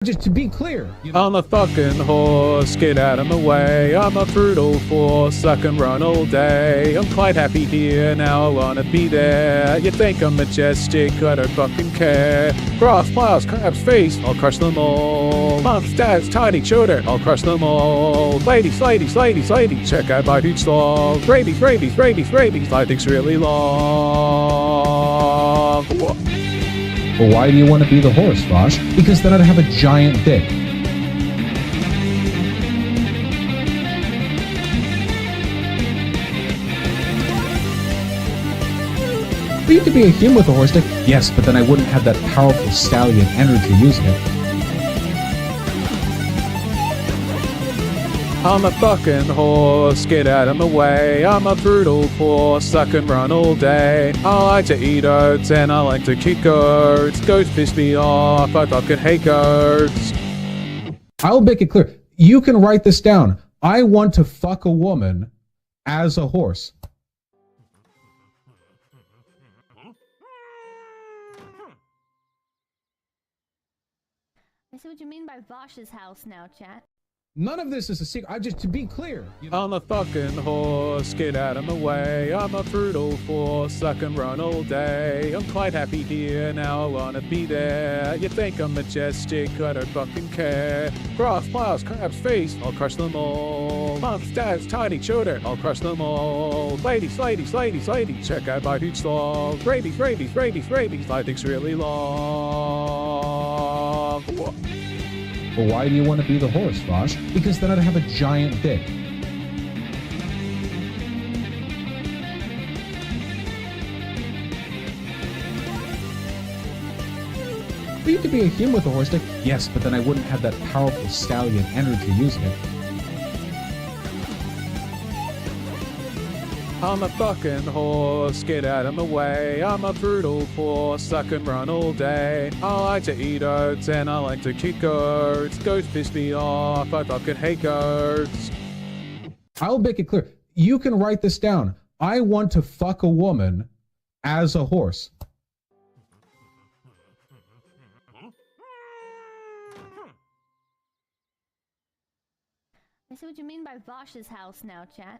Just to be clear, I'm a fucking horse, get out of my way. I'm a brutal force, I can run all day. I'm quite happy here, now I wanna be there. You think I'm majestic, I don't fucking care. Grass, flowers, crabs, feast, I'll crush them all. Mums, dads, tiny children, I'll crush them all. Ladies, ladies, ladies, ladies, check out my huge slog. Rabies, rabies, rabies, rabies, I think's really long. Well, why do you want to be the horse, Vosh? Because then I'd have a giant dick. But you could be a human with a horse dick. Yes, but then I wouldn't have that powerful stallion energy using it. I'm a fucking horse, get out of my way. I'm a brutal force, I can run all day. I like to eat oats and I like to kick goats. Goats piss me off, I fucking hate goats. I'll make it clear. You can write this down. I want to fuck a woman as a horse. I see what you mean by Vosh's house now, chat. None of this is a secret. Just to be clear. I'm a fucking horse, get out of my way. I'm a brutal force, I can run all day. I'm quite happy here, now I wanna be there. You think I'm majestic, I don't fucking care. Grass, flowers, crabs, feast, I'll crush them all. Mums, dads, tiny children, I'll crush them all. Ladies, ladies, ladies, ladies, check out my huge slog. Rabies, rabies, rabies, rabies, I think's really long. Well, why do you want to be the horse, Vosh? Because then I'd have a giant dick. But you could be a human with a horse dick. Yes, but then I wouldn't have that powerful stallion energy using it. I'm a fucking horse, get out of my way. I'm a brutal force, I can run all day. I like to eat oats and I like to kick goats. Goats piss me off, I fucking hate goats. I'll make it clear. You can write this down. I want to fuck a woman as a horse. I see what you mean by Vosh's house now, chat.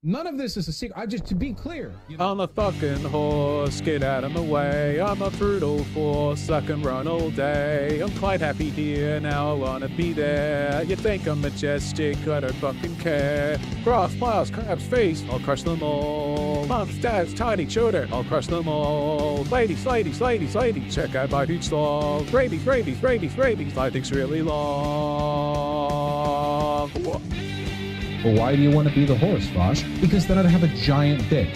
None of this is a secret. Just to be clear. I'm a fucking horse, get out of my way. I'm a brutal force, I can run all day. I'm quite happy here, now I wanna be there. You think I'm majestic, I don't fucking care. Grass, flowers, crabs, feast, I'll crush them all. Mums, dads, tiny children, I'll crush them all. Ladies, ladies, ladies, ladies, check out my huge slog. Rabies, rabies, rabies, rabies, I think's really long. Well, why do you want to be the horse, Vosh? Because then I'd have a giant dick.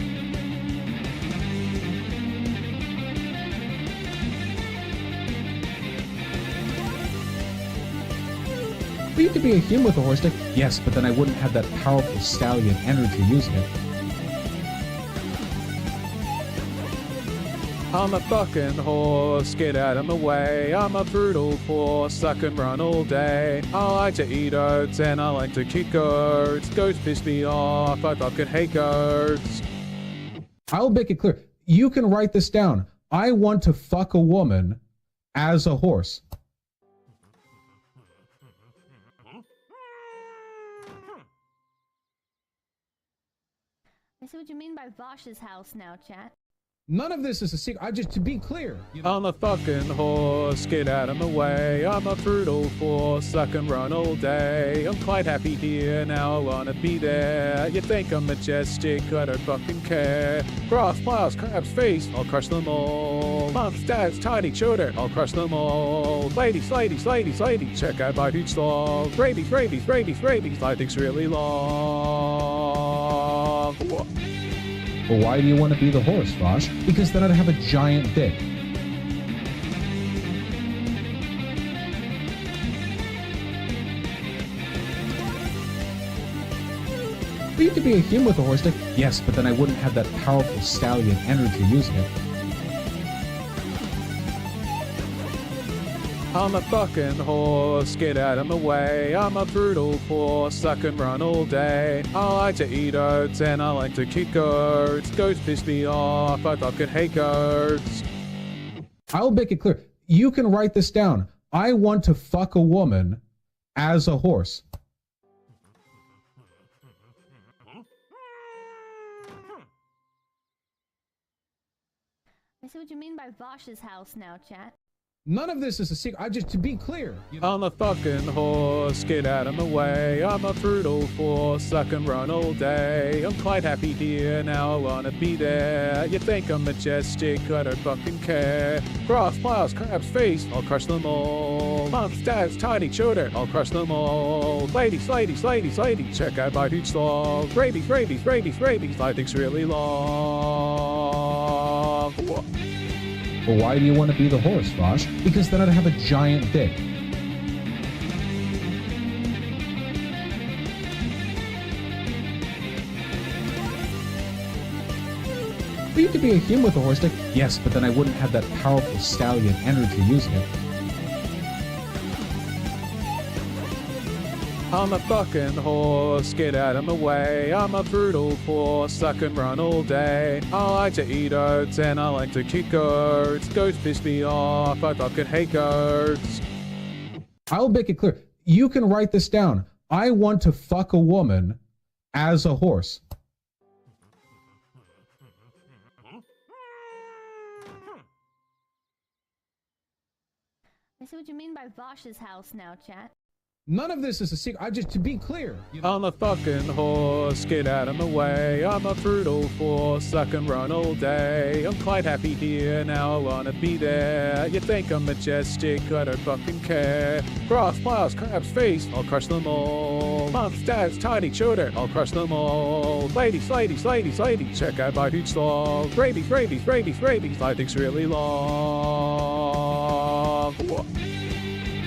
But you could be a human with a horse dick. Yes, but then I wouldn't have that powerful stallion energy using it. I'm a fucking horse, get out of my way. I'm a brutal force, I can run all day. I like to eat oats and I like to kick goats. Goats piss me off, I fucking hate goats. I'll make it clear. You can write this down. I want to fuck a woman as a horse. I see what you mean by Vosh's house now, chat. None of this is a secret. Just to be clear. I'm a fucking horse, get out of my way. I'm a brutal force, I can run all day. I'm quite happy here, now I wanna be there. You think I'm majestic, I don't fucking care. Grass, flowers, crabs, feast, I'll crush them all. Mums, dads, tiny children, I'll crush them all. Ladies, ladies, ladies, ladies, check out my huge slog. Rabies, rabies, rabies, rabies, I think's really long. Well, why do you want to be the horse, Vosh? Because then I'd have a giant dick. But you could be a human with a horse dick. Yes, but then I wouldn't have that powerful stallion energy using it. I'm a fucking horse, get out of my way. I'm a brutal force, I can run all day. I like to eat oats and I like to kick goats. Goats piss me off, I fucking hate goats. I'll make it clear. You can write this down. I want to fuck a woman as a horse. I see what you mean by Vosh's house now, chat. None of this is a secret. To be clear. I'm a fucking horse, get out of my way. I'm a brutal force, I can run all day. I'm quite happy here, now I wanna be there. You think I'm majestic, I don't fucking care. Grass, flowers, crabs, face, I'll crush them all. Moms, dads, tiny children, I'll crush them all. Ladies, ladies, ladies, ladies, check out my huge stall. Rabies, rabies, rabies, rabies, life thing's really long. Well, why do you want to be the horse, Vosh? Because then I'd have a giant dick. But you could be a human with a horse dick. Yes, but then I wouldn't have that powerful stallion energy using it. I'm a fucking horse, get out of my way. I'm a brutal force, I can run all day. I like to eat oats and I like to kick goats. Goats piss me off, I fucking hate goats. I'll make it clear. You can write this down. I want to fuck a woman as a horse. I see what you mean by Vosh's house now, chat. None of this is a secret. To be clear. I'm a fucking horse, get out of my way. I'm a brutal force, I can run all day. I'm quite happy here, now I wanna be there. You think I'm majestic, I don't fucking care. Grass, flowers, crabs, face, I'll crush them all. Moms, dads, tiny children, I'll crush them all. Ladies, ladies, ladies, ladies, check out my huge stall. Rabies, rabies, rabies, rabies, life thing's really long.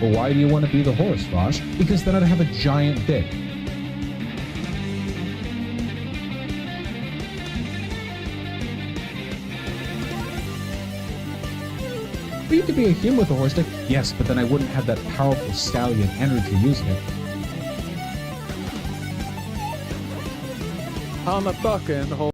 Well, why do you want to be the horse, Vosh? Because then I'd have a giant dick. But you could be a human with a horse dick. Yes, but then I wouldn't have that powerful stallion energy using it. I'm a fucking horse.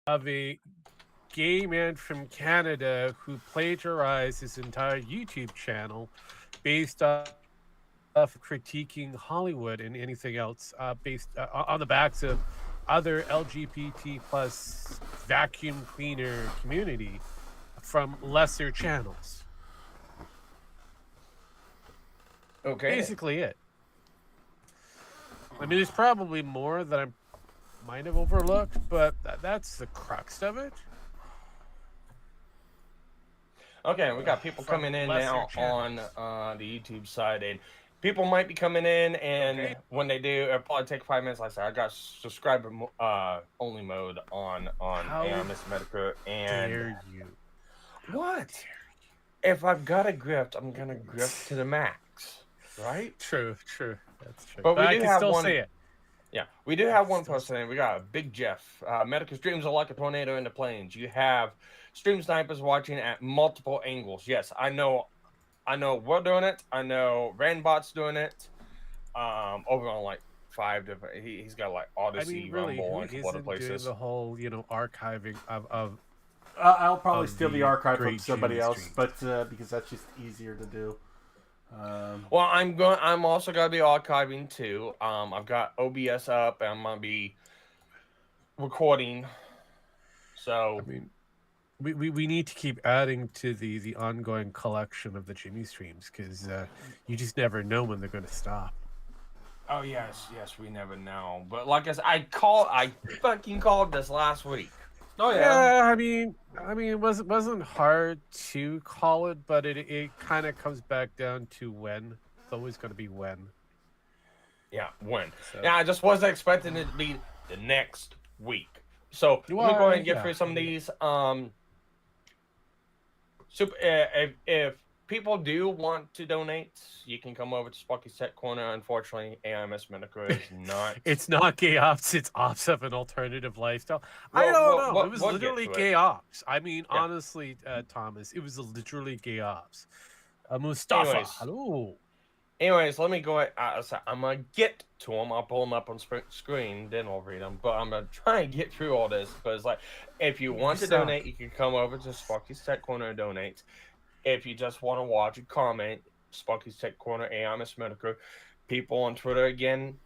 Of a gay man from Canada who plagiarized his entire YouTube channel based off critiquing Hollywood and anything else based on the backs of other LGBT plus vacuum cleaner community from lesser channels. Okay. Basically it. I mean, there's probably more that I might have overlooked, but that's the crux of it. Okay, we got people coming in now on the YouTube side, and people might be coming in, and when they do, it'll probably take 5 minutes. Like I said, I got subscriber only mode on Mr. Metokur, and Dare you? what? If I've got a grift, I'm gonna grift to the max, right? True, that's true. But we I do can have still one. say it. Yeah, we do have one person in. We got Big Jeff. Metokur's dreams are like a tornado in the plains. You have stream snipers watching at multiple angles. Yes, I know we're doing it. I know Randbot's doing it. Over on like 5 different. He's got like Odyssey, Rumble, and a couple other places. Doing the whole, archiving of I'll probably steal the archive from great somebody Jimmy else, streams. but because that's just easier to do. Well, I'm also gonna be archiving too. I've got OBS up, and I'm gonna be recording. So I mean, we need to keep adding to the ongoing collection of the Jimmy streams because you just never know when they're going to stop. oh yes, we never know. But like I said, I fucking called this last week. Oh yeah. Yeah, I mean, it wasn't hard to call it, but it kind of comes back down to when. It's always going to be when. Yeah, when? So, Yeah, I just wasn't expecting it to be the next week. So let me go ahead and get through some of these. If people do want to donate, you can come over to Sparky's Tech Corner. Unfortunately, AIMS Metokur is not. It's not gay ops. It's ops of an alternative lifestyle. I Well, don't know. It was we'll get literally to it. gay ops. I mean, Yeah. honestly, Thomas, it was literally gay ops. Mustafa, Anyways. hello. Anyways, let me go ahead. I'm going to get to them. I'll pull them up on screen, then I'll read them. But I'm going to try and get through all this. Because, like, if you want to donate, you can come over to Sparky's Tech Corner and donate. If you just want to watch and comment, Sparky's Tech Corner, AIMS Metokur. People on Twitter, again,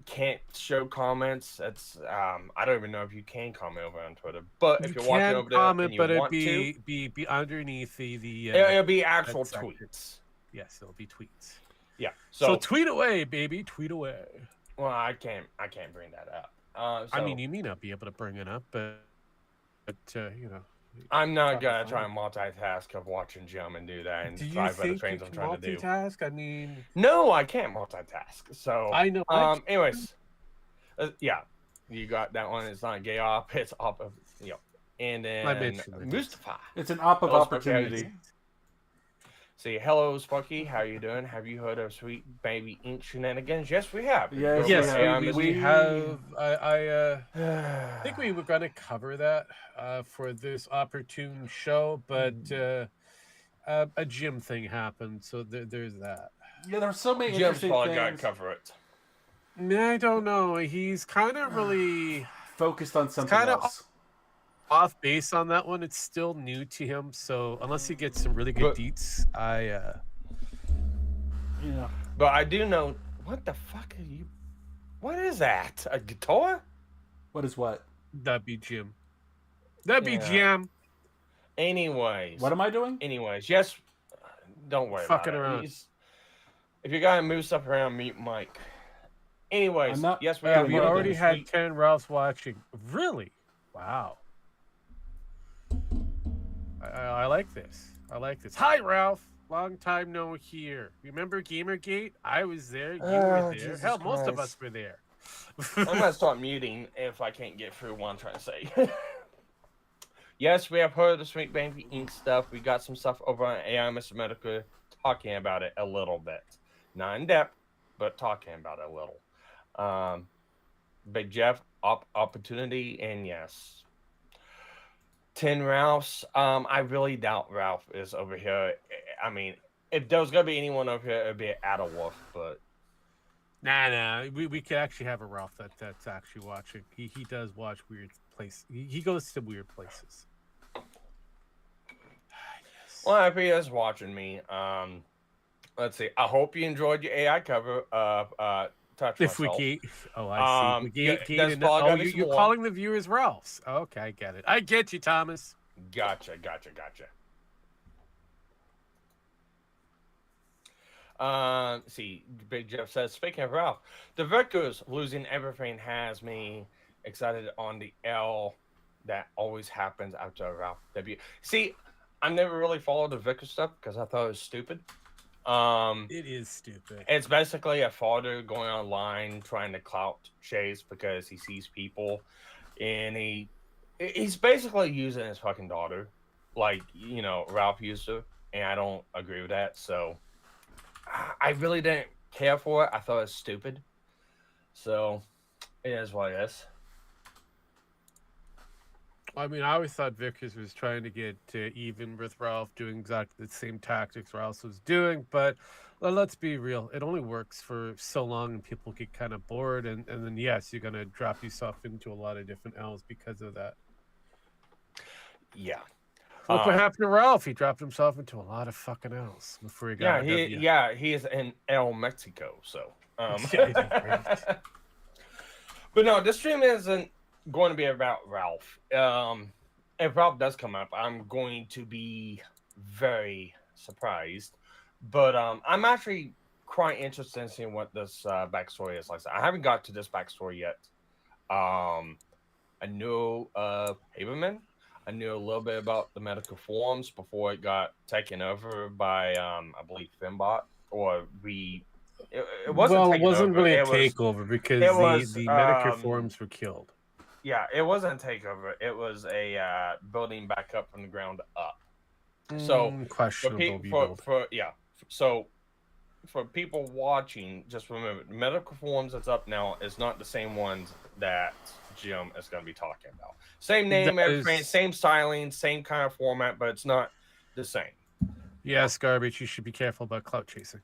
can't show comments. It's I don't even know if you can comment over on Twitter. But if you're watching over there comment, and you but want it'd be underneath the it'll be actual section. tweets. Yes, it'll be tweets. Yeah. So tweet away, baby. Tweet away. Well, I can't bring that up. I mean, you may not be able to bring it up, but you know. I'm not gonna try and multitask of watching gentlemen do that and Do you drive by the think trains you I'm can trying to do. multitask? I mean, No, I can't multitask. So I know. Anyways, yeah, you got that one. It's not gay op. It's op of and then Mustafa. It's an op of Hello, opportunity. Sparky. Say hello, Sparky. How you doing? Have you heard of Sweet Baby Ink shenanigans? Yes, we have. Yes, Yes, we have. I think we were going to cover that for this opportune show, but a gym thing happened, so there's that. Yeah, there's so many Jim's interesting probably got to things. cover it. I don't know. He's kind of really Focused on something else. off base on that one. It's still new to him, so unless he gets some really good deets, Yeah. But I do know. What the fuck are you? What is that? A guitar? What is what? that'd be Jim. That'd be Jim. Anyways. What am I doing? Anyways, yes. Don't worry Fucking about around. it. If you gotta move stuff around, mute Mike. Anyways, I'm not- yes, we have. We more already than had Sweet- 10 Ralphs watching. Really? Wow. I like this. I like this. Hi, Ralph. Long time no hear. Remember Gamergate? I was there. You were there. Jesus Hell, most of Christ. us were there. I'm gonna start muting if I can't get through what I'm trying to say. Yes, we have heard of the Sweet Baby Ink stuff. We got some stuff over on AI Mr. Medical talking about it a little bit. Not in depth, but talking about it a little. Big Jeff, opportunity, and yes. 10 Ralphs. I really doubt Ralph is over here. I mean, if there was gonna be anyone over here, it'd be Adderwolf, but Nah. We could actually have a Ralph that's actually watching. He does watch weird places. He goes to weird places. Yes. well, if he is watching me, let's see. I hope you enjoyed your AI cover of Touch If we Myself. gate, I see. yeah, that's Oh, probably gonna be you're some calling the viewers Ralphs. Okay, I get it. I get you, Thomas. Gotcha. See, Big Jeff says, speaking of Ralph, the Vickers losing everything has me excited on the L that always happens after a Ralph debut. See, I never really followed the Vickers stuff because I thought it was stupid. It is stupid. It's basically a father going online trying to clout chase because he sees people, and he's basically using his fucking daughter, like Ralph used her, and I don't agree with that. So I really didn't care for it. I thought it was stupid. So it is what it is. I mean, I always thought Vickers was trying to get even with Ralph, doing exactly the same tactics Ralph was doing. But let's be real, it only works for so long, and people get kind of bored. And then, yes, you're going to drop yourself into a lot of different L's because of that. Yeah. Look what happened to Ralph. He dropped himself into a lot of fucking L's before he got He is in El Mexico. So, Yeah, but no, this stream isn't going to be about Ralph. If Ralph does come up, I'm going to be very surprised. But I'm actually quite interested in seeing what this backstory is like. I haven't got to this backstory yet. I knew Haberman. I knew a little bit about the medical forums before it got taken over by, I believe, Finbot, or we. It wasn't Well, it taken wasn't over. really a It was. takeover because It was. the Metokur forums were killed. Yeah, it wasn't a takeover. It was a building back up from the ground up. So Questionable rebuild. So for people watching, just remember, the medical forums that's up now is not the same ones that Jim is going to be talking about. Same name, everything, same styling, same kind of format, but it's not the same. Yes, Garbage, you should be careful about clout chasing.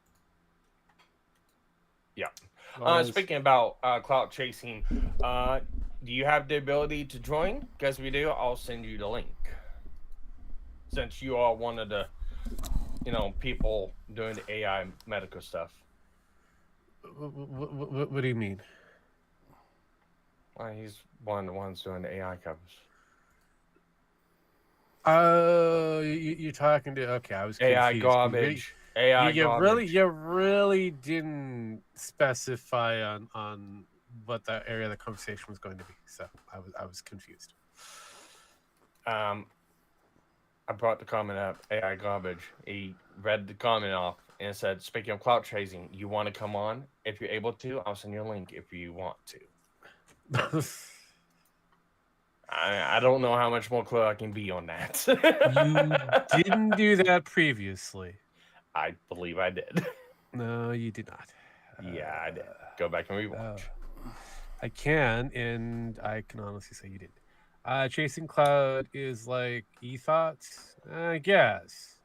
Yeah. Speaking about clout chasing, do you have the ability to join? Because we do, I'll send you the link. Since you are one of the, people doing the AI medical stuff. What do you mean? Well, he's one of the ones doing the AI covers. You're talking to... Okay, I was confused. AI garbage. You really didn't specify on what that area of the conversation was going to be. So I was confused. I brought the comment up, AI garbage. He read the comment off and said, speaking of clout chasing, you want to come on? If you're able to, I'll send you a link if you want to. I don't know how much more clear I can be on that. You didn't do that previously. I believe I did. No, you did not. Yeah, I did. Go back and rewatch. I can, and I can honestly say you did. Chasing Cloud is like e-thoughts? I guess.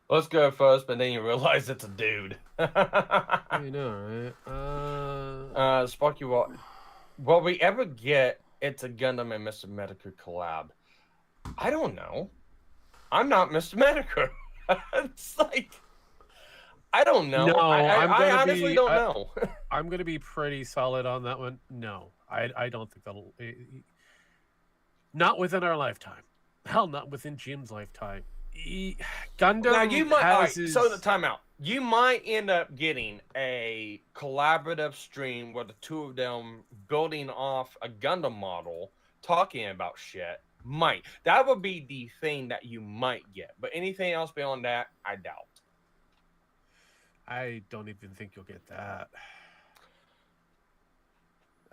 Let's go first, but then you realize it's a dude. I know, right? Sparky, will we ever get It's a Gundam and Mr. Metokur collab? I don't know. I'm not Mr. Metokur. It's like, I don't know. No, I honestly don't know. I'm going to be pretty solid on that one. No, I don't think that'll... Not within our lifetime. Hell, not within Jim's lifetime. Gundam now you might, has so the timeout. You might end up getting a collaborative stream where the two of them building off a Gundam model, talking about shit. Might. That would be the thing that you might get. But anything else beyond that, I doubt. I don't even think you'll get that.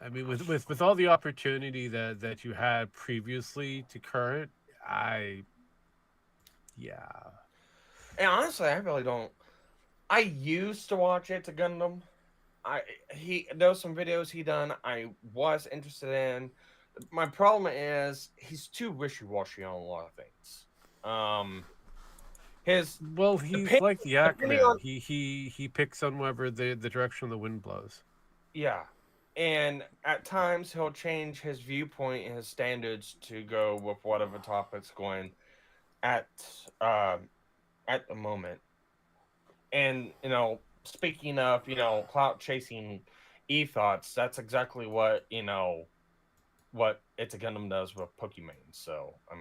I mean, with all the opportunity that you had previously to current, yeah. And honestly, I really don't. I used to watch It's a Gundam. There was some videos he done I was interested in. My problem is he's too wishy-washy on a lot of things. He's like the actor. He picks on wherever the direction the wind blows. Yeah. And at times he'll change his viewpoint and his standards to go with whatever topic's going at the moment. And, speaking of, clout chasing e-thoughts, that's exactly what It's a Gundam does with Pokemon. So, I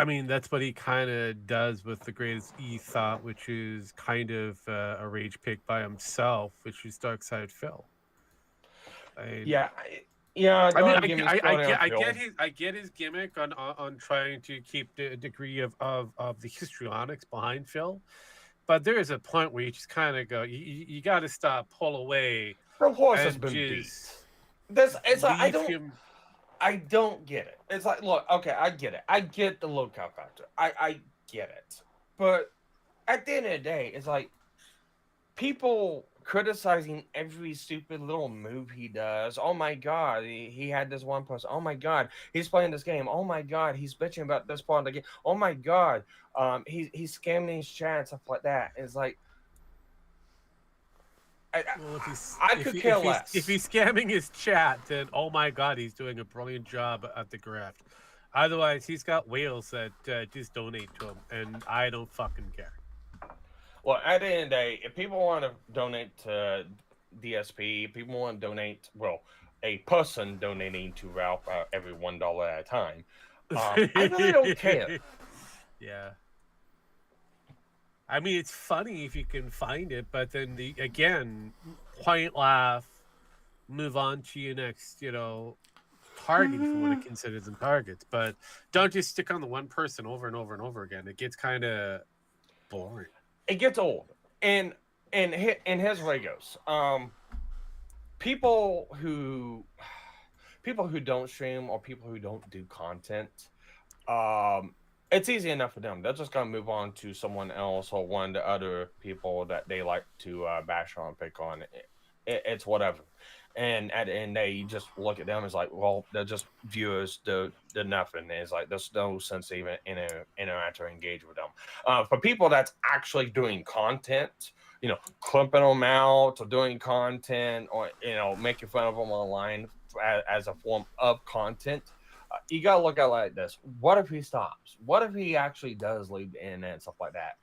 mean, that's what he kind of does with the greatest e-thought, which is kind of a rage pick by himself, which is Darkside Phil. I get his gimmick on trying to keep the degree of the histrionics behind Phil, but there is a point where you just kind of go, you got to stop, pull away. The horse has been beat. I don't get it. It's like, look, okay, I get it. I get the lookout factor. I get it. But at the end of the day, it's like people criticizing every stupid little move he does. Oh my god, he had this one post. Oh my god, he's playing this game. Oh my god, he's bitching about this part of the game. Oh my god, he's scamming his chat and stuff like that. It's like, I could care less. If he's scamming his chat, then oh my god, he's doing a brilliant job at the graft. Otherwise, he's got whales that just donate to him, and I don't fucking care. Well, at the end of the day, if people want to donate to DSP, people want to donate, a person donating to Ralph every $1 at a time, I really don't care. Yeah. I mean, it's funny if you can find it, but then, again, point laugh, move on to your next, target if you want to consider them targets. But don't just stick on the one person over and over and over again. It gets kind of boring. It gets old, and here's where it goes. People who don't stream or people who don't do content, it's easy enough for them. They're just gonna move on to someone else or one of the other people that they like to bash on, pick on. It's whatever. And at the end of the day, you just look at them as like, well, they're just viewers. They're nothing. It's like there's no sense to even interact or engage with them. For people that's actually doing content, clipping them out or doing content or making fun of them online as a form of content, you gotta look at it like this. What if he stops? What if he actually does leave the internet and stuff like that?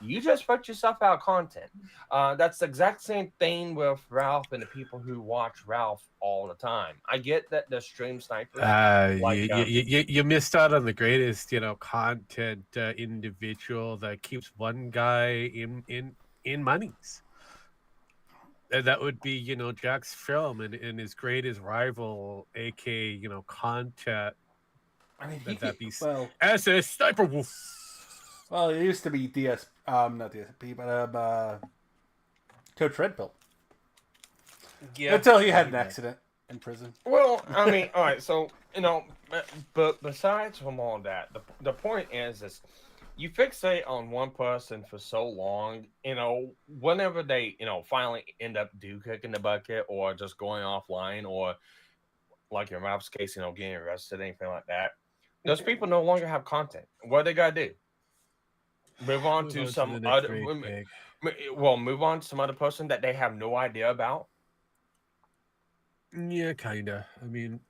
You just put yourself out content. That's the exact same thing with Ralph and the people who watch Ralph all the time. I get that the stream snipers. You missed out on the greatest, content individual that keeps one guy in monies. And that would be, Jack's film and his greatest rival, aka, content. I mean, as a sniper wolf. Well, it used to be not DSP, but Coach Red Pill. Yeah. Until he had an accident in prison. Well, I mean, all right, so but besides from all that, the point is you fixate on one person for so long, whenever they, finally end up kicking the bucket or just going offline or like in Ralph's case, getting arrested, anything like that. Those people no longer have content. What they gotta do? Move on to some other. Move on to some other person that they have no idea about. Yeah, kinda. I mean,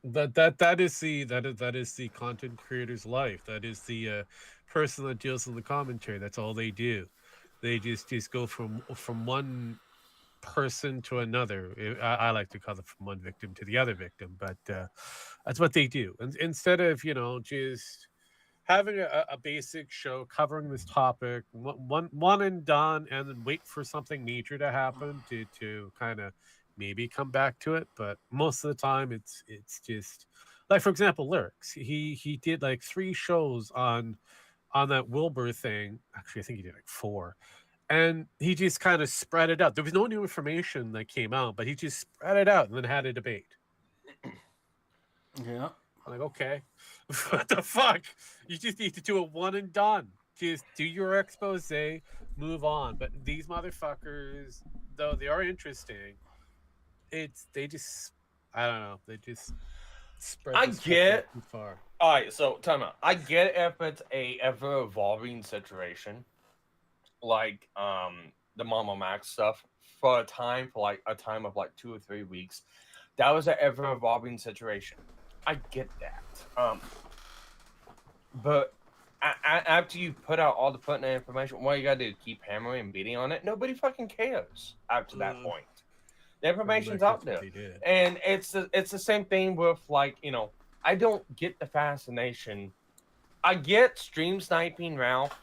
that is the content creator's life. That is the person that deals in the commentary. That's all they do. They just go from one person to another. I like to call it from one victim to the other victim, but that's what they do. And instead of just having a basic show covering this topic, one and done, and then wait for something major to happen to kind of maybe come back to it. But most of the time, it's just like, for example, Lyrics. He did like 3 shows on that Wilbur thing. Actually, I think he did like 4. And he just kind of spread it out. There was no new information that came out, but he just spread it out and then had a debate. Yeah. I'm like, okay, what the fuck? You just need to do a one and done. Just do your expose, move on. But these motherfuckers, though they are interesting, they just, I don't know, they just spread. I get too far. All right, so time out. I get if it's a ever evolving situation, like the Mama Max stuff for a time of like 2 or 3 weeks. That was an ever evolving situation. I get that. But after you put out all the pertinent information, what you gotta do? Keep hammering and beating on it? Nobody fucking cares after that point. The information's out there. And it's the same thing with like, I don't get the fascination. I get stream sniping Ralph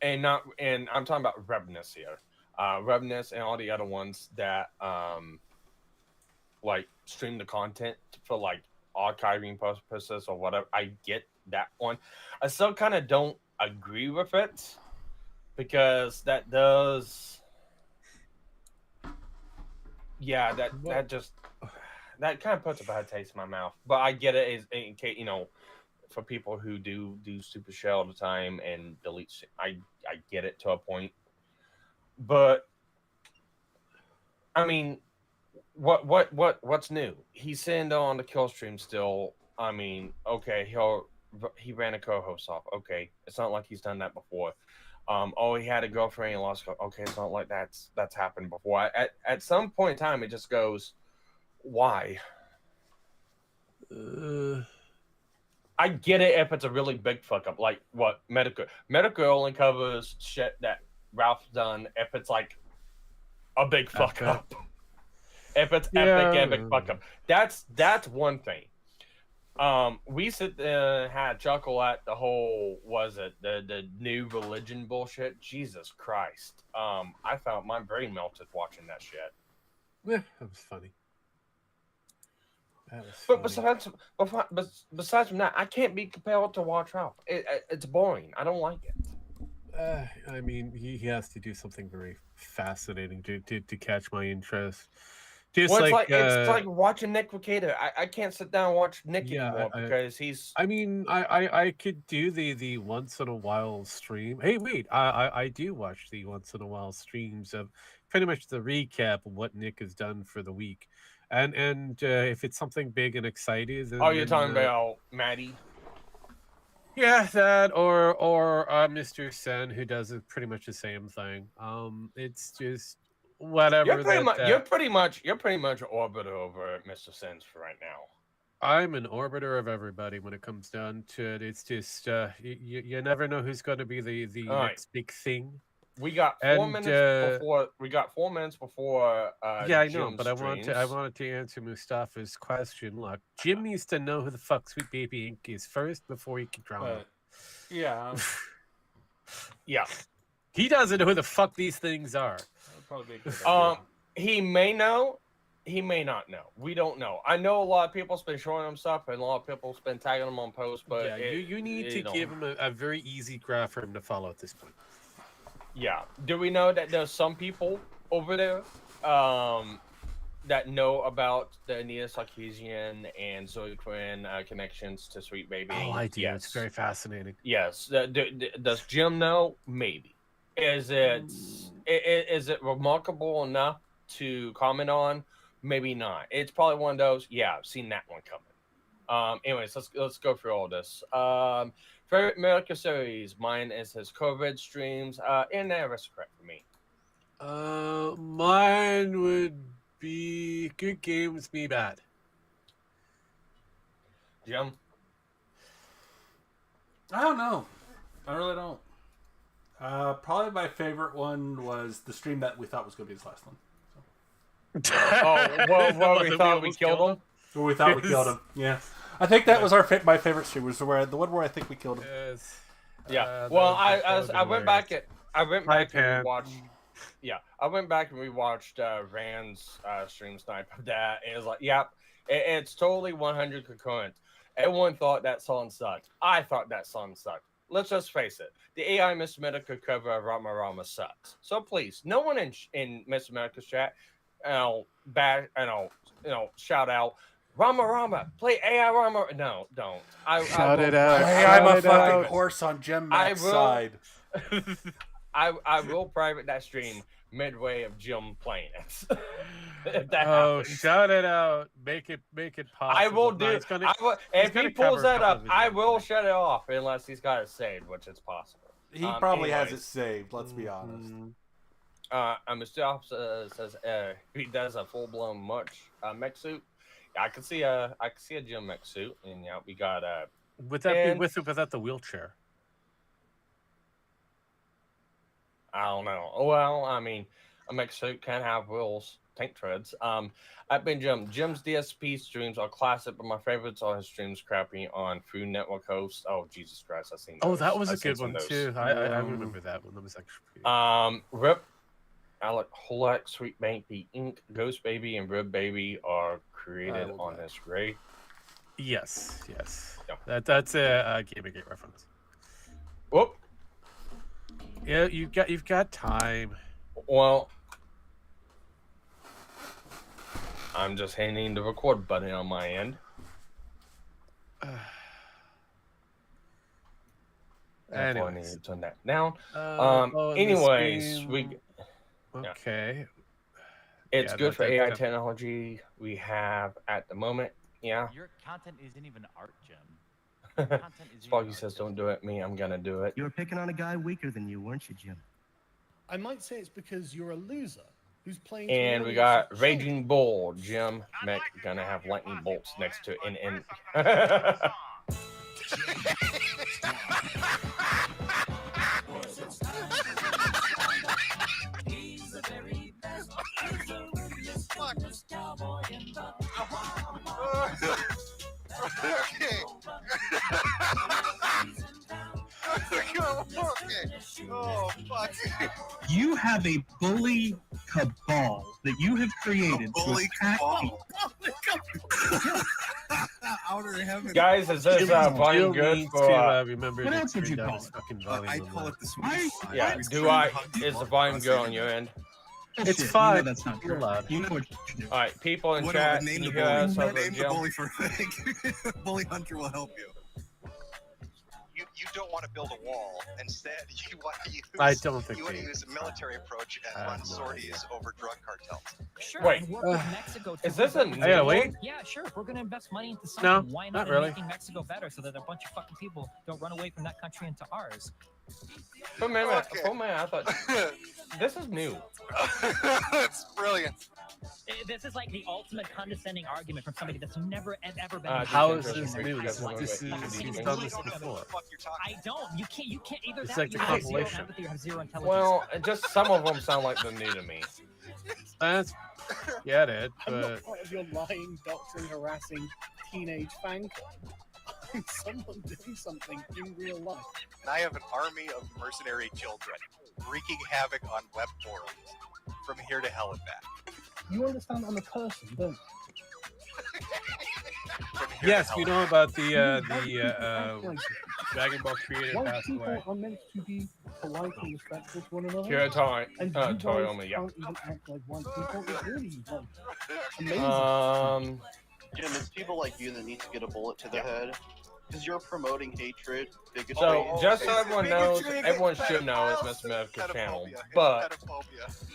and I'm talking about Rebness here. Rebness and all the other ones that like stream the content for like archiving purposes or whatever. I get that one. I still kind of don't agree with it because that does, that kind of puts a bad taste in my mouth. But I get it, is in case, for people who do super shell all the time and delete shit. I get it to a point, but I mean, what's new? He's sitting on the kill stream still. I mean, okay, he ran a co-host off. Okay, it's not like he's done that before. He had a girlfriend and lost. Okay, it's not like that's happened before. At some point in time, it just goes, why? I get it if it's a really big fuck up, like what Metokur. Metokur only covers shit that Ralph's done if it's like a big fuck up. If it's epic fuck up, that's one thing. We sit there and had a chuckle at the whole, the new religion bullshit. Jesus Christ. I felt my brain melted watching that shit. Yeah, that was funny. That was But funny. besides from that, I can't be compelled to watch Ralph. It's boring. I don't like it. I mean, he has to do something very fascinating to catch my interest. Just Well, like it's like watching Nick Recato. I can't sit down and watch Nick yeah, anymore because he's. I mean, I could do the once in a while stream. Hey, wait, I do watch the once in a while streams of pretty much the recap of what Nick has done for the week, and if it's something big and exciting, Oh, you're then talking about Maddie. yeah, that or Mr. Sen who does pretty much the same thing. It's just whatever You're pretty much orbiter over Mr. Sens for right now. I'm an orbiter of everybody when it comes down to it. It's just you never know who's going to be the next big thing. We got 4 minutes before. Yeah, I know, Jim's but streams. I wanted to answer Mustafa's question. Look, Jim needs to know who the fuck Sweet Baby Inc. is first before he can drown. Yeah. Yeah. He doesn't know who the fuck these things are. Probably be a good idea. He may know. He may not know. We don't know. I know a lot of people's been showing him stuff, and a lot of people's been tagging him on posts. But yeah, you need to give him a very easy graph for him to follow at this point. Yeah. Do we know that there's some people over there that know about the Anita Sarkeesian and Zoe Quinn connections to Sweet Baby? Oh, I do. Yes. It's very fascinating. Yes. Does Jim know? Maybe. Is it remarkable enough to comment on? Maybe not. It's probably one of those. Yeah, I've seen that one coming. Anyways, let's go through all this. Favorite America series. Mine is his COVID streams. And that is correct for me. Mine would be Good Games, Me Bad. Jim? I don't know. I really don't. Probably my favorite one was the stream that we thought was going to be his last one. Well, we thought we killed him? So we thought we killed him. Yeah. I think that was my favorite stream, was the one where I think we killed him. Yes. Yeah. Well, I went back and watched. Yeah, I went back and rewatched Rand's stream Snipe of that, and it was like, yep, it's totally 100 concurrent. Everyone thought that song sucked. I thought that song sucked. Let's just face it. The AI Miss America cover of Rama Rama sucks. So please, no one in Miss America's chat, shout out, Rama Rama, play AI Rama. No, don't. Shout it out. Hey, I'm a fucking horse on Jim Matt's side. I will private that stream midway of Jim playing it. If that Oh, happens. shout it out. Make it possible. I will No, do. he's gonna- If gonna he pulls cover that up, Positive I will Insight. shut it off unless he's got it saved, which is possible. He probably has it anyways. saved, let's be honest. Mr. says he does a full blown mech suit. Yeah, I can see a Jim mech suit, and yeah, we got Would that be and- with or without the wheelchair? I don't know. Well, I mean, a mech suit can have wheels, tank treads. I've been Jim. Jim's DSP streams are classic, but my favorites are his streams crappy on Food Network host. Oh, Jesus Christ, I've seen those. Oh, that was a I've seen good some one of those. too. I remember that one. That was actually pretty Rip, Alec Holak, Sweet Baby Inc., Ghost Baby, and Rib Baby are created on this ray. Yes. Yeah. That's a Gamergate reference. Whoop. Yeah, you've got time. Well, I'm just hitting the record button on my end. I need to turn that down. Anyways, okay. It's Yeah, good for AI that- technology we have at the moment. Yeah. Your content isn't even art, Jim. Content is Spoggy says, "Don't do it." Me, I'm gonna do it. You were picking on a guy weaker than you, weren't you, Jim? I might say it's because you're a loser who's playing. And we got Raging Bull, Jim. Mech gonna have lightning bolts next to it. And Okay. Okay. Oh, fuck. You have a bully cabal that you have created to attack people. Outer heaven. Guys, is this volume good for? Remember What to else would turn you down call his it? fucking volume. I a call lot. it the Swedish side. Yeah. He's Do trying I? to hug Is people. the volume That's good it. on your end? Bullshit. It's fine. You know that's not You're true. allowed. You know what you do. All right, people in What chat, name you the guys bully? have a Name the Jim. bully for Bully Hunter will help you. You don't want to build a wall. Instead, you want to use. I don't think you want to they- use a military approach and I run have no sorties over drug cartels. Sure. Wait, and work with Mexico to is this a prevent- new Yeah, wait. Yeah, sure. If we're gonna invest money into something, No, why not not, really. in making Mexico better so that a bunch of fucking people don't run away from that country into ours? For a minute, Okay. for a minute, I thought this is new. It's brilliant. This is like the ultimate condescending argument from somebody that's never ever been. How just is this interesting. new? This Wait, is wait, he's wait. done this before. I don't. You can't either. It's that like or the you have zero compilation. empathy or have zero intelligence. Well, just some of them sound like they're new to me. That's get it, I'm but not part of your lying, doctoring, harassing teenage fan club. I'm someone doing something in real life. And I have an army of mercenary children wreaking havoc on web forums from here to hell and back. You understand I'm a person, don't you? From here yes, to we hell know and about Why the do people act like this? Dragon Ball creator Why passed people away. are meant to be polite and respectful to one another? Kira Toy, And Toy you guys only, yeah. can't even act like white people. It's really like amazing. Jim, it's people like you that need to get a bullet to the head. Because you're promoting hatred, bigotry. So, just so everyone knows, Bigotry everyone against should know it's pedophiles. Mr. Medical's channel. Pedophilia. But,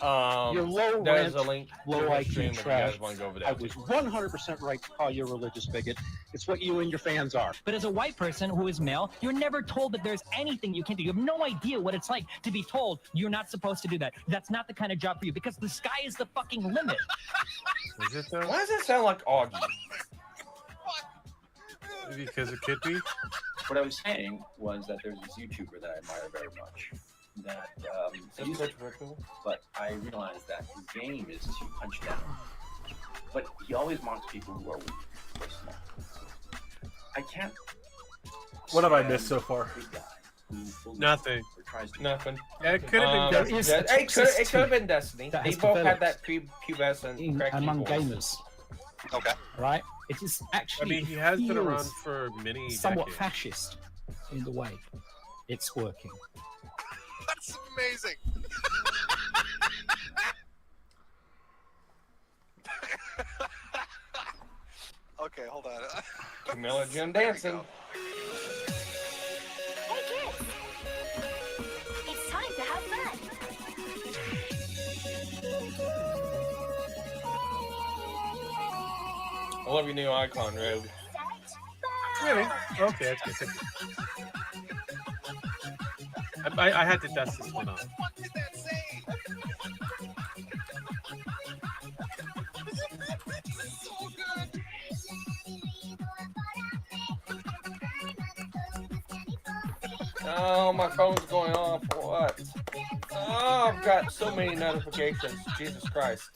Pedophilia. You're low there's rent, a link to low the IQ stream if you trash. guys want to go over there. I was 100% right to call you a religious bigot. It's what you and your fans are. But as a white person who is male, you're never told that there's anything you can do. You have no idea what it's like to be told you're not supposed to do that. That's not the kind of job for you because the sky is the fucking limit. Is it though? Why does it sound like Augie? Because it could be. What I was saying was that there's this YouTuber that I admire very much. That he's but I realized that his game is to punch down. But he always mocks people who are weak or small. I can't. What have I missed so far? Nothing. Nothing. Yeah, it could have been Destiny. It could have been Destiny. that They has both had developed that pubescent cracky among voice. gamers. Okay. Right? It is I actually. mean, he has been around feels for many somewhat decades. fascist in the way it's working. That's amazing. Okay, hold on. Camilla Jim dancing. Hey kids! It's time to have fun! I love your new icon, Rogue. Really? Okay, that's good. I had to dust this one off. What did that say? So good. Oh, my phone's going off. What? Oh, I've got so many notifications. Jesus Christ.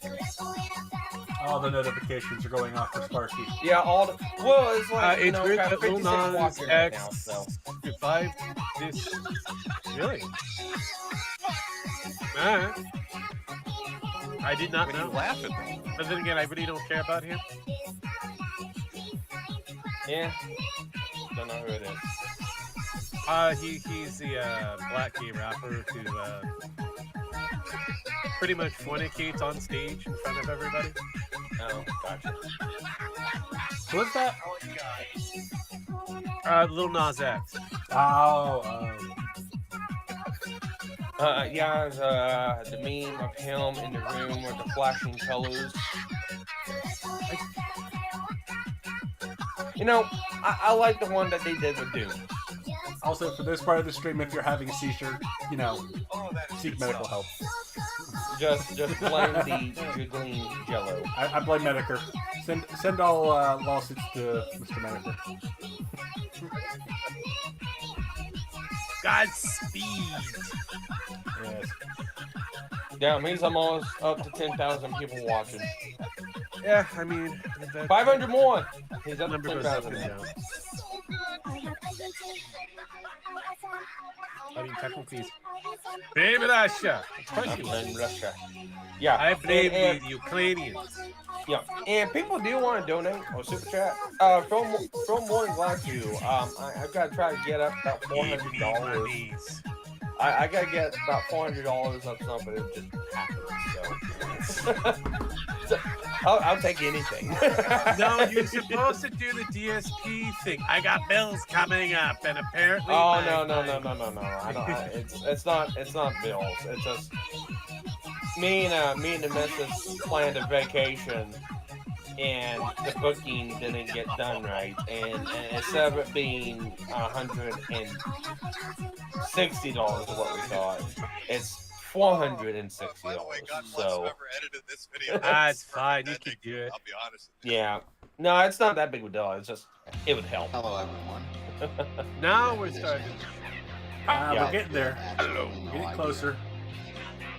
All the notifications are going off for Sparky. Yeah, all the. Well, it's like, you It's know, weird got that Lil 56 Nas watching right now, X so. revived this. Really? Alright. I did not know. Laughing. But then again, I really don't care about him. Yeah. Don't know who it is. He's the black gay rapper who pretty much fornicates on stage in front of everybody. Oh, gotcha. What's that? Lil Nas X. Yeah, the meme of him in the room with the flashing colors. You know, I like the one that they did with Doom. Also, for this part of the stream, if you're having a seizure, you know, seek medical help. Just blame the jiggling jello. I blame Metokur. Send all lawsuits to Mr. Metokur. Godspeed. Yes. Yeah, it means I'm almost up to 10,000 people watching. Yeah, I mean, 500 more. He's up to number goes up 10,000 and now. down. I mean, technically, it's blame Russia. Of course you blame would. Russia. Yeah, I blame and- the Ukrainians. Yeah, and people do want to donate or super chat. Feel more than glad to. I've got to try to get up about $400. I got to get about $400 up front, but it just happens. So I'll take anything. No, you're supposed to do the DSP thing. I got bills coming up, and apparently. Oh no! I don't. It's not bills. It's just me and the missus planned a vacation, and the booking didn't get done right, and instead of it being $160 of what we thought, it's $460. So it's fine. You can do it. I'll be honest. yeah, no, it's not that big of a deal. It's just it would help. Hello, everyone. Now we're starting. We're getting there. Hello. We're getting closer.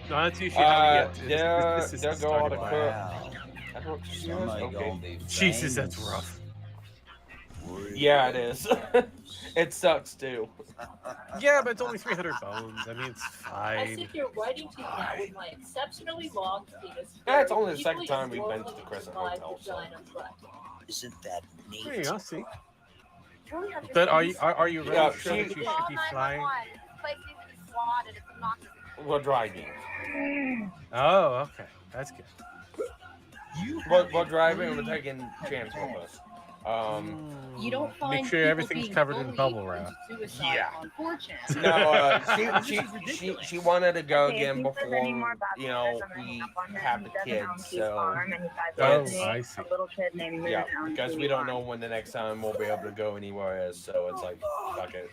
No, that's usually how we get. There This go is all the starting. clip. Okay. Jesus, that's rough. Yeah, it is. It sucks too. Yeah, but it's only 300 bones. I mean, it's I fine. sit here writing to you now with my exceptionally long penis. Yeah, it's only the second time we've been to the Crescent my Hotel. So. vagina butt. Isn't that neat? There you go. See. But are you really Yeah, sure that you should be flying? We're driving. Oh, okay. That's good. We're driving and we're taking chance with us. You don't find Make sure people everything's being covered in bullied bubble wrap. into suicide Yeah. on 4chan. No, she wanted to go again before we have the kids. So I see. yeah, because we don't know when the next time we'll be able to go anywhere is. So it's like, fuck it.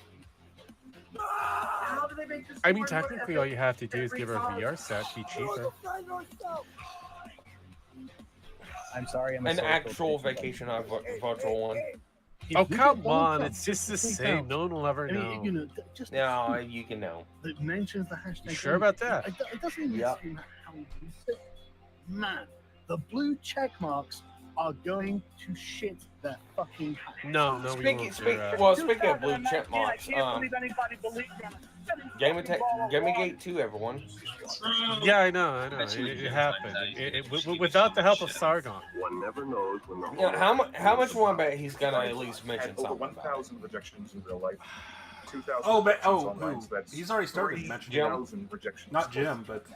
I mean, technically, all you have to do is give her a VR set. Be cheaper. I'm sorry. An actual vacation, not a virtual one. Oh, come on. It's just the same. No one will ever know. Just No, you can know. that mentions the hashtag. You sure about that? It doesn't even Yeah. seem how you say. Man, the blue check marks are going to shit their fucking pants. No, we won't. Speaking of blue check marks, Gamergate 2, everyone. Yeah, I know. It happened. Without the help of Sargon. One never knows when the Yeah, how much more bet he's gonna at least mention something about it? 1,000 rejections in real life. 2,000 Oh, but online, so that's he's already started mentioning 3,000 rejections. Not Jim, but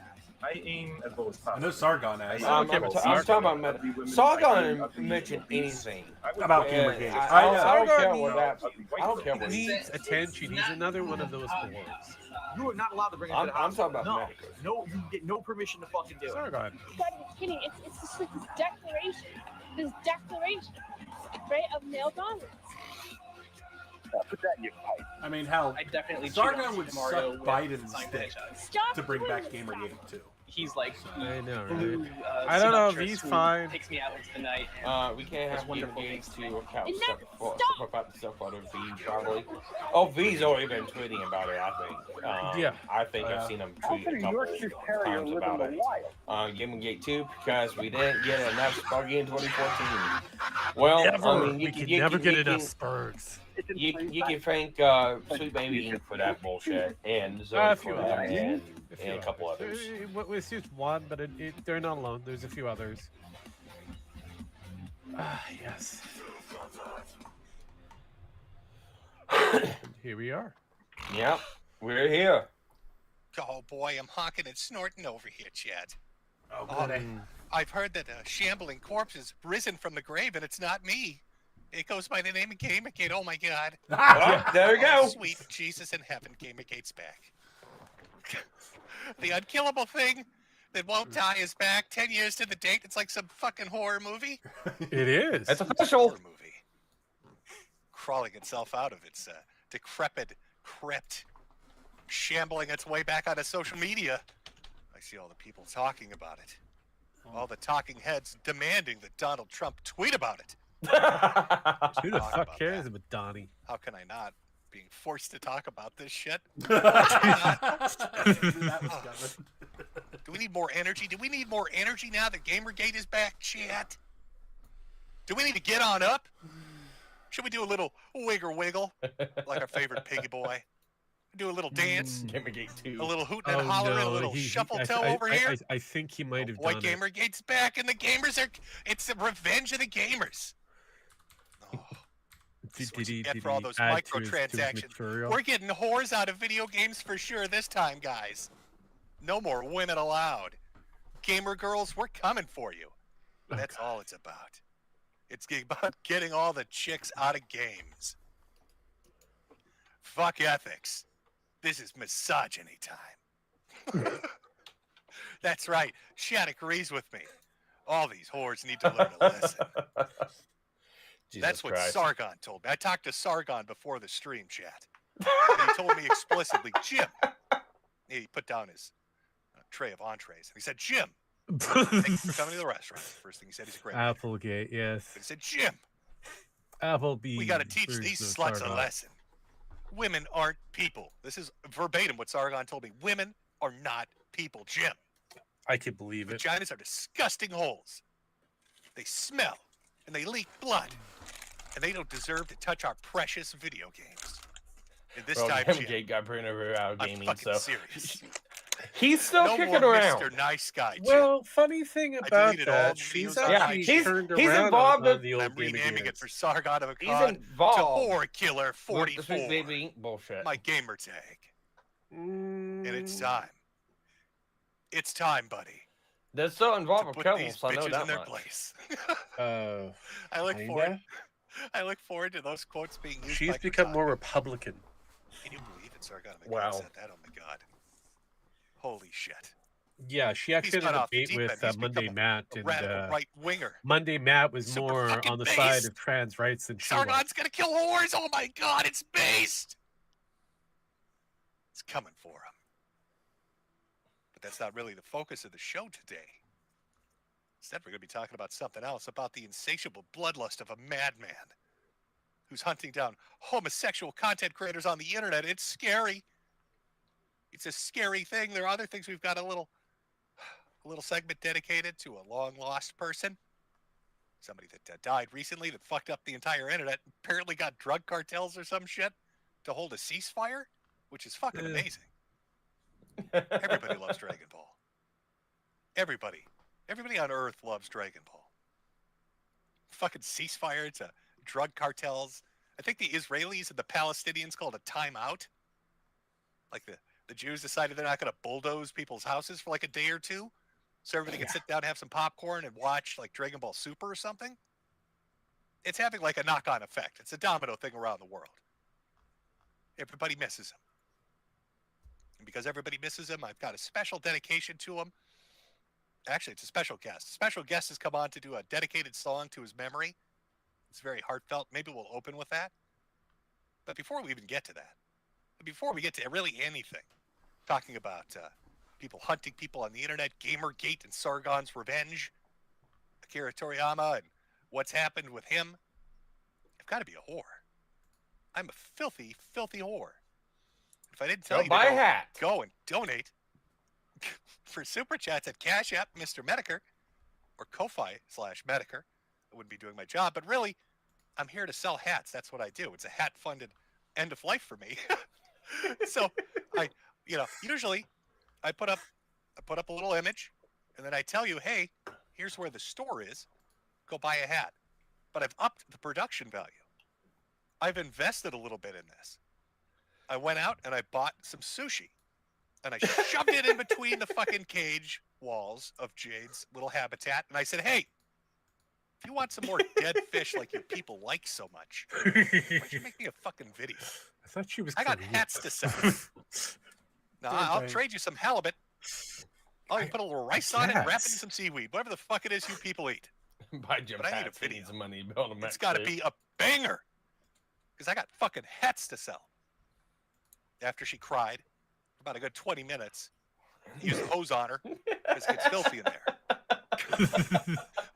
I aim as low as I possible. know Sargon has. I'm talking about Sargon didn't mention anything About Yeah, Gamergate. I don't care Sargon what that. I don't care He what he needs attention. He's another one of those boards. You are not allowed to bring it I'm to the house. talking about no, Metokur. no, you get no permission to fucking do it. Sargon. You gotta be kidding. It's just like this declaration, right, of male dominance. Put that in your pipe. I mean, hell, I definitely Sargon would Mario suck with Biden's Sonic dick Stop to bring back doing this. Gamergate too. He's like, I know, blue, right? I don't know if seductress he's who fine. Takes me out into the night. We can't have wonderful Gamergate things. to account And stuff never for about the stuff out of V probably. Oh, V's already been tweeting about it. I think. Yeah. I think I've seen him tweet a couple times about it. Gamergate 2 because we didn't get enough Sparky in 2014. Well, Never. I mean, We can never get enough Spurs. You can thank Sweet Baby Inc. for that bullshit, and Zoe A for few that, others. and a couple others. It's just one, but they're not alone. There's a few others. Yes. Here we are. Yep, we're here. Oh boy, I'm honking and snorting over here, Chad. Oh, good. I've heard that a shambling corpse has risen from the grave, and it's not me. It goes by the name of Gamergate. Oh my God! Well, there we go. Sweet Jesus in heaven, Gamergate's back. The unkillable thing that won't die is back. 10 years to the date. It's like some fucking horror movie. It is. It's official. Horror movie. Crawling itself out of its decrepit crypt, shambling its way back onto social media. I see all the people talking about it. All the talking heads demanding that Donald Trump tweet about it. Who the fuck cares about Donnie? How can I not? Being forced to talk about this shit. Do we need more energy? Do we need more energy now that Gamergate is back, chat? Do we need to get on up? Should we do a little wiggle like our favorite piggy boy? Do a little dance. Gamergate 2. A little hooting and hollering, a little shuffle toe over here. I think he might have Boy, done it. Gamergate's back, and the gamers are. It's the revenge of the gamers. Oh, Did what you he get for all those add to his microtransactions. material? We're getting whores out of video games for sure this time, guys. No more women allowed. Gamer girls, we're coming for you. That's all it's about. It's about getting all the chicks out of games. Fuck ethics. This is misogyny time. That's right. Chad agrees with me. All these whores need to learn a lesson. That's what Sargon told me. I talked to Sargon before the stream, chat. And he told me explicitly, Jim. He put down his tray of entrees. And he said, Jim, thank you for coming to the restaurant. First thing he said, he's a great man. Applegate, yes. But he said, Jim, Applebee's. we got to teach these sluts a lesson. Women aren't people. This is verbatim what Sargon told me. Women are not people, Jim. I can believe it. Vaginas are disgusting holes. They smell, and they leak blood. And they don't deserve to touch our precious video games. And this time, Gamergate got burned over out of gaming, I'm fucking so serious. he's still No kicking more around. Mr. Nice Guy, Jim. Well, funny thing about deleted all that, the she's videos. actually Yeah, turned he's around involved on in- the old I'm renaming it for Sargon of He's Akkad to involved Whore Killer with the 44. Sweet Baby bullshit. My gamer tag. And it's time. It's time, buddy. They're still involved To with put Kevin, these so I know bitches that in their much. place. I I look forward to those quotes being used. She's by become Krasan. more Republican. Can you believe it, Sargon? Wow. Said that? Oh my god. Holy shit. Yeah, she actually He's had gone a off the debate deep with end. He's Monday become Matt, a and radical right winger. Monday Matt was Super more fucking on the based. side of trans rights than she was. Sargon's gonna kill whores. Oh my god, it's based. It's coming for him. But that's not really the focus of the show today. Instead, we're going to be talking about something else, about the insatiable bloodlust of a madman who's hunting down homosexual content creators on the internet. It's scary. It's a scary thing. There are other things. We've got a little segment dedicated to a long-lost person. Somebody that died recently that fucked up the entire internet. Apparently got drug cartels or some shit to hold a ceasefire, which is fucking amazing. Everybody loves Dragon Ball. Everybody on Earth loves Dragon Ball. Fucking ceasefire to drug cartels. I think the Israelis and the Palestinians called a timeout. Like the Jews decided they're not going to bulldoze people's houses for like a day or two, so everybody can sit down, have some popcorn, and watch like Dragon Ball Super or something. It's having like a knock-on effect. It's a domino thing around the world. Everybody misses him. And because everybody misses him, I've got a special dedication to him. Actually, it's a special guest. A special guest has come on to do a dedicated song to his memory. It's very heartfelt. Maybe we'll open with that. But before we even get to that, before we get to really anything, talking about people hunting people on the internet, Gamergate and Sargon's revenge, Akira Toriyama and what's happened with him, I've got to be a whore. I'm a filthy, filthy whore. If I didn't tell you buy to a hat. Go and donate for Super Chats at Cash App, Mr. Metokur, or Ko-Fi/Metokur, I wouldn't be doing my job. But really, I'm here to sell hats. That's what I do. It's a hat-funded end of life for me. So usually I put up a little image, and then I tell you, hey, here's where the store is. Go buy a hat. But I've upped the production value. I've invested a little bit in this. I went out and I bought some sushi, and I shoved it in between the fucking cage walls of Jade's little habitat, and I said, hey, if you want some more dead fish like your people like so much, why don't you make me a fucking video? I thought she was. I got Korean. hats to sell. Now, I'll trade you some halibut. I'll even put a little rice on it and wrap it in some seaweed. Whatever the fuck it is you people eat. Buy Jim But I need a hats. He video. needs money. Build them It's got to be a banger. Because I got fucking hats to sell. After she cried for about a good 20 minutes, use a hose on her because it gets filthy in there.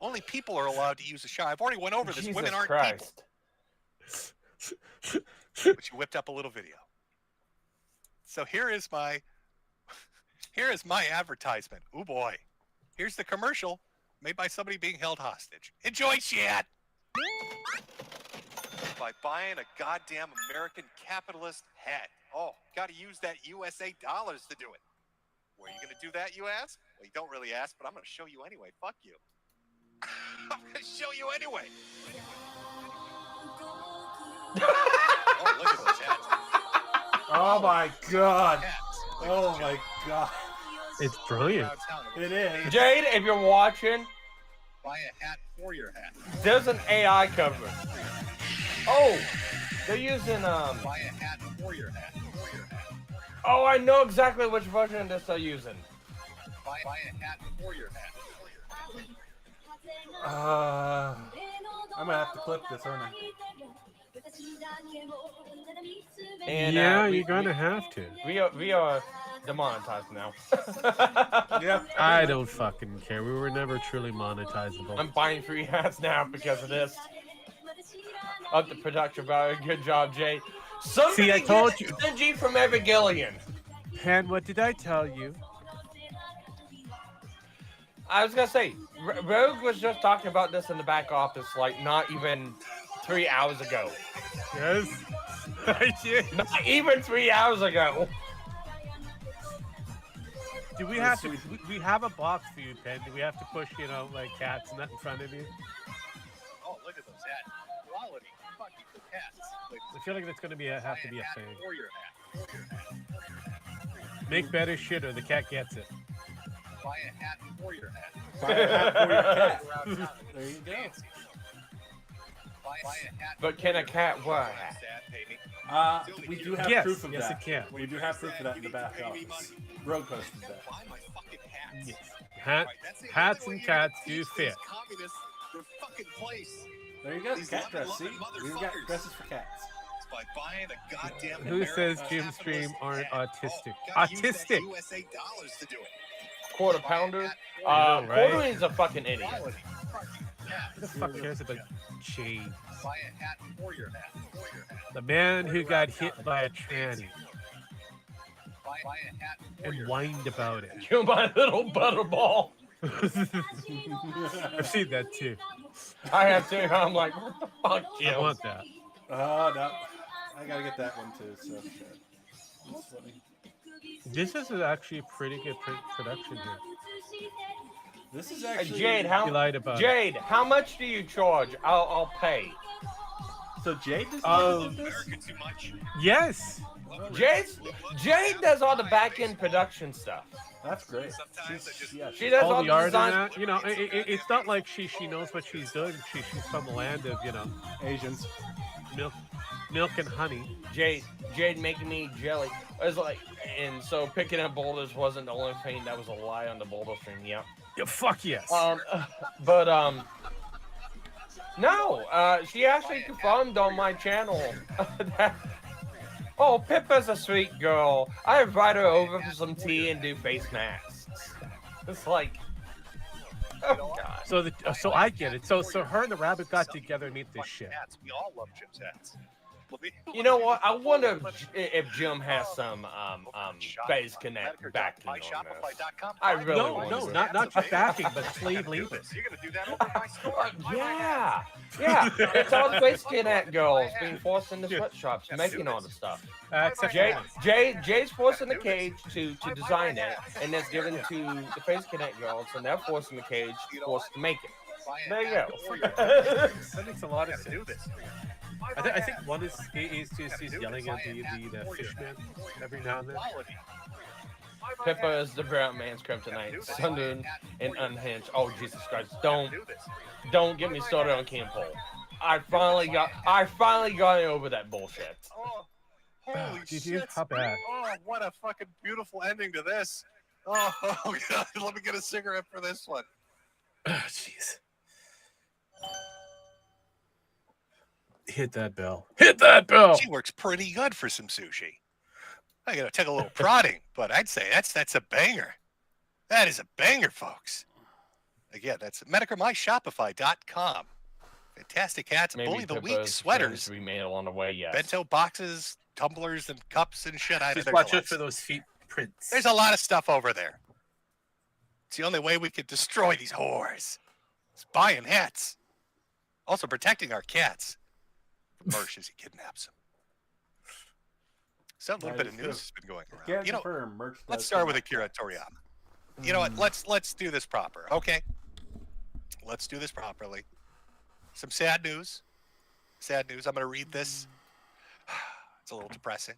Only people are allowed to use a shower. I've already went over this. Jesus Women aren't Christ. people. But she whipped up a little video. So here is my advertisement. Oh boy. Here's the commercial made by somebody being held hostage. Enjoy, chat! By buying a goddamn American capitalist hat. Oh, got to use that USA dollars to do it. Where are you going to do that, you ask? Well, you don't really ask, but I'm going to show you anyway. Fuck you. I'm going to show you anyway. Oh, look at those hats. Oh my god. Oh my god. It's brilliant. It is. Jade, if you're watching, Buy a hat for your hat. there's an AI cover. Oh, they're using Buy a hat for your hat. Oh, I know exactly which version of this they're using. Buy a hat for your hat. I'm gonna have to clip this, aren't I? And, yeah, you're gonna have to. We are demonetized now. Yeah. I don't fucking care. We were never truly monetizable. I'm buying 3 hats now because of this. Up the production value. Good job, Jay. See, I told you. Synergy from Evangelion. Pan, what did I tell you? I was gonna say, Rogue was just talking about this in the back office, like not even 3 hours ago. Yes, I did. Not even 3 hours ago. Do we have to? We have a box for you, Pen. Do we have to push, you know, like cats and that in front of you? Oh, look at those hats. Quality. Fucking good hats. I feel like that's gonna be have to be a thing. For your hat. For your hat. Make better shit, or the cat gets it. Buy a hat for your hat. Buy a hat for your cat. There you go. Buy a hat. But can a cat wear a hat? We do have Yes, proof of yes, that. it can. We do have proof of that in the back office. Rogue posted that. Buy my fucking hats. Yes. Hats and cats do fit. Communists, their fucking place. There you go. These Cat dress. See, loving we've got dresses for cats. By buying a goddamn Who says Jim Stream aren't autistic? Autistic. USA dollars to do it. Quarter pounder? know, right? Quarter is a fucking idiot. Who the fuck cares about Jade? Buy a hat for your hat. For your hat. The man who got hit by a tranny Buy a hat for and your whined about it. You're my little butterball. I've seen that too. I have to. I'm like, what the fuck, Jim? I want that. Oh no, I gotta get that one too. So sure. That's funny. This is actually a pretty good production here. This is actually. Jade, You lied about it. Jade, how much do you charge? I'll pay. So Jade does this? Too much. Yes. Jade does all the back end production stuff. That's great. She does all the art design. and that. You know, it's not like she knows what she's doing. She's from the land of, you know, Asians. Milk and honey. Jade making me jelly. I was like, and so picking up boulders wasn't the only thing that was a lie on the boulder stream. Yep. Yeah, fuck yes. No, she actually confirmed on my channel that, oh, Pippa's a sweet girl. I invite her over for some tea and do face masks. It's like, oh god. So I get it. So her and the rabbit got together and made this shit. Hats. We all love Jim's hats. You know what? I wonder if Jim has some Phase Connect backing on this. I really want No, to. not just backing, but slave labor. You're gonna do that over my store. Yeah. It's all the Phase Connect girls being forced into sweatshops making all the stuff. Except Jay's forced in the cage to design it, and it's given to the Phase Connect girls, and they're forced in the cage, forced to make it. There you go. That makes a lot of sense. I think one is just yelling at the fishman every now and then. Pippa is the brown man's kryptonite, sundered and unhinged. Oh Jesus Christ! Don't get me started on Camp Pole. I finally got over that bullshit. Oh, holy Did shit! you? How bad? Oh, what a fucking beautiful ending to this. Oh god, let me get a cigarette for this one. Jeez. Hit that bell. Hit that bell. She works pretty good for some sushi. I gotta take a little prodding, but I'd say that's a banger. That is a banger, folks. Again, that's MetokurMyShopify.com. Fantastic hats, Bully the Week sweaters. We made along the way, yes. Bento boxes, tumblers, and cups and shit. Just watch out for those feet prints. There's a lot of stuff over there. It's the only way we could destroy these whores. It's buying hats. Also protecting our cats from Mersh as he kidnaps them. So a little That bit is of true. news has been going around. Can't You know, confirm, merch let's does start come with out. Akira Toriyama. You know what? Let's do this proper. Okay. Let's do this properly. Some sad news. Sad news. I'm going to read this. It's a little depressing.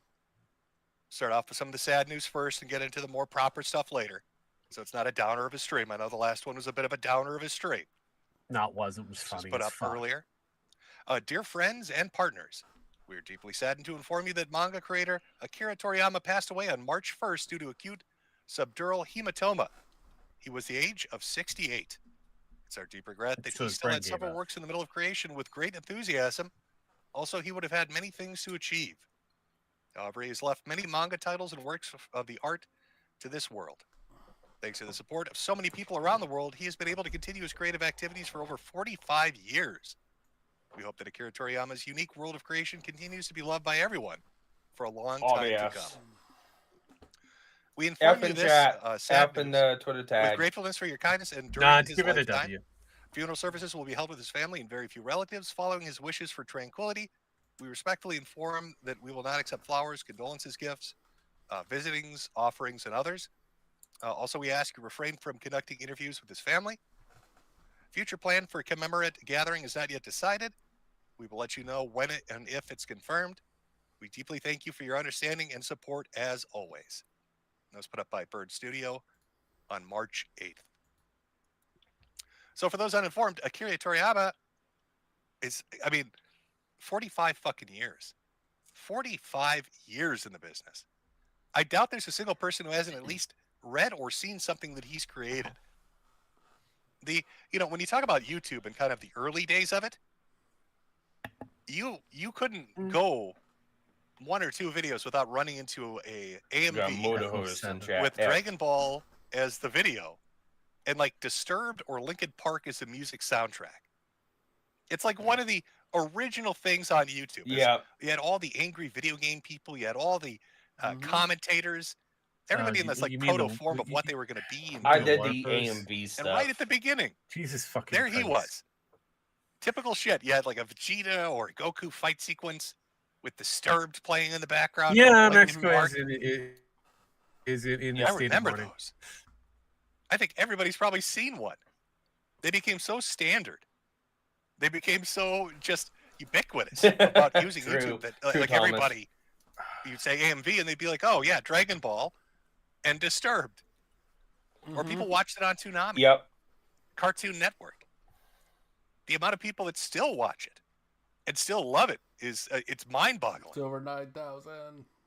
Start off with some of the sad news first and get into the more proper stuff later. So it's not a downer of a stream. I know the last one was a bit of a downer of a stream. No, it wasn't. It was This was funny put as up fuck. earlier. Dear friends and partners, we are deeply saddened to inform you that manga creator Akira Toriyama passed away on March 1st due to acute subdural hematoma. He was the age of 68. It's our deep regret that So he his still brain had gave several up. works in the middle of creation with great enthusiasm. Also, he would have had many things to achieve. However, he has left many manga titles and works of the art to this world. Thanks to the support of so many people around the world, he has been able to continue his creative activities for over 45 years. We hope that Akira Toriyama's unique world of creation continues to be loved by everyone for a long time to come. We inform you this sad in news the Twitter with tag. gratefulness for your kindness and during Nah, his give it a lifetime. W. Funeral services will be held with his family and very few relatives. Following his wishes for tranquility, we respectfully inform that we will not accept flowers, condolences gifts, visitings, offerings, and others. Also, we ask you refrain from conducting interviews with his family. Future plan for a commemorate gathering is not yet decided. We will let you know when it and if it's confirmed. We deeply thank you for your understanding and support as always. That was put up by Bird Studio on March 8th. So for those uninformed, Akira Toriyama is, 45 fucking years. 45 years in the business. I doubt there's a single person who hasn't at least read or seen something that he's created. When you talk about YouTube and kind of the early days of it, you couldn't go one or two videos without running into a AMV with Dragon Ball as the video and like Disturbed or Linkin Park as the music soundtrack. It's like one of the original things on YouTube. Yeah. You had all the angry video game people, you had all the commentators, everybody in this like you mean proto the- form of what they were going to be. And I do. did the AMV stuff. And right at the beginning, Jesus fucking there he Christ. was. Typical shit. You had like a Vegeta or a Goku fight sequence with Disturbed playing in the background. Yeah, Linkin Mexico Park. is in Yeah, the I state of remember mourning. those. I think everybody's probably seen one. They became so standard. They became so just ubiquitous about using True. YouTube that True, like Thomas. everybody, you'd say AMV and they'd be like, oh yeah, Dragon Ball and Disturbed. Or people watched it on Toonami. Yep. Cartoon Network. The amount of people that still watch it and still love it is it's mind-boggling. It's over 9,000.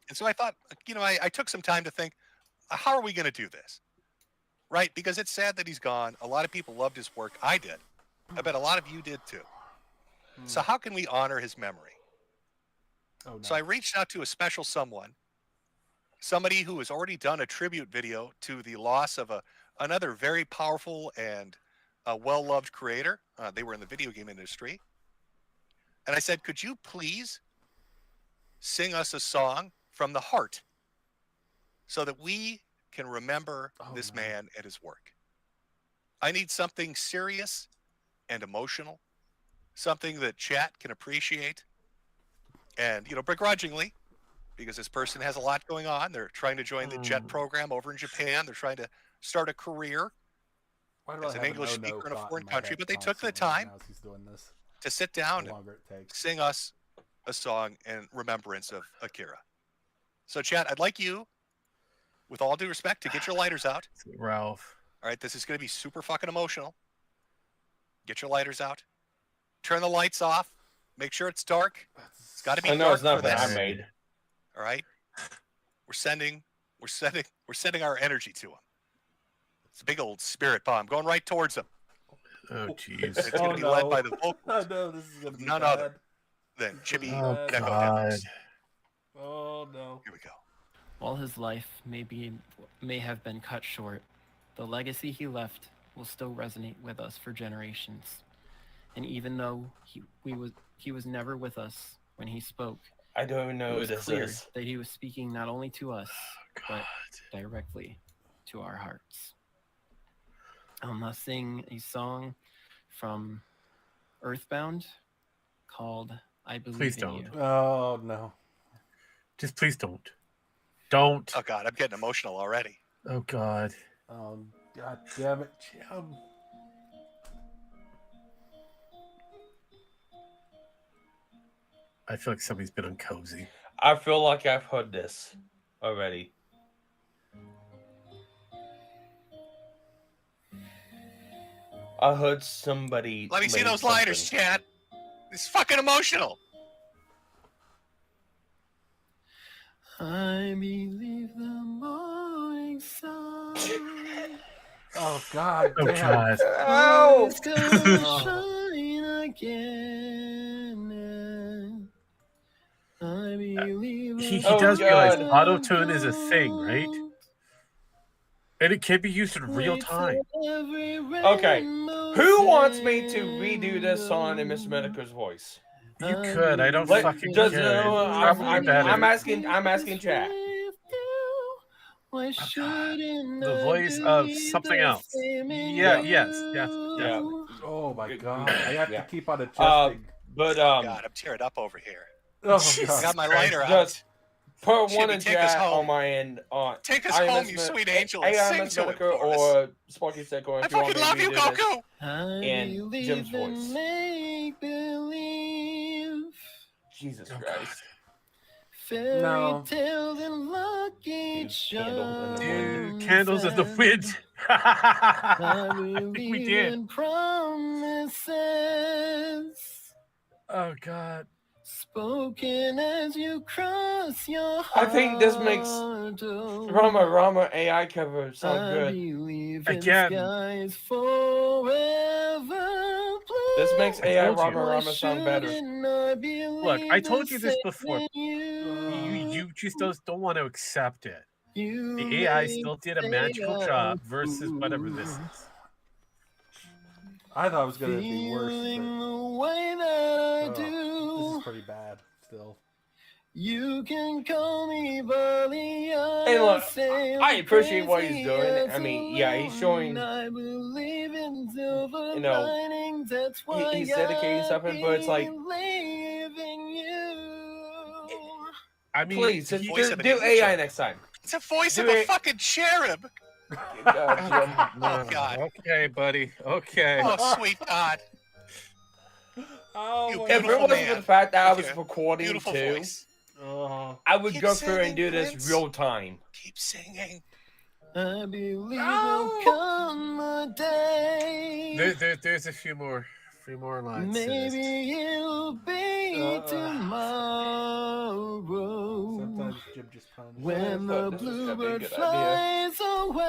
And so I thought, I took some time to think, how are we going to do this? Right? Because it's sad that he's gone. A lot of people loved his work. I did. I bet a lot of you did too. So how can we honor his memory? Oh, no. So I reached out to a special somebody who has already done a tribute video to the loss of another very powerful and well-loved creator. They were in the video game industry. And I said, could you please sing us a song from the heart so that we can remember this man and his work? I need something serious and emotional, something that chat can appreciate. And, begrudgingly, because this person has a lot going on. They're trying to join the JET program over in Japan. They're trying to start a career as an English speaker in a foreign country. But they took the time to sit down and sing us a song in remembrance of Akira. So, chat, I'd like you, with all due respect, to get your lighters out. Ralph. All right, this is going to be super fucking emotional. Get your lighters out. Turn the lights off. Make sure it's dark. It's got to be I know dark it's not for that this. I made. All right, we're sending our energy to him. It's a big old spirit bomb going right towards him. Oh jeez. It's going to be led by the vocals. I know this is going to be none bad. other than Chibi Oh, Neko God. Demos. Oh no. Here we go. While his life may have been cut short, the legacy he left will still resonate with us for generations. And even though he was never with us when he spoke, I don't even know it who was this clear is. that he was speaking not only to us, but directly to our hearts. I'll now sing a song from Earthbound called I Believe Please in don't. You. Oh no. Just please don't. Don't. Oh God, I'm getting emotional already. Oh God. God damn it, Jim. I feel like somebody's been uncozy. I feel like I've heard this already. I heard somebody. Let me see made those liners, something. Chad. It's fucking emotional. I believe the morning sun. Oh God Oh damn. God. Oh! It's gonna shine again. I believe He the does realize God. auto-tune is a thing, right? And it can be used in real time. Okay. Who wants me to redo this song in Miss Metokur's voice? You could. I don't Like, fucking just, care. It's probably better. I'm asking chat. The voice of something else. Yeah. Yes. Oh my God. I have to keep on adjusting. God, I'm teared up over here. Oh, I got my Christ. lighter out. Just put Chippy, one in take us chat home. on my end. Take us home, you sweet angel, and sing Miss to it Metokur for us. or Sparky Sicko I if you want fucking me to love you, redo this Goku. in Jim's voice. Make believe. Jesus Christ. Fairy tales and lucky charms. Dude, candles in the wind. I I think we believe did. in promises Oh God. spoken as you cross your heart. I think this makes Rama AI cover sound good. Again. Skies forever blue. This makes AI told you. Rama sound better. Look, I told you this before. You just don't want to accept it. The AI still did a magical job versus whatever this is. I thought it was going to be worse. The way that I do. This is pretty bad still. You can call me Bali. Hey, look, I appreciate what he's doing. I mean, yeah, he's showing, I believe in silver you know, linings. That's why he's dedicating something, but it's like, I mean, please, do AI next time. It's a voice Do of a it. fucking cherub. Oh God. Okay, buddy. Okay. Oh sweet God. Oh, If it wasn't for the fact that I was With your recording beautiful too, voice. I would Keep go through and singing, do this Prince. real time. Keep singing. I believe there'll come a day. There's a few more lines. Maybe it'll be tomorrow. Sometimes Jim just puns. When the This is gonna be a bluebird good flies away.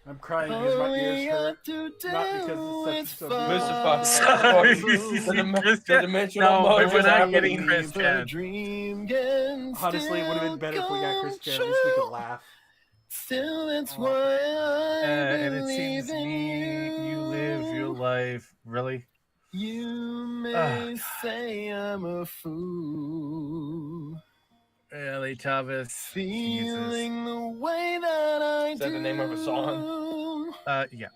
I'm crying because my ears Hurry hurt. up to Not because it's such a The dimensional No, mode we're is not happening. getting Chris Chan. Honestly, it would have been better if we got Chris Chan. At least we could laugh. Still, that's why I And it believe seems in you live your life. Really? You may say I'm a fool. Really, Thomas. Feeling the way that I Is that the name of a song? Yeah.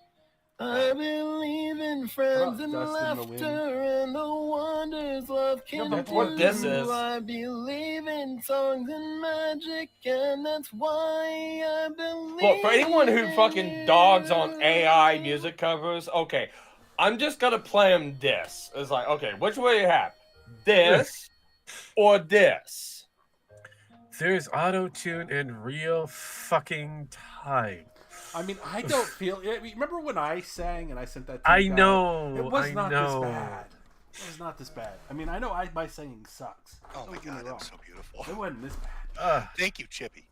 I believe in friends and Dust in the laughter Wind? and the wonders love can but do. what this is- I believe in songs and magic, and that's why I believe. Look, for anyone who fucking dogs on AI music covers, okay, I'm just gonna play them this. It's like, okay, which way you have? This or this? There's auto-tune in real fucking time. I mean, I don't feel. Remember when I sang and I sent that to I you guys? know. It was I not know. this bad. It was not this bad. I mean, I know my singing sucks. Oh my Don't get me God, that wrong. was so beautiful. It wasn't this bad. Thank you, Chippy.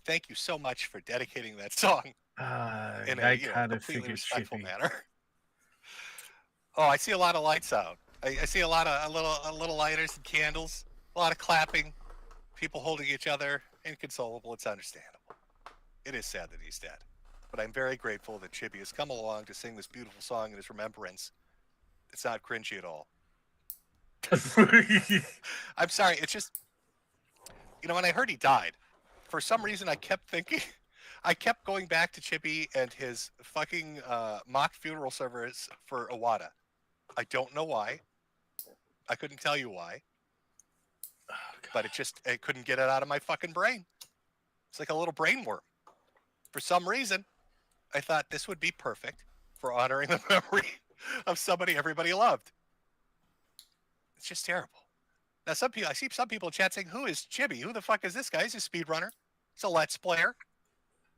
Thank you so much for dedicating that song in a I kind of completely figured respectful Chippy. manner. Oh, I see a lot of lights out. I see a lot of little lighters and candles, a lot of clapping, people holding each other, inconsolable. It's understandable. It is sad that he's dead, but I'm very grateful that Chippy has come along to sing this beautiful song in his remembrance. It's not cringy at all. I'm sorry. It's just, when I heard he died, for some reason I kept thinking, I kept going back to Chippy and his fucking mock funeral service for Iwata. I don't know why. I couldn't tell you why. but it couldn't get it out of my fucking brain. It's like a little brain worm. For some reason, I thought this would be perfect for honoring the memory of somebody everybody loved. It's just terrible. Now, I see some people in chat saying, "Who is Chibi? Who the fuck is this guy? He's a speedrunner. He's a Let's Player.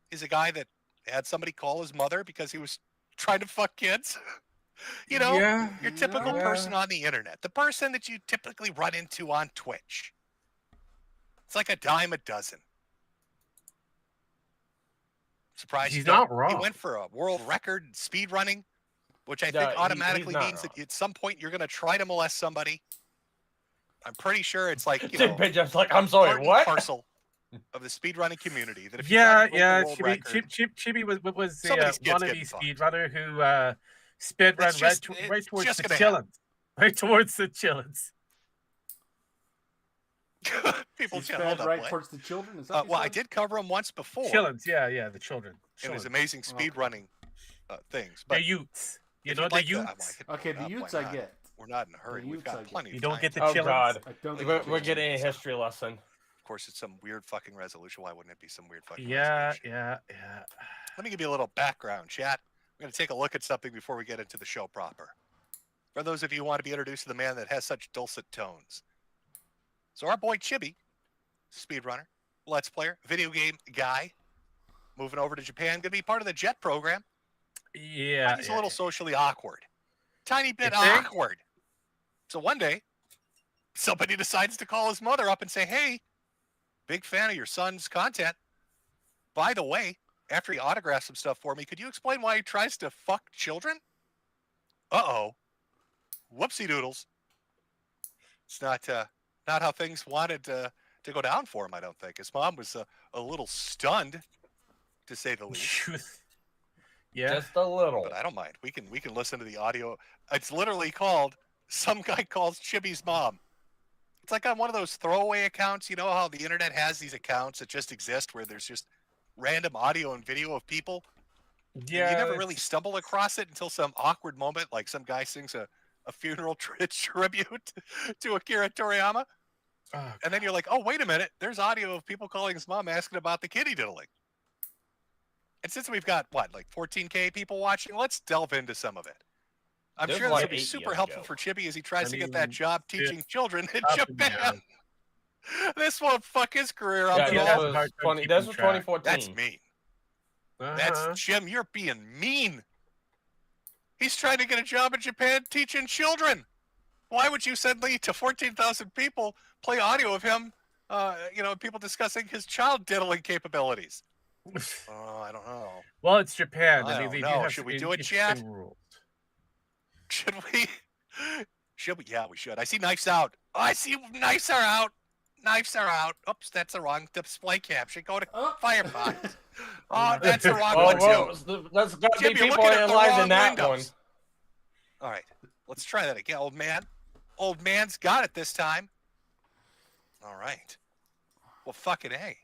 He's a guy that had somebody call his mother because he was trying to fuck kids." You know, your typical person on the internet, the person that you typically run into on Twitch. It's like a dime a dozen. Surprised He's not wrong. He went for a world record in speed running, which I think automatically means that at some point you're going to try to molest somebody. I'm pretty sure it's like, you know, Jeff's like, I'm sorry, what? Parcel of the speedrunning community. That if you Chibi was the wannabe speedrunner who sped run right towards the chillins. Right towards the chillins. People sped right towards the children. Is that well, I did cover them once before. Chillins, yeah, the children. It was amazing speed running things. But the youths, you know, the youths. Okay, the youths I get. We're not in a hurry. We've got plenty. You don't get the Oh chillins. God, we're getting a history lesson. Of course, it's some weird fucking resolution. Why wouldn't it be some weird fucking yeah. Let me give you a little background, chat. We're going to take a look at something before we get into the show proper. For those of you who want to be introduced to the man that has such dulcet tones. So our boy Chibi, speedrunner, Let's Player, video game guy, moving over to Japan, going to be part of the JET program. Yeah. He's a little socially awkward. Tiny bit awkward. So one day, somebody decides to call his mother up and say, "Hey, big fan of your son's content. By the way, after he autographs some stuff for me, could you explain why he tries to fuck children?" Uh-oh. Whoopsie doodles. It's not how things wanted to go down for him, I don't think. His mom was a little stunned, to say the least. Yeah. Just a little. But I don't mind. We can listen to the audio. It's literally called "Some Guy Calls Chibi's Mom." It's like on one of those throwaway accounts. You know how the internet has these accounts that just exist where there's just random audio and video of people? Yeah. And you never really stumble across it until some awkward moment, like some guy sings a funeral tribute to Akira Toriyama. Oh, and then you're like, oh, wait a minute. There's audio of people calling his mom asking about the kitty diddling. And since we've got, like 14K people watching, let's delve into some of it. I'm sure this will be super helpful for Chibi as he tries to get that job teaching children in Japan. This won't fuck his career up. That was 2014. That's mean. That's Jim. You're being mean. He's trying to get a job in Japan teaching children. Why would you suddenly, to 14,000 people, play audio of him, people discussing his child diddling capabilities? I don't know. Well, it's Japan. I don't know. Should we do it, chat? Should we? Yeah, we should. I see knives out. Oh, I see knives are out. Knives are out. Oops, that's the wrong display caption. Go to Firefox. Oh, that's the wrong one, too. That's got to be Jim, people analyzing that one. All right, let's try that again, old man. Old man's got it this time. All right. Well, fucking A.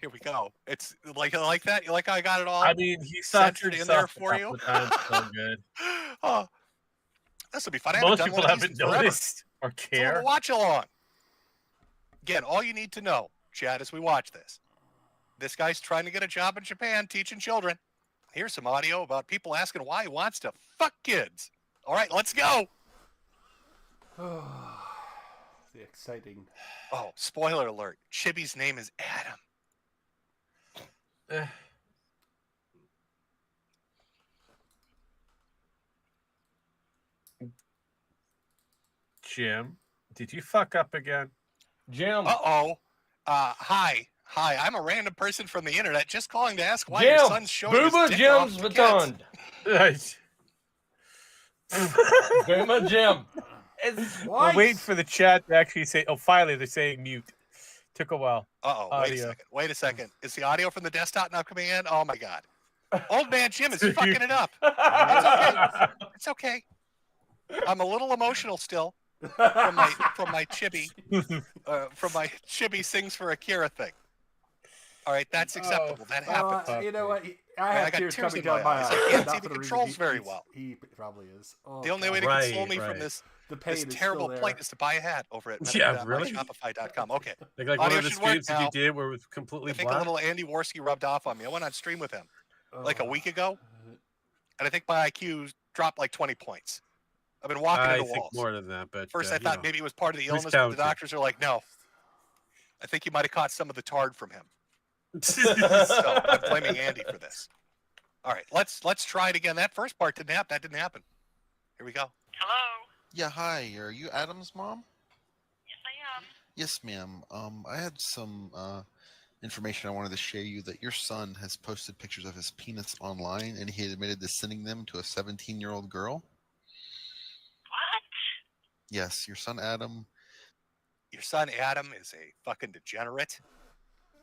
Here we go. It's like that. You like how I got it all? I mean, he censored in there for you. So good. Oh, this will be fun. Most people haven't noticed or care. So watch along. Again, all you need to know, Chad, as we watch this guy's trying to get a job in Japan teaching children. Here's some audio about people asking why he wants to fuck kids. All right, let's go. The exciting. Oh, spoiler alert. Chibi's name is Adam. Jim, did you fuck up again? Jim. Uh-oh. Hi. I'm a random person from the internet just calling to ask why your son's showing his dick off Jim's to baton. kids. Boomer Jim. We're waiting for the chat to actually say, oh, finally, they're saying mute. Took a while. Uh-oh, wait a second. Is the audio from the desktop now coming in? Oh, my God. Old man Jim is fucking it up. It's okay. I'm a little emotional still from my Chibi Sings for Akira thing. All right, that's acceptable. That happens. You know what? I have got tears tears coming in my down my eyes. eyes. I can't see Not the for controls reason very well. He probably is. Oh, the only way to God. console me from The pain This is terrible still there. plight is to buy a hat over at Yeah, really? Shopify.com. Okay. Like one Audio of the should work streams that you now. did where it was completely I think black. a little Andy Worski rubbed off on me. I went on stream with him like a week ago, and I think my IQ dropped like 20 points. I've been walking I into think walls. more than that, but First, I thought maybe it was part of the who's illness, but the counting? doctors are like, no. I think you might have caught some of the tard from him. So I'm blaming Andy for this. All right, let's try it again. That first part didn't happen. That didn't happen. Here we go. Yeah, hi. Are you Adam's mom? Yes, I am. Yes, ma'am. I had some information I wanted to share you that your son has posted pictures of his penis online, and he admitted to sending them to a 17-year-old girl. What? Yes, your son Adam. Your son Adam is a fucking degenerate.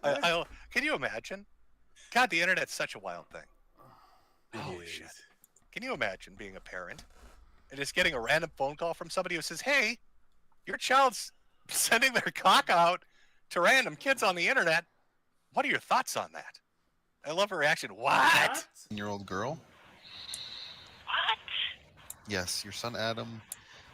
Can you imagine? God, the internet's such a wild thing. Holy shit. Can you imagine being a parent and just getting a random phone call from somebody who says, hey, your child's sending their cock out to random kids on the internet. What are your thoughts on that? I love her reaction. What? 17-year-old girl. What? Yes, your son Adam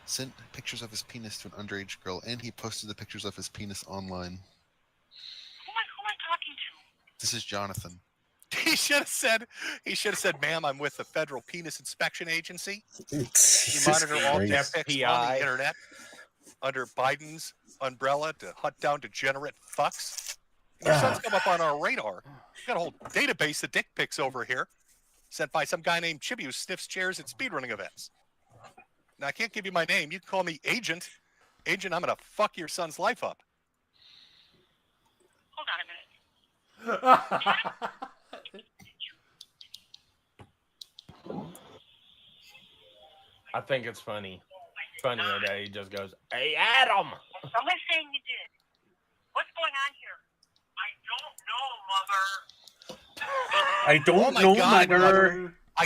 sent pictures of his penis to an underage girl, and he posted the pictures of his penis online. Who am I talking to? This is Jonathan. He should have said, ma'am, I'm with the Federal Penis Inspection Agency. We monitor all dick pics on the internet under Biden's umbrella to hunt down degenerate fucks. And your son's come up on our radar. We've got a whole database of dick pics over here sent by some guy named Chibi who sniffs chairs at speedrunning events. Now, I can't give you my name. You can call me Agent. Agent, I'm going to fuck your son's life up. Hold on a minute. I think it's funny. Funnier that he just goes, "Hey, Adam." Somebody's saying you did. What's going on here? I don't know, mother. I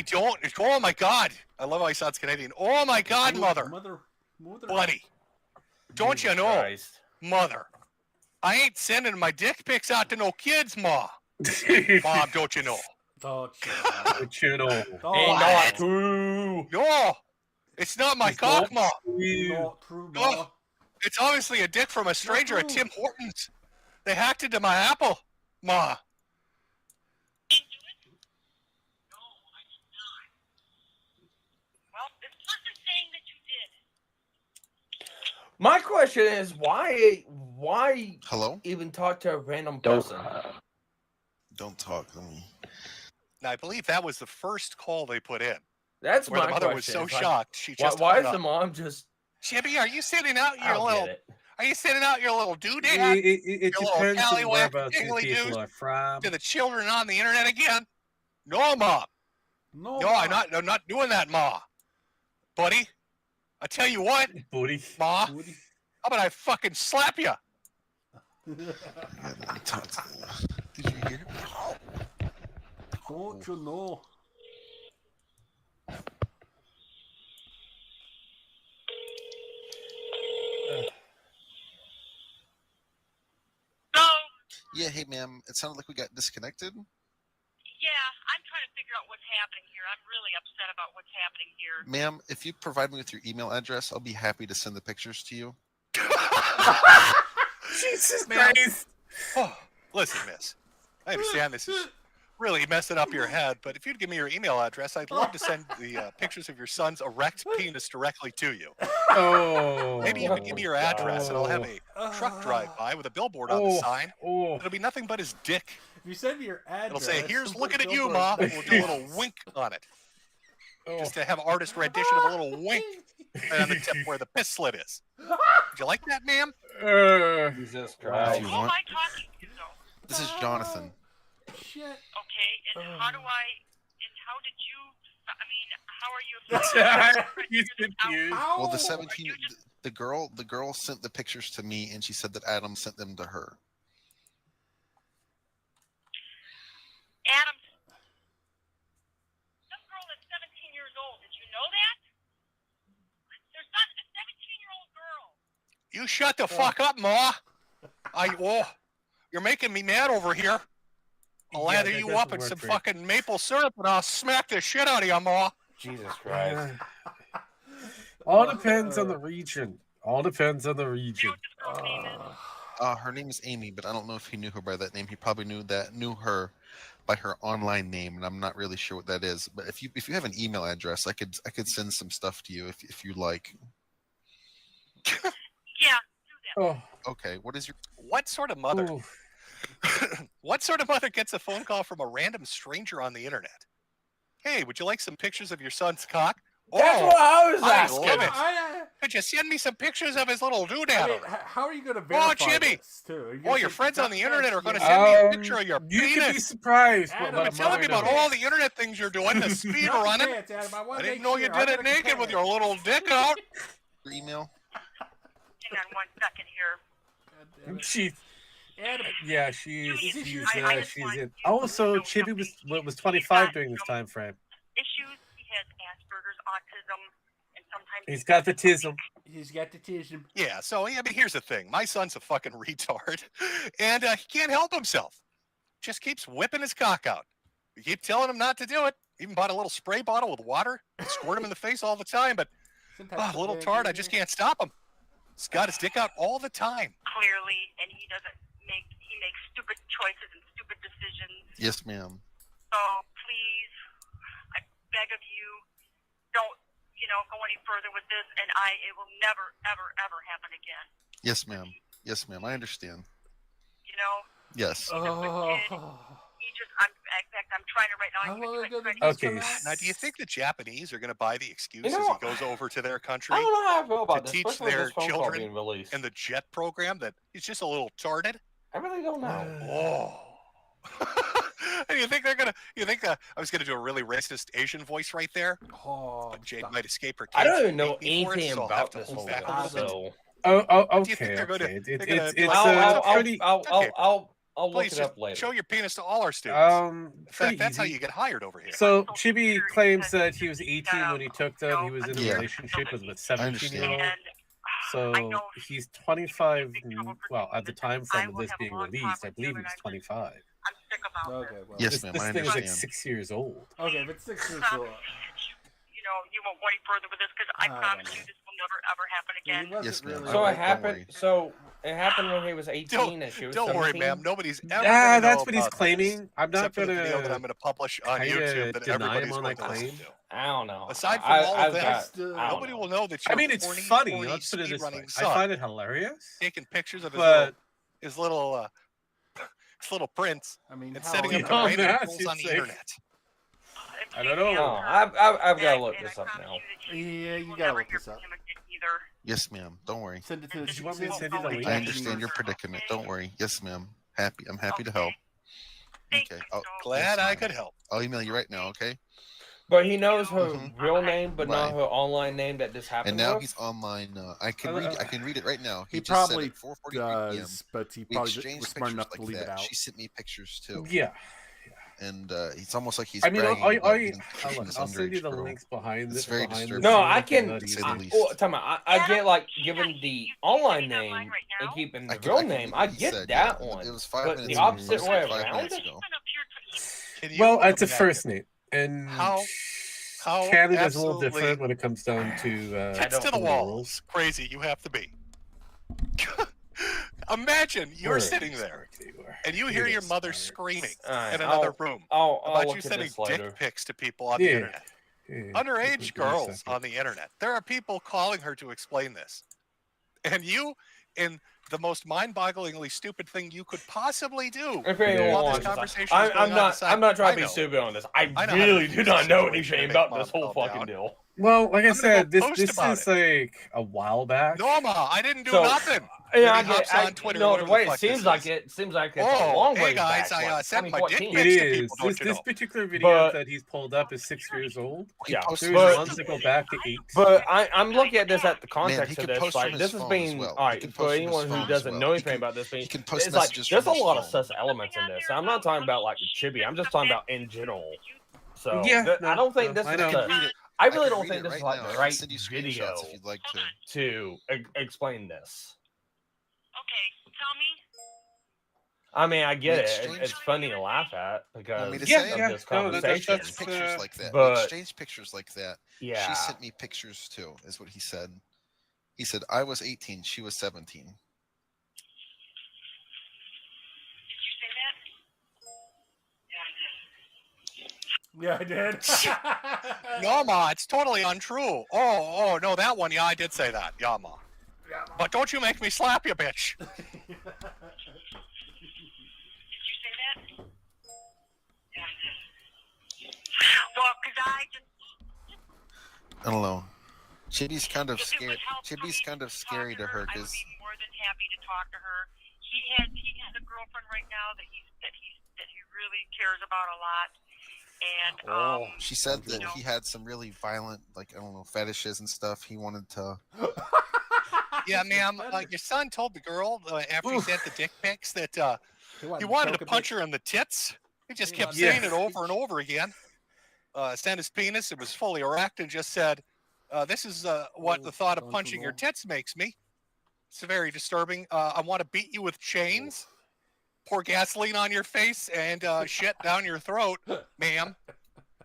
don't. Oh my God! I love how he sounds Canadian. Oh my God, mother. Buddy, don't you know, mother? I ain't sending my dick pics out to no kids, ma. Mom, don't you know? Don't you know? Ain't not true. No, it's not my cock, ma. Not true, ma. No, it's obviously a dick from a stranger at Tim Hortons. They hacked into my Apple, ma. Well, this person's saying that you did. My question is, why Hello? even talk to a random person? Don't talk. Now, I believe that was the first call they put in. That's where my the mother was question. so It's like, shocked she just. why hung is up. the mom just? Chippy, are you sending out I your don't little? get it. Are you sending out your little doodad? It Your little depends on scallywag whereabouts jiggly these people doos are from. to the children on the internet again? No, mom. No, I'm not doing that, ma. Buddy, I tell you what, buddy, ma. How about I fucking slap you? Did you hear? Don't you know? Yeah, hey, ma'am. It sounded like we got disconnected. Yeah, I'm trying to figure out what's happening here. I'm really upset about what's happening here. Ma'am, if you provide me with your email address, I'll be happy to send the pictures to you. Jesus Christ. Oh, listen, miss. I understand this is really messing up your head, but if you'd give me your email address, I'd love to send the pictures of your son's erect penis directly to you. Oh. Maybe you could give me your address, and I'll have a truck drive by with a billboard on the sign. It'll be nothing but his dick. If you send me your address, It'll say, "Here's put looking a at you, billboard- Ma." We'll do a little wink on it. Just to have artist rendition of a little wink right on the tip where the piss slit is. Would you like that, ma'am? Jesus Do Christ. you Who am want? I talking to, though? This is Jonathan. Shit. Okay, and how do I? And how did you? I mean, how are you? He's confused. Well, the 17, the girl sent the pictures to me, and she said that Adam sent them to her. Adam, some girl is 17 years old. Did you know that? There's not a 17-year-old girl. You shut the fuck up, Ma. You're making me mad over here. I'll lather that you doesn't up in work some for you. fucking maple syrup, and I'll smack the shit out of you, Ma. Jesus Christ. All depends on the region. All depends on the region. Her name is Amy, but I don't know if he knew her by that name. He probably knew her by her online name, and I'm not really sure what that is. But if you have an email address, I could send some stuff to you if you like. Yeah. Oh. Okay. What sort of mother? What sort of mother gets a phone call from a random stranger on the internet? Hey, would you like some pictures of your son's cock? That's what I was asking. Love it. Could you send me some pictures of his little doodad? I mean, how are you going to verify Jimmy. this, too? Your friends on the internet are going to send me a picture of your You penis. could be surprised. You've been telling me about all the internet things you're doing, the speed running. I didn't know you did it naked with your little dick out. Your email? Hang on 1 second here. She's in. Also, Chibi was 25 during this time frame. Issues. He has Asperger's, autism, and sometimes He's got the tism. He's got the tism. Yeah, so here's the thing. My son's a fucking retard, and he can't help himself. Just keeps whipping his cock out. We keep telling him not to do it. Even bought a little spray bottle with water, squirt him in the face all the time, but little tard, I just can't stop him. He's got his dick out all the time. clearly, and he makes stupid choices and stupid decisions. Yes, ma'am. So please, I beg of you, don't, go any further with this, and it will never, ever, ever happen again. Yes, ma'am. Yes, ma'am. I understand. Yes. In fact, I'm trying to right now. Okay. Now, do you think the Japanese are going to buy the excuse as he goes over to their country I don't know how I feel about to this, teach especially with their this phone call children being released. in the JET program that he's just a little tarded? I really don't know. Oh. And you think I was going to do a really racist Asian voice right there? But Jade might escape her kids. I don't even know hate me for it, anything so I'll have about to this hold whole back a guy, little bit. so. Do you think Okay. they're gonna- Okay. they're gonna It's be like, I'll look Please it just up later. show your penis to all our students. In fact, that's how easy. you get hired over here. So Chibi claims that he was 18 when he took them. He was in a Yeah. relationship with a I 17-year-old. understand. So he's 25. Well, at the time frame of this being released, I believe he was 25. Okay, well. Yes, This ma'am. thing I is like understand. 6 years old. Okay, if it's 6 years old. You won't go any further with this because I promise you this will never ever happen again. Yes, ma'am. So I- it happened. So it happened when he was 18, and she was Don't worry, 17? ma'am. Nobody's ever. Yeah, gonna that's know what he's about claiming. this, I'm not except for the video that gonna I'm going to publish on kinda YouTube that deny everybody's him on going that to listen claim. to. I don't know. Aside from all I've of got- this, I don't nobody know. will know that I you're mean, it's horny, funny. horny Let's put it this way. speed-running I son find it hilarious. taking pictures of But his little prints I mean, and how setting old up is he? random that's polls on the sick. internet. I don't know. No, I've got to look this up now. Yeah, you gotta look this up. Yes, ma'am. Don't worry. Send it to the Did you want me to send you the link? I understand your predicament. Don't worry. Yes, ma'am. I'm happy to help. Okay. Glad I could help. I'll email you right now. Okay. But he knows her real name, but Right. not her online name that this happened And now with? he's online. I can read it right now. He just said probably at 4:43 p.m. does, but he We probably exchanged was smart enough pictures to leave it that. out. She sent me pictures too. Yeah. And it's almost like he's. I mean, bragging about getting look, pictures from this I'll send you underage the girl. links behind It's this. very behind disturbing. No, I can. to say the least. I get like giving the online name and keeping the real name. I get that one. It was 5 but minutes the opposite ago. way 5 around. minutes ago. Well, it's a first name, and How Canada's a little absolutely- different when it comes down to Tits to the walls. Crazy you have to be. Imagine you're Where sitting is there it? and you hear your mother screaming Alright, in another I'll- room I'll about look you at sending this later. dick pics to people on the Yeah. internet. Yeah, Underage give me a girls second. on the internet. There are people calling her to explain this. And you, in the most mind-bogglingly stupid thing you could possibly do, If anyone while wants this to- conversation is I'm going on not. inside, I'm not trying to be know. stupid on this. I know how to really do use not this know situation anything to about make this mom whole calm fucking down. deal. Well, like I I'm gonna said, go this post this about is like a while back. Norma, I didn't do So, nothing. Yeah, I Then he get. hops on Twitter, No, the whatever way fuck it seems this like is. it seems like it's a Oh, long hey way guys, back. I like sent my dick 2014. It pics to is. people, don't This you this know? particular video But- that he's pulled up is 6 years old. Yeah, There's but- ones that go back to 8. But I'm looking at this at the Man, context he of can this. post Like from his this is phone being as well. all He right can for post from his anyone phone who as doesn't well. know He anything can- about this. Being, he can post it's like messages there's a from his lot of phone. sus elements in this. I'm not talking about like Chibi. I'm just talking about in general. So Yeah, I don't think this I is. know. I really can don't read think it this is right like now. I the can right send you video screenshots if you'd like to. to explain this. Okay, tell me. I mean, I get We it. exchanged- It's funny to laugh at Want me because to say? of this conversation. Exchange pictures like that. We But exchanged pictures like that. yeah, She sent me pictures too, is what he said. He said I was 18, she was 17. Yeah, I did. No, Ma, it's totally untrue. Oh, no, that one. Yeah, I did say that. Yeah, Ma. But don't you make me slap you, bitch. Well, because I just I don't know. Chibi's kind of scared. Chibi's kind of scary to her because more than happy to talk to her. He has a girlfriend right now that he really cares about a lot. And she said that he had some really violent, like I don't know, fetishes and stuff. He wanted to. Yeah, ma'am. Your son told the girl after he sent the dick pics that he wanted to punch her in the tits. He just kept saying it over and over again. Sent his penis. It was fully erect and just said, "This is what the thought of punching your tits makes me. It's very disturbing. I want to beat you with chains, pour gasoline on your face, and shit down your throat, ma'am."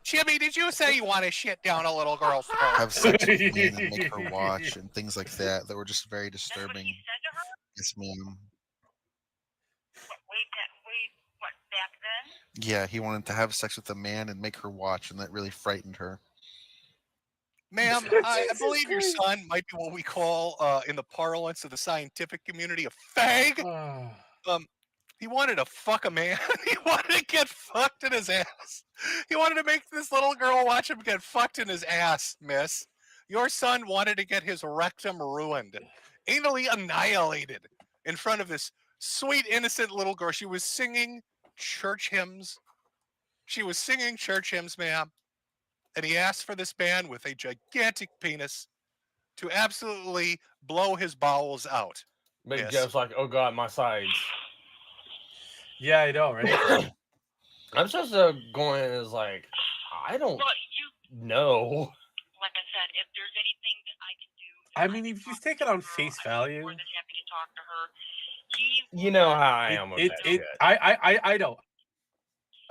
Chibi, did you say you want to shit down a little girl's throat? Have sex with me and make her watch and things like that that were just very disturbing. Yes, ma'am. What, back then? Yeah, he wanted to have sex with a man and make her watch, and that really frightened her. Ma'am, I believe your son might be what we call, in the parlance of the scientific community, a fag. He wanted to fuck a man. He wanted to get fucked in his ass. He wanted to make this little girl watch him get fucked in his ass, miss. Your son wanted to get his rectum ruined, anally annihilated in front of this sweet, innocent little girl. She was singing church hymns. She was singing church hymns, ma'am. And he asked for this man with a gigantic penis to absolutely blow his bowels out. Big Jeff's like, oh god, my sides. Yeah, I know, right? I'm supposed to go in as like, I don't know. Like I said, if there's anything that I can do, I mean, if you take it on face value, more than happy to talk to her. He You know how I am with that shit. I know.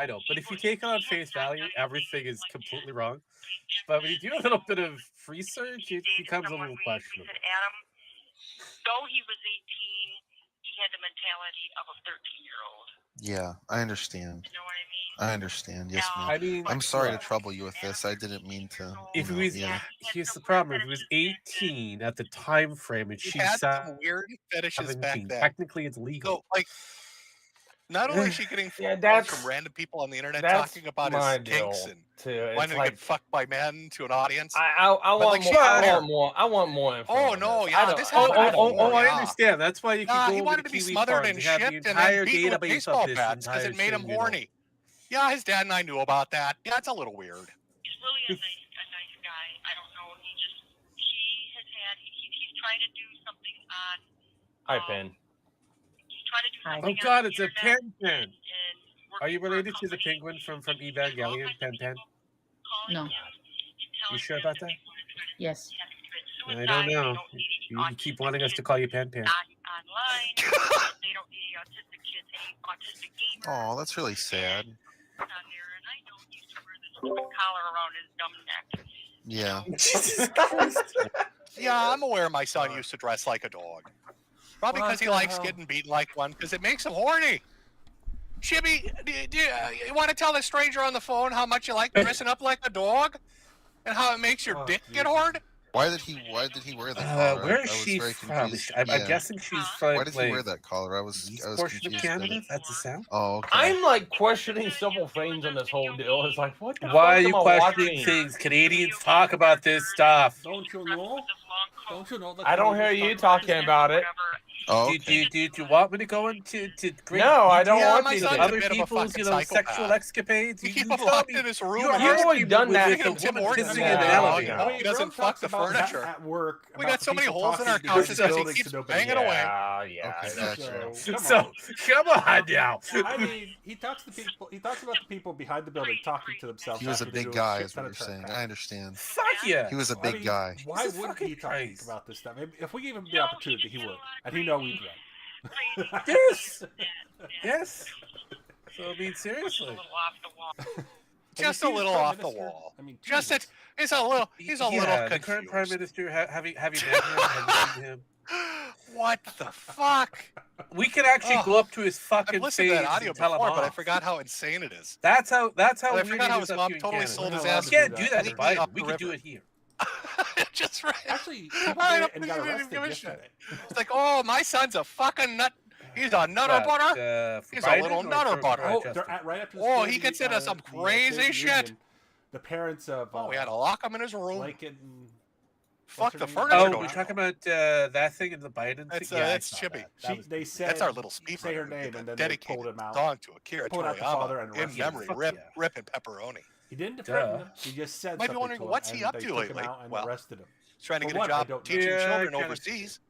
I know, but if you take it on face value, everything is completely wrong. But when you do a little bit of research, it becomes a little questionable. said, Adam, though he was 18, he had the mentality of a 13-year-old. Yeah, I understand. You know what I mean? I understand. Yes, ma'am. I mean, I'm sorry to trouble you with this. I didn't mean to. If you he know, was, yeah. here's the problem: if he was 18 at the time frame, and He she's had some weird fetishes back 17, then. technically it's legal. So, like, not only is she getting phone calls that's- from random people on the internet that's talking about my his deal, kinks and too. It's wanting to like- get fucked by men to an audience. I But, want like, more. she's I there. want more. I want more info. Oh on no, this. yeah, I don't- this I don't- happened I don't before, know. I yeah. understand. That's why you can go He over wanted to to be Kiwi smothered Farms and and have the shipped and entire then beaten with database baseball of this bats because entire it made him thing, you know. horny. Yeah, his dad and I knew about that. Yeah, it's a little weird. He's really a nice guy. I don't know. He has had. He's trying to do something on. Hi, Pen. He's trying to do something. Oh on God, the it's a internet pen. and Are you related to the penguin from Evangelion, Pen? No. You sure about that? Yes. I don't know. You keep wanting us to call you Pen. online. They don't need autistic kids, any autistic gamers Oh, that's really sad. on there. And I know he used to wear this stupid collar around his dumb neck. Yeah. Jesus Christ. Yeah, I'm aware my son used to dress like a dog. Probably What because he the likes hell? getting beaten like one because it makes him horny. Chibi, you want to tell the stranger on the phone how much you like dressing up like a dog? And how it makes your dick get hard? Why did he wear that collar? Where I is was she very from? confused. I'm Yeah. guessing she's from. Why did he wear that collar? I was portion of confused. Canada? That's the sound. Oh, okay. I'm like questioning simple things on this whole deal. It's like, what the Why fuck are you am I questioning watching? things? Canadians talk about this stuff. Don't you know? Don't you know? that I don't hear Canadians you talk talking about it. Oh, Do you want me to go into great No, I don't detail want my you son's to. a other bit of a people's, fucking sexual psychopath. escapades? You keep you him tell locked me in his room. you're and You've he's already done that. making Tim Hortons pissing all in the day long. elevator. I mean, He doesn't Rome fuck talks the about that furniture. at work. We about got the so many people holes in talking our to couches different because he buildings keeps to nobody. banging away. Yeah, Okay, that's gotcha. true. Come So on. come on now. I mean, he talks to people. He talks about the people behind the building talking to themselves. He was a after they big do guy, shit is what ton you're of saying. crap. I understand. Fuck yeah. He was a I big mean, guy. Why Jesus wouldn't he fucking talk Christ. about this stuff? If we gave him the opportunity, he would, and he know we'd run. Yes. Yes. So I mean, seriously. Just a little off the wall. I mean, just it. He's a little. He's a little The confused. current prime minister. Have you met him? Have you seen him? What the fuck? We can actually go up to his fucking I've listened to face that audio and tell him before, but I off. forgot how insane it is. That's how But I weird forgot it how is his up mom here in totally Canada. sold his You ass. can't do that to completely up Biden. We the can do river. it here. Just right. Actually, I people did it don't and got even arrested give a shit. yesterday. It's like, oh, my son's a fucking nut. He's a nutter butter. For He's Biden a little or nutter for butter. Oh, they're right after the Oh, State he of gets the, into some the crazy State of the shit. Union, the parents of Oh, we had to lock him in his room. Lincoln. Fuck her the name? furniture. Oh, don't we're you talking know? about that thing in the Biden That's thing. Yeah, I that's saw Chippy. that. They said That's our little speed say her runner who name, did and that then they pulled dedicated him out. song to Akira Pulled out the father and Toriyama in arrested him. memory. Fuck Ripping pepperoni. He didn't threaten them. He just said Might be something wondering to him, what's he and up they to took lately. him out and Well, arrested him. He's trying to For get what? a I job don't know. teaching Yeah, children I kinda overseas.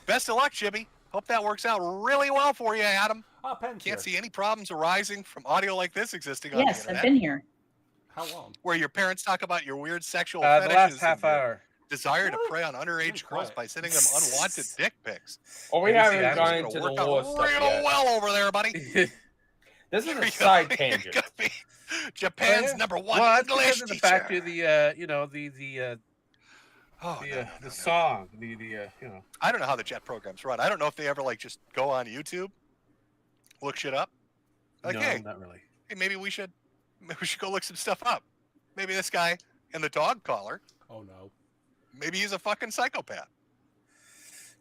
Best of luck, Chippy. Hope that works out really well for you, Adam. Oh, Penn's here. Can't see any problems arising from audio like this existing on Yes, the I've internet. been here. How long? Where your parents talk about your weird sexual The fetishes last and half your hour. desire to prey on underage Really girls quiet. by sending them unwanted dick pics. Well, we Have you haven't seen gone Adam? into the Work out war stuff real yet. well over there, buddy. This is a side tangent. Could be Japan's Oh, yeah. number one Well, that's English because of the teacher. fact of the Oh, the song, I don't know how the jet programs run. I don't know if they ever like just go on YouTube, look shit up. Like, no, hey, not really. maybe we should go look some stuff up. Maybe this guy in the dog collar, Oh no. maybe he's a fucking psychopath.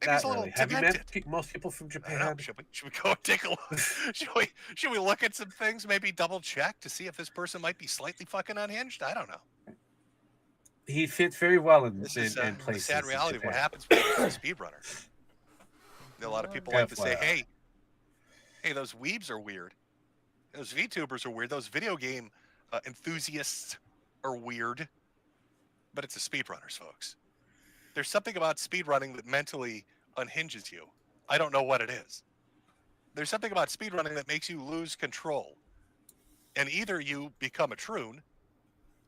Maybe he's Not a little really. Have you demented. met most people from I don't know. Japan? Should we go and take a look? should we look at some things? Maybe double check to see if this person might be slightly fucking unhinged. I don't know. He fits very well in This is in the places. sad in reality of what Japan. happens when you're a speedrunner. A lot of people like to say, FYI. hey, those weebs are weird. Those VTubers are weird. Those video game enthusiasts are weird. But it's the speedrunners, folks. There's something about speedrunning that mentally unhinges you. I don't know what it is. There's something about speedrunning that makes you lose control. And either you become a troon,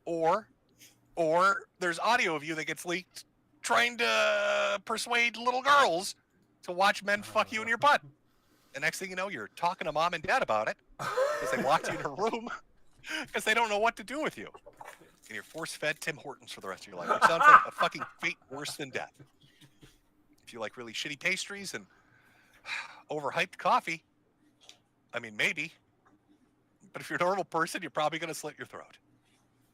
or there's audio of you that gets leaked trying to persuade little girls to watch men fuck you in your butt. And next thing you know, you're talking to mom and dad about it because they locked you in a room because they don't know what to do with you. And you're force-fed Tim Hortons for the rest of your life. Which sounds like a fucking fate worse than death. If you like really shitty pastries and overhyped coffee, I mean, maybe. But if you're a normal person, you're probably going to slit your throat.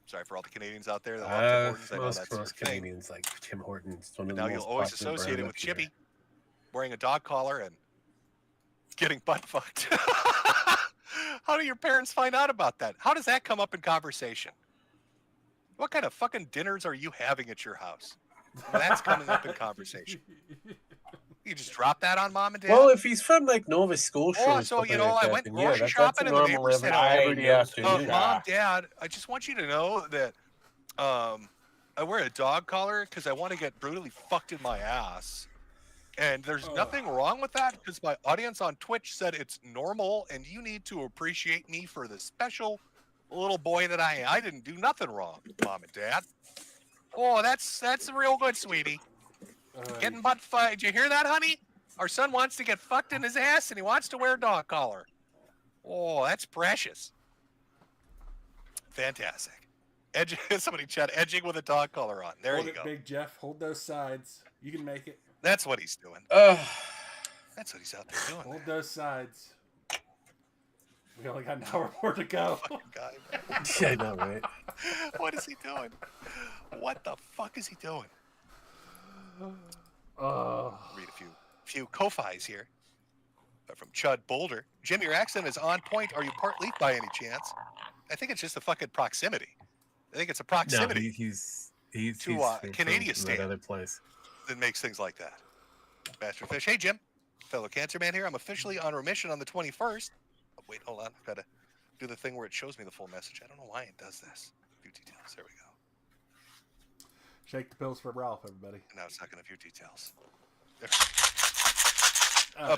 Sorry for all the Canadians out there that love Tim Hortons. I know that's your most thing. Canadians like Tim Hortons. One of And the now you'll most always popular associate it brands with here. Chippy wearing a dog collar and getting butt fucked. How do your parents find out about that? How does that come up in conversation? What kind of fucking dinners are you having at your house? Well, that's coming up in conversation. You just drop that on mom and dad? Well, if he's from like Nova Scotia, Oh, or so something you know, like I that, went then grocery that's shopping a and the normal neighbor said, every day afternoon. Mom, Dad, I just want you to know that I wear a dog collar because I want to get brutally fucked in my ass. And there's nothing wrong with that because my audience on Twitch said it's normal and you need to appreciate me for the special little boy that I am. I didn't do nothing wrong, Mom and Dad. Oh, that's real good, sweetie. Getting butt fucked. Did you hear that, honey? Our son wants to get fucked in his ass and he wants to wear a dog collar. Oh, that's precious. Fantastic. Somebody chat edging with a dog collar on. There Hold you it, go. Big Jeff. Hold those sides. You can make it. That's what he's doing. That's what he's out there doing. Hold those sides. We only got an hour more to go. Guy, Yeah, I know, right? What is he doing? What the fuck is he doing? Read a few Ko-Fis here. From Chud Boulder. Jim, your accent is on point. Are you part leaf by any chance? I think it's just the fucking proximity. I think it's a proximity No, he's to from Canadian that stand other place. that makes things like that. Master Fish. Hey, Jim. Fellow Cancer Man here. I'm officially on remission on the 21st. Oh, wait, hold on. I've got to do the thing where it shows me the full message. I don't know why it does this. View details. There we go. Shake the pills for Ralph, everybody. Now it's not going to view details.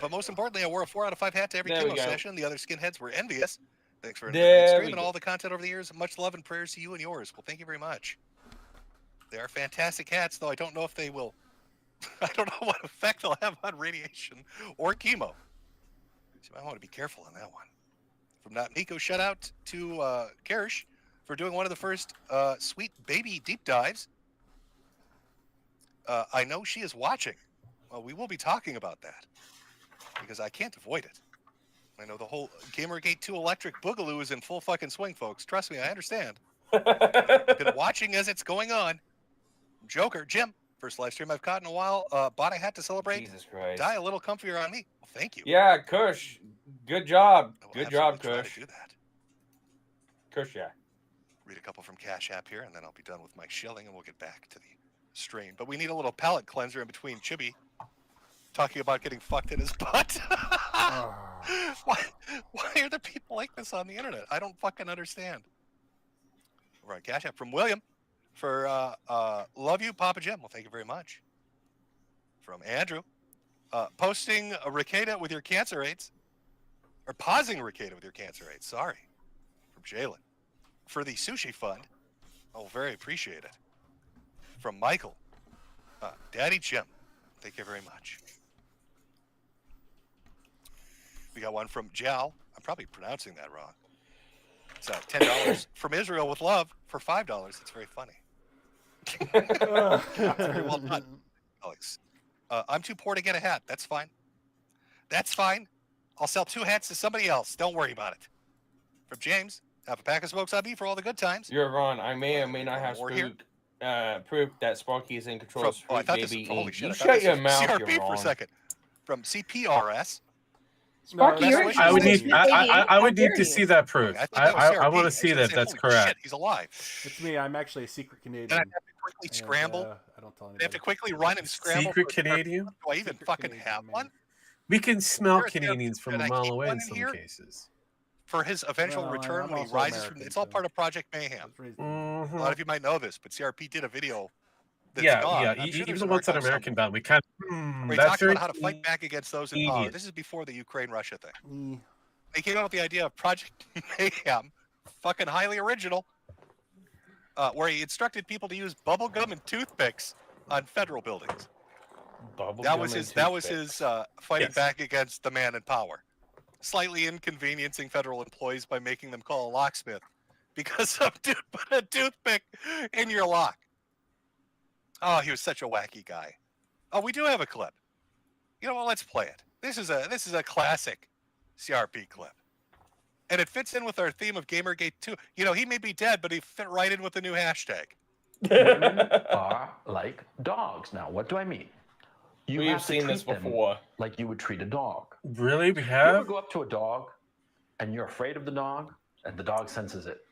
But most importantly, I wore a 4 out of 5 hat to every There we chemo go. session. The other skinheads were envious. Thanks for There enjoying the we stream and go. all the content over the years. Much love and prayers to you and yours. Well, thank you very much. They are fantastic hats, though I don't know if they will I don't know what effect they'll have on radiation or chemo. So I want to be careful on that one. From Not Nico, shout out to Karish for doing one of the first sweet baby deep dives. I know she is watching. Well, we will be talking about that because I can't avoid it. I know the whole Gamergate 2 electric boogaloo is in full fucking swing, folks. Trust me, I understand. I've been watching as it's going on. Joker, Jim, first live stream I've caught in a while. Bought a hat to celebrate. Jesus Christ. Die a little comfier on me. Well, thank you. Yeah, Kush. Good job. I will Good job, absolutely try Kush. to do that. Kush, yeah. Read a couple from Cash App here, and then I'll be done with my shilling, and we'll get back to the stream. But we need a little palate cleanser in between Chibi talking about getting fucked in his butt. Why are there people like this on the internet? I don't fucking understand. We're on Cash App from William for love you, Papa Jim. Well, thank you very much. From Andrew, posting a Ricada with your cancer rates, or pausing a Ricada with your cancer rates. Sorry. From Jalen. For the sushi fund. Oh, very appreciate it. From Michael. Daddy Jim. Thank you very much. We got one from Jal. I'm probably pronouncing that wrong. It's $10 from Israel with love for $5. It's very funny. Very well done, Alex. I'm too poor to get a hat. That's fine. That's fine. I'll sell 2 hats to somebody else. Don't worry about it. From James. Have a pack of smokes on me for all the good times. You're wrong. I may or may not have proof that Sparky is in control of Sweet Baby Inc. You shut your mouth, CRP you're for a wrong. second. From CPRS. Sparky, I would need. I would need to see that proof. I want to see that. That's correct. Shit, he's alive. It's me. I'm actually a secret Canadian. And I have to quickly scramble. I don't tell I have to quickly run and scramble. Secret Canadian? Do I even fucking have one? We can smell There's Canadians from and a I mile keep away one in in some here. cases. For his eventual Well, return I'm when he also rises American, from it's all part of Project Mayhem. Mhm. A lot of you might know this, but CRP did a video that's Yeah, gone. yeah. I'm sure Even there's the an ones that archive American somewhere. bound, we kind Where he that's talked very about how to fight back against those in power. Canadian. This is before the Ukraine-Russia thing. They came up with the idea of Project Mayhem, fucking highly original, where he instructed people to use bubble gum and toothpicks on federal buildings. That was his fighting back against the man in power. Slightly inconveniencing federal employees by making them call a locksmith because some dude put a toothpick in your lock. Oh, he was such a wacky guy. Oh, we do have a clip. You know what? Let's play it. This is a classic CRP clip. And it fits in with our theme of Gamergate 2. You know, he may be dead, but he fit right in with the new hashtag. Women are like dogs. Now, what do I mean? You We've have to seen this treat them before. like you would treat a dog. Really? We You have? ever go up to a dog and you're afraid of the dog, and the dog senses it,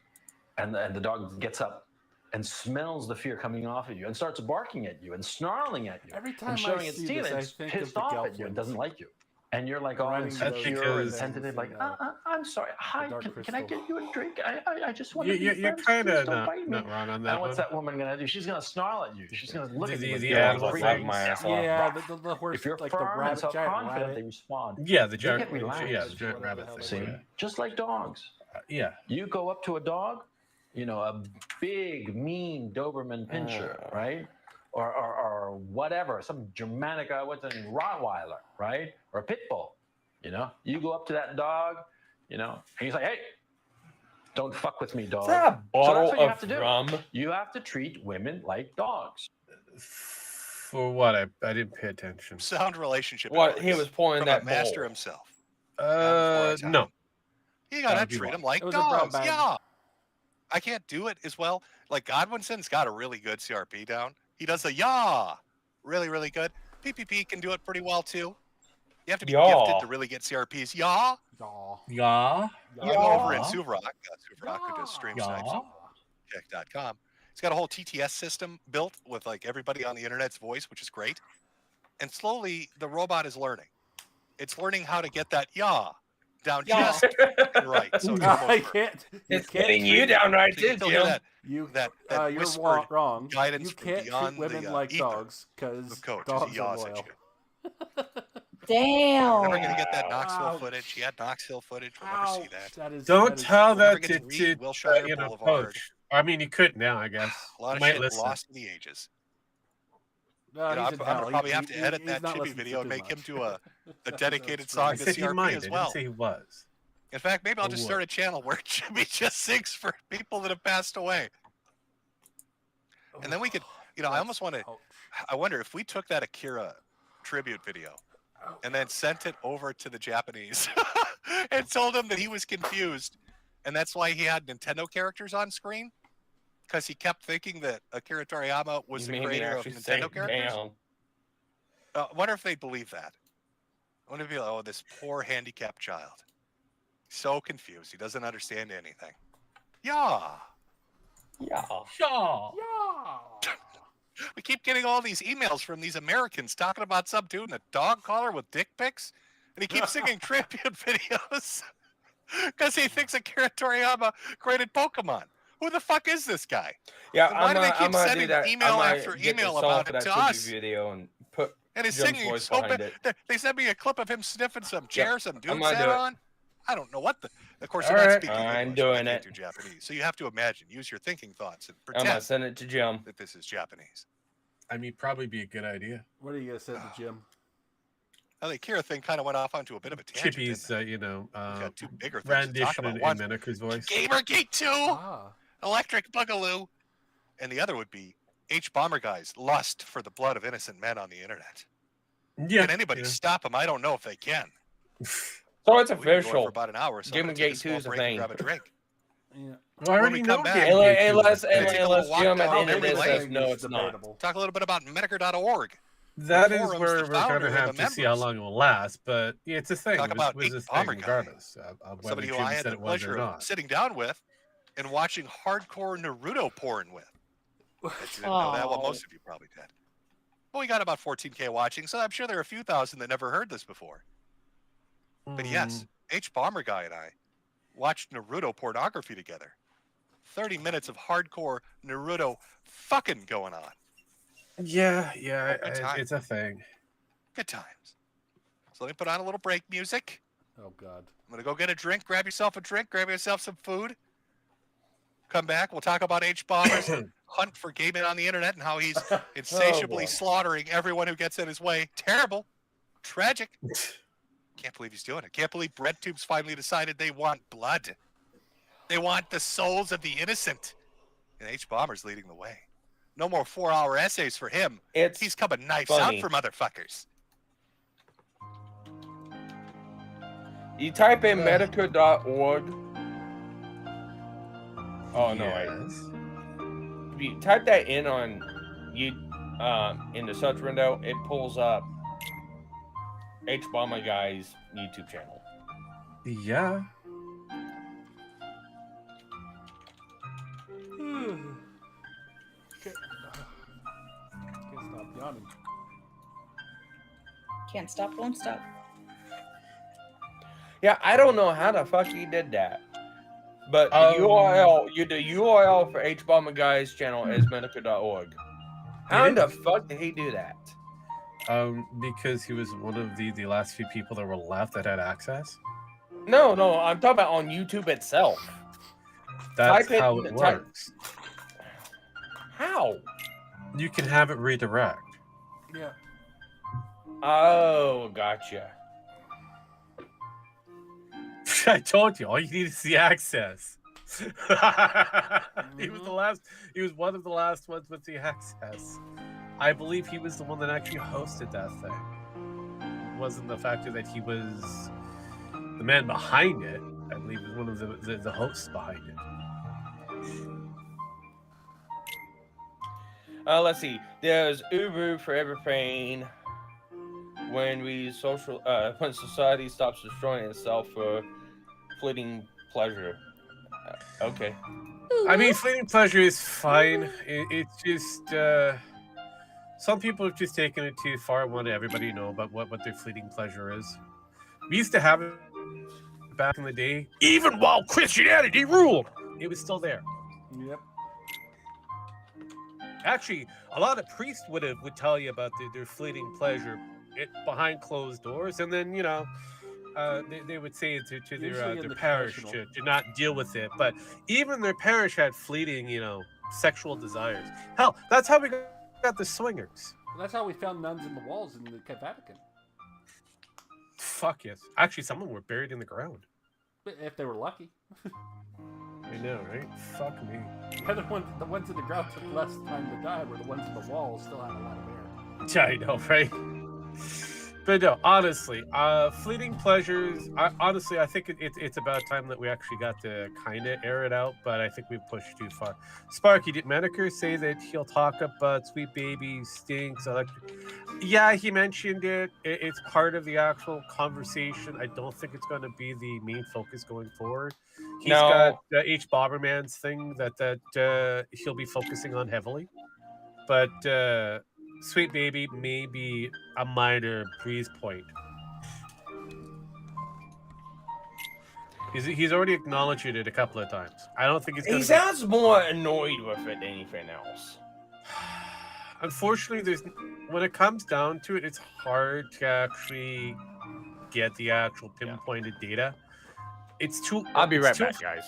and the dog gets up and smells the fear coming off of you and starts barking at you and snarling at you Every time and showing I its see teeth this, and I it's think of pissed the off at you and Gelflings. doesn't like you. And you're like all Running insecure because- and tentative, like, I'm sorry, hi, Dark can I Crystal. get you a drink? I just want to be You're friends. kind Please of don't bite me. not wrong on And that what's one. that woman gonna do? She's gonna snarl at you. She's gonna look at you. The like, animal "Freeze." fighting. my ass off. Yeah, the horse, If you're like firm the and rabbit, giant self-confident, rabbit. they respond. Yeah, the They giant. get relaxed. Yeah, the giant rabbit thing. See, yeah. just like dogs. Yeah. You go up to a dog, you know, a big, mean Doberman Pinscher, right? Or whatever, some Germanic, what's a Rottweiler, right? Or a pit bull, you know? You go up to that dog, you know, and he's like, hey, don't fuck with me, dog. Is that a So bottle that's what you have of to do. rum? You have to treat women like dogs. For what? I didn't pay attention. Sound relationship. What? He advice was pouring from that a master bowl. himself. No. You gotta That'd be treat wrong. them like It was a brown dogs. bag. Yeah. I can't do it as well. Like Godwinson's got a really good CRP down. He does the yah really, really good. PPP can do it pretty well too. You have to be Yaw. gifted to really get CRPs. Yah. Yeah. I'm over at Suvrock. Suvrock who does stream snipes on check.com. He's got a whole TTS system built with like everybody on the internet's voice, which is great. And slowly the robot is learning. It's learning how to get that yah down just right. So it's I almost can't. It's getting you down right so you too, can still hear Jim. that, You, that you're whispered wrong. guidance You from can't beyond treat women the, like ether dogs because of coach as dogs he are yaws at loyal. you. Damn. We're never gonna get that Knoxville Ouch. footage. He had Knoxville footage. We'll never see that. That is, Don't that is- tell We'll never that get to read Wilshire Boulevard. coach. I mean, you could now, I guess. A lot You of might shit listen. lost in the ages. No, You know, he's I'm in gonna hell. probably He- have to he- edit he's that not Chippy listening video and too make him much. do a dedicated That's song great. to I said he CRP might. I as didn't well. say he was. In fact, maybe I'll Or just would. start a channel where Jimmy just sings for people that have passed away. And then we could, you know, I almost want to, I wonder if we took that Akira tribute video and then sent it over to the Japanese and told them that he was confused. And that's why he had Nintendo characters on screen. Because he kept thinking that Akira Toriyama was You the made me creator of actually say Nintendo it characters. down. I wonder if they believe that. I wonder if be like, oh, this poor handicapped child. So confused. He doesn't understand anything. Yeah. Yeah. Yeah. We keep getting all these emails from these Americans talking about some dude in a dog collar with dick pics. And he keeps singing tribute videos because he thinks Akira Toriyama created Pokemon. Who the fuck is this guy? Yeah, And why do they keep I'm gonna do sending that. email I'm after gonna get the email song about for it that to tribute us? video and put And his Jim's singing voice so behind bad. it. They sent me a clip of him sniffing some chair some I'm dude gonna sat do it. on. I don't know what the. Of course, All they're not right. speaking I'm English. doing They can't it. do Japanese. So you have to imagine, use your thinking thoughts, and I'm gonna pretend send it to Jim. that this is Japanese. I mean, probably be a good idea. What are you gonna send to Jim? I think Kira thing kind of went off onto a bit of a tangent. Chippy's, you know, got two bigger things to talk rendition about. in One, Metokur's voice. Gamergate 2, Ah. Electric Boogaloo, and the other would be H Bomber Guy's lust for the blood of innocent men on the internet. Yeah. Can anybody stop him? I don't know if they can. So it's We've been going official. for about an hour, so I'm gonna Gamergate take a small 2 is a break and thing. grab a drink. Yeah. Well, I already we know come back- Gamergate 2 Unless is a unless walk Jim at down the end of memory this lane. says no, it's not. Talk a little bit about memoker.org. That The is forums, where the we're going founder to and have the to see how members. long it will last. But yeah, it's a thing. Talk It about was H this Bomber thing, Guy. regardless of whether Somebody who Jim I had said the it was or pleasure of not. sitting down with and watching hardcore Naruto porn with. Bet you didn't know that. Well, most of you probably did. Well, we got about 14K watching, so I'm sure there are a few thousand that never heard this before. But yes, H Bomber Guy and I watched Naruto pornography together. 30 minutes of hardcore Naruto fucking going on. Yeah, Good time. it's a thing. Good times. So let me put on a little break music. Oh God. I'm going to go get a drink. Grab yourself a drink. Grab yourself some food. Come back. We'll talk about H Bomber's hunt for gay men on the internet and how he's insatiably slaughtering everyone who gets in his way. Terrible. Tragic. Can't believe he's doing it. Can't believe BreadTube's finally decided they want blood. They want the souls of the innocent. And H Bomber's leading the way. No more 4-hour essays for him. He's coming knives funny. out for motherfuckers. You type in Metokur.org. Oh no! If you type that in on you in the search window, it pulls up H Bomber Guy's YouTube channel. Yeah. Can't stop yawning. Can't stop, won't stop. Yeah, I don't know how the fuck he did that, but the URL for H Bomber Guy's channel is Metokur.org. How in the fuck did he do that? Because he was one of the last few people that were left that had access. No, I'm talking about on YouTube itself. That's Type how in- it type- works. How? You can have it redirect. Yeah. Oh, gotcha. I told you, all you need is the access. He was the last. He was one of the last ones with the access. I believe he was the one that actually hosted that thing. It wasn't the factor that he was the man behind it. I believe he was one of the hosts behind it. Let's see. There's Ubu for everything. When when society stops destroying itself for fleeting pleasure. Okay. I mean, fleeting pleasure is fine. It's just some people have just taken it too far. I want everybody to know about what their fleeting pleasure is. We used to have it back in the day, even while Christianity ruled. It was still there. Yep. Actually, a lot of priests would tell you about their fleeting pleasure behind closed doors, and then they would say to their parish to not deal with it. But even their parish had fleeting, sexual desires. Hell, that's how we got the swingers. That's how we found nuns in the walls in the Vatican. Fuck yes. Actually, some of them were buried in the ground. If they were lucky. I know, right? Fuck me. The ones in the ground took less time to die, where the ones in the walls still had a lot of air. I know, right? But no, honestly, fleeting pleasures. Honestly, I think it's about time that we actually got to kind of air it out. But I think we've pushed too far. Sparky, did Metokur say that he'll talk about Sweet Baby Stinks? Yeah, he mentioned it. It's part of the actual conversation. I don't think it's going to be the main focus going forward. He's got H. Bomberman's thing that he'll be focusing on heavily. But Sweet Baby may be a minor breeze point. He's already acknowledged it a couple of times. I don't think He sounds more annoyed with it than anything else. Unfortunately, when it comes down to it, it's hard to actually get the actual pinpointed data. It's too. I'll be right back, guys.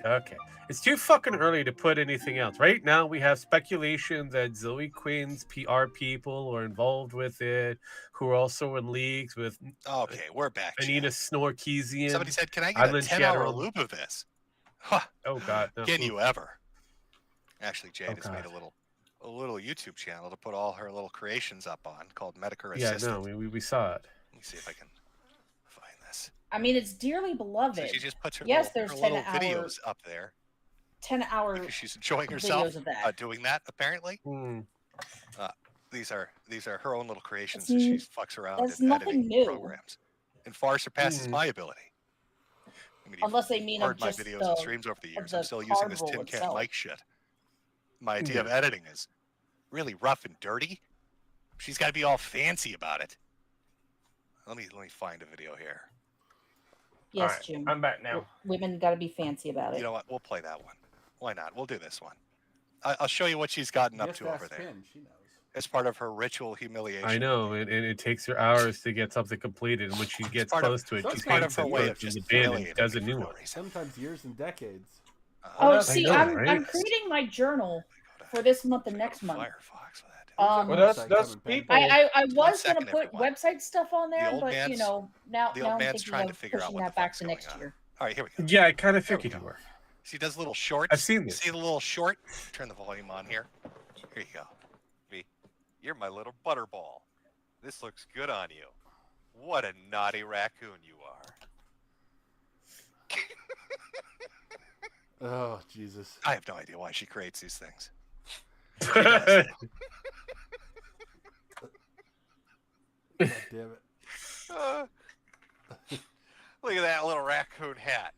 Okay. It's too fucking early to put anything else. Right now, we have speculation that Zoe Quinn's PR people are involved with it, who are also in leagues with. Okay, we're back. Anita Snorkeesian. Somebody said, "Can I get a 10-hour loop of this?" Huh. Oh God! No. Can you ever? Actually, Jade has made a little YouTube channel to put all her little creations up on called Metokur Assistant. Yeah, no, we saw it. Let me see if I can find this. I mean, it's dearly beloved. So she just puts her yes, little, there's her little 10-hour videos up there. 10-hour. Because she's enjoying herself videos of that. doing that. Apparently, Hmm. these are her own little creations that she fucks around That's in nothing editing new. programs, and far surpasses my ability. I mean, Unless they mean heard of my just videos the, and streams over the years. I'm still card using this roll tin can itself. mic shit. My idea of editing is really rough and dirty. She's got to be all fancy about it. Let me find a video here. Yes, Alright, Jim. I'm back now. Women got to be fancy about it. You know what? We'll play that one. Why not? We'll do this one. I'll show you what she's gotten up Just to over ask there. Finn, she knows. As part of her ritual humiliation. I know, and it takes her hours to get something completed, and when she gets part of- close to it, so she it's part paints of her it way first of just in the bin and humiliating does a new one. Sometimes years and decades. Oh, see, know, I'm right? creating my journal for this month and next month. Well, that's people. I One was gonna second, put everyone. website stuff on there, old but you man's- know now the old I'm man's thinking trying to of figure out pushing what the that back fuck's to going next on. year. All right, here we go. Yeah, I kind of figured you were. She does little shorts. I've seen this. See the little short? Turn the volume on here. Here you go. Me. You're my little butterball. This looks good on you. What a naughty raccoon you are. Oh, Jesus. I have no idea why she creates these things. God damn it. Look at that little raccoon hat.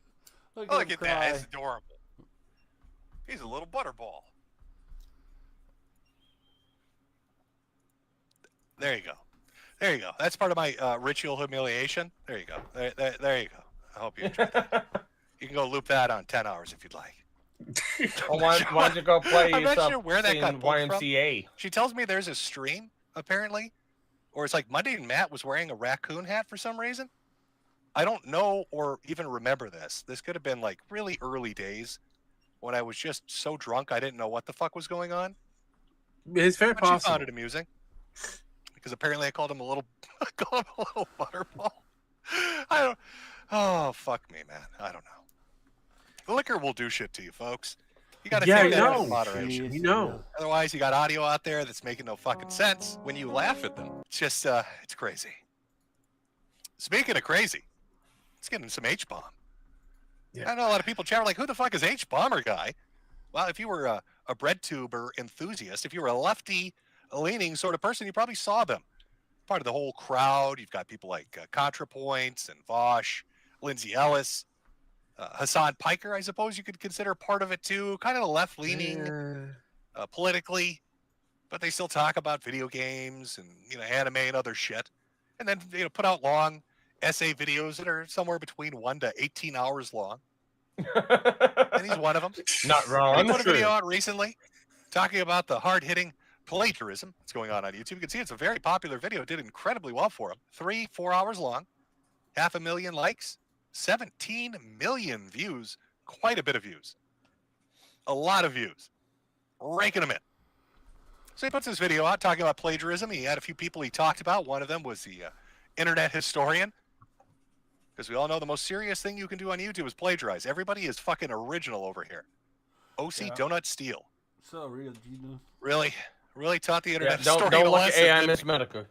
Look Look him at that. cry. It's adorable. He's a little butterball. There you go. There you go. That's part of my ritual humiliation. There you go. There you go. I hope you enjoyed that. You can go loop that on 10 hours if you'd like. Well, why don't you go play I'm not yourself sure where that in got pulled YMCA? From. She tells me there's a stream, apparently, or it's like Monday and Matt was wearing a raccoon hat for some reason. I don't know or even remember this. This could have been like really early days when I was just so drunk I didn't know what the fuck was going on. It's very But she possible. found it amusing because apparently I called him a little, butterball. I don't. Oh fuck me, man. I don't know. The liquor will do shit to you, folks. You got to Yeah, take I that know. in moderation. You know. Otherwise, you got audio out there that's making no fucking sense when you laugh at them. It's just, it's crazy. Speaking of crazy, let's get into some H-bomb. Yeah. I know a lot of people chat like, who the fuck is H-bomber guy? Well, if you were a bread tuber enthusiast, if you were a lefty-leaning sort of person, you probably saw them. Part of the whole crowd. You've got people like ContraPoints and Vosh, Lindsay Ellis, Hassan Piker, I suppose you could consider part of it too. Kind of the left-leaning politically, but they still talk about video games and anime and other shit, and then put out long essay videos that are somewhere between 1 to 18 hours long. And he's one of them. Not wrong. He put a video out recently talking about the hard-hitting plagiarism that's going on YouTube. You can see it's a very popular video. It did incredibly well for him. 3-4 hours long, 500,000 likes, 17 million views. Quite a bit of views. A lot of views. Raking them in. So he puts this video out talking about plagiarism. He had a few people he talked about. One of them was the internet historian. Because we all know the most serious thing you can do on YouTube is plagiarize. Everybody is fucking original over here. OC Donut Steele. So real genius. Really taught the internet don't historian a look at lesson. AI Miss Metokur.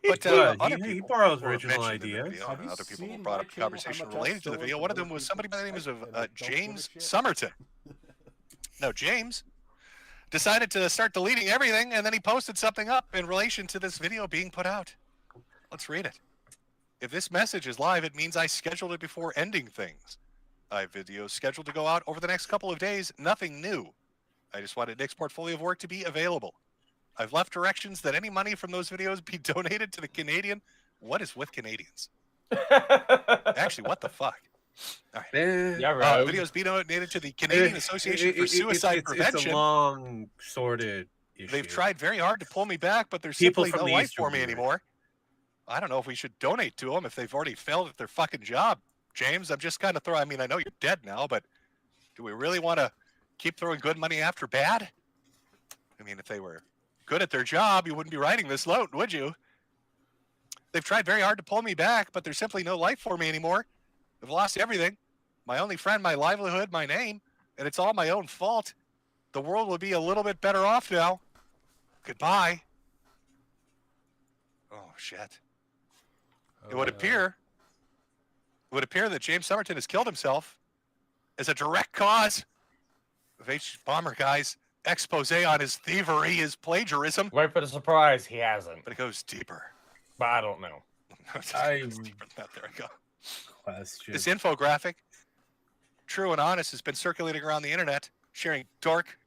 But Good. He people borrows who were original mentioned in the ideas. video, and other people who brought up the conversation related to the video. One of them was somebody by the name of James Somerton. No, James decided to start deleting everything, and then he posted something up in relation to this video being put out. Let's read it. If this message is live, it means I scheduled it before ending things. I have videos scheduled to go out over the next couple of days. Nothing new. I just wanted Nick's portfolio of work to be available. I've left directions that any money from those videos be donated to the Canadian. What is with Canadians? Actually, what the fuck? All right. Yeah, right. Videos be donated to the Canadian Association for Suicide Prevention. It's a long, sorted issue. They've tried very hard to pull me back, but there's People simply from no the life Eastern for me Bloc. anymore. I don't know if we should donate to them if they've already failed at their fucking job. James, I'm just kind of throwing, I mean, I know you're dead now, but do we really want to keep throwing good money after bad? I mean, if they were good at their job, you wouldn't be writing this note, would you? They've tried very hard to pull me back, but there's simply no life for me anymore. I've lost everything. My only friend, my livelihood, my name, and it's all my own fault. The world would be a little bit better off now. Goodbye. Oh, shit. It would appear that James Somerton has killed himself as a direct cause of H. Bomber Guy's expose on his thievery, his plagiarism. Wait for the surprise. He hasn't. But it goes deeper. But I don't know. It goes deeper than that. There we go. Question. This infographic, true and honest, has been circulating around the internet, sharing dark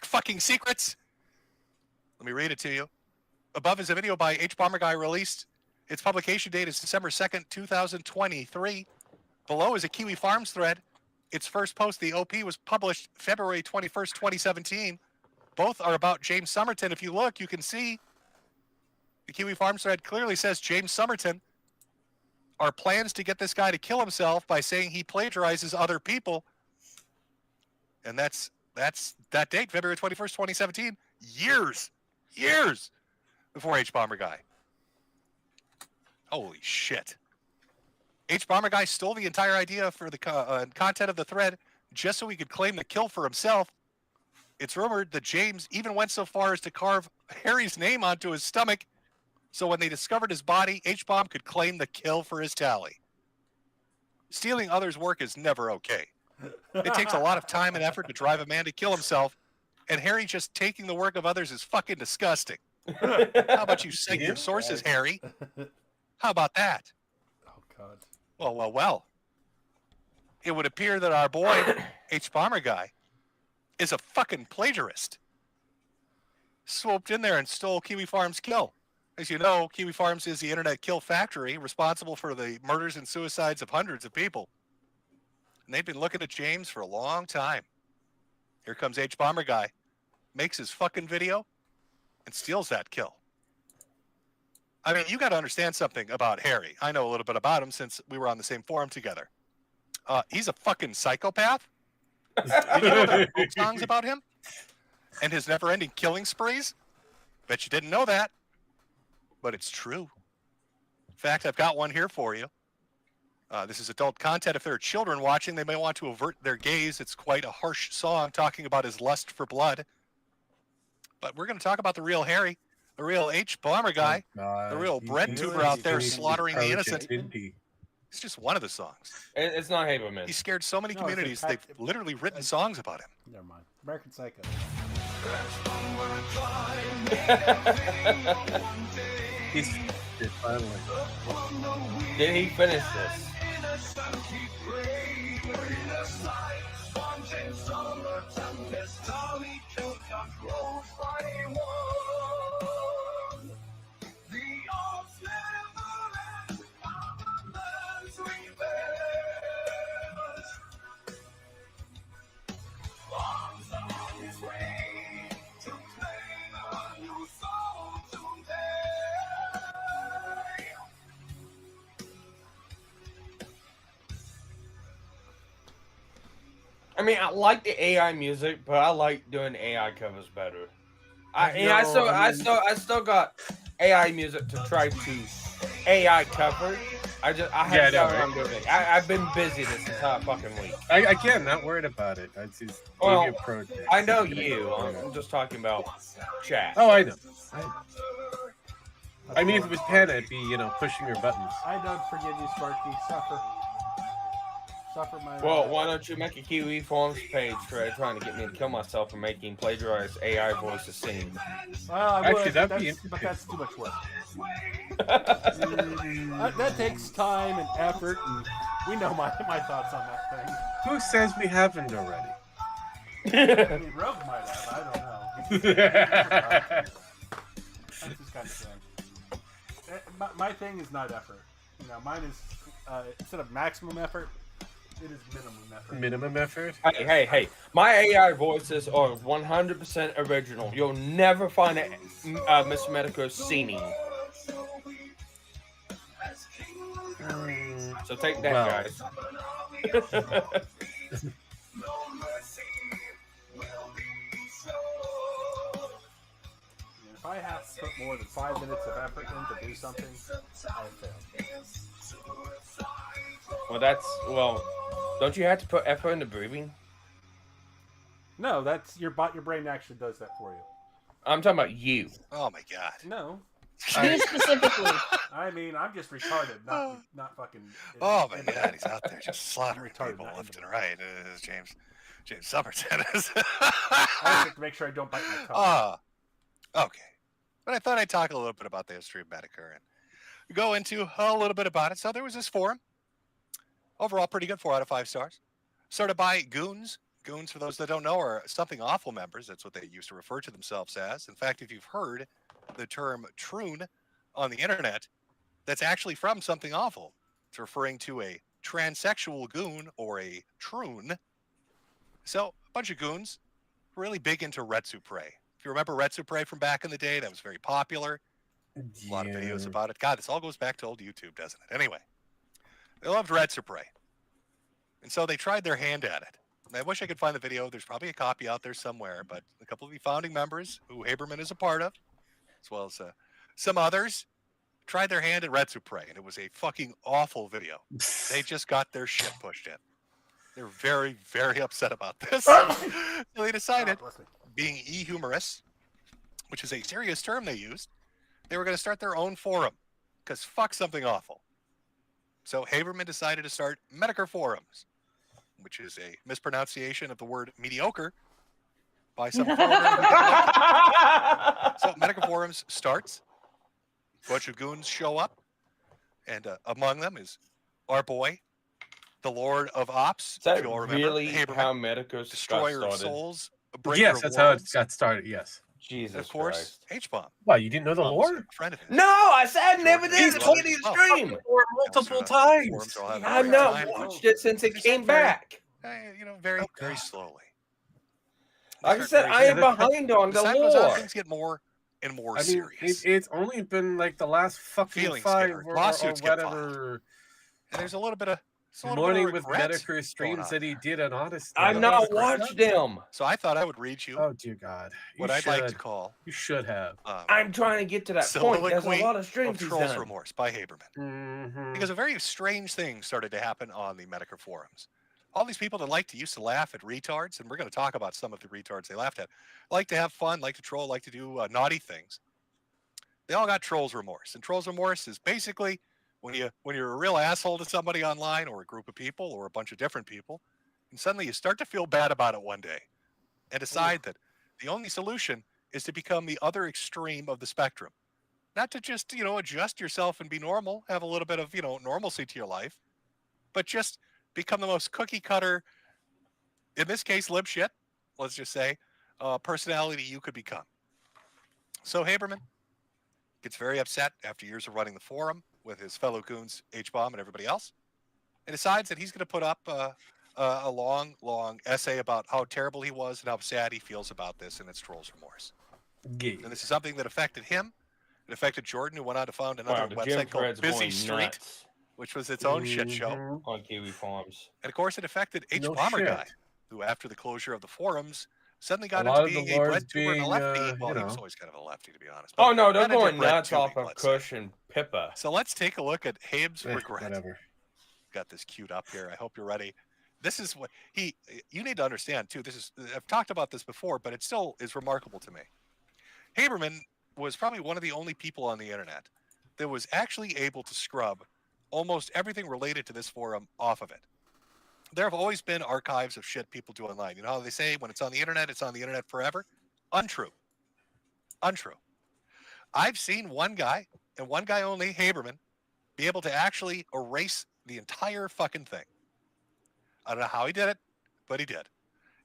fucking secrets. Let me read it to you. Above is a video by H. Bomber Guy released. Its publication date is December 2nd, 2023. Below is a Kiwi Farms thread. Its first post, the OP, was published February 21st, 2017. Both are about James Somerton. If you look, you can see the Kiwi Farms thread clearly says James Somerton. Our plans to get this guy to kill himself by saying he plagiarizes other people. And that's that date, February 21st, 2017. Years before H. Bomber Guy. Holy shit. H. Bomber Guy stole the entire idea for the content of the thread just so he could claim the kill for himself. It's rumored that James even went so far as to carve Harry's name onto his stomach so when they discovered his body, H-Bomb could claim the kill for his tally. Stealing others' work is never okay. It takes a lot of time and effort to drive a man to kill himself, and Harry just taking the work of others is fucking disgusting. How about you cite your sources, Harry? How about that? Oh, God. Well. It would appear that our boy, H. Bomber Guy, is a fucking plagiarist. Swooped in there and stole Kiwi Farms' kill. As you know, Kiwi Farms is the internet kill factory responsible for the murders and suicides of hundreds of people. And they've been looking at James for a long time. Here comes H. Bomber Guy, makes his fucking video, and steals that kill. I mean, you got to understand something about Harry. I know a little bit about him since we were on the same forum together. He's a fucking psychopath. Did you know there are folk songs about him? And his never-ending killing sprees? Bet you didn't know that. But it's true. In fact, I've got one here for you. This is adult content. If there are children watching, they may want to avert their gaze. It's quite a harsh song talking about his lust for blood. But we're going to talk about the real Harry, the real H. Bomber Guy, the real bread tuber out there slaughtering the innocent. It's just one of the songs. It's not Halo Man. He scared so many communities, they've literally written songs about him. Never mind. American Psycho. Finally. Did he finish this? I mean, I like the AI music, but I like doing AI covers better. I still got AI music to try to AI cover. I have no I'm doing it. I've been busy this entire fucking week. Again, not worried about it. I just Well, gave you a project. I know you. I'm just talking about chat. Oh, I know. I mean, if it was Pen, it'd be, pushing your buttons. I don't forgive you, Sparky. Suffer. Suffer my Well, why don't you make a Kiwi Forums page for trying to get me to kill myself for making plagiarized AI voices sing? Well, I Actually, would, that'd be but that's too much work. That takes time and effort, and we know my thoughts on that thing. Who says we haven't already? I mean, Rogue might have. I don't know. That's his kind of thing. My thing is not effort. Mine is instead of maximum effort, it is minimum effort. Minimum effort? Hey. My AI voices are 100% original. You'll never find Mr. Metokur singing. So take that, guys. If I have to put more than 5 minutes of effort in to do something, I fail. Well, don't you have to put effort into breathing? No, that's your brain actually does that for you. I'm talking about you. Oh my god. No. You specifically. I mean, I'm just retarded, not fucking. Oh my god, he's out there just slaughtering people left and right. James Summers is. I just have to make sure I don't bite my tongue. Okay. But I thought I'd talk a little bit about the history of Metokur and go into a little bit about it. So there was this forum. Overall, pretty good, 4 out of 5 stars. Started by goons. Goons, for those that don't know, are Something Awful members. That's what they used to refer to themselves as. In fact, if you've heard the term troon on the internet, that's actually from Something Awful. It's referring to a transsexual goon or a troon. So a bunch of goons really big into Retsupre. If you remember Retsupre from back in the day, that was very popular. A lot of videos about it. God, this all goes back to old YouTube, doesn't it? Anyway, they loved Retsupre. And so they tried their hand at it. And I wish I could find the video. There's probably a copy out there somewhere, but a couple of the founding members, who Haberman is a part of, as well as some others, tried their hand at Retsupre, and it was a fucking awful video. They just got their shit pushed in. They're very, very upset about this. So they decided, being e-humorous, which is a serious term they used, they were going to start their own forum, because fuck Something Awful. So Haberman decided to start Metokur Forums, which is a mispronunciation of the word mediocre by some former. So Metokur Forums starts. A bunch of goons show up, and among them is our boy, the Lord of Ops. Is that if you'll remember, really Haberman, how Metokur Destroyer got of started? Souls, a breaker Yes, of that's how it worlds, got started, yes. Jesus and of course, H-Bomb. Well, you didn't know the lore? A friend of his. No, I said never did. He's It's told on me the stream. Multiple times. I've not watched it since it came back. Very, very slowly. Like I said, I am behind on the lore. Things get more and more I mean, serious. it's only been like the last fucking Feelings 5 get hurt. or Lawsuits get whatever. And there's a little bit of Morning with regret Metokur going streams on. that he did on Honest. I've not watched them. So I thought I would read you Oh dear God! what I'd like to call You should have. I'm trying to get to that point. There's a lot of streams of he's Trolls done. Remorse by Haberman. Because a very strange thing started to happen on the Metokur forums. All these people that used to laugh at retards, and we're going to talk about some of the retards they laughed at, like to have fun, like to troll, like to do naughty things. They all got Trolls Remorse, and Trolls Remorse is basically when you're a real asshole to somebody online, or a group of people, or a bunch of different people, and suddenly you start to feel bad about it one day, and decide that the only solution is to become the other extreme of the spectrum. Not to just, adjust yourself and be normal, have a little bit of, normalcy to your life, but just become the most cookie cutter, in this case, lib shit, let's just say, personality you could become. So Haberman gets very upset after years of running the forum with his fellow goons, H-Bomb and everybody else, and decides that he's going to put up a long, long essay about how terrible he was and how sad he feels about this, and it's Trolls Remorse. Yeah. And this is something that affected him. It affected Jordan, who went on to found another website called Busy Street, which was its own shit show on Kiwi Farms. And of course, it affected H-Bomber Guy, who after the closure of the forums suddenly got lot into of the being a lords breadtuber and a being, lefty. Well, you he was know. always kind of a lefty, to be honest. Oh no, they're got into going nuts breadtubing, off of let's say. Kush and Pippa. So let's take a look at Habe's Eh, regret. whatever. Got this queued up here. I hope you're ready. This is what you need to understand too. I've talked about this before, but it still is remarkable to me. Haberman was probably one of the only people on the internet that was actually able to scrub almost everything related to this forum off of it. There have always been archives of shit people do online. You know how they say when it's on the internet forever? Untrue. Untrue. I've seen one guy, and one guy only, Haberman, be able to actually erase the entire fucking thing. I don't know how he did it, but he did.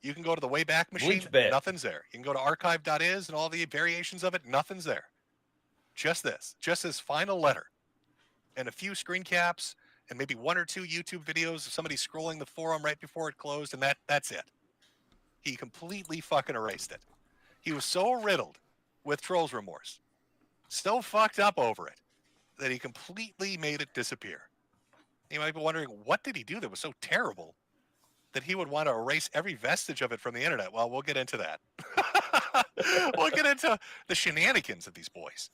You can go to the Wayback Machine, nothing's there. You can go to archive.is and all the variations of it, nothing's there. Just this final letter, and a few screen caps, and maybe one or two YouTube videos of somebody scrolling the forum right before it closed, and that's it. He completely fucking erased it. He was so riddled with trolls remorse, so fucked up over it, that he completely made it disappear. You might be wondering, what did he do that was so terrible that he would want to erase every vestige of it from the internet? Well, we'll get into that. We'll get into the shenanigans of these boys.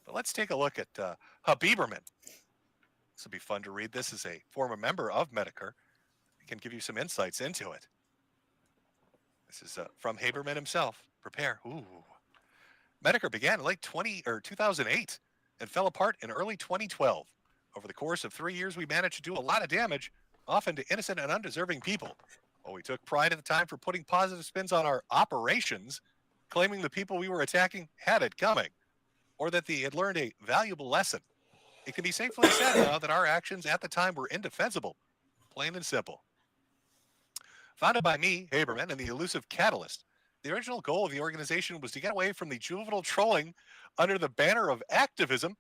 But let's take a look at Habiberman. This will be fun to read. This is a former member of Metokur. He can give you some insights into it. This is from Haberman himself. Prepare. Ooh. Metokur began in late 2008 and fell apart in early 2012. Over the course of 3 years, we managed to do a lot of damage, often to innocent and undeserving people. While we took pride at the time for putting positive spins on our operations, claiming the people we were attacking had it coming, or that they had learned a valuable lesson. It can be safely said now that our actions at the time were indefensible, plain and simple. Founded by me, Haberman, and the elusive Catalyst, the original goal of the organization was to get away from the juvenile trolling under the banner of activism,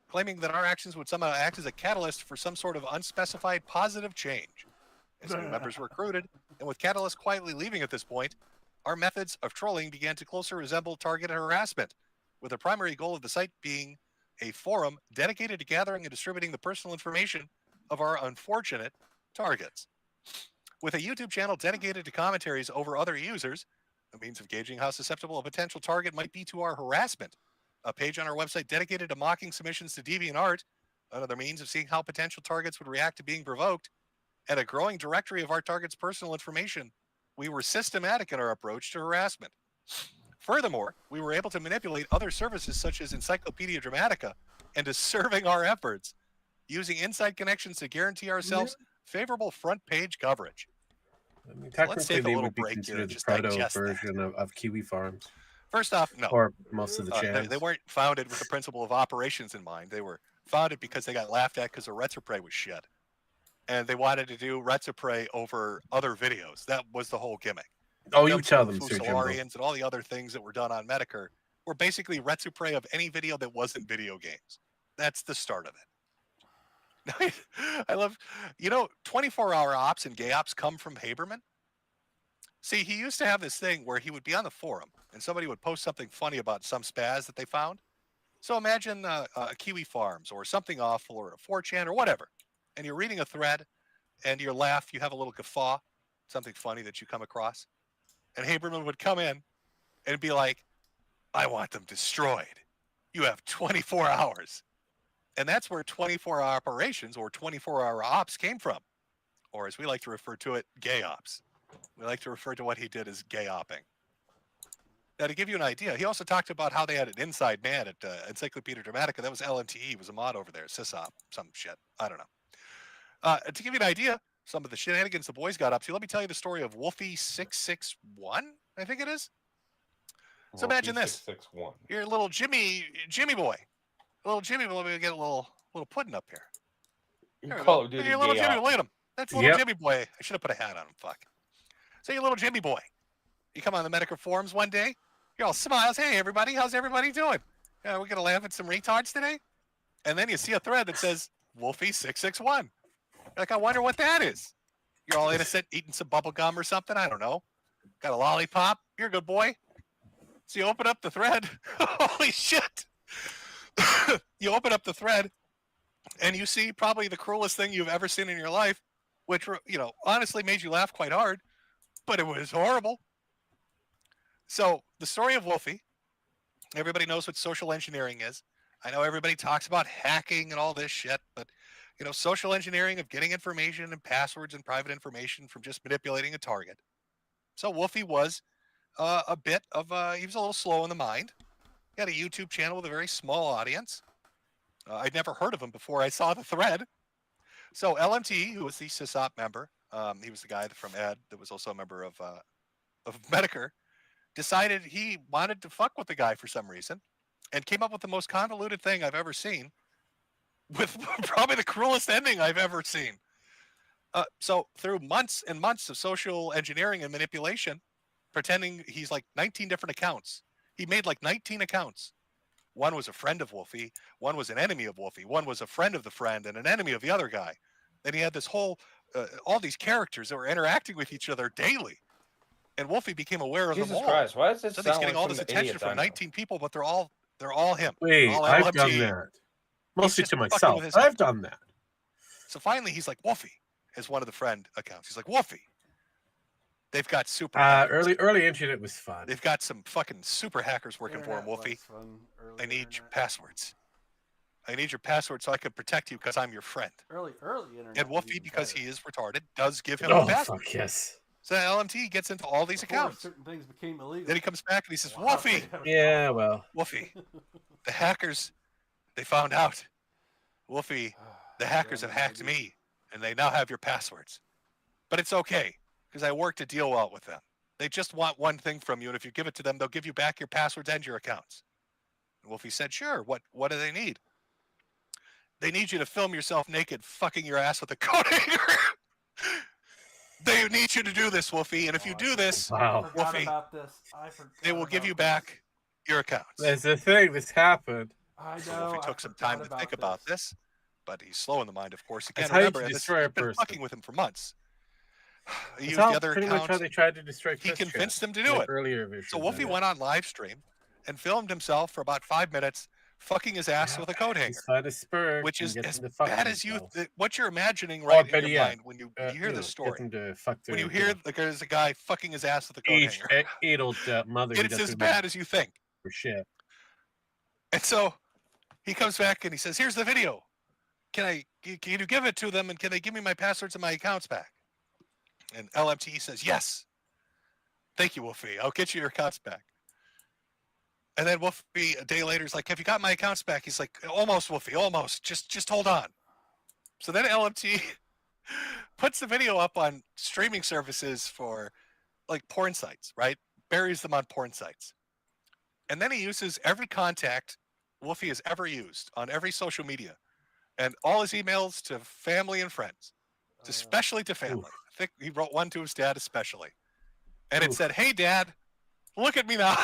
claiming that our actions would somehow act as a catalyst for some sort of unspecified positive change. As new members were recruited, and with Catalyst quietly leaving at this point, our methods of trolling began to closer resemble targeted harassment, with the primary goal of the site being a forum dedicated to gathering and distributing the personal information of our unfortunate targets. With a YouTube channel dedicated to commentaries over other users, a means of gauging how susceptible a potential target might be to our harassment, a page on our website dedicated to mocking submissions to DeviantArt, another means of seeing how potential targets would react to being provoked, and a growing directory of our target's personal information, we were systematic in our approach to harassment. Furthermore, we were able to manipulate other services such as Encyclopedia Dramatica into serving our efforts, using inside connections to guarantee ourselves favorable front page coverage. I mean, So let's technically, take a they little would be break here considered and the just proto digest that. version of Kiwi Farms. First off, no. Or most of the They channels. weren't founded with the principle of operations in mind. They were founded because they got laughed at because the Retropray was shit. And they wanted to do Retropray over other videos. That was the whole gimmick. Oh, you tell them, Sir Jimbo. Fusilarians and all the other things that were done on Metokur were basically Retropray of any video that wasn't video games. That's the start of it. I love, 24-hour ops and gay ops come from Haberman. See, he used to have this thing where he would be on the forum and somebody would post something funny about some spaz that they found. So imagine Kiwi Farms or something awful or a 4chan or whatever. And you're reading a thread and you laugh, you have a little guffaw, something funny that you come across. And Haberman would come in and be like, I want them destroyed. You have 24 hours. And that's where 24-hour operations or 24-hour ops came from. Or as we like to refer to it, gay ops. We like to refer to what he did as gay opping. Now, to give you an idea, he also talked about how they had an inside man at Encyclopedia Dramatica. That was LMTE, was a mod over there, sysop, some shit. I don't know. To give you an idea, some of the shenanigans the boys got up to, let me tell you the story of Wolfie661, I think it is. So imagine this. 661. You're a little Jimmy boy. A little Jimmy boy, we get a little pudding up here. There we Call go. of Duty Hey, little gay Jimmy, op. look at him. That's little Jimmy boy. I should have put a hat on him, fuck. So you're little Jimmy boy. You come on the Metokur forums one day, you're all smiles. Hey, everybody, how's everybody doing? We're going to laugh at some retards today? And then you see a thread that says, Wolfie661. You're like, I wonder what that is. You're all innocent, eating some bubble gum or something. I don't know. Got a lollipop. You're a good boy. So you open up the thread. Holy shit. You open up the thread and you see probably the cruelest thing you've ever seen in your life, which, honestly made you laugh quite hard, but it was horrible. So the story of Wolfie, everybody knows what social engineering is. I know everybody talks about hacking and all this shit, but social engineering of getting information and passwords and private information from just manipulating a target. So Wolfie was a bit of he was a little slow in the mind. He had a YouTube channel with a very small audience. I'd never heard of him before I saw the thread. So LMT, who was the SysOp member, he was the guy from Ed that was also a member of Metokur, decided he wanted to fuck with the guy for some reason and came up with the most convoluted thing I've ever seen, with probably the cruelest ending I've ever seen. So through months and months of social engineering and manipulation, pretending he's like 19 different accounts, he made like 19 accounts. One was a friend of Wolfie, one was an enemy of Wolfie, one was a friend of the friend and an enemy of the other guy. Then he had this whole, all these characters that were interacting with each other daily. And Wolfie became aware of them all. Jesus Christ, why does it So he's sound getting like all this some attention idiots I from know? 19 people, but they're all him. Wait, all I've LMT. done that. Mostly He's to just fucking myself. with his I've head. done that. So finally, he's like, Wolfie is one of the friend accounts. He's like, Wolfie. They've got super hackers. Early internet was fun. They've got some fucking super hackers working for him, Wolfie. I need your passwords. I need your password so I can protect you because I'm your friend. Early internet. And Wolfie, because he is retarded, does give him Oh, a password. fuck yes. So LMT gets into all these Before accounts. certain things became illegal. Then he comes back and he says, Wolfie, Yeah, well. Wolfie, the hackers, they found out. Wolfie, the hackers have hacked me, and they now have your passwords. But it's okay, because I worked a deal out with them. They just want one thing from you, and if you give it to them, they'll give you back your passwords and your accounts. And Wolfie said, sure, what do they need? They need you to film yourself naked fucking your ass with a coat hanger. They need you to do this, Wolfie, and if you do this, Wolfie, they will give you back your accounts. There's the thing, this happened. I know. So Wolfie took some time to think about this, but he's slow in the mind, of course. He That's can't how you remember, and this destroy a has been person. fucking with him for months. He That's used how, the other pretty much how accounts. they tried to destroy He Chris convinced Chat, him to do the it. Earlier version So of Wolfie that. went on live stream and filmed himself for about 5 minutes fucking his ass with a coat hanger, He's fine as Spurge. which and is gets as him to fuck bad as you himself. what you're imagining Or right in better your yet, mind when you hear you this know, story. Get them to fuck their, When you hear that there's a guy fucking his ass with a coat hanger, adult mother. who it's doesn't as know bad as you think. for shit. And so he comes back and he says, "Here's the video. Can you give it to them and can they give me my passwords and my accounts back?" And LMT says, "Yes. Thank you, Wolfie. I'll get you your accounts back." And then Wolfie a day later is like, "Have you got my accounts back?" He's like, "Almost, Wolfie, almost. Just hold on." So then LMT puts the video up on streaming services for like porn sites, right? Buries them on porn sites. And then he uses every contact Wolfie has ever used on every social media and all his emails to family and friends, especially to family. I think he wrote one to his dad especially. And it said, "Hey, Dad, look at me now."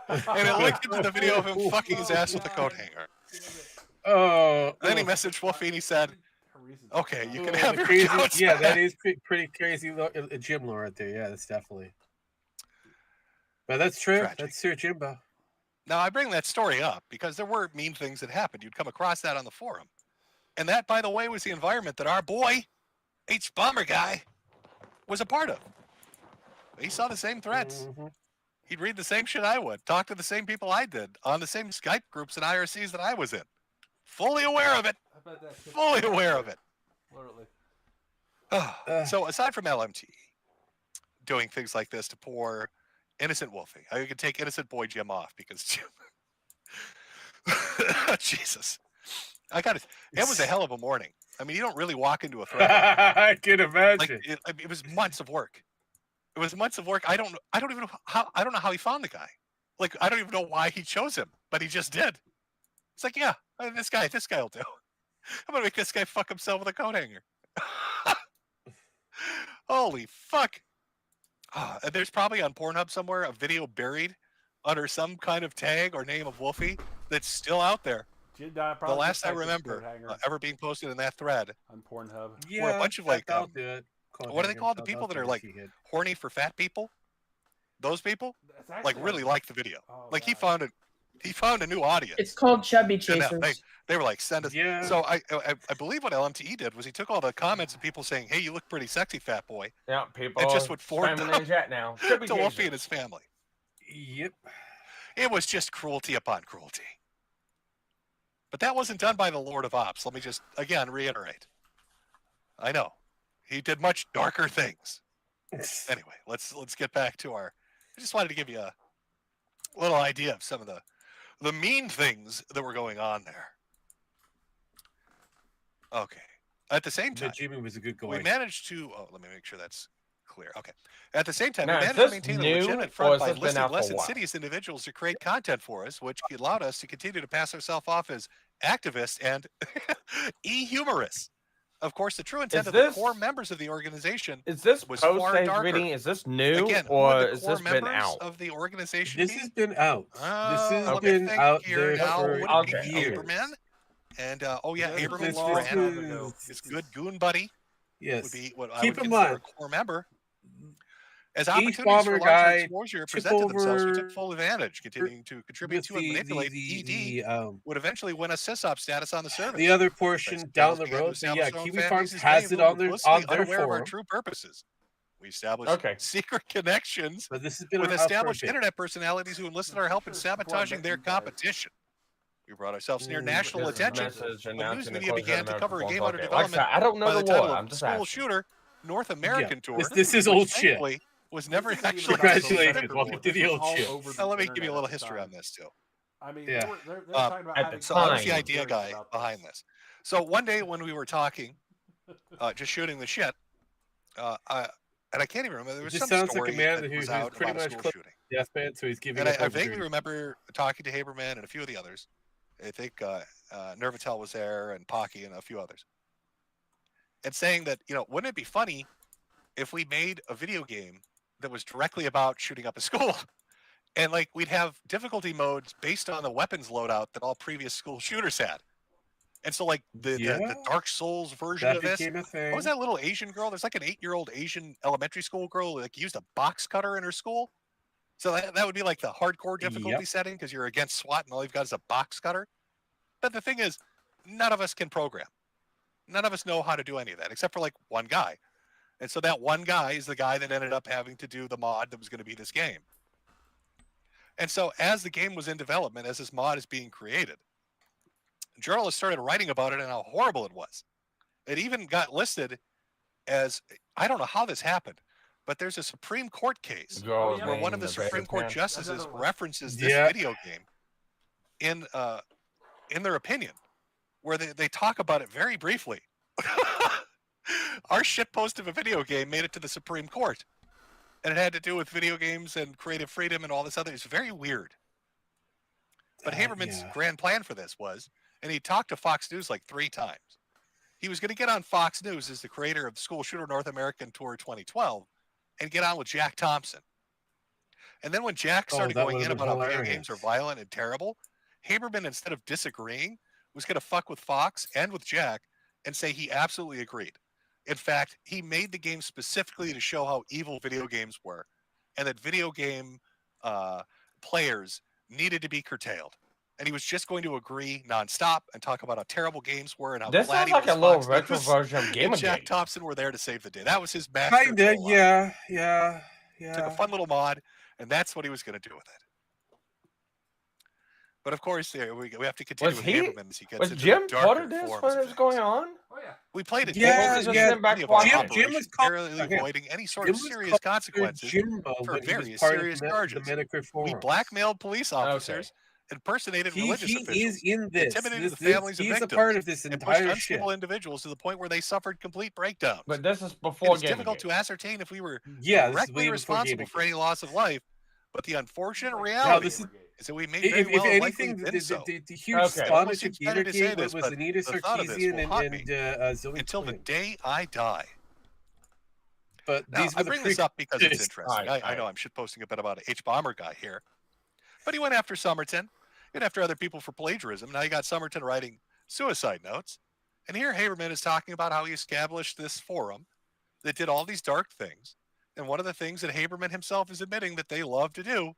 And it linked into the video of him fucking his ass with a coat hanger. Oh. Then he messaged Wolfie and he said, "Okay, you can Oh, have the your crazy, accounts yeah, back." that is pretty crazy gym lore right there. Yeah, that's definitely. But that's true. Tragic. That's Sir Jimbo. Now, I bring that story up because there were mean things that happened. You'd come across that on the forum. And that, by the way, was the environment that our boy, H. Bomber Guy, was a part of. He saw the same threats. He'd read the same shit I would, talk to the same people I did, on the same Skype groups and IRCs that I was in. Fully aware of it. Fully aware of it. Literally. So aside from LMT doing things like this to poor innocent Wolfie, I could take innocent boy Jim off because Jim, Jesus, it was a hell of a morning. I mean, you don't really walk into a threat. I can imagine. Like it was months of work. It was months of work. I don't even know how he found the guy. Like I don't even know why he chose him, but he just did. It's like, yeah, this guy will do. I'm gonna make this guy fuck himself with a coat hanger. Holy fuck. And there's probably on Pornhub somewhere a video buried under some kind of tag or name of Wolfie that's still out there. The last I remember ever being posted in that thread on Pornhub. were a bunch of like, I'll do it. what are they called? The people that are like horny for fat people? Those people? Like really like the video. Like he found a new audience. It's called Chubby And Chasers. they were like, send us. Yeah. So I believe what LMTE did was he took all the comments of people saying, "Hey, you look pretty sexy, fat boy," Yeah, people. and just would forward spamming them in chat now. to Wolfie and his family. Yep. It was just cruelty upon cruelty. But that wasn't done by the Lord of Ops. Let me just, again, reiterate. I know. He did much darker things. Anyway, let's get back to our... I just wanted to give you a little idea of some of the mean things that were going on there. Okay. At the same time, Jimmy was a good guy. we managed to... Oh, let me make sure that's clear. Okay. At the same time, Now, we is managed to this maintain new, a legitimate or front has by this been listing out for less a while? insidious individuals to create content for us, which allowed us to continue to pass ourselves off as activists and e-humorists. Of course, the true intent Is of this- the core members of the organization Is this was far post-stage darker. reading? Is this new, Again, who or would the has core this been members out? of the organization This be? has been out. This has Let me been think out here there now. for Would it be years. Haberman? And oh yeah, This- Haberman's this friend, is- his good goon buddy, Yes. would be what I Keep would in consider mind, a core member. As East opportunities Bomber for larger guy exposure took presented themselves, we over took full advantage, continuing to contribute with to and manipulate. ED would eventually win a sysop status on the service. the other portion down the road. So yeah, Kiwi Farms has it on their unaware of our forum. true purposes. We established secret connections But this has been with out for a established bit. internet personalities who enlisted our help in sabotaging their competition. We brought ourselves near national This is attention message when announcing news the media closure began of the to cover a microphone. game under Okay, like I development said, I don't know by the the title lore, of I'm just School asking. Shooter North American Tour. This is which old shit. thankfully was never actually... Congratulations. Welcome to the old shit. Let me give you a little history on this, too. I mean, Yeah. they're talking about At having the time, I was the some idea theories guy about behind this. So one day when we were talking, just shooting the shit, and I can't even remember, there It was just some sounds story like a man that who's was out pretty about a much school close shooting. to deathbed, so he's giving And up I on vaguely dirty. remember talking to Haberman and a few of the others. I think Nervitel was there and Pocky and a few others. And saying that, wouldn't it be funny if we made a video game that was directly about shooting up a school? And like we'd have difficulty modes based on the weapons loadout that all previous school shooters had. And so like the Dark Souls version That of this. became a thing. What was that little Asian girl? There's like an 8-year-old Asian elementary school girl who like used a box cutter in her school. So that would be like the hardcore difficulty setting because you're against SWAT and all you've got is a box cutter. But the thing is, none of us can program. None of us know how to do any of that except for like one guy. And so that one guy is the guy that ended up having to do the mod that was going to be this game. And so as the game was in development, as this mod is being created, journalists started writing about it and how horrible it was. It even got listed as, I don't know how this happened, but there's a Supreme Court case where one of the Supreme Court justices references this video game in their opinion, where they talk about it very briefly. Our shitpost of a video game made it to the Supreme Court. And it had to do with video games and creative freedom and all this other. It's very weird. But Haberman's grand plan for this was, and he talked to Fox News like 3 times. He was going to get on Fox News as the creator of School Shooter North American Tour 2012 and get on with Jack Thompson. And then when Jack started going in about how video games are violent and terrible, Haberman, instead of disagreeing, was going to fuck with Fox and with Jack and say he absolutely agreed. In fact, he made the game specifically to show how evil video games were and that video game players needed to be curtailed. And he was just going to agree nonstop and talk about how terrible games were and how This glad sounds he like was a little Fox retro News version of and Gamergate. Jack Thompson were there to save the day. That was his master. Kinda, yeah. Took a fun little mod, and that's what he was going to do with it. But of course, we have to continue with Haberman as he gets Was into Jim the part darker of this forms when of it was going on? We played it. Yeah. Jim was called, barely avoiding any sort of Jim was serious called consequences Jimbo for when he was various part of serious the charges. Metokur We forum. blackmailed police officers, impersonated religious He officials, is in this. intimidated the This- families of he's a victims, part of this and entire pushed unstable shit. individuals to the point where they suffered complete breakdowns. But this is before It's difficult Gamergate. to ascertain if we were Yeah, this is directly way before responsible Gamergate. for any loss of life, but the unfortunate reality this is- is that we may If, very if well anything, likely been so. the huge spawn of Gamergate was but Anita the thought of this Sarkeesian will haunt me and Zoe until the Quinn. day I die. But Now, these were I the bring this up because it's precursors. interesting. I know I'm shitposting a bit about a H-Bomber guy here. But he went after Somerton. He went after other people for plagiarism. Now you got Somerton writing suicide notes. And here Haberman is talking about how he established this forum that did all these dark things. And one of the things that Haberman himself is admitting that they love to do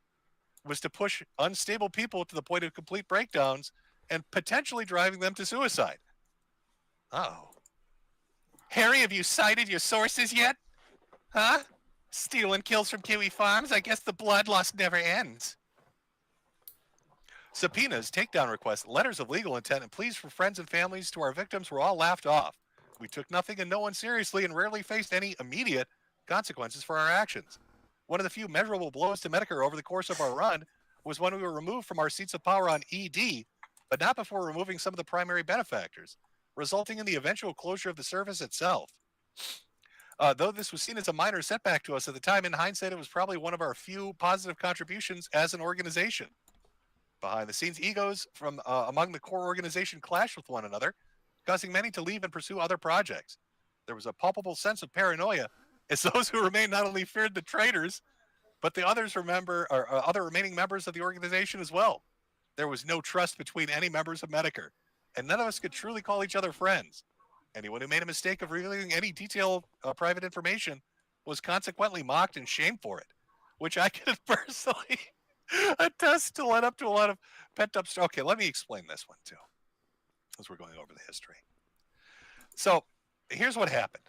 was to push unstable people to the point of complete breakdowns and potentially driving them to suicide. Oh. Harry, have you cited your sources yet? Huh? Stealing kills from Kiwi Farms? I guess the bloodlust never ends. Subpoenas, takedown requests, letters of legal intent, and pleas for friends and families to our victims were all laughed off. We took nothing and no one seriously and rarely faced any immediate consequences for our actions. One of the few measurable blows to Metokur over the course of our run was when we were removed from our seats of power on ED, but not before removing some of the primary benefactors, resulting in the eventual closure of the service itself. Though this was seen as a minor setback to us at the time, in hindsight, it was probably one of our few positive contributions as an organization. Behind the scenes, egos from among the core organization clashed with one another, causing many to leave and pursue other projects. There was a palpable sense of paranoia as those who remained not only feared the traitors, but the others other remaining members of the organization as well. There was no trust between any members of Metokur, and none of us could truly call each other friends. Anyone who made a mistake of revealing any detailed private information was consequently mocked and shamed for it, which I can personally attest to led up to a lot of pent-up stuff. Okay, let me explain this one too, as we're going over the history. So here's what happened.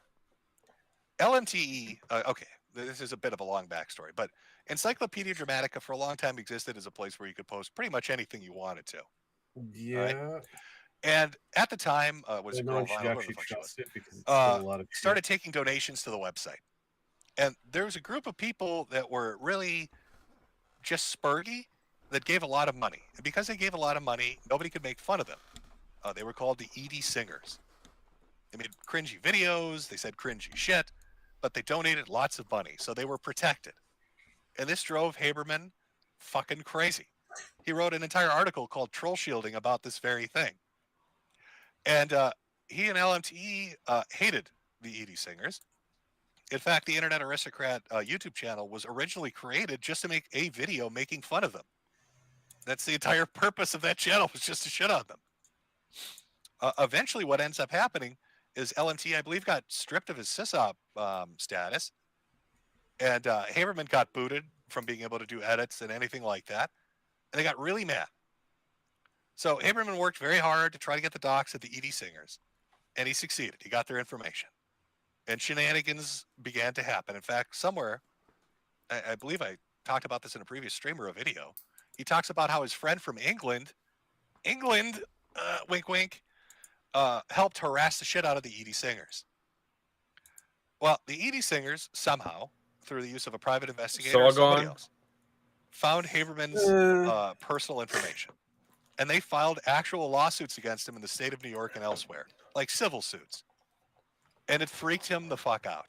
LMTE, okay, this is a bit of a long backstory, but Encyclopedia Dramatica for a long time existed as a place where you could post pretty much anything you wanted to. Yeah. Right? And at the time, was it Girl Vinyl? Started taking donations to the website. And there was a group of people that were really just spurgy that gave a lot of money. And because they gave a lot of money, nobody could make fun of them. They were called the ED Singers. They made cringy videos, they said cringy shit, but they donated lots of money, so they were protected. And this drove Haberman fucking crazy. He wrote an entire article called Troll Shielding about this very thing. And he and LMTE hated the ED Singers. In fact, the Internet Aristocrat YouTube channel was originally created just to make a video making fun of them. That's the entire purpose of that channel, was just to shit on them. Eventually, what ends up happening is LMTE, I believe, got stripped of his sysop status. And Haberman got booted from being able to do edits and anything like that. And they got really mad. So Haberman worked very hard to try to get the docs at the ED Singers. And he succeeded. He got their information. And shenanigans began to happen. In fact, somewhere, I believe I talked about this in a previous stream or a video, he talks about how his friend from England, wink wink, helped harass the shit out of the ED Singers. Well, the ED Singers somehow, through the use of a private investigator or somebody else, found Haberman's personal information. And they filed actual lawsuits against him in the state of New York and elsewhere, like civil suits. And it freaked him the fuck out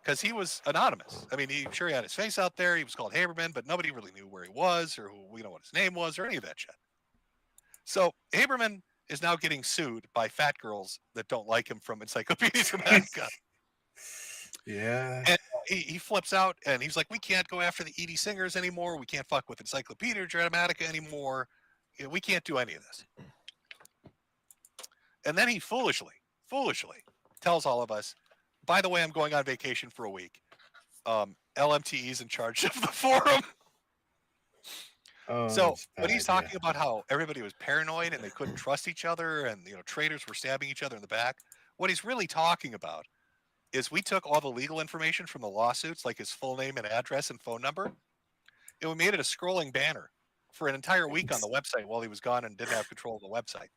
because he was anonymous. I mean, he had his face out there. He was called Haberman, but nobody really knew where he was or what his name was or any of that shit. So Haberman is now getting sued by fat girls that don't like him from Encyclopedia Dramatica. Yeah. And he flips out and he's like, we can't go after the ED Singers anymore. We can't fuck with Encyclopedia Dramatica anymore. We can't do any of this. And then he foolishly tells all of us, by the way, I'm going on vacation for a week. LMTE's in charge of the forum. So when he's talking about how everybody was paranoid and they couldn't trust each other and traitors were stabbing each other in the back, what he's really talking about is we took all the legal information from the lawsuits, like his full name and address and phone number, and we made it a scrolling banner for an entire week on the website while he was gone and didn't have control of the website.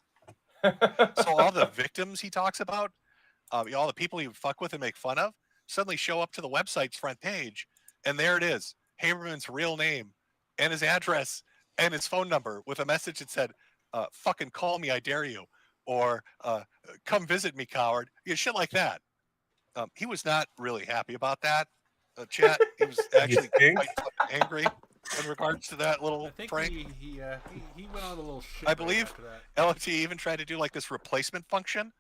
So all the victims he talks about, all the people he would fuck with and make fun of, suddenly show up to the website's front page, and there it is, Haberman's real name and his address and his phone number with a message that said, fucking call me, I dare you, or come visit me, coward, shit like that. He was not really happy about that, chat. He was actually quite angry in regards to that little prank. He went on a little shit. I believe LFT even tried to do like this replacement function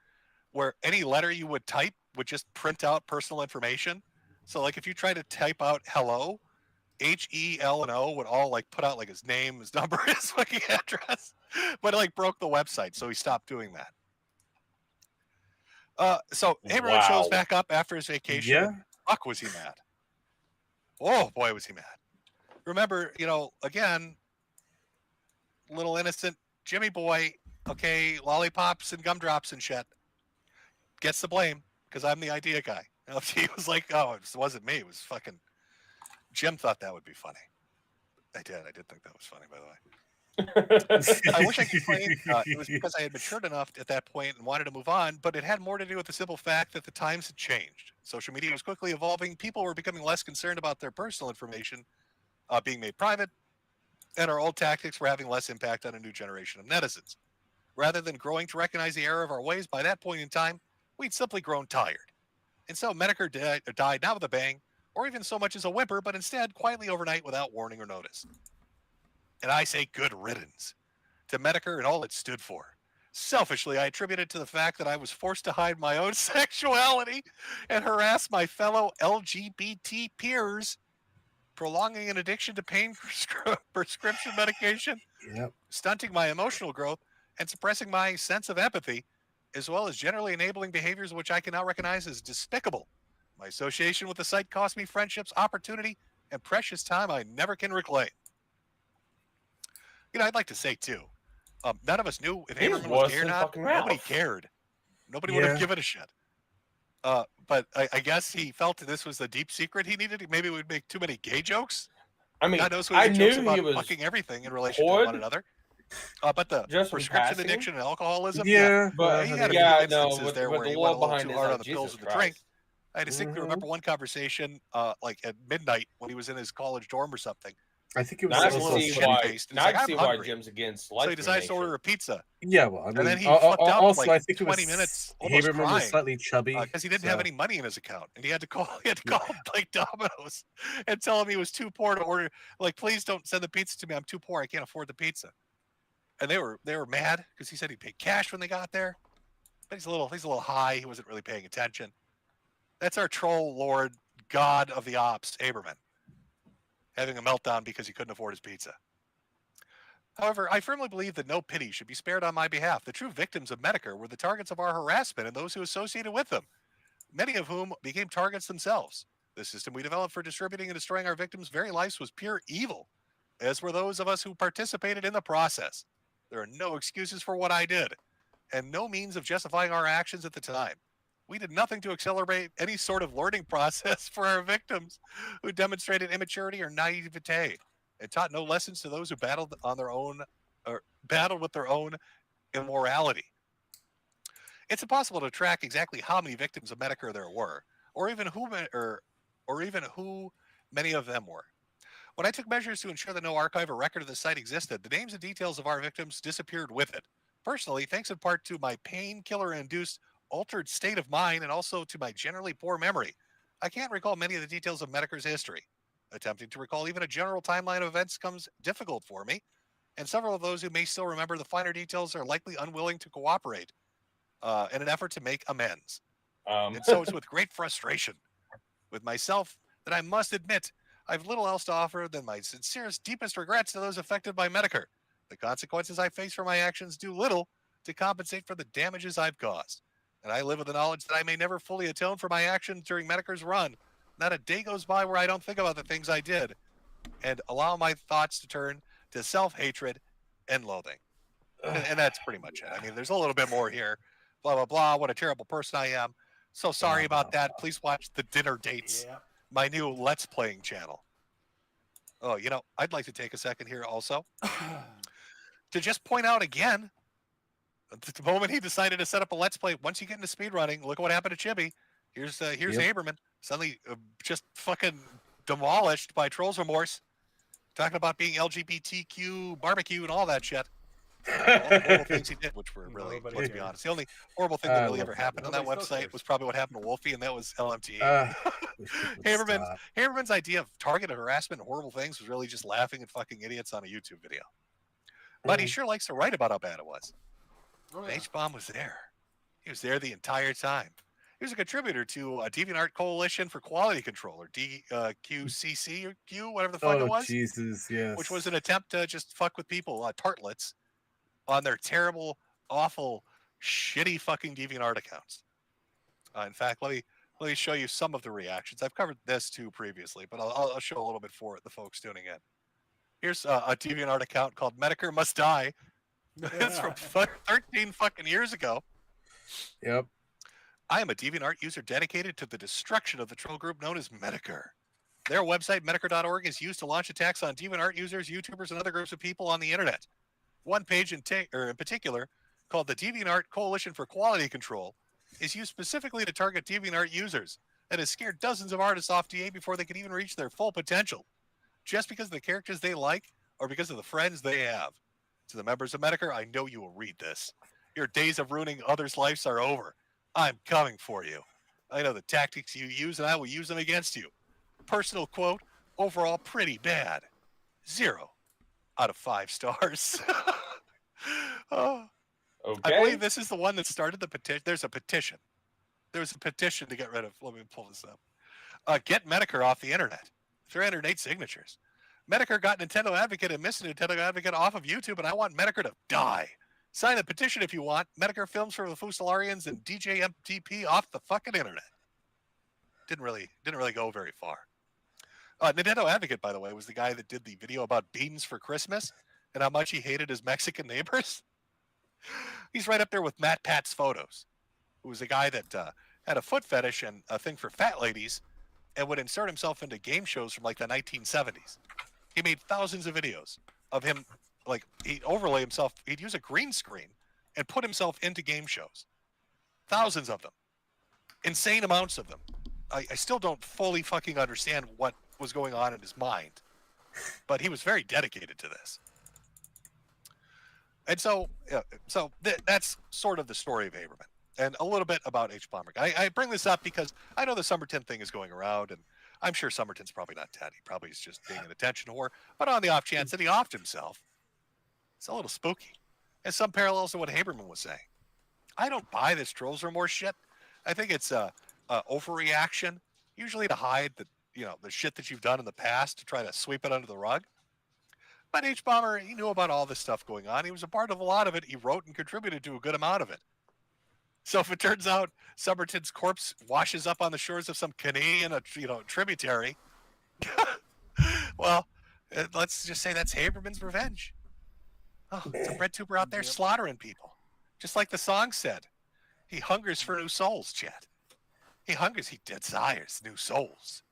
where any letter you would type would just print out personal information. So like if you try to type out hello, H, E, L, and O would all like put out like his name, his number, his fucking address, but it like broke the website. So he stopped doing that. So Haberman shows back up after his vacation. Yeah. Fuck, was he mad? Oh boy, was he mad. Remember, again, little innocent Jimmy boy, okay, lollipops and gumdrops and shit, gets the blame because I'm the idea guy. He was like, oh, it wasn't me. It was fucking Jim thought that would be funny. I did think that was funny, by the way. I wish I could explain it was because I had matured enough at that point and wanted to move on, but it had more to do with the simple fact that the times had changed. Social media was quickly evolving. People were becoming less concerned about their personal information being made private, and our old tactics were having less impact on a new generation of netizens. Rather than growing to recognize the error of our ways, by that point in time, we'd simply grown tired. And so Metokur died not with a bang, or even so much as a whimper, but instead quietly overnight without warning or notice. And I say good riddance to Metokur and all it stood for. Selfishly, I attribute it to the fact that I was forced to hide my own sexuality and harass my fellow LGBT peers, prolonging an addiction to pain prescription medication, stunting my emotional growth, and suppressing my sense of empathy, as well as generally enabling behaviors which I can now recognize as despicable. My association with the site cost me friendships, opportunity, and precious time I never can reclaim. You know, I'd like to say, too, none of us knew if Abraham was gay or not. Nobody cared. Nobody would have given a shit. But I guess he felt that this was the deep secret he needed. Maybe we would make too many gay jokes. I mean, God knows I jokes knew about he was fucking everything in relation to one another. But the just prescription addiction and alcoholism, but he had a few instances there where he went a little too hard on the pills and the drink. I distinctly remember one conversation, like at midnight when he was in his college dorm or something. I think it was Now I a can little see shitty why. faced. Now I can see why Jim's against life. So he decides to order a pizza. Yeah, well, I mean, and then he flipped out also like I think it 20 was minutes, almost Haberman was crying, slightly chubby because he didn't have any money in his account, and he had to call like Domino's and tell him he was too poor to order. Like, please don't send the pizza to me. I'm too poor. I can't afford the pizza. And they were mad because he said he paid cash when they got there. But he's a little high. He wasn't really paying attention. That's our troll lord, god of the ops, Haberman, having a meltdown because he couldn't afford his pizza. However, I firmly believe that no pity should be spared on my behalf. The true victims of Metokur were the targets of our harassment and those who associated with them, many of whom became targets themselves. The system we developed for distributing and destroying our victims' very lives was pure evil, as were those of us who participated in the process. There are no excuses for what I did, and no means of justifying our actions at the time. We did nothing to accelerate any sort of learning process for our victims who demonstrated immaturity or naivete, and taught no lessons to those who battled on their own or battled with their own immorality. It's impossible to track exactly how many victims of Metokur there were, or even who many of them were. When I took measures to ensure that no archive or record of the site existed, the names and details of our victims disappeared with it. Personally, thanks in part to my painkiller-induced altered state of mind and also to my generally poor memory, I can't recall many of the details of Metokur's history. Attempting to recall even a general timeline of events comes difficult for me, and several of those who may still remember the finer details are likely unwilling to cooperate in an effort to make amends. And so it's with great frustration with myself that I must admit I've little else to offer than my sincerest, deepest regrets to those affected by Metokur. The consequences I face for my actions do little to compensate for the damages I've caused. And I live with the knowledge that I may never fully atone for my actions during Metokur's run. Not a day goes by where I don't think about the things I did and allow my thoughts to turn to self-hatred and loathing. And that's pretty much it. I mean, there's a little bit more here. Blah, blah, blah. What a terrible person I am. So sorry about that. Please watch the dinner dates, my new Let's Playing channel. Oh, you know, I'd like to take a second here also to just point out again, the moment he decided to set up a Let's Play, once you get into speedrunning, look what happened to Chibi. Here's Haberman, suddenly just fucking demolished by Trolls Remorse, talking about being LGBTQ barbecue and all that shit. All the horrible things he did, which were really, let's be honest, the only horrible thing that really ever happened on that website was probably what happened to Wolfie, and that was LMT. Haberman's idea of targeted harassment and horrible things was really just laughing at fucking idiots on a YouTube video. But he sure likes to write about how bad it was. H-Bomb was there. He was there the entire time. He was a contributor to a DeviantArt Coalition for Quality Control, or DQCC or Q, whatever the fuck it was. Jesus, yes. Which was an attempt to just fuck with people, tartlets, on their terrible, awful, shitty fucking DeviantArt accounts. In fact, let me show you some of the reactions. I've covered this too previously, but I'll show a little bit for the folks tuning in. Here's a DeviantArt account called Metokur Must Die. It's from 13 fucking years ago. Yep. I am a DeviantArt user dedicated to the destruction of the troll group known as Metokur. Their website, Metokur.org, is used to launch attacks on DeviantArt users, YouTubers, and other groups of people on the internet. One page in particular, called the DeviantArt Coalition for Quality Control, is used specifically to target DeviantArt users and has scared dozens of artists off DA before they could even reach their full potential, just because of the characters they like or because of the friends they have. To the members of Metokur, I know you will read this. Your days of ruining others' lives are over. I'm coming for you. I know the tactics you use, and I will use them against you. Personal quote, overall pretty bad. 0 out of 5 stars. Oh. Okay. I believe this is the one that started the petition. There's a petition. There's a petition to get rid of, let me pull this up. Get Metokur off the internet. 308 signatures. Metokur got Nintendo Advocate and Miss Nintendo Advocate off of YouTube, and I want Metokur to die. Sign the petition if you want. Metokur films for the Fusilarians and DJ MTP off the fucking internet. Didn't really go very far. Nintendo Advocate, by the way, was the guy that did the video about beans for Christmas and how much he hated his Mexican neighbors. He's right up there with Matt Pat's Photos, who was a guy that had a foot fetish and a thing for fat ladies and would insert himself into game shows from like the 1970s. He made thousands of videos of him, like he'd overlay himself, he'd use a green screen and put himself into game shows. Thousands of them. Insane amounts of them. I still don't fully fucking understand what was going on in his mind, but he was very dedicated to this. And so, that's sort of the story of Haberman and a little bit about H. Bomber. I bring this up because I know the Somerton thing is going around, and I'm sure Somerton's probably not dead. He probably is just being an attention whore. But on the off chance that he offed himself, it's a little spooky. And some parallels to what Haberman was saying. I don't buy this trolls remorse shit. I think it's a overreaction, usually to hide the shit that you've done in the past, to try to sweep it under the rug. But H. Bomber, he knew about all this stuff going on. He was a part of a lot of it. He wrote and contributed to a good amount of it. So if it turns out Somerton's corpse washes up on the shores of some Canadian, tributary, well, let's just say that's Haberman's revenge. Oh, it's a breadtuber out there slaughtering people, just like the song said. He hungers for new souls, Chad. He desires new souls.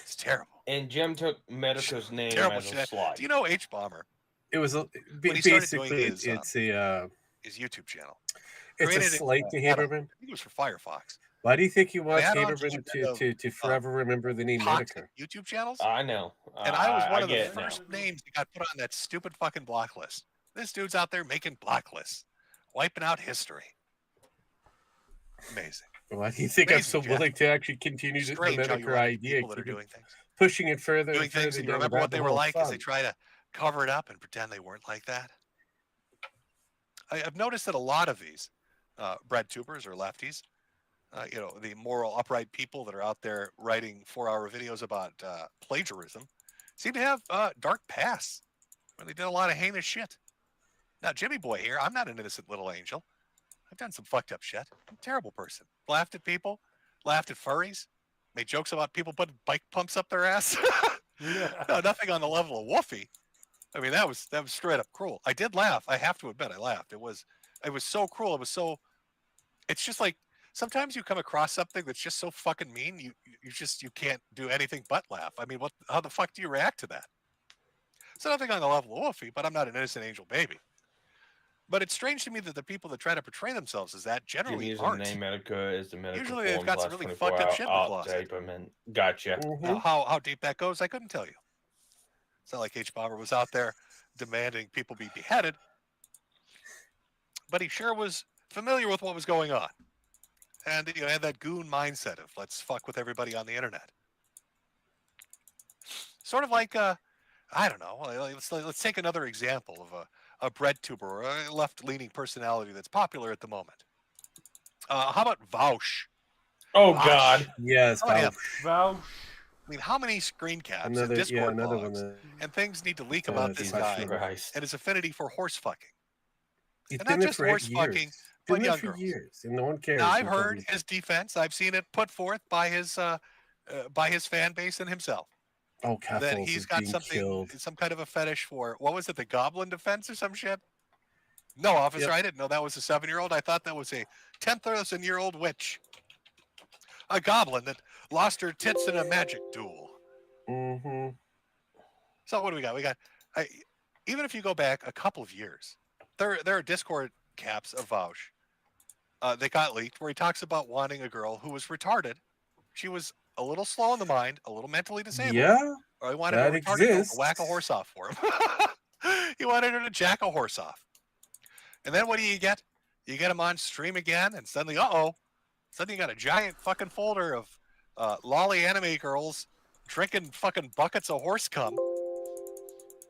It's terrible. And Jim took Metokur's name Terrible as a shit. slide. Do you know H. Bomber? It was When he started doing basically his, it's a his YouTube channel. it's a Created it, slight to I don't know, Haberman. I think it was for Firefox. Why do you think you want They had on Haberman just to forever remember the name toxic Metokur? YouTube channels. I know. And I was one of the get it now. first names that got put on that stupid fucking block list. This dude's out there making block lists, wiping out history. Amazing. Why do you think I'm Amazing, so Jeff. willing to actually continue the Strange how you Metokur run into idea, people that are keep doing things. pushing it further Doing and further things, and you down the remember what they rabbit were hole like of as they fun. try to cover it up and pretend they weren't like that. I've noticed that a lot of these breadtubers or lefties, the moral, upright people that are out there writing 4-hour videos about plagiarism, seem to have dark pasts when they did a lot of heinous shit. Now, Jimmy Boy here, I'm not an innocent little angel. I've done some fucked up shit. I'm a terrible person. Laughed at people, laughed at furries, made jokes about people putting bike pumps up their ass. No, nothing on the level of Woofy. I mean, that was straight up cruel. I did laugh. I have to admit, I laughed. It was so cruel. It's just like sometimes you come across something that's just so fucking mean. You can't do anything but laugh. I mean, how the fuck do you react to that? So nothing on the level of Woofy, but I'm not an innocent angel baby. But it's strange to me that the people that try to portray themselves as that generally Jimmy's aren't. name Metokur is the Metokur. Usually they've got some really fucked up shit in the closet. Gotcha. Now, how deep that goes, I couldn't tell you. It's not like H. Bomber was out there demanding people be beheaded, but he sure was familiar with what was going on, and had that goon mindset of let's fuck with everybody on the internet. Sort of like I don't know. Let's take another example of a breadtuber or a left-leaning personality that's popular at the moment. How about Vaush? Oh Vaush. God, yes, How about him? Vaush. I mean, how many screen caps and Another Discord one logs that and things need to leak about this guy Christ. and his affinity for horse fucking? He's And been not there just for horse 8 fucking, years. but Been there young for girls. years, and no one cares. Now, I've until heard his defense. I've seen it put forth by his fan base and himself. Oh, That Cathals he's is got being something, killed. some kind of a fetish for, what was it, the goblin defense or some shit? No, officer, Yep. I didn't know that was a 7-year-old. I thought that was a 10,000-year-old witch. A goblin that lost her tits in a magic duel. Mm-hmm. So what do we got? We got even if you go back a couple of years, there are Discord caps of Vouch that got leaked where he talks about wanting a girl who was retarded. She was a little slow in the mind, a little mentally disabled. Yeah, or he wanted that a retarded girl exists. to whack a horse off for him. He wanted her to jack a horse off. And then what do you get? You get him on stream again, and suddenly, suddenly you got a giant fucking folder of lolly anime girls drinking fucking buckets of horse cum.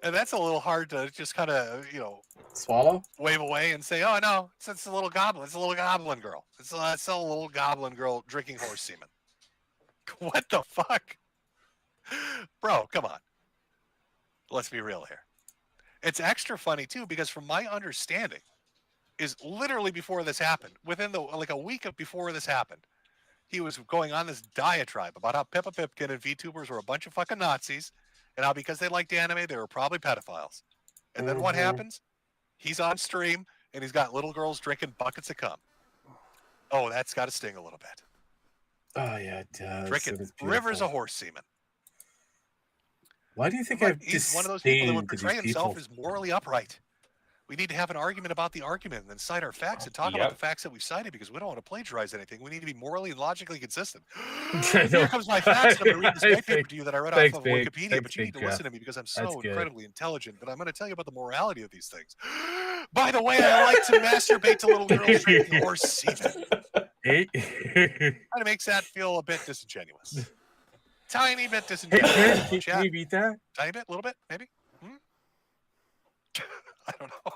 And that's a little hard to just kind of, swallow, wave away and say, oh, no, it's a little goblin. It's a little goblin girl. It's a little goblin girl drinking horse semen. What the fuck? Bro, come on. Let's be real here. It's extra funny, too, because from my understanding, is literally before this happened, within a week before this happened, he was going on this diatribe about how Pippa Pipkin and VTubers were a bunch of fucking Nazis, and how because they liked anime, they were probably pedophiles. And then what happens? He's on stream, and he's got little girls drinking buckets of cum. Oh, that's got to sting a little bit. Oh, yeah, it does. Drinking rivers of horse semen. Why do you think He's one of those people that would portray himself as morally upright. We need to have an argument about the argument and then cite our facts and talk about the facts that we've cited because we don't want to plagiarize anything. We need to be morally and logically consistent. Here comes my facts. I'm going to read this white paper to you that I read off of Wikipedia, but you need to listen to me because I'm so incredibly intelligent. But I'm going to tell you about the morality of these things. By the way, I like to masturbate to little girls drinking horse semen. Kind of makes that feel a bit disingenuous. Tiny bit disingenuous. Can you beat that? Tiny bit, a little bit, maybe. I don't know.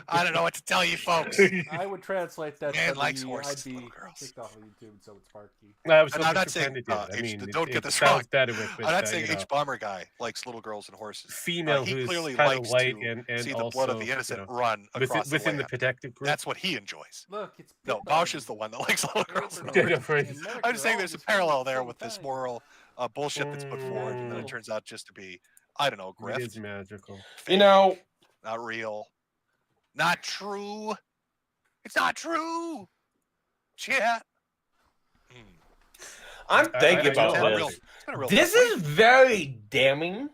I don't know what to tell you, folks. I would translate that. Man to likes the, horses, I'd be little girls. kicked off of YouTube, and so it's Sparky. I'm not saying don't get this wrong. I'm not saying you know, H Bomber guy likes little girls and horses. female he who's clearly kind of likes white to and see the also, blood of the innocent you know, run across within the the protected group. That's what he enjoys. Look, it's No, Bausch is the one that likes little girls and Yeah, horses. right. I'm just saying there's a parallel there with this moral bullshit that's put forward, and then it turns out just to be, I don't know, grift. It is magical. You know, not real, not true. It's not true. Chat. I'm thinking about this. This is very damning.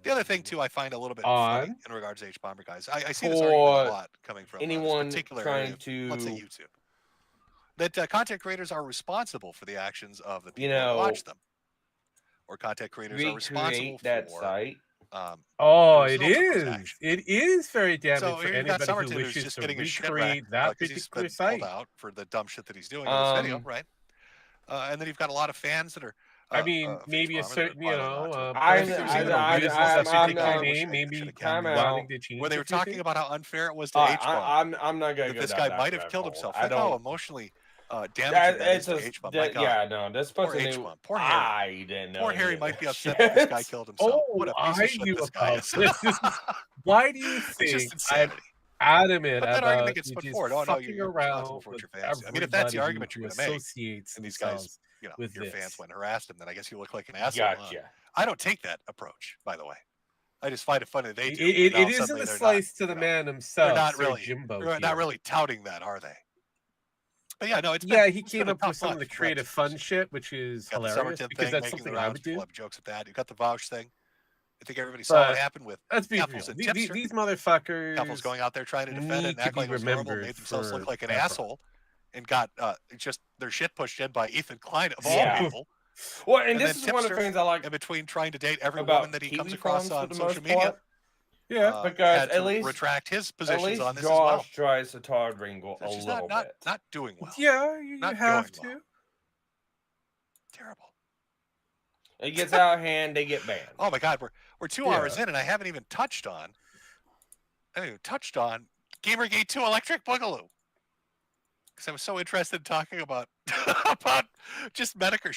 The other thing too, I find a little bit On funny in regards to H Bomber guys. I see this argument a lot coming from anyone this particular trying area of, to, let's say YouTube. That content creators are responsible for the actions of the people you know, who watch them, or content creators are responsible recreate that for site. Oh, the it results of those is. actions. It is very damning So for here you've got anybody who Summerton who's wishes just to getting his shit recreate wrecked, that 'cause he's particular been site. called out for the dumb shit that he's doing in this video, right? And then you've got a lot of fans that are. I mean, maybe a certain, you know, I'm person who uses a particular name, maybe wanting to change where they it, were you talking think? about how unfair it was to H-Bomb. I'm not gonna that go this down guy that might have rabbit killed hole. himself. I Think how don't- emotionally damaging that is to H-Bomb. My God. Yeah, no, that's Poor supposed to be. H-Bomb. Poor Harry. I didn't know. Poor Harry any might of be that upset that this guy shit. killed himself. What a piece I of shit knew this guy about is. this. Why do you It's just think I'm insanity. adamant But that about argument gets you put just forward. Oh no, fucking you're responsible around for what with your fans do. I mean, if that's the everybody argument who you're going to make, associates and these guys, themselves your with fans this. went and harassed him, then I guess you look like an asshole. Huh? Gotcha. I don't take that approach, by the way. I just find it funny that they do. It Now isn't suddenly a they're slice not, to the man himself. They're not Sir really, Jimbo they're not here. really touting that, are they? But yeah, no, it's Yeah, been, he it's came been a up with tough some of month the for creative fun shit, which is got the hilarious Summerton because thing that's making something the I rounds. would People do. have jokes at that. You got the Vouch thing. I think everybody saw what But happened with let's be real. Couples and These Tipster. motherfuckers Couples going out there trying to defend it need and to act be like it was normal, remembered made themselves look like an forever. asshole, and got just their shit pushed in by Ethan Klein of all Yeah. people. Well, and this then is one of the Tipster, things I like in between trying to date every about woman that he TV comes across forums on for the social most media. part. Yeah, because had at to least retract his at positions least on this as Josh well. tries to Todd Ringle So a it's just little not bit. not doing well. Yeah, you Not have going to. Terrible. It gets out of hand, they get banned. Oh my God, we're 2 Yeah. hours in, and I haven't even touched on. Gamergate 2 Electric Boogaloo. Because I was so interested in talking about about just Metokur.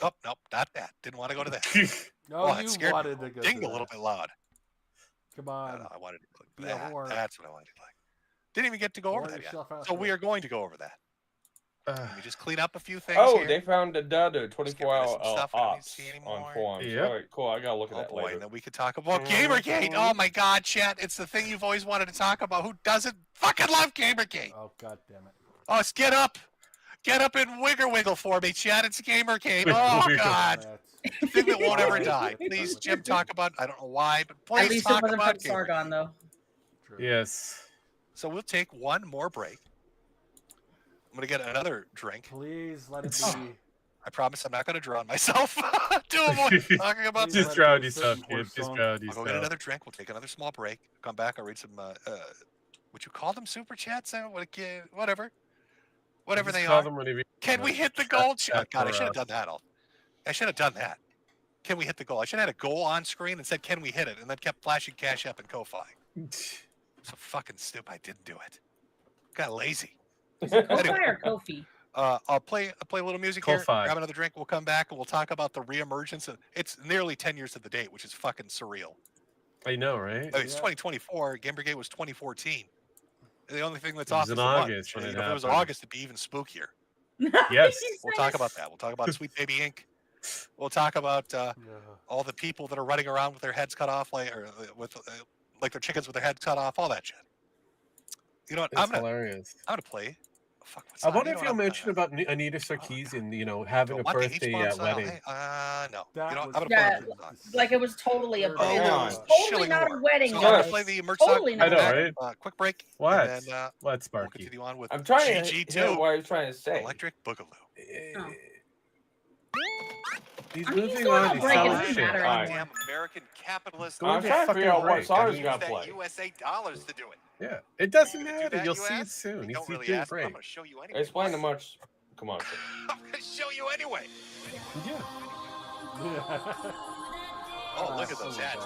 Oh nope, not that. Didn't want to go to that. No, it you scared me. wanted to go Dinged to a little that. bit loud. Come on. I wanted to click Be a that. whore. That's what I wanted to click. Didn't even get to go over Pour that yet. yourself out So there. we are going to go over that. Let me just clean up a few things Oh, here. they found a Dado 24-hour some stuff I don't need to ops see on anymore. forums. Yep. All right, cool. I gotta look at Oh that boy, later. and then we could talk about Gamergate. Oh my God, chat! It's the thing you've always wanted to talk about. Who doesn't fucking love Gamergate? Oh God damn it! Oh, get up! Get up and wiggle for me, Chad. It's Gamer Game. Oh God, the thing that won't ever die. Please, Jim, talk about. I don't know why, but please At least talk it wasn't about from Gamer Game. Sargon, though. Yes. So we'll take one more break. I'm gonna get another drink. Please let it be. I promise I'm not gonna drown myself. Doing what I'm talking about. Just drown yourself, kid. Just drown I'll go get another drink. We'll take another small break. Come back. I'll read some. Would you call them super chats? Whatever. Whatever they are. Can we hit the goal? God, I should have done that. I should have done that. Can we hit the goal? I should have had a goal on screen and said, "Can we hit it?" and then kept flashing Cash App and Ko-Fi. So fucking stupid. I didn't do it. Got lazy. Ko-Fi or Kofi? I'll play a little music here. Ko-Fi. Grab another drink. We'll come back and we'll talk about the reemergence. It's nearly 10 years to the date, which is fucking surreal. I know, right? It's 2024. Game Brigade was 2014. The only thing that's It was off in is the month. August when it If it was happened. August, it'd be even spookier. Yes. We'll talk about that. We'll talk about Sweet Baby Inc. We'll talk about all the people that are running around with their heads cut off, like their chickens with their heads cut off, all that shit. You know what? It's hilarious. I'm gonna play. Fuck, what's I that? wonder You if know you'll what? mention about Anita Sarkeesian and having a What, the birthday H-bomb style? wedding. Hey, no. You know, I'm gonna Yeah, play like it was totally a Oh, totally shilling not war. a wedding. So I'm gonna guys. play the merch Totally song. not. I know, right? Quick break. What? And then, What, we'll Sparky? continue on with I'm trying to GG2. hear what I was trying to say. Electric Boogaloo. He's I mean, moving still on. have a He's break, it selling doesn't shit. matter Damn anymore. American capitalist. Go into a fucking break. songs Use got that play. USA dollars to do it. Yeah, it doesn't Do matter. that, You'll you see it ask? soon. You He's don't really doing ask. I'm great. gonna show you anyway. Explain the much. Come on. I'm gonna show you anyway. Yeah. Oh, look at those ads.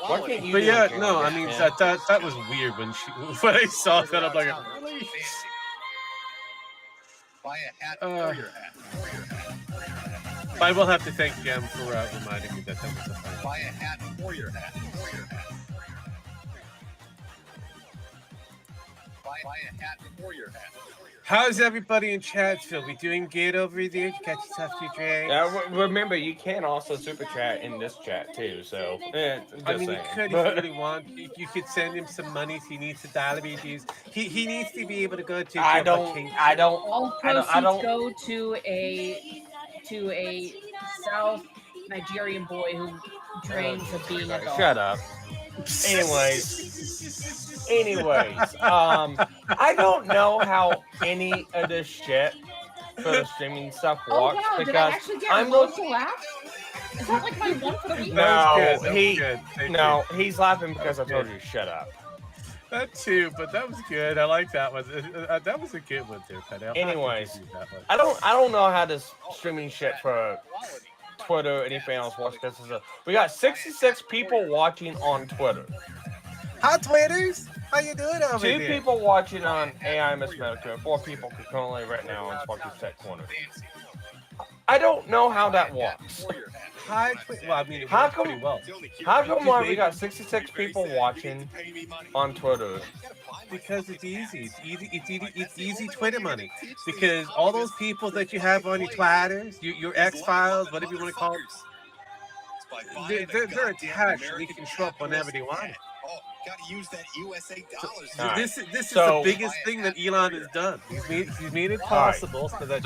Why can't you But do yeah, it, no, I Cameron? mean Yeah. that was weird when I saw that. I'm like, really? Buy a hat for your hat. I will have to thank Jam for reminding me that was a thing. Buy a hat for your hat. Buy a hat for your hat. How's everybody in Chatsville? We doing good over there? You got yourself your drink? Yeah, remember you can also super chat in this chat too. So I mean, you could if you really want. You could send him some money if he needs $1 BGs. He needs to be able to go to. All proceeds go to a South Nigerian boy who dreams of being a dog. Shut up. Anyways, I don't know how any of this shit for the streaming stuff Oh works wow, did I because actually get I'm Rose to laugh? Is that like my one for the week? No, he's laughing because I told you to shut up. That too, but that was good. I like that one. That was a good one there, Penny. I'll have to Anyways, give you that one. I don't know how this streaming shit for Twitter, anything else works. We got 66 people watching on Twitter. Hi, Twitters. How you doing over 2 there? people watching on AI Miss Metokur, 4 people currently right now on Sparky's Tech Corner. I don't know how that works. Hi, well, I mean, it How works come? pretty well. How come why we got 66 people watching on Twitter? Because it's easy. It's easy Twitter money. Because all those people that you have on your Twitters, your X-Files, whatever you want to call them, they're attached. They can show up whenever they want. Gotta use that USA dollars. So this is the biggest thing that Elon has done. He's made it possible so that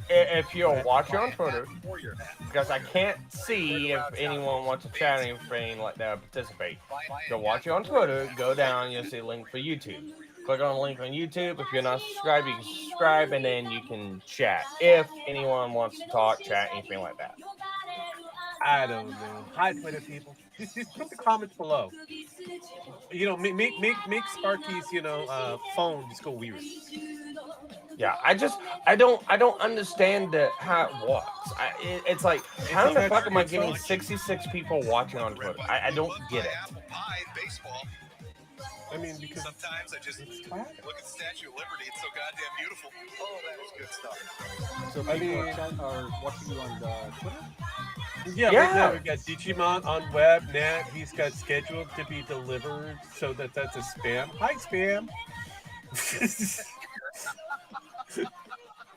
if you're watching on Twitter, because I can't see if anyone wants to chat or anything like that or participate, go watch it on Twitter, go down, you'll see a link for YouTube. Click on the link on YouTube. If you're not subscribed, you can subscribe, and then you can chat. If anyone wants to talk, chat, anything like that. I don't know. Hi, Twitter people. Just put the comments below. You know, make Sparky's phone just go weird. Yeah, I don't understand how it works. It's like, how the fuck am I getting 66 people watching on Twitter? I don't get it. I mean, because sometimes I just look at the Statue of Liberty. It's so goddamn beautiful. Oh, that is good stuff. So people are watching you on Twitter? Yeah, right now we've got Digimon on web, Nat. He's got scheduled to be delivered, so that's a spam. Hi, spam.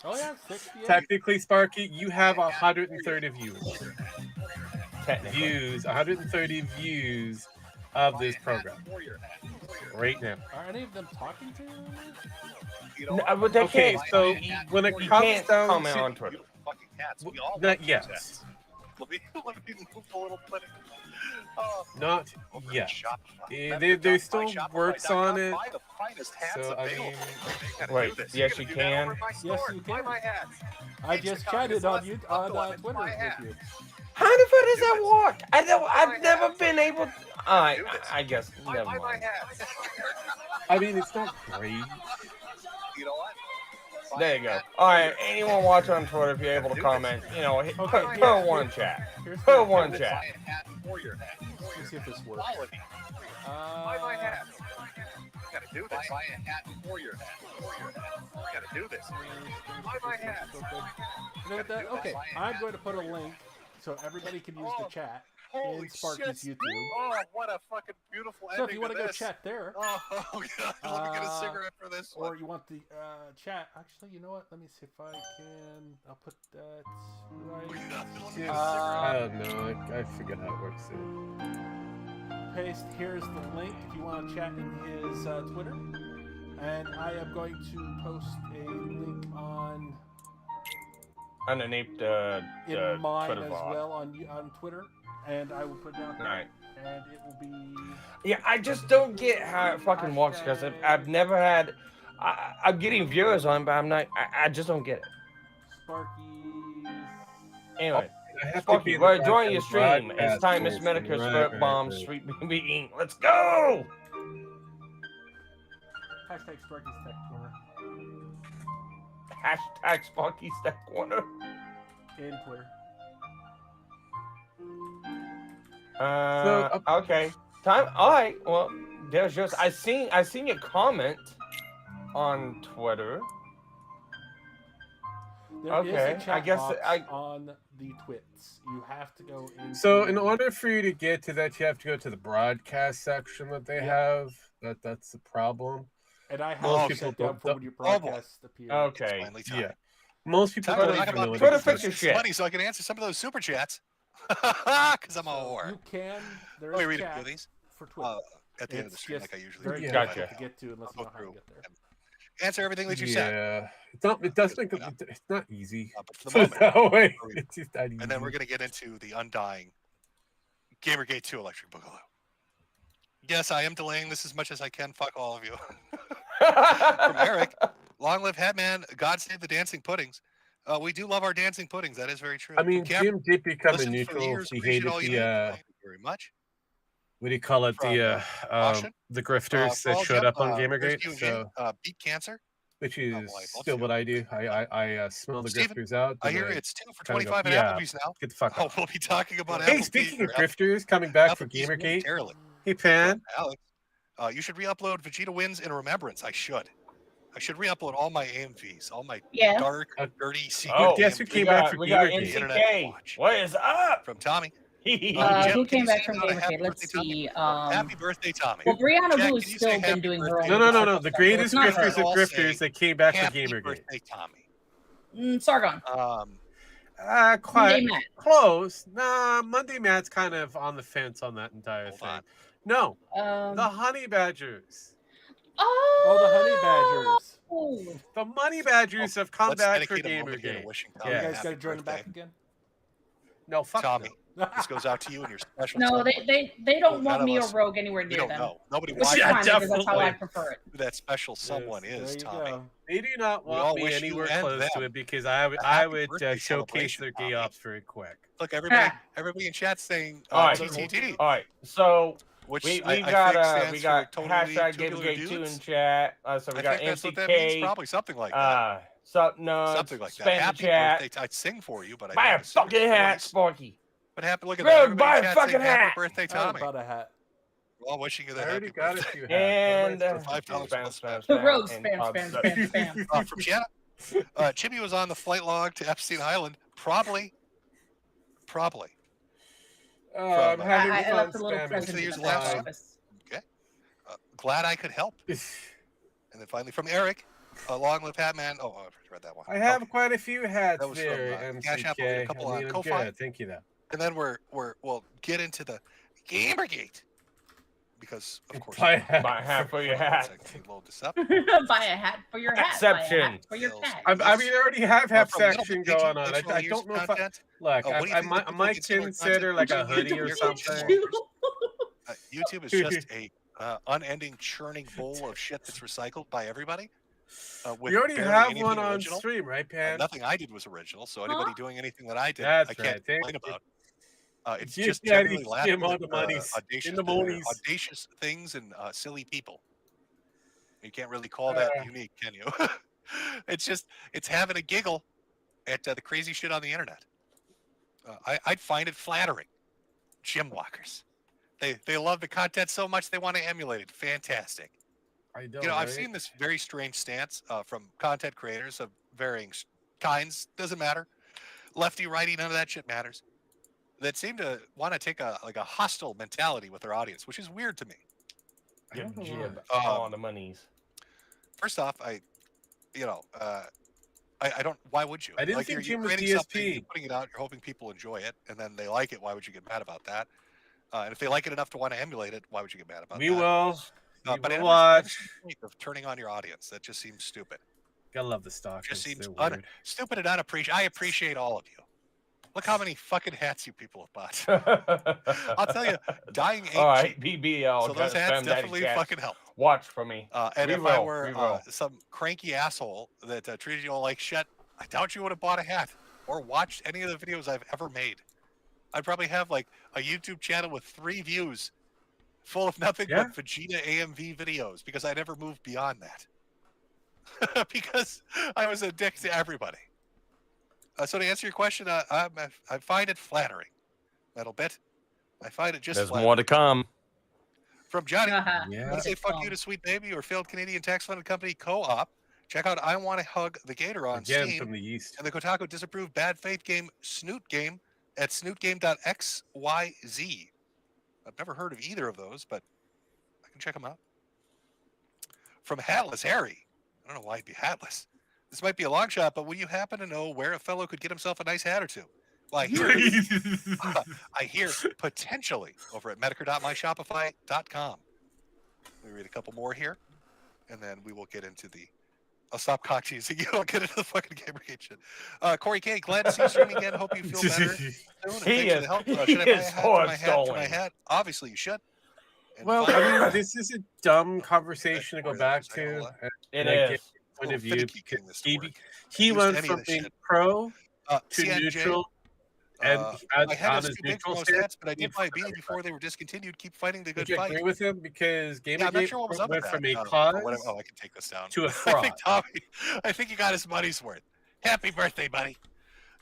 Oh yeah, 68. Technically, Sparky, you have 130 viewers. Technically. 130 views of this program. right now. Are any of them talking to you? But they Okay, can't. so when it you comes can't down comment to on Twitter. Fucking cats. We all not love yet, cats. Let me move a little bit. Oh, not yet. There's still works on it. So I mean, Wait, yes you can. Yes, you can. I just chatted on you on Twitter with you. How the fuck does that work? I've never been able. I guess never mind. I mean, it's not great. You know what? There you go. All right, anyone watching on Twitter, if you're able to comment, put one in chat. Put one in chat. Let's see if this works. Buy my hat. You gotta do this. Buy a hat for your hat. You gotta do this. Buy my hat. You know what that? Okay, I'm going to put a link so everybody can use the chat in Sparky's YouTube. Oh, what a fucking beautiful So ending if you want to go this. chat there, Oh god, let me get a cigarette for this one. or you want the chat. Actually, you know what? Let me see if I can. I'll put that right. I don't know. I forget how it works. Paste. Here's the link if you want to chat in his Twitter, and I am going to post a link on Underneath the in mine Twitter as blog. well on Twitter, and I will put it out there, Alright. and it will be. Yeah, I just don't get how it fucking works because I've never had. I'm getting viewers on, but I'm not. I just don't get it. Sparky's. Anyway, I have to Sparky, be in we're the enjoying your stream. broadcast It's time, Miss first. Metokur, Right, Spirit Bomb, right. Sweet Baby Ink. Let's go! Hashtag Sparky's Tech Corner Hashtag Sparky's Tech Corner. in Twitter. Okay. Time. All right. Well, there's just I seen your comment on Twitter. There is Okay, a chat I guess box I- on the twits. You have to go into. So in order for you to get to that, you have to go to the broadcast section that they have. That's the problem. And I have Most to people set down don't- for when your broadcast appears. Okay. Yeah. Most people Time to don't talk even about know what Twitter it fix is. your shit. Money so I can answer some of those super chats. Because I'm a whore. You can. There Let me is read a chat few of these. for Twitter. At the end of the It's stream, just like I usually very do. difficult Gotcha. to get to unless you know how to get there. Answer everything that you said. Yeah, it's not. It does make it's not easy. But for the Put it moment, that way. It's just not easy. and then we're going to get into the undying Gamergate 2 Electric Boogaloo. Yes, I am delaying this as much as I can. Fuck all of you. From Eric, long live Headman. God save the dancing puddings. We do love our dancing puddings. That is very true. I mean, Cam, Jim did become a listen for neutral. years, He appreciate hated all you the do. Thank you very much. what do you call it? Caution. The grifters For all that showed Jim, up on here's Gamergate. you, So, Jim. Beat cancer. which is let's still do what I do. I smell the Steven, grifters out. I and hear it's 2 for kinda go, 25 at yeah, Applebee's now. Get the fuck Oh, out. we'll be talking about Hey, Applebee's. speaking of or grifters coming back for Applebee's Gamergate. momentarily. Hey, Pan. Alex, you should re-upload Vegeta Wins in remembrance. I should re-upload all my AMVs, all my dark, dirty secret. Oh, guess who AMVs. came back for we got Gamergate? NCK. What is up? From Tommy. Who Jim, came can back you from say hello to Happy Gamergate? Let's birthday, Tommy? see. Happy birthday, Tommy. Well, Brianna Jack, Boo's can you still say been happy doing her birthday? own. No. stuff, The so greatest it's not her. grifters are all grifters say that came back for Happy Gamergate. birthday, Tommy. Sargon. Quite Matt. close. Nah, Monday Matt's kind of on the fence on that entire thing. No, the Honey Badgers. Oh, the Honey Badgers. The Money Badgers have come Let's back for dedicate a moment here to Gamergate. wishing You Tommy guys happy got to join them birthday. back again. No, fuck Tommy. This goes out to you and your special. No, son. they don't None want of me or us- Rogue anywhere We near don't them. know. Nobody Which is watches. fine because that's how I prefer it. Who that special someone is, There you Tommy. go. They do not We all want me wish you anywhere and close to them it because a I happy would birthday showcase celebration, their gay Tommy. ops very quick. Look, everybody in chat saying All right, TTT. all right. So Which we I got think stands we got for totally hashtag tubular Gamergate 2 dudes. in chat. So we I got think that's what that means. NCK. Probably something like that. Something nuts. Something like that. Spam Happy chat. birthday! I'd sing for you, but I Buy don't a have to sing fucking your hat, voice. Sparky. But happy, look at Rogue, that. Everybody buy in a chat fucking saying hat. happy birthday, I already Tommy. bought a hat. We're all wishing you that. I already happy got a birthday. few hats. And $5 plus spam, that. Rogue and spam, Todd spam, said- spam, spam. From Jenna, Chippy was on the flight log to Epstein Island. Probably. I'm having I fun left a little spamming. present Years in of the last back summer. office. Okay. Glad I could help. And then finally from Eric, long live Hatman. Oh, I read that one. I have quite a few hats That was from, there, Cash App, a MCK. couple, I mean, I'm Ko-Fi. good. Thank you, though. And then we'll get into the Gamergate. because of course Buy a hat for your hat. Load this up. Buy a hat for your hat. Buy a Hatception. hat for your cat. I mean, I already have half From Metal section Piggy, going on. thanks for all I the years don't know of if I content. look. What do you I think the might people consider like a hoodie or something. YouTube is just a unending churning bowl of shit that's recycled by everybody. We already barely have anything one on original. stream, right, Pan? Nothing I did was original, so anybody doing anything that I did, That's I can't right. complain about. It's Yeah, just yeah, generally it's laughing him on at the monies. audacious, In the monies. audacious things and silly people. You can't really call that unique, can you? it's having a giggle at the crazy shit on the internet. I'd find it flattering. Gym walkers. They love the content so much they want to emulate it. Fantastic. I know. I've seen this very strange stance from content creators of varying kinds. Doesn't matter. Lefty, righty, none of that shit matters. That seem to want to take a hostile mentality with their audience, which is weird to me. Give Jib all the monies. First off, I don't. Why would you? I didn't think you're Jim was creating something, DSP. you're putting it out, you're hoping people enjoy it, and then they like it. Why would you get mad about that? And if they like it enough to want to emulate it, why would you get mad about We that? will. But We I will understand watch. the point of turning on your audience. That just seems stupid. Gotta love the stock. Just seems They're weird. stupid and unappreciated. I appreciate all of you. Look how many fucking hats you people have bought. I'll tell you, dying ain't All right, cheap. BBL. So those hats definitely fucking help. Watch for me. And if Reroll, I were reroll. some cranky asshole that treated you all like shit, I doubt you would have bought a hat or watched any of the videos I've ever made. I'd probably have like a YouTube channel with 3 views full of nothing but Vegeta AMV videos because I never moved beyond that. Because I was a dick to everybody. So to answer your question, I find it flattering. Metal Bit. I find it just There's flattering. more to come. From Johnny, Yeah. I want to say fuck you to Sweet Baby or failed Canadian tax funded company Co-op. Check out I Want to Hug the Gator on Again Steam. from the East. And the Kotaku disapproved bad faith game Snoot Game at snootgame.xyz. I've never heard of either of those, but I can check them out. From Hatless Harry. I don't know why he'd be hatless. This might be a long shot, but will you happen to know where a fellow could get himself a nice hat or two? Well, I hear potentially over at metokur.myshopify.com. Let me read a couple more here, and then we will get into the... I'll stop cock teasing you. I'll get into the fucking Gamergate shit. Corey K, glad to see you streaming again. Hope you feel better soon. And thanks for the help. Should I buy a hat for my hat? Obviously, you should. And Well, finally- I mean, this is a dumb conversation to go back to. It and I get is. his point of view finicky because this to work. he Use went any of from this being shit. pro to CNJ, neutral, and I had on a his few big neutral most stance. hats, but I did buy B before they were discontinued. Keep fighting the Would good you fight. agree with him? Because Yeah, I'm not Gamergate sure what was up with went that. from a or cause whatever. Oh, I can take this down. to a I fraud. think Tommy, I think you got his money's worth. Happy birthday, buddy.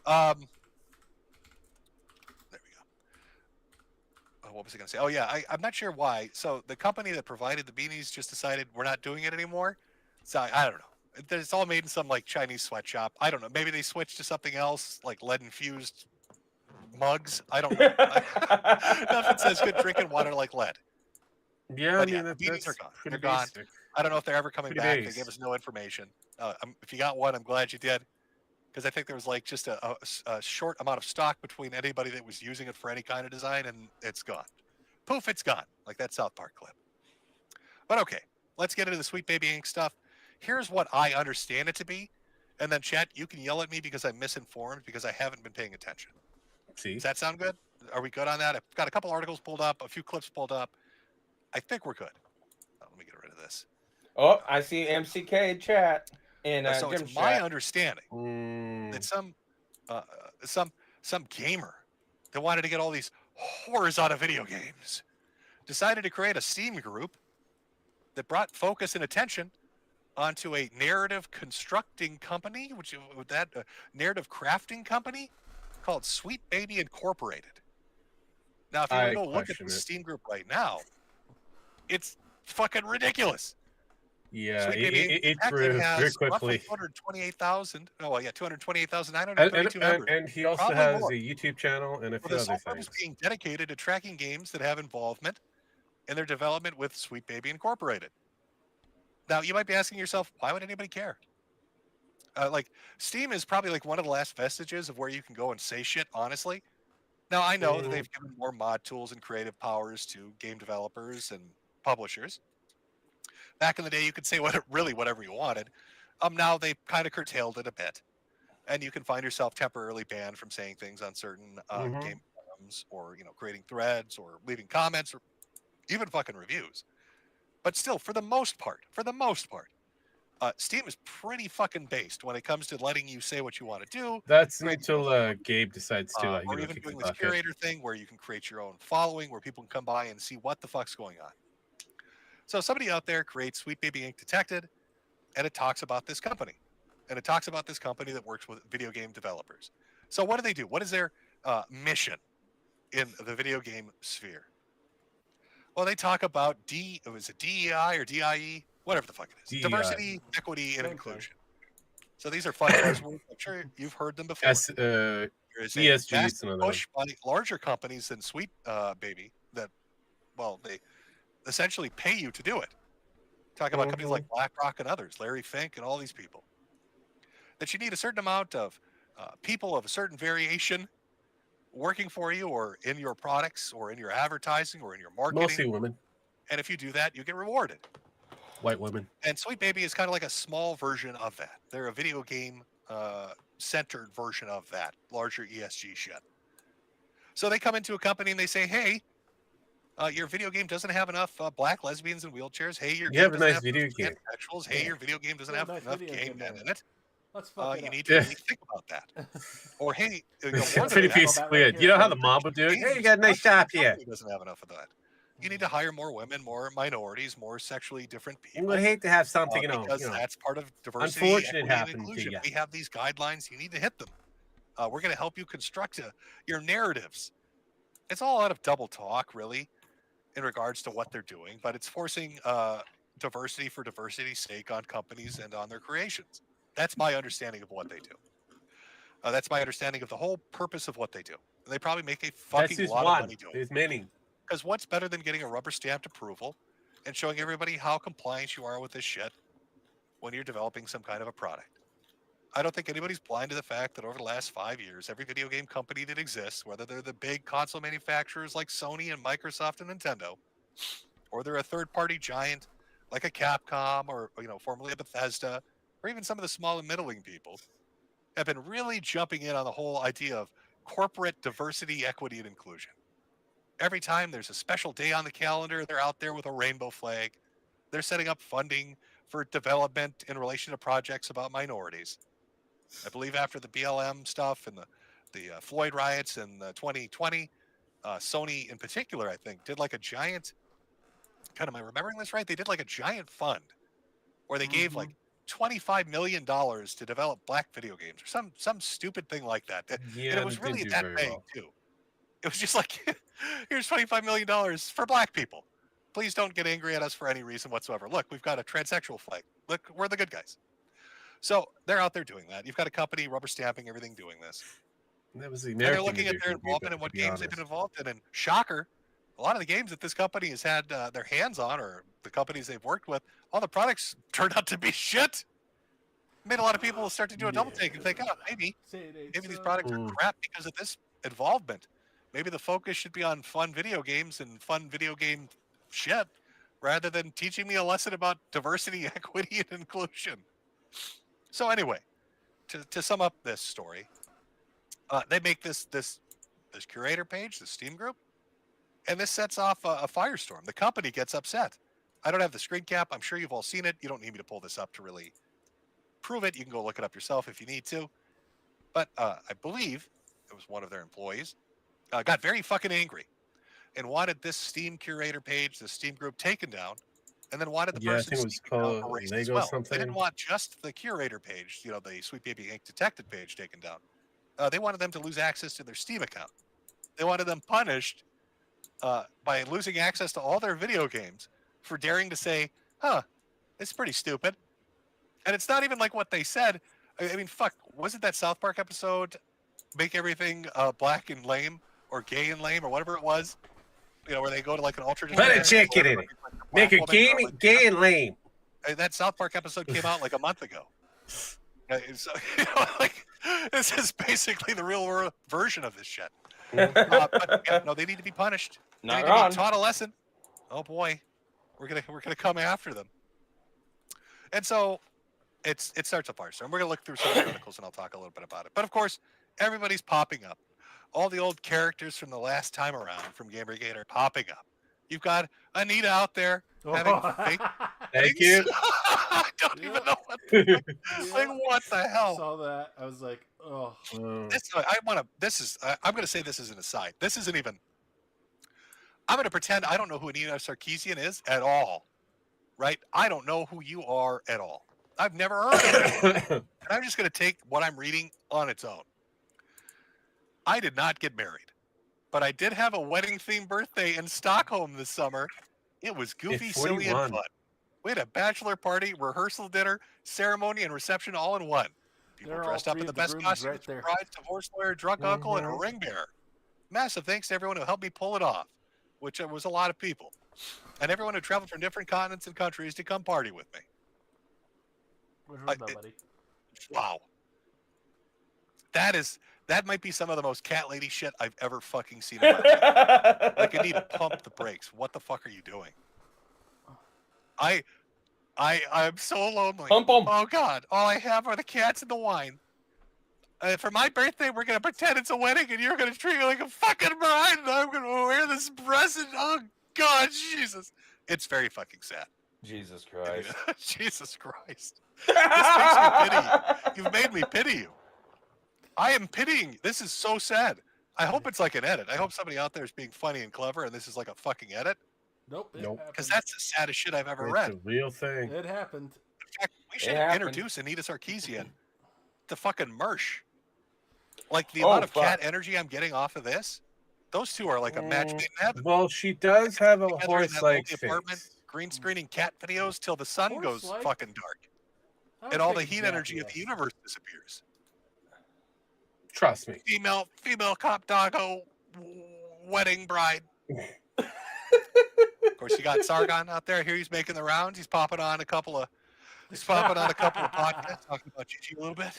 There we go. What was I going to say? Oh, yeah, I'm not sure why. So the company that provided the beanies just decided we're not doing it anymore. So I don't know. It's all made in some like Chinese sweatshop. I don't know. Maybe they switched to something else, like lead infused mugs. I don't know. Nothing says good drinking water like lead. Yeah, But I mean, the beanies that's are gone. pretty They're gone. basic. I don't know if they're ever coming Pretty back. base. They gave us no information. If you got one, I'm glad you did, because I think there was like just a short amount of stock between anybody that was using it for any kind of design, and it's gone. Poof, it's gone. Like that South Park clip. But okay, let's get into the Sweet Baby Ink stuff. Here's what I understand it to be, and then chat, you can yell at me because I'm misinformed because I haven't been paying attention. See? Does that sound good? Are we good on that? I've got a couple articles pulled up, a few clips pulled up. I think we're good. Let me get rid of this. Oh, I see MCK chat in So Jim it's my chat. understanding that some gamer that wanted to get all these whores out of video games decided to create a Steam group that brought focus and attention onto a narrative constructing company, narrative crafting company called Sweet Baby Incorporated. Now, if you go look at the Steam group right now, it's fucking ridiculous. Yeah, Sweet Baby it Incorporated grew very has quickly. roughly 228,000. Oh, well, yeah, 228,932 members. And he also Probably has more. a YouTube channel and a With few the other sole purpose things. being dedicated to tracking games that have involvement in their development with Sweet Baby Incorporated. Now, you might be asking yourself, why would anybody care? Like, Steam is probably like one of the last vestiges of where you can go and say shit, honestly. Now, I know that they've given more mod tools and creative powers to game developers, and publishers. Back in the day, you could say whatever you wanted. Now they kind of curtailed it a bit, and you can find yourself temporarily banned from saying things on certain game forums, or creating threads, or leaving comments, or even fucking reviews. But still, for the most part, Steam is pretty fucking based when it comes to letting you say what you want to do. That's until Gabe decides to or even doing this curator thing where you can create your own following, where people can come by and see what the fuck's going on. So somebody out there creates Sweet Baby Ink Detected, and it talks about this company. And it talks about this company that works with video game developers. So what do? What is their mission in the video game sphere? Well, they talk about was it DEI or DIE? Whatever the fuck it is. DEI. Diversity, equity, and inclusion. So these are fun buzzwords. I'm sure you've heard them before. ESG is another one. Push by larger companies than Sweet Baby that, they essentially pay you to do it. Talk about companies like BlackRock and others, Larry Fink and all these people. That you need a certain amount of people of a certain variation working for you, or in your products, or in your advertising, or in your marketing. Mostly women. And if you do that, you get rewarded. White women. And Sweet Baby is kind of like a small version of that. They're a video game centered version of that larger ESG shit. So they come into a company and they say, hey, your video game doesn't have enough black lesbians in wheelchairs. Hey, your You game have a doesn't nice video game. Transsexuals. Hey, your video game doesn't have enough gay men in it. Let's fuck You it need up. to really think about that. Or hey, more Pretty than that, basically it. You know how the mob would do it? Hey, you got a nice shop here. Doesn't have enough of that. You need to hire more women, more minorities, more sexually different people. You would hate to have something, because that's part of diversity. unfortunate equity, and happened to inclusion. you. We have these guidelines. You need to hit them. We're going to help you construct your narratives. It's all out of double talk, really, in regards to what they're doing, but it's forcing diversity for diversity's sake on companies and on their creations. That's my understanding of what they do. That's my understanding of the whole purpose of what they do. They probably make a fucking lot of money doing it. There's many. Because what's better than getting a rubber stamped approval and showing everybody how compliant you are with this shit when you're developing some kind of a product? I don't think anybody's blind to the fact that over the last 5 years, every video game company that exists, whether they're the big console manufacturers like Sony and Microsoft and Nintendo, or they're a third-party giant like a Capcom, or formerly a Bethesda, or even some of the small and middling people, have been really jumping in on the whole idea of corporate diversity, equity, and inclusion. Every time there's a special day on the calendar, they're out there with a rainbow flag. They're setting up funding for development in relation to projects about minorities. I believe after the BLM stuff and the Floyd riots in 2020, Sony in particular, I think, did like a giant, am I remembering this right? They did like a giant fund where they gave like $25 million to develop black video games, or some stupid thing like that. And it was really that big too. It was just like, here's $25 million for black people. Please don't get angry at us for any reason whatsoever. Look, we've got a transsexual flag. Look, we're the good guys. So they're out there doing that. You've got a company rubber stamping everything doing this. That was the And they're American looking at their involvement in what games they've been involved in. And shocker, a lot of the games that this company has had their hands on, or the companies they've worked with, all the products turned out to be shit. Made a lot of people start to do a double take and think, oh, maybe these products are crap because of this involvement. Maybe the focus should be on fun video games and fun video game shit, rather than teaching me a lesson about diversity, equity, and inclusion. So anyway, to sum up this story, they make this curator page, this Steam group, and this sets off a firestorm. The company gets upset. I don't have the screen cap. I'm sure you've all seen it. You don't need me to pull this up to really prove it. You can go look it up yourself if you need to. But I believe it was one of their employees got very fucking angry and wanted this Steam curator page, the Steam group, taken down, and then wanted the person I think it was called erased Lego as well. something. They didn't want just the curator page, the Sweet Baby Ink Detected page taken down. They wanted them to lose access to their Steam account. They wanted them punished by losing access to all their video games for daring to say, it's pretty stupid. And it's not even like what they said. I mean, fuck, wasn't that South Park episode, make everything black and lame, or gay and lame, or whatever it was? Where they go to like an alternate. Put a chicken in it. Make it gay and lame. That South Park episode came out like a month ago. So, this is basically the real world version of this shit. But no, they need to be punished. They need to be taught a lesson. Oh boy. We're gonna come after them. And so it starts a firestorm. We're gonna look through some of the articles and I'll talk a little bit about it. But of course, everybody's popping up. All the old characters from the last time around from Gamergate are popping up. You've got Anita out there having fake. Thank you. I don't even know what. Like what the hell? Saw that. I was like, oh. I'm gonna say this as an aside. This isn't even. I'm gonna pretend I don't know who Anita Sarkeesian is at all. Right? I don't know who you are at all. I've never heard of it. And I'm just going to take what I'm reading on its own. I did not get married, but I did have a wedding-themed birthday in Stockholm this summer. It was goofy, silly, and fun. We had a bachelor party, rehearsal dinner, ceremony, and reception all in one. People dressed up in the best costumes, brides, divorce lawyer, drunk uncle, and a ring bearer. Massive thanks to everyone who helped me pull it off, which was a lot of people. And everyone who traveled from different continents and countries to come party with me. Buddy. Wow. That might be some of the most cat lady shit I've ever fucking seen in my life. Like, I need to pump the brakes. What the fuck are you doing? I'm so lonely. Pump 'em. Oh God. All I have are the cats and the wine. For my birthday, we're gonna pretend it's a wedding and you're gonna treat me like a fucking bride and I'm gonna wear this dress and oh God, Jesus. It's very fucking sad. Jesus Christ. Jesus Christ. This makes me pity you. You've made me pity you. I am pitying. This is so sad. I hope it's like an edit. I hope somebody out there is being funny and clever and this is like a fucking edit. Nope. Because that's the saddest shit I've ever read. It's a real thing. It happened. In fact, we should introduce Anita Sarkeesian to fucking Mersh. Like the amount of cat energy I'm getting off of this. Those two are like a match made in heaven. Well, she does have a horse-like apartment, face. green screening cat videos till the sun goes Horse-like? fucking dark, and all the heat energy of the universe disappears. Trust me. Female cop doggo wedding bride. Of course, you got Sargon out there. Here he's making the rounds. He's popping on a couple of podcasts talking about Gigi a little bit.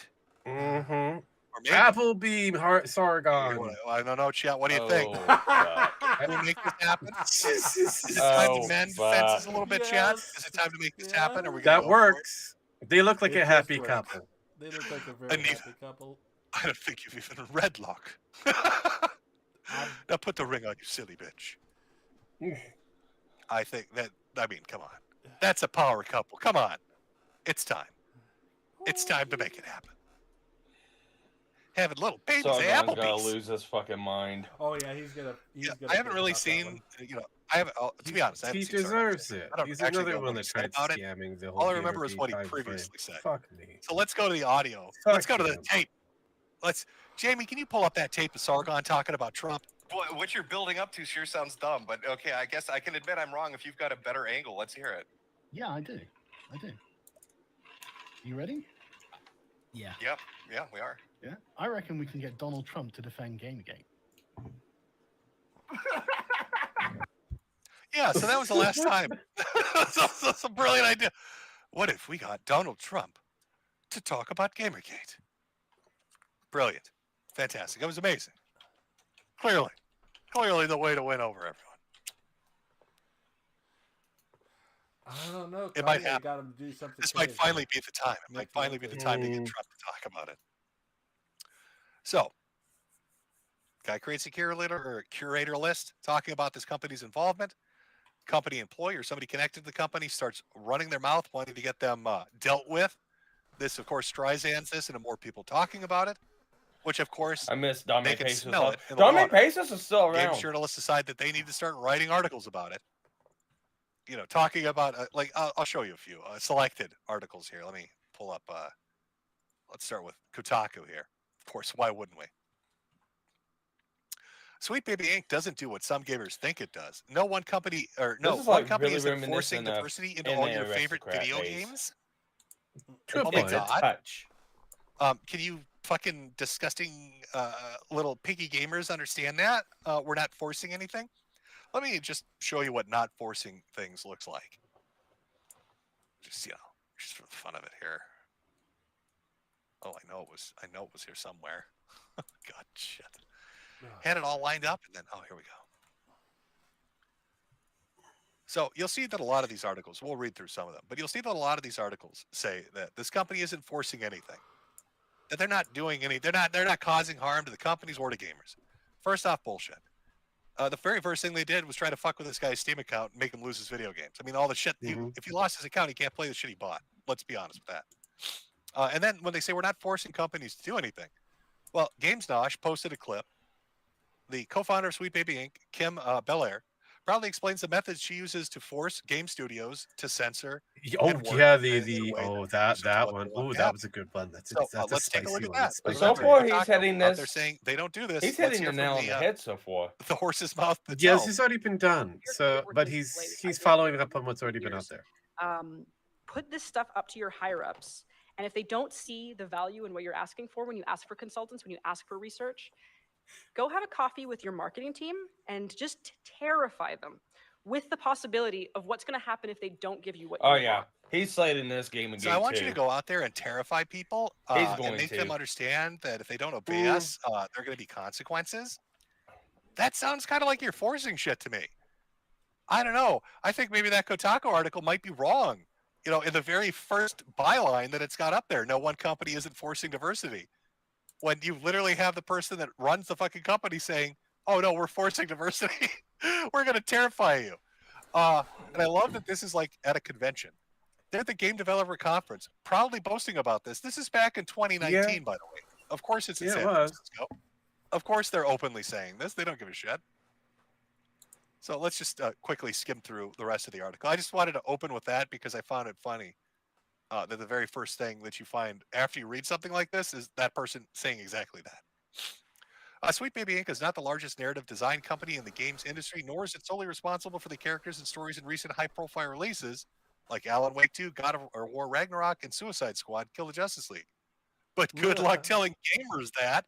Mm-hmm. Applebee Sargon. I don't know, chat. What do you think? Can we make this happen? Is it time to mend fences a little bit, chat? Is it time to make this happen? Are we That works. They look like a happy couple. They look like a very happy couple. I don't think you've even read Locke. Now put the ring on, you silly bitch. I think that, I mean, come on. That's a power couple. Come on. It's time. It's time to make it happen. Having little babies at Sargon's gonna Applebee's. lose his fucking mind. Oh yeah, he's gonna. I haven't really seen, I haven't, to be honest, I haven't He seen deserves it. I don't He's actually another know one what that he said tried about it. scamming the whole All I remember is what he Gamergate previously said. Fuck me. So let's go to the audio. Let's go to the tape. Jamie, can you pull up that tape of Sargon talking about Trump? What you're building up to sure sounds dumb, but okay, I guess I can admit I'm wrong if you've got a better angle. Let's hear it. Yeah, I do. You ready? Yeah. Yep. Yeah, we are. Yeah. I reckon we can get Donald Trump to defend Gamergate. Yeah, so that was the last time. That's a brilliant idea. What if we got Donald Trump to talk about Gamergate? Brilliant. Fantastic. It was amazing. Clearly the way to win over everyone. I don't know. It might Kanye happen. got him to do something. This might crazy. finally be the time. It might finally be the time to get Trump to talk about it. So, guy creates a curator list talking about this company's involvement. Company employee or somebody connected to the company starts running their mouth, wanting to get them dealt with. This, of course, Streisand's this, and more people talking about it. Which, of course, I miss they Dominic can Paces. smell it. in the Dominic water. Paces is still around. Game journalists decide that they need to start writing articles about it. Talking about I'll show you a few selected articles here. Let me pull up. Let's start with Kotaku here. Of course, why wouldn't we? Sweet Baby Inc. doesn't do what some gamers think it does. No one company one company is enforcing diversity into all your favorite video games. Oh my God. Can you fucking disgusting little piggy gamers understand that? We're not forcing anything. Let me just show you what not forcing things looks like. Just for the fun of it here. Oh, I know it was here somewhere. God, shit. Had it all lined up, and then here we go. So you'll see that a lot of these articles, we'll read through some of them, but you'll see that a lot of these articles say that this company isn't forcing anything, that they're not doing they're not causing harm to the companies or to gamers. First off, bullshit. The very first thing they did was try to fuck with this guy's Steam account and make him lose his video games. I mean, all the shit. If he lost his account, he can't play the shit he bought. Let's be honest with that. And then when they say we're not forcing companies to do anything, well, GamesNosh posted a clip. The co-founder of Sweet Baby Inc., Kim Belair, proudly explains the methods she uses to force game studios to censor. Oh and work yeah, in a way that one. Oh, that was a good one. That's So that's let's take a look at that. So far, he's hitting hitting this. They're saying they don't do this. He's Let's hitting hear the from nail on the head so far. The horse's mouth. Yes, it's already been done. So, but he's following up on what's already been out there. Put this stuff up to your higher ups, and if they don't see the value in what you're asking for when you ask for consultants, when you ask for research, go have a coffee with your marketing team and just terrify them with the possibility of what's going to happen if they don't give you what you Oh want. yeah, he's slating this game again. So I want you to go out there and terrify people and make them understand that if they don't obey us, there are going to be consequences. That sounds kind of like you're forcing shit to me. I don't know. I think maybe that Kotaku article might be wrong. You know, in the very first byline that it's got up there, no one company isn't forcing diversity. When you literally have the person that runs the fucking company saying, oh no, we're forcing diversity. We're going to terrify you. And I love that this is like at a convention. They're at the Game Developer Conference, proudly boasting about this. This is back in 2019, by the way. Of course it's in San Francisco. Of course they're openly saying this. They don't give a shit. So let's just quickly skim through the rest of the article. I just wanted to open with that because I found it funny that the very first thing that you find after you read something like this is that person saying exactly that. Sweet Baby Inc. is not the largest narrative design company in the games industry, nor is it solely responsible for the characters and stories in recent high-profile releases like Alan Wake 2, God of War Ragnarok, and Suicide Squad, Kill the Justice League. But good luck telling gamers that.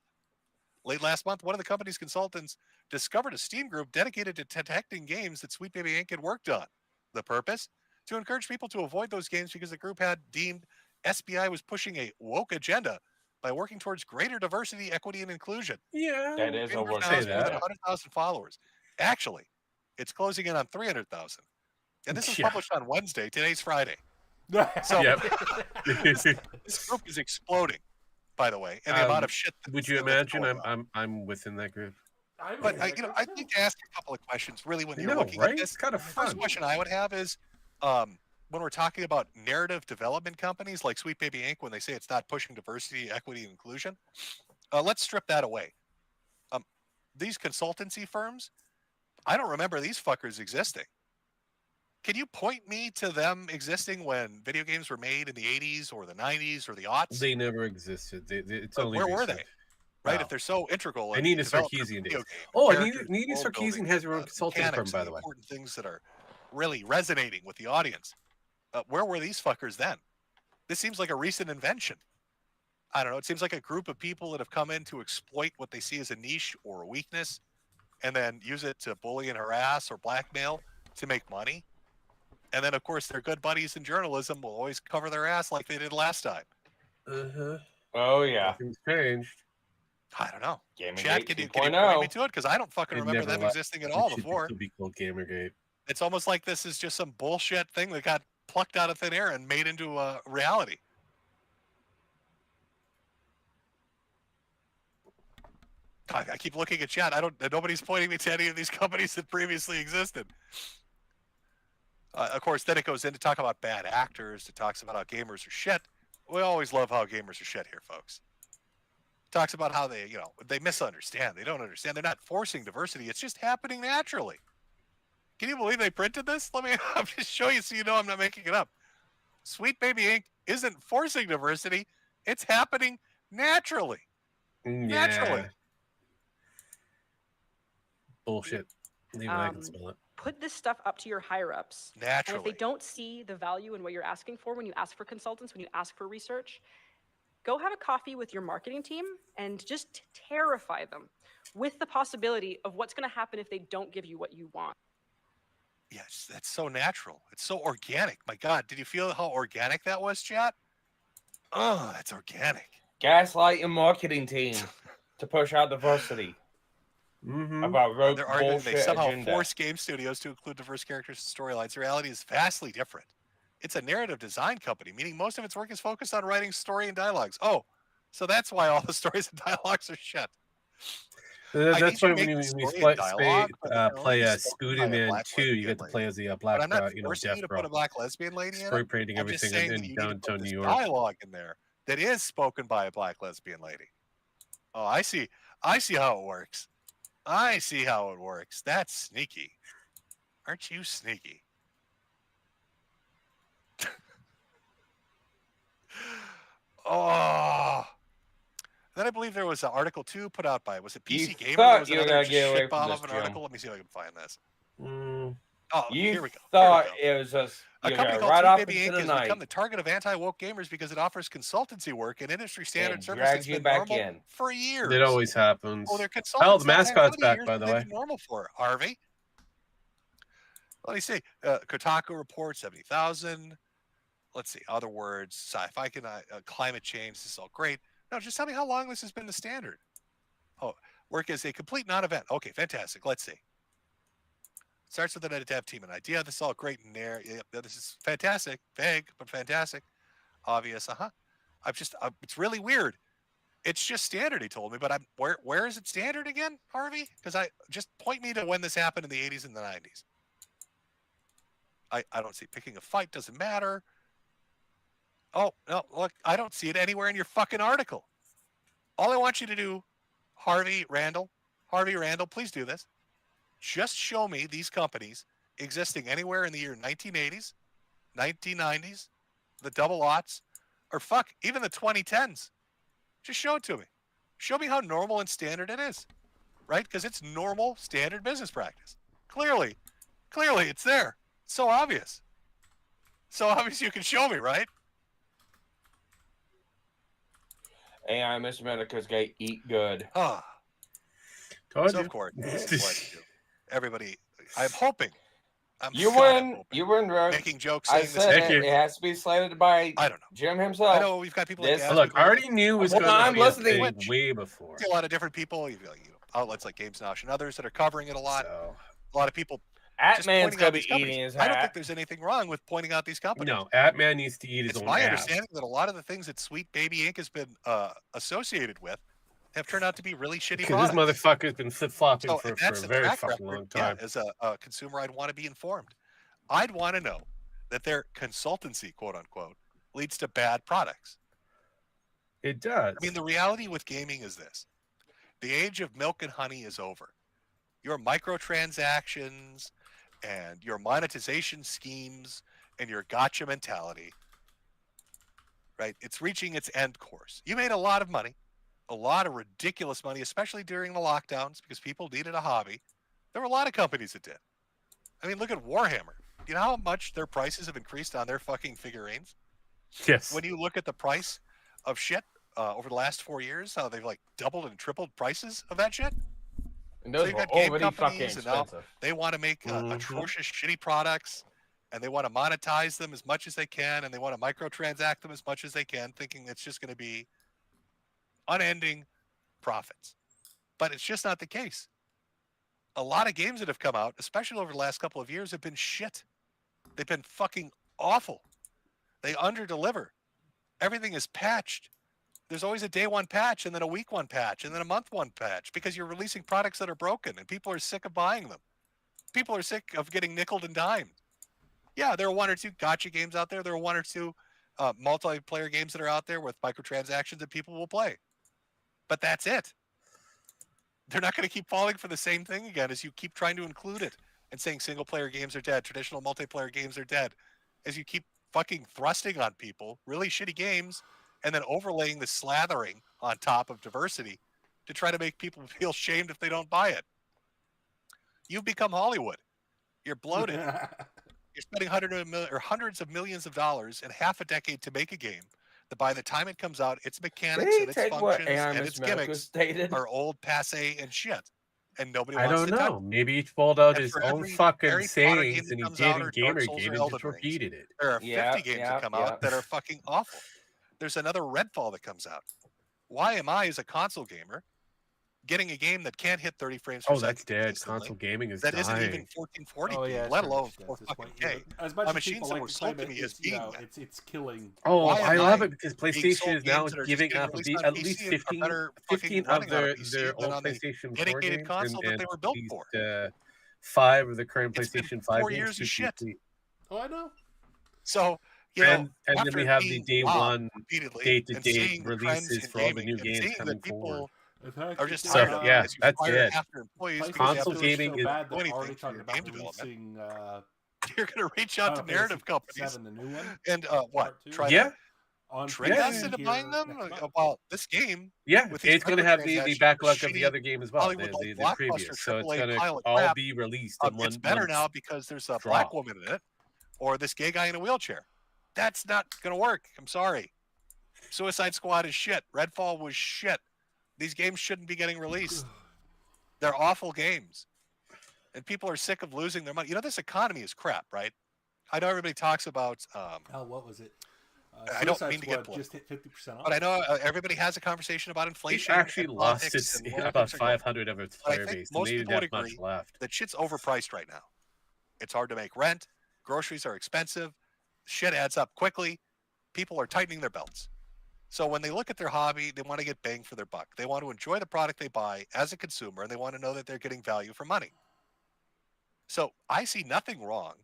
Late last month, one of the company's consultants discovered a Steam group dedicated to detecting games that Sweet Baby Inc. had worked on. The purpose? To encourage people to avoid those games because the group had deemed SBI was pushing a woke agenda by working towards greater diversity, equity, and inclusion. Yeah, that is a word. More than 100,000 followers. Actually, it's closing in on 300,000. And this was published on Wednesday. Today's Friday. So this group is exploding, by the way, and the amount of shit. Would you imagine I'm within that group? But I need to ask a couple of questions. Really, when you're looking at this, kind of fun. First question I would have is, when we're talking about narrative development companies like Sweet Baby Inc., when they say it's not pushing diversity, equity, and inclusion, let's strip that away. These consultancy firms, I don't remember these fuckers existing. Can you point me to them existing when video games were made in the 80s or the 90s or the aughts? They never existed. It's only where were recent. they? Right, Wow. if they're so integral. Anita Sarkeesian days. Oh, Anita Sarkeesian has her own consulting firm, by the way. Important things that are really resonating with the audience. Where were these fuckers then? This seems like a recent invention. I don't know. It seems like a group of people that have come in to exploit what they see as a niche or a weakness and then use it to bully and harass or blackmail to make money. And then, of course, their good buddies in journalism will always cover their ass like they did last time. Oh, yeah. Nothing's changed. I don't know. Gamergate Chad, can you 2.0. point me to it? Because I don't fucking It remember never them left. existing at It all should before. still be called Gamergate. It's almost like this is just some bullshit thing that got plucked out of thin air and made into a reality. I keep looking at chat. Nobody's pointing me to any of these companies that previously existed. Of course, then it goes in to talk about bad actors. It talks about how gamers are shit. We always love how gamers are shit here, folks. Talks about how they misunderstand. They don't understand. They're not forcing diversity. It's just happening naturally. Can you believe they printed this? I'll just show you so you know I'm not making it up. Sweet Baby Inc. isn't forcing diversity. It's happening naturally. Naturally. Bullshit. Even I can spell it. Put this stuff up to your higher ups. Naturally. And if they don't see the value in what you're asking for when you ask for consultants, when you ask for research, go have a coffee with your marketing team and just terrify them with the possibility of what's going to happen if they don't give you what you want. Yes, that's so natural. It's so organic. My God, did you feel how organic that was, chat? Oh, that's organic. Gaslight your marketing team to push out diversity. about rogue They're arguing they bullshit somehow agenda. force game studios to include diverse characters and storylines. The reality is vastly different. It's a narrative design company, meaning most of its work is focused on writing story and dialogues. Oh, so that's why all the stories and dialogues are shit. That's why when make you the story and dialogue, but it can play only a be spoken by Scooter a Man black 2, you get to lesbian play as the lady. black, But I'm not you know, forcing deaf you to girl. put a black lesbian lady in Spray it. painting I'm just everything saying in that you need to downtown put this New York. dialogue in there that is spoken by a black lesbian lady. Oh, I see. I see how it works. I see how it works. That's sneaky. Aren't you sneaky? Oh. Then I believe there was an article too put out by, was it PC You Gamer? thought There was you were another gonna get away shit bomb from of this, an Jim. article. Let me see if I can find this. Mm. Oh, You here we go. thought it was just A you company got called right Sweet off Baby into Inc. the has night become the target of anti-woke gamers because it offers consultancy work and industry standard and service that's dragged you been back normal in. for years. It always happens. Oh, they're Hell, consultants. the How mascot's many back, years by have the they way. been normal for, Harvey? Let me see. Kotaku report 70,000. Let's see. Other words. Sci-fi can climate change. This is all great. No, just tell me how long this has been the standard. Oh, work as a complete non-event. Okay, fantastic. Let's see. Starts with an dev team, an idea. This is all great in there. Yep, this is fantastic. Vague, but fantastic. Obvious. It's really weird. It's just standard, he told me, but where is it standard again, Harvey? Because I just point me to when this happened in the 80s and the 90s. I don't see picking a fight doesn't matter. Oh, no, look, I don't see it anywhere in your fucking article. All I want you to do, Harvey Randall, please do this. Just show me these companies existing anywhere in the year 1980s, 1990s, the double aughts, or fuck, even the 2010s. Just show it to me. Show me how normal and standard it is, right? Because it's normal, standard business practice. Clearly, it's there. It's so obvious. So obvious you can show me, right? AI Mr. Medica's gonna eat good. Ah. Told So you. of course, this is what I do. Everybody, I'm hoping. You win, Rogue. Making jokes I saying said this. it has to be slated by I don't know. Jim himself. I know we've got people like This- Gaz, Look, people I already knew it was Hold going on, to I'm be a listening. thing way before. a lot of different people. You've got outlets like Games Nosh and others that are covering it a lot. A lot of people. just Atman's pointing gonna out be these companies. eating his I don't hat. think there's anything wrong with pointing out these companies. No, Atman needs to eat his It's own my ass. understanding that a lot of the things that Sweet Baby Inc. has been associated with have turned out to be really shitty Because this products. motherfucker's been flip-flopping So for that's a the very track fucking record. long time. Yeah, as a consumer, I'd want to be informed. I'd want to know that their consultancy, quote unquote, leads to bad products. It does. I mean, the reality with gaming is this: the age of milk and honey is over. Your microtransactions and your monetization schemes and your gotcha mentality, right? It's reaching its end course. You made a lot of money, a lot of ridiculous money, especially during the lockdowns because people needed a hobby. There were a lot of companies that did. I mean, look at Warhammer. Do you know how much their prices have increased on their fucking figurines? Yes. When you look at the price of shit over the last 4 years, how they've like doubled and tripled prices of that shit. And So those you've were got game already fucking companies, and now expensive. they want to make atrocious, shitty products, and they want to monetize them as much as they can, and they want to microtransact them as much as they can, thinking it's just going to be unending profits. But it's just not the case. A lot of games that have come out, especially over the last couple of years, have been shit. They've been fucking awful. They underdeliver. Everything is patched. There's always a day one patch, and then a week one patch, and then a month one patch, because you're releasing products that are broken, and people are sick of buying them. People are sick of getting nickeled and dimed. Yeah, there are one or two gotcha games out there. There are one or two multiplayer games that are out there with microtransactions that people will play. But that's it. They're not going to keep falling for the same thing again as you keep trying to include it and saying single player games are dead, traditional multiplayer games are dead, as you keep fucking thrusting on people really shitty games and then overlaying the slathering on top of diversity to try to make people feel shamed if they don't buy it. You've become Hollywood. You're bloated. You're spending hundreds of millions of dollars in half a decade to make a game that by the time it comes out, its mechanics and its functions and its gimmicks are old, passe, and shit. And nobody I wants don't to touch know. Maybe he pulled out And his for own every fucking Harry Potter game sayings that and he comes did out, in or Dark Gamergate Souls or and Elden just Rings, repeated it. there are 50 games that come out that are fucking awful. There's another Redfall that comes out. Why am I, as a console gamer, getting a game that can't hit 30 frames per Oh, second. that's dead. consistently, Console gaming is that isn't dying. even 1440p, Oh, yeah, it's let pretty alone much dead 4 at this fucking point. K. As much On as machines people that like were to sold claim to it, me as it's, you being know, that. it's killing. Oh, Why I am love I it because being sold PlayStation is now games that are just giving getting up released on at PC least and are 15, better 15 fucking of running on a their PC old than on the PlayStation 4 dedicated games, console that they were built for? 5 of the current It's been PlayStation 5 4 games years to of shit. complete. Oh, I know. So, you know, And then after we have the being day robbed one, repeatedly and day-to-day seeing the trends releases in for all the gaming new and games seeing coming that forward. people are just So, tired of it yeah, because you that's fire dead. half your employees because Console you have to gaming is do bad that they're anything already for your talking game about development. releasing You're going to reach out to Final narrative Fantasy companies 7, the new one, and what? Part 2? Try Yeah. to On trick Yeah, us yeah. into here buying them? next month. Well, this game Yeah, with these it's going to have the microtransactions, backlog of the shitty other game as well, Hollywood the blockbuster previous. So it's AAA going to pile of all crap. be released in It's one better now because there's a black woman in it, or this gay guy in a wheelchair. That's not going to work. I'm sorry. Suicide Squad is shit. Redfall was shit. These games shouldn't be getting released. They're awful games. And people are sick of losing their money. You know, this economy is crap, right? I know everybody talks about... what was it? I don't Suicide mean to get Squad just political. hit 50% off. But I know everybody has a conversation about It inflation. actually and lost politics its and where about things are going. 500 of its But I player think base. And most they didn't people would have much agree left. that shit's overpriced right now. It's hard to make rent. Groceries are expensive. Shit adds up quickly. People are tightening their belts. So when they look at their hobby, they want to get bang for their buck. They want to enjoy the product they buy as a consumer, and they want to know that they're getting value for money. So I see nothing wrong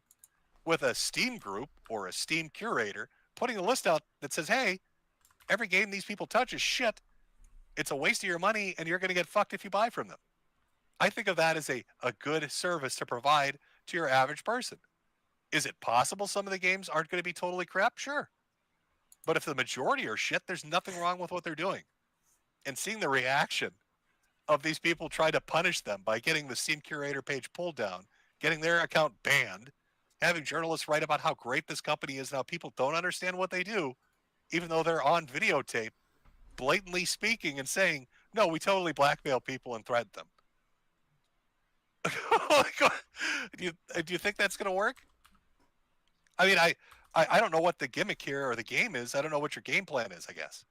with a Steam group or a Steam curator putting a list out that says, hey, every game these people touch is shit. It's a waste of your money, and you're going to get fucked if you buy from them. I think of that as a good service to provide to your average person. Is it possible some of the games aren't going to be totally crap? Sure. But if the majority are shit, there's nothing wrong with what they're doing. And seeing the reaction of these people trying to punish them by getting the Steam Curator page pulled down, getting their account banned, having journalists write about how great this company is and how people don't understand what they do, even though they're on videotape, blatantly speaking and saying, no, we totally blackmail people and threaten them. Do you think that's going to work? I mean, I don't know what the gimmick here or the game is. I don't know what your game plan is, I guess.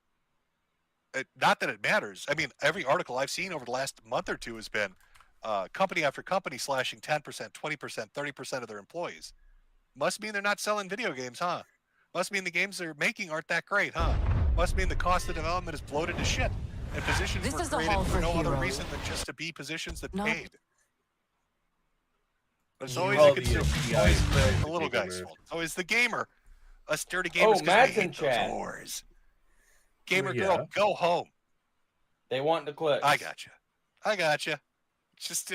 Not that it matters. I mean, every article I've seen over the last month or two has been company after company slashing 10%, 20%, 30% of their employees. Must mean they're not selling video games, huh? Must mean the games they're making aren't that great, huh? Must mean the cost of development is bloated to shit. And positions This were is the created hall for for no other heroes. reason than just to be positions that Not- paid. But it's Yeah. always Well, the the, consumer. TI Always is the the little bigger guy's move. fault. It's always the gamer. Us dirty gamers. 'cause we Matt's in hate those chat. whores. Gamer Yeah. girl, go home. They want the clicks. I gotcha. Just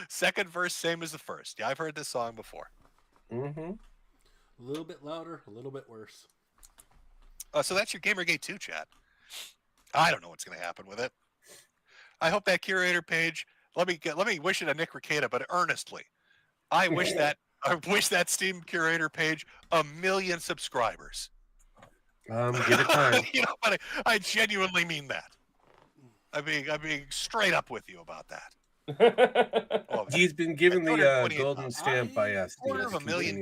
second verse, same as the first. Yeah, I've heard this song before. Mm-hmm. A little bit louder, a little bit worse. So that's your Gamergate 2 chat. I don't know what's going to happen with it. I hope that curator page. Let me wish it to Nick Ricada, but earnestly, I wish that Steam curator page 1 million subscribers. Give it time. You know, but I genuinely mean that. I'm being straight up with you about that. He's been given the 228 golden stamp by us. quarter of a million.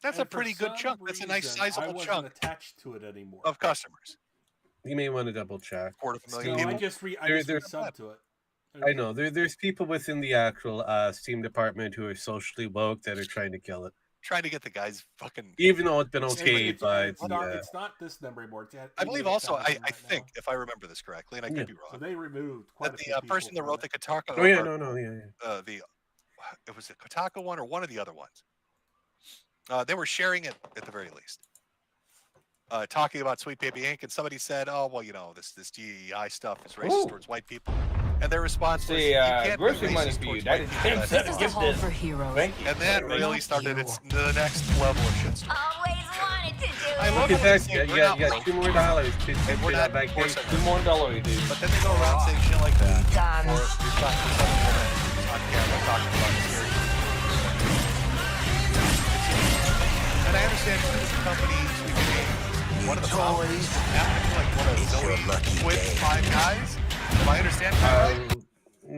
That's a And for pretty good some chunk. That's a nice reason, I sizable wasn't chunk attached to it anymore. of customers. You may want to double check. Quarter of a million No, people. I just resubbed to it. I know there's people within the actual Steam department who are socially woke that are trying to kill it. Trying to get the guys fucking. Even though it's been okayed by it's not this number anymore. It's at I believe also, 88,000 I right think, if I remember this correctly, and I could be now. wrong, So they removed quite that a few the people person that from wrote it. the Kotaku. Oh yeah, no. It was the Kotaku one or one of the other ones. They were sharing it at the very least. Talking about Sweet Baby Inc. and somebody said, "Oh well, you know this DEI stuff is racist towards white people," and their response was, See, "You can't be grocery money racist for you. towards That white is people." James That's said it. gift Hall this. for heroes. Thank you. And that really started the next level of shitstorm. Always wanted to do I love Look how at they that. say You we're got not $2 more to and we're that not back forcing $2 more, dude. But then they go around saying shit like that. Done. Or you're talking to some woman on camera talking about serious. And I understand this company, one of the founders, happened to like one of Zoe Quid's 5 guys. If I understand correctly.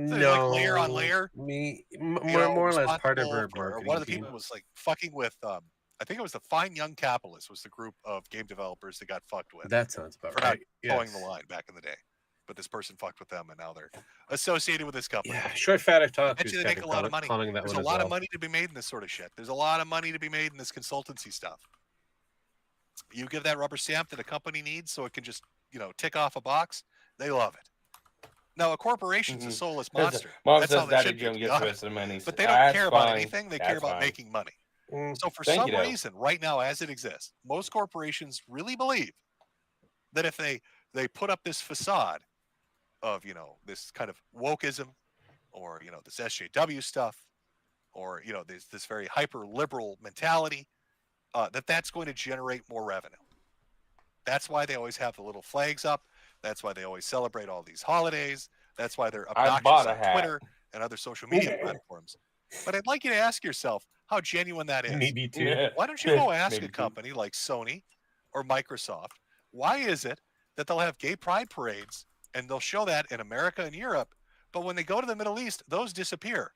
So No, like layer on layer. More or less part of her or marketing one of the team. people was like fucking with. I think it was the Fine Young Capitalists was the group of game developers that got fucked with. That sounds about for not right. towing Yes. the line back in the day. but this person fucked with them, and now they're associated with this company. Yeah, Short Fat Talk Bet is you they kind make of a lot of money. commenting that There's one a as lot well. of money to be made in this sort of shit. There's a lot of money to be made in this consultancy stuff. You give that rubber stamp that a company needs so it can just, tick off a box, they love it. Now, a corporation's a soulless monster. Mom That's says how they Daddy should be, Jim to be gets honest. twisted money. But they don't care about anything. They care about making money. So for Thank some you, though. reason, right now, as it exists, most corporations really believe that if they put up this facade of, this kind of wokeism or, this SJW stuff or, this very hyper liberal mentality, that's going to generate more revenue. That's why they always have the little flags up. That's why they always celebrate all these holidays. That's why they're obnoxious on Twitter and other social media platforms. But I'd like you to ask yourself how genuine that is. Me too. Why don't you go ask Maybe a too. company like Sony or Microsoft, why is it that they'll have gay pride parades and they'll show that in America and Europe, but when they go to the Middle East, those disappear?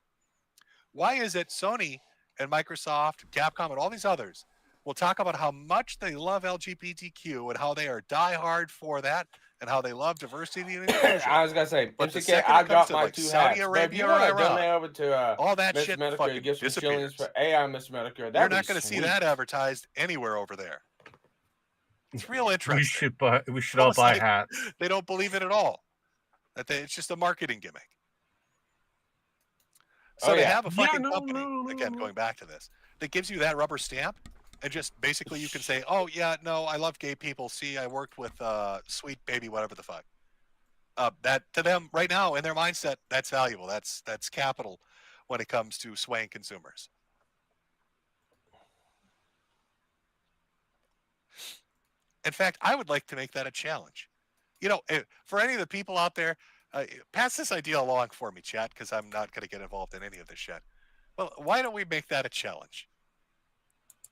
Why is it Sony and Microsoft, Capcom, and all these others will talk about how much they love LGBTQ and how they are diehard for that and how they love diversity and inclusion? I was gonna say, But the MCK, second I it comes got to, my like, 2 Saudi hats. But if Arabia you or want to Iran, donate over to all that Miss shit Metokur, fucking get some shillings disappears. for AI Miss Metokur. You're That'd not be going to see sweet. that advertised anywhere over there. It's real interesting. We should all buy Like, hats. They don't believe it at all. It's just a marketing gimmick. So Oh, they yeah. have a fucking company, again, going back to this, that gives you that rubber stamp, and just basically you can say, oh, yeah, no, I love gay people. See, I worked with Sweet Baby, whatever the fuck. That, to them, right now, in their mindset, that's valuable. That's capital when it comes to swaying consumers. In fact, I would like to make that a challenge. For any of the people out there, pass this idea along for me, chat, because I'm not going to get involved in any of this shit. Well, why don't we make that a challenge?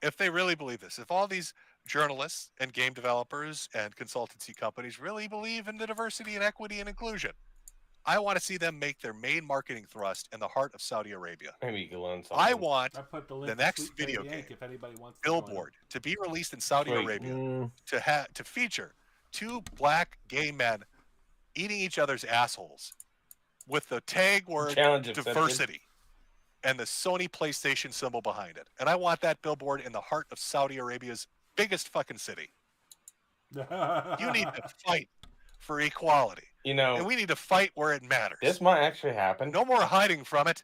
If they really believe this, if all these journalists and game developers and consultancy companies really believe in the diversity and equity and inclusion, I want to see them make their main marketing thrust in the heart of Saudi Arabia. Maybe you can learn something. I want I put the the link to next Sweet Baby video Inc. game if anybody wants to join them. billboard to be released in Saudi Sweet. Arabia to feature 2 black gay men eating each other's assholes with the tag word Challenge accepted. diversity and the Sony PlayStation symbol behind it. And I want that billboard in the heart of Saudi Arabia's biggest fucking city. You need to fight for equality. And we need to fight where it matters. This might actually happen. No more hiding from it.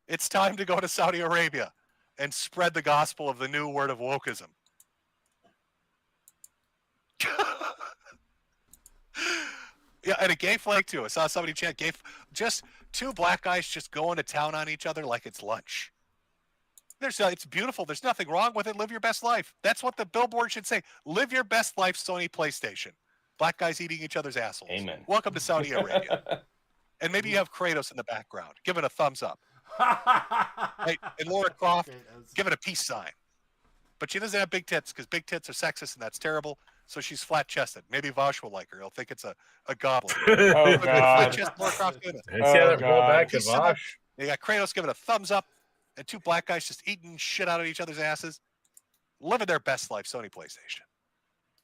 It's time to go to Saudi Arabia and spread the gospel of the new word of wokeism. Yeah, and a gay flag too. I saw somebody chant just 2 black guys just going to town on each other like it's lunch. It's beautiful. There's nothing wrong with it. Live your best life. That's what the billboard should say. Live your best life, Sony PlayStation. Black guys eating each other's assholes. Amen. Welcome to Saudi Arabia. And maybe you have Kratos in the background, giving a thumbs up. Right? And Laura Croft giving a peace sign. But she doesn't have big tits because big tits are sexist and that's terrible. So she's flat-chested. Maybe Vosh will like her. He'll think it's a goblin. Oh, God. Flat-chested Laura Croft doing it. See how that roll back to Vosh? You got Kratos giving a thumbs up and 2 black guys just eating shit out of each other's asses. Living their best life, Sony PlayStation.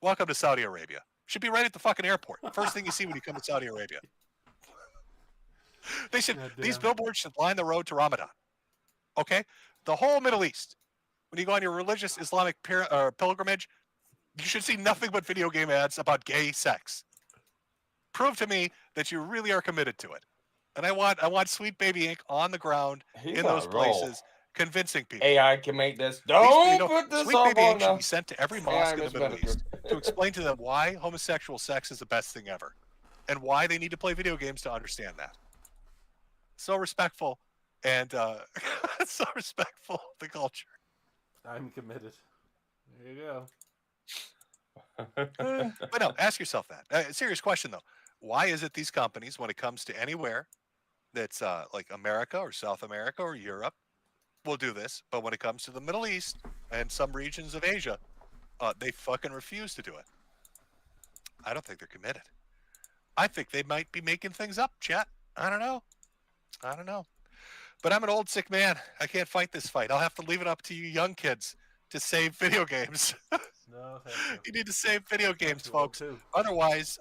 Welcome to Saudi Arabia. Should be right at the fucking airport. First thing you see when you come to Saudi Arabia. These billboards should line the road to Ramadan. Okay? The whole Middle East. When you go on your religious Islamic pilgrimage, you should see nothing but video game ads about gay sex. Prove to me that you really are committed to it. And I want Sweet Baby Inc. on the ground He's in on those a roll. places, convincing people. AI can make this. Don't put this Sweet up Baby on Inc. should the be sent to every AI mosque in the Miss Middle Metokur. East to explain to them why homosexual sex is the best thing ever, and why they need to play video games to understand that. So respectful, and so respectful of the culture. I'm committed. There you go. But no, ask yourself that. Serious question though. Why is it these companies, when it comes to anywhere that's like America or South America or Europe, will do this, but when it comes to the Middle East and some regions of Asia, they fucking refuse to do it? I don't think they're committed. I think they might be making things up, chat. I don't know. But I'm an old sick man. I can't fight this fight. I'll have to leave it up to you young kids to save video games. No, thank you. You need to save video games, too old, folks. too. Otherwise,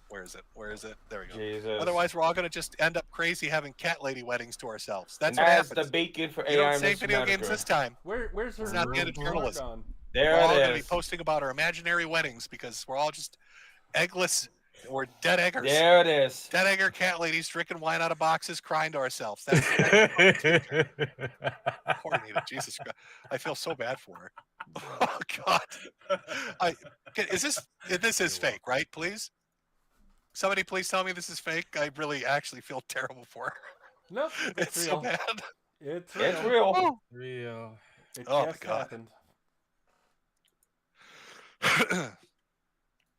where is it? Where is it? There we go. Jesus. Otherwise, we're all going to just end up crazy having cat lady weddings to ourselves. That's what That's happens. the beacon for You AI. don't save Mr. video games Metokur. this time. Where's her It's not the end of car journalism. gone? There We're all it going to be is. posting about our imaginary weddings because we're all just eggless. We're dead eggers. There it is. Dead egger cat ladies drinking wine out of boxes, crying to ourselves. That's poor Anita. Jesus Christ. I feel so bad for her. Oh God. This is fake, right? Please. Somebody please tell me this is fake. I really actually feel terrible for her. Nope, It's real. so bad. It's It's real. real. Real. It Oh, my just God. happened.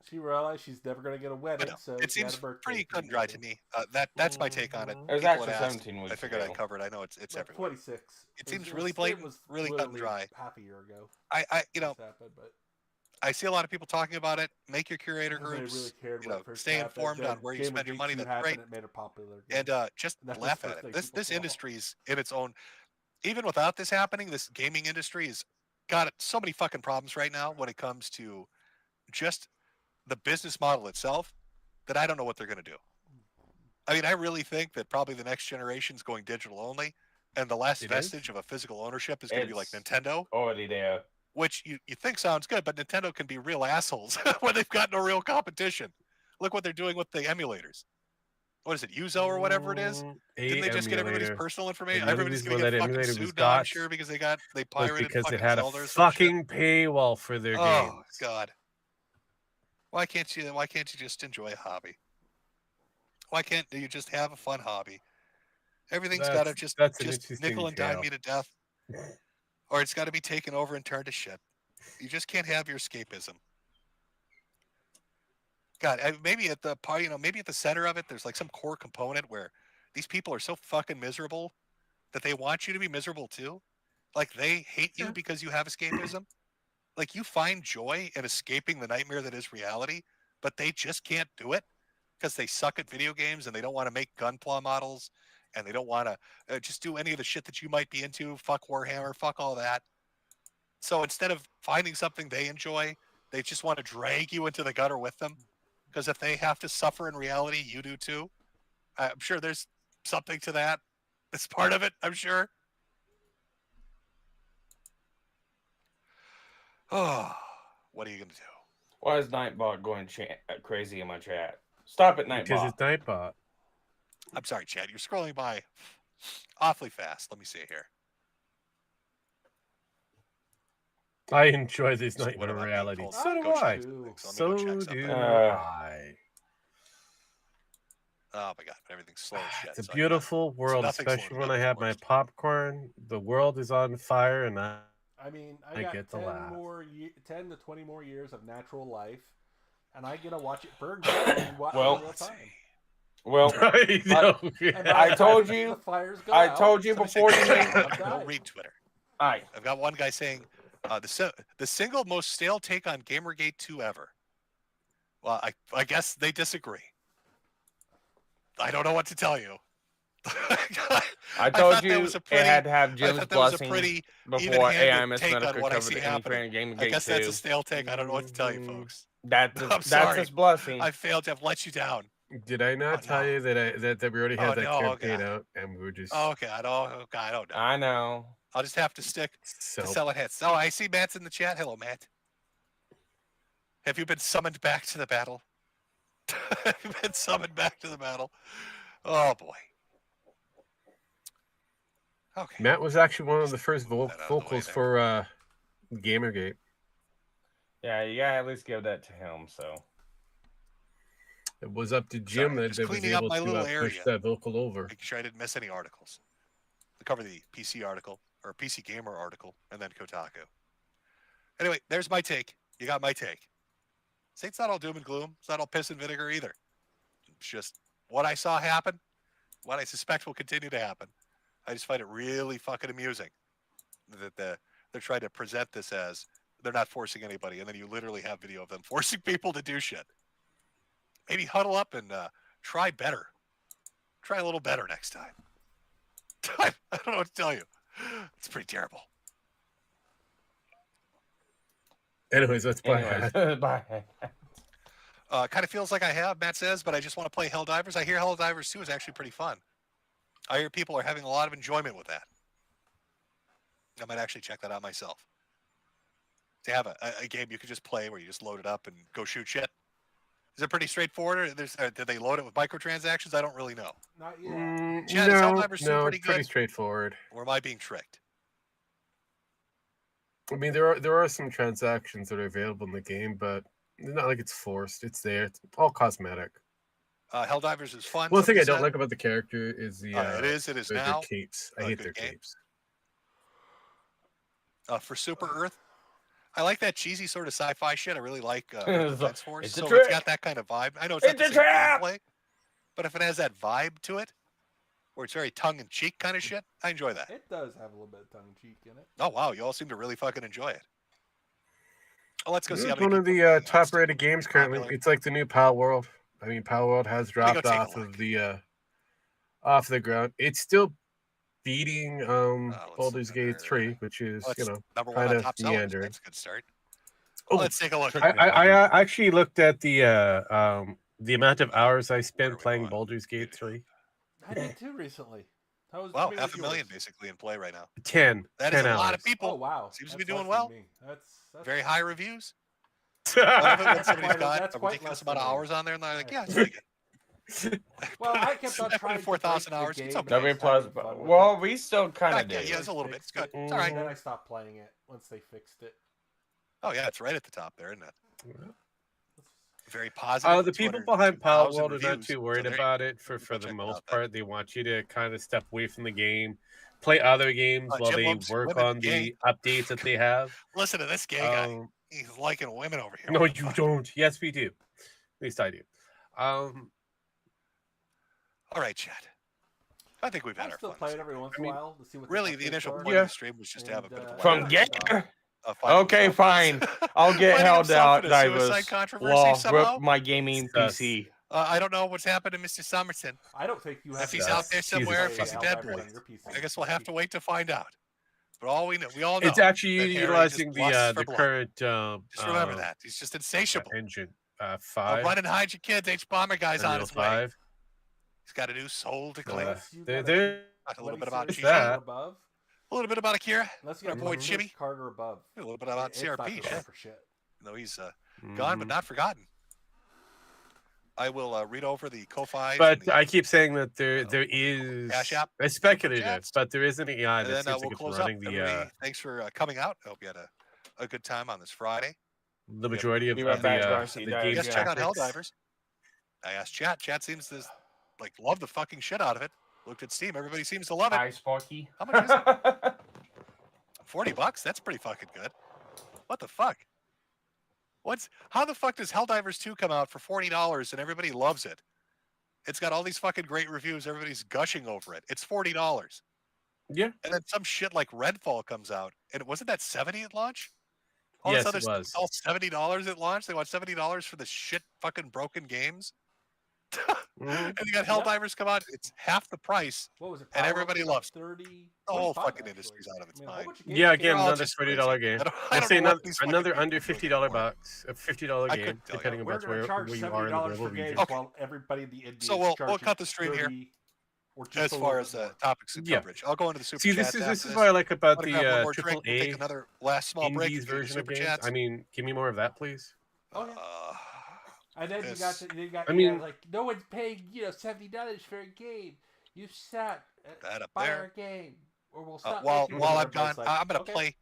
She realized she's never going to get a wedding, so It she had seems a birthday. pretty cut and dry to me. That's my take on it. It was People actually had asked. 17 was I figured real. I covered. I know it's Like everywhere. 26. It seems really blatant, really cut and dry. Half a year ago. You know, this happened, but I see a lot of people talking about it. Make your curator nobody groups. really cared You when know, it first stay happened. informed Then on where you spend your Gamergate money. 2 That's happened, great. It made it popular. And just That's the laugh first at thing it. This people saw. industry's in its own. Even without this happening, this gaming industry has got so many fucking problems right now when it comes to just the business model itself that I don't know what they're going to do. I mean, I really think that probably the next generation is going digital only, and the last vestige of a physical ownership is going to be like It's Nintendo, already there. which you think sounds good, but Nintendo can be real assholes when they've got no real competition. Look what they're doing with the emulators. What is it, Uzo or whatever it is? Didn't they just get everybody's personal information? The Everybody's only going reason to get that fucking emulator was sued now, I'm got sure, because they was pirated because fucking it had a Zelda or some shit. fucking paywall for their games. Oh God! Why can't you just enjoy a hobby? Why can't you just have a fun hobby? Everything's got to That's an just interesting nickel and dime tale. me to death, or it's got to be taken over and turned to shit. You just can't have your escapism. God, maybe at the part, maybe at the center of it, there's like some core component where these people are so fucking miserable that they want you to be miserable too. Like they hate you because you have escapism. Like you find joy in escaping the nightmare that is reality, but they just can't do it because they suck at video games and they don't want to make gunpla models and they don't want to just do any of the shit that you might be into. Fuck Warhammer, fuck all that. So instead of finding something they enjoy, they just want to drag you into the gutter with them. Because if they have to suffer in reality, you do too. I'm sure there's something to that. It's part of it, I'm sure. Oh, what are you going to do? Why is Nightbot going crazy in my chat? Stop it, Nightbot. Because it's Nightbot. I'm sorry, Chad. You're scrolling by awfully fast. Let me see here. I enjoy these So what nightmare about realities. Hold So on, do go I. check something. So So let me go check do something. I. Oh my god, everything's slow as shit. It's a so I beautiful world, nothing's especially loaded when up, I of have my popcorn. The world is on fire, and I mean, I I got get to 10 laugh. more 10 to 20 more years of natural life, and I get to watch it burn down in Well, real time. Well, I know. I told you. The fires go I out. told you Somebody before say, you made. Don't read Twitter. Aye. I've got one guy saying the single most stale take on Gamergate 2 ever. Well, I guess they disagree. I don't know what to tell you. I told thought that you was a it pretty- had to have I Jim's thought that was a blessing pretty before AI even-handed Miss take on Metokur what I covered see any happening. Game I Gate guess that's 2. a stale take. I don't know what to tell you, folks. That's I'm sorry. his blessing. I failed to have let you down. Did I not tell you that we already had Oh, that no, campaign God. out, and we were just Oh God! Oh God! I don't know. I know. I'll just have to stick so to selling hits. Oh, I see Matt's in the chat. Hello, Matt. Have you been summoned back to the battle? Have you been summoned back to the battle? Oh boy. Okay. Matt was actually one of the first vocals for Gamergate. Yeah, you gotta at least give that to him. So It was up to Jim that just was cleaning up able my to little push area. that vocal over. Making sure I didn't miss any articles. I cover the PC article or PC Gamer article, and then Kotaku. Anyway, there's my take. You got my take. See, it's not all doom and gloom. It's not all piss and vinegar either. It's just what I saw happen, what I suspect will continue to happen. I just find it really fucking amusing that they're trying to present this as they're not forcing anybody, and then you literally have video of them forcing people to do shit. Maybe huddle up and try better. Try a little better next time. I don't know what to tell you. It's pretty terrible. Anyways, let's play. Bye. Kind of feels like I have, Matt says, but I just want to play Helldivers. I hear Helldivers 2 is actually pretty fun. I hear people are having a lot of enjoyment with that. I might actually check that out myself. To have a game you could just play where you just load it up and go shoot shit. Is it pretty straightforward? Or did they load it with microtransactions? I don't really know. Not yet. Chad, is Helldivers 2 no, pretty it's pretty good? straightforward. Or am I being tricked? I mean, there are some transactions that are available in the game, but it's not like it's forced. It's there. It's all cosmetic. Helldivers is fun. One thing I somebody don't said. like about the character is the It is their now. capes. I hate their capes. For Super Earth, I like that cheesy sort of sci-fi shit. I really like Defense Force. It's a So trick. it's got that kind of vibe. I know it's not the It's a same trap. gameplay, but if it has that vibe to it, where it's very tongue-in-cheek kind of shit, I enjoy that. It does have a little bit of tongue-in-cheek in it. Oh wow, you all seem to really fucking enjoy it. Oh, let's go see how It's many one of the top-rated games currently. It's like the new Pal World. I mean, Pal World has Let me go dropped take a off the ground. It's still beating Baldur's Gate 3, which is number one kind on of top sellers. meandering. That's a good start. Oh, Let's take a look. I actually looked at the amount of hours I spent playing Baldur's Gate 3. I did too recently. How was Wow, many was 500,000 yours? basically in play right now. 10. That 10 is a hours. lot of people. Oh wow, Seems to That's be doing less than well. me. That's Very high reviews. That's I love it when somebody's quite- got that's a quite ridiculous less amount of than me. hours on there, and they're like, "Yeah, it's pretty good." Well, I kept on I put in trying to 4,000 break the hours. It's game okay. and I W was plus. having fun with Well, it. we still kind of do. Yeah, it's a little bit. It's good. It's And all right. then I stopped playing it once they fixed it. Oh yeah, it's right at the top there, isn't it? Very positive. The people behind Pal 202,000 World are not reviews. too So worried there you about go. it for the check it most out then. part. They want you to kind of step away from the game, play other games while Jim they loves work women on gay. the updates that they have. Listen to this gay guy. He's liking women over here. No, What the you fuck? don't. Yes, we do. At least I do. All right, Chad. I think we've had I our still fun. play it every once in a while to see what Really, the the updates initial are. point of the stream was just to have a bit of a From laugh. game. Finding Okay, himself- fine. I'll get finding held himself out, in a suicide Divers. controversy Law, somehow? rip my gaming PC. I don't know what's happened to Mr. Summerton. I don't think you have. If he's to out there play somewhere, if he's a dead Helldivers boy, on your PC. I guess we'll have to wait to find out. But all we all know, It's actually that Harry utilizing just lusts for the blood. current Just remember that he's just insatiable. engine Oh, 5. run and hide your kids. H Bomber guy's on Unreal his way. 5. He's got a new soul to claim. There Talk a little bit What about he said, Gigi. that. above. A little bit about Akira. Let's Our get boy Chris Chibi. Carter above. A little bit about It's not CRP. gonna go Shit. for shit. No, he's gone but not forgotten. I will read over the Ko-Fi. But I keep saying that there is Cash App, it's speculative, but there is an AI and that then seems we'll like it's close up. running Everybody, thanks for coming out. I hope you had a good time on this Friday. the majority of Be the right back, the Darcy. game Yes, check out tactics. Helldivers. I asked Chat. Chat seems to love the fucking shit out of it. Looked at Steam. Everybody seems to love it. Hi, Sparky. How much is it? $40? That's pretty fucking good. What the fuck? How the fuck does Helldivers 2 come out for $40 and everybody loves it? It's got all these fucking great reviews. Everybody's gushing over it. It's $40. Yeah. And then some shit like Redfall comes out, and wasn't that $70 at launch? All Yes, this other it stuff was. all $70 at launch. They want $70 for the shit fucking broken games. And you got Helldivers come out. It's half the price, What was it? and Power everybody Up loves it. 30. The whole 25 fucking actually. industry's out of its I mean, a whole mind. bunch of games Yeah, came again, They're all another just $30 crazy. game. I don't I'd say know what these fucking another people under are doing $50 anymore. bucks, a $50 I game, couldn't tell you. depending on We're where going to charge you are in the $70 global for games region. Okay. while everybody in the indie So is we'll charging cut the stream here 30 or just as a far little as bit more. topics and Yeah. coverage. I'll go into the super See, chats. this is what I like about the grab one more drink. We'll take AAA another last small break. indies and do the version of super games. chats. I mean, give me more of that, please. Oh yeah. And then Yes. you got I mean- like no one's paying $70 for a game. You sat That up buy there. our game or we'll stop. While making I'm it. gone, Everybody's like, I'm gonna okay. play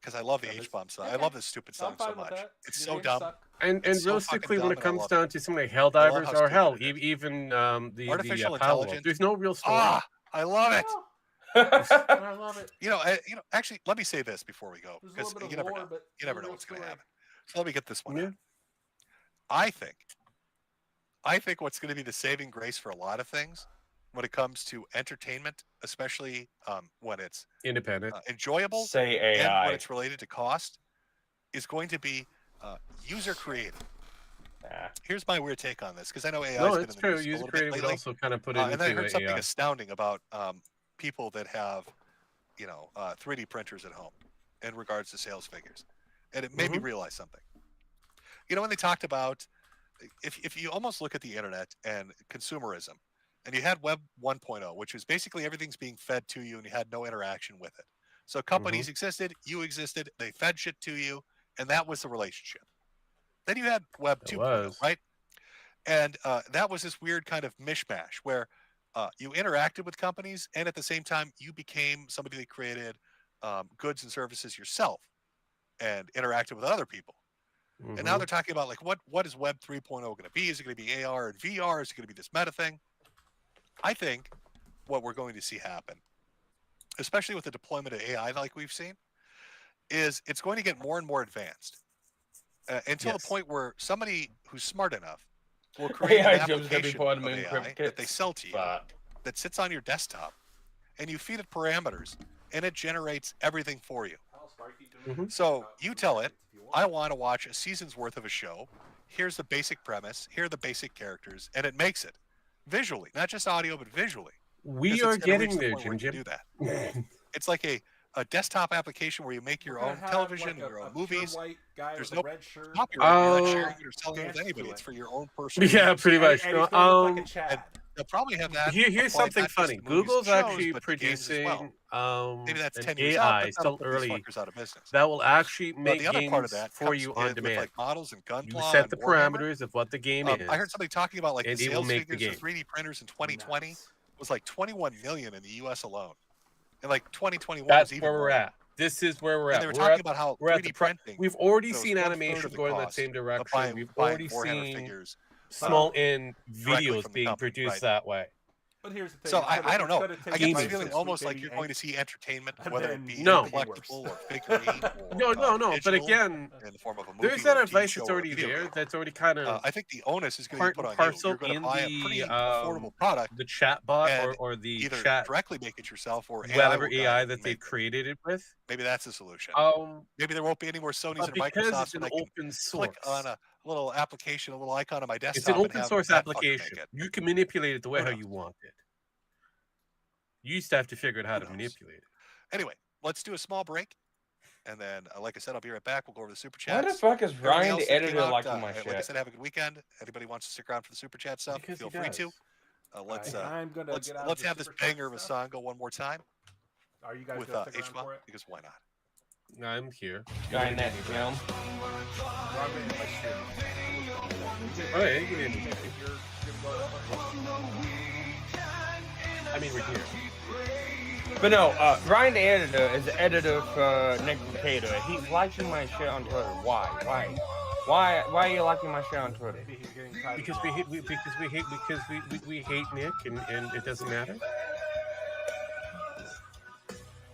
because I love the So H-bomb song. I okay. love this stupid I'm song so fine with much. that. It's Your so games dumb. suck. And It's so realistically, fucking when it dumb, and I comes love down it. to something like I love Helldivers how or stupid hell, it is. even Artificial the Power World, intelligence. there's no real story. I love it. And I love it. Actually, let me say this before we go There's a because little bit you of never lore, know. but You never no know real what's going to story. happen. So let me get this one. Yeah. out. I think what's going to be the saving grace for a lot of things when it comes to entertainment, especially when it's Independent. enjoyable Say and AI. when it's related to cost, is going to be user created. Here's my weird take on this because I know AI No, has been it's in the true. news a User little bit creating would lately. also kind of put it And then I into heard something AI. astounding about people that have, 3D printers at home in regards to sales figures. and it made me realize something. You know, when they talked about, if you almost look at the internet and consumerism, and you had Web 1.0, which was basically everything's being fed to you and you had no interaction with it. So companies existed, you existed, they fed shit to you, and that was the relationship. Then you had Web 2.0, right? And that was this weird kind of mishmash where you interacted with companies, and at the same time, you became somebody that created goods and services yourself and interacted with other people. And now they're talking about, like, what is Web 3.0 going to be? Is it going to be AR and VR? Is it going to be this meta thing? I think what we're going to see happen, especially with the deployment of AI like we've seen, is it's going to get more and more advanced until the point where somebody who's smart enough will create an application of AI that they sell to you that sits on your desktop, and you feed it parameters, and it generates everything for you. So you tell it, I want to watch a season's worth of a show. Here's the basic premise. Here are the basic characters, and it makes it visually, not just audio, but visually. We are getting there, Jim. Do that. It's like a desktop application where you make your own television and your own movies. There's no copyright. You're not sharing it or selling it with anybody. It's for your own personal. Yeah, pretty much. And they'll probably have that. Here's something funny. Google's actually producing maybe that's an 10 years AI, out, still but early, out of business. that will actually make the other games part of that for you on with, demand. like, models and You Gunpla set and the Warhammer. parameters of what the game is. I heard somebody talking about, like, and the it will sales make the figures game. of 3D printers in 2020 was like 21 million in the U.S. alone, and like 2021 That's was even where we're more. at. This is where we're And at. they were We're talking at- about how we're at 3D the printing. We've already goes seen 1/3 animations of the going in that cost same of direction. We've buying already Warhammer seen figures, small in directly videos from the being company, produced right? that way. But here's the thing. So it's I don't know. gonna take I get this like feeling some almost sweet like baby you're going to angst, see entertainment, and whether then it be No. collectible or figurine or No. But digital again, in the form of a movie there's or that a TV advice show that's or a already video there. game. That's already kind of I think the onus is going to part be put and on you. parcel You're going to in buy a the pretty affordable product, the chat bot and or the either chat directly make it yourself or whatever will guide AI it that and they make it. created it with. Maybe that's the solution. Maybe there won't be any more Sonys But and because Microsofts, it's an and I can open click source, on a little application, a little icon on my desktop. it's an and open have source that fucker application. make it. You can manipulate it the way Who how knows? you want it. You used to have to figure out how to manipulate it. Anyway, let's do a small break, and then, like I said, I'll be right back. We'll go over the super Why chats. the fuck is Everybody Ryan else the that came editor out, liking my like I shit? said, have a good weekend. Anybody wants to stick around for the super chat stuff, Because feel he free to. does. Let's I'm gonna let's get out of let's the have this super chat banger of a stuff. song go one more time Are you guys with gonna stick around HMA, for it? because why not? I'm here. Guy in that film. Oh, yeah, you can hear me. I mean, we're here. But no, Ryan the editor is the editor for Nick Potato. He's liking my shit on Twitter. Why are you liking my shit on Twitter? Because we hate Nick, and it doesn't matter.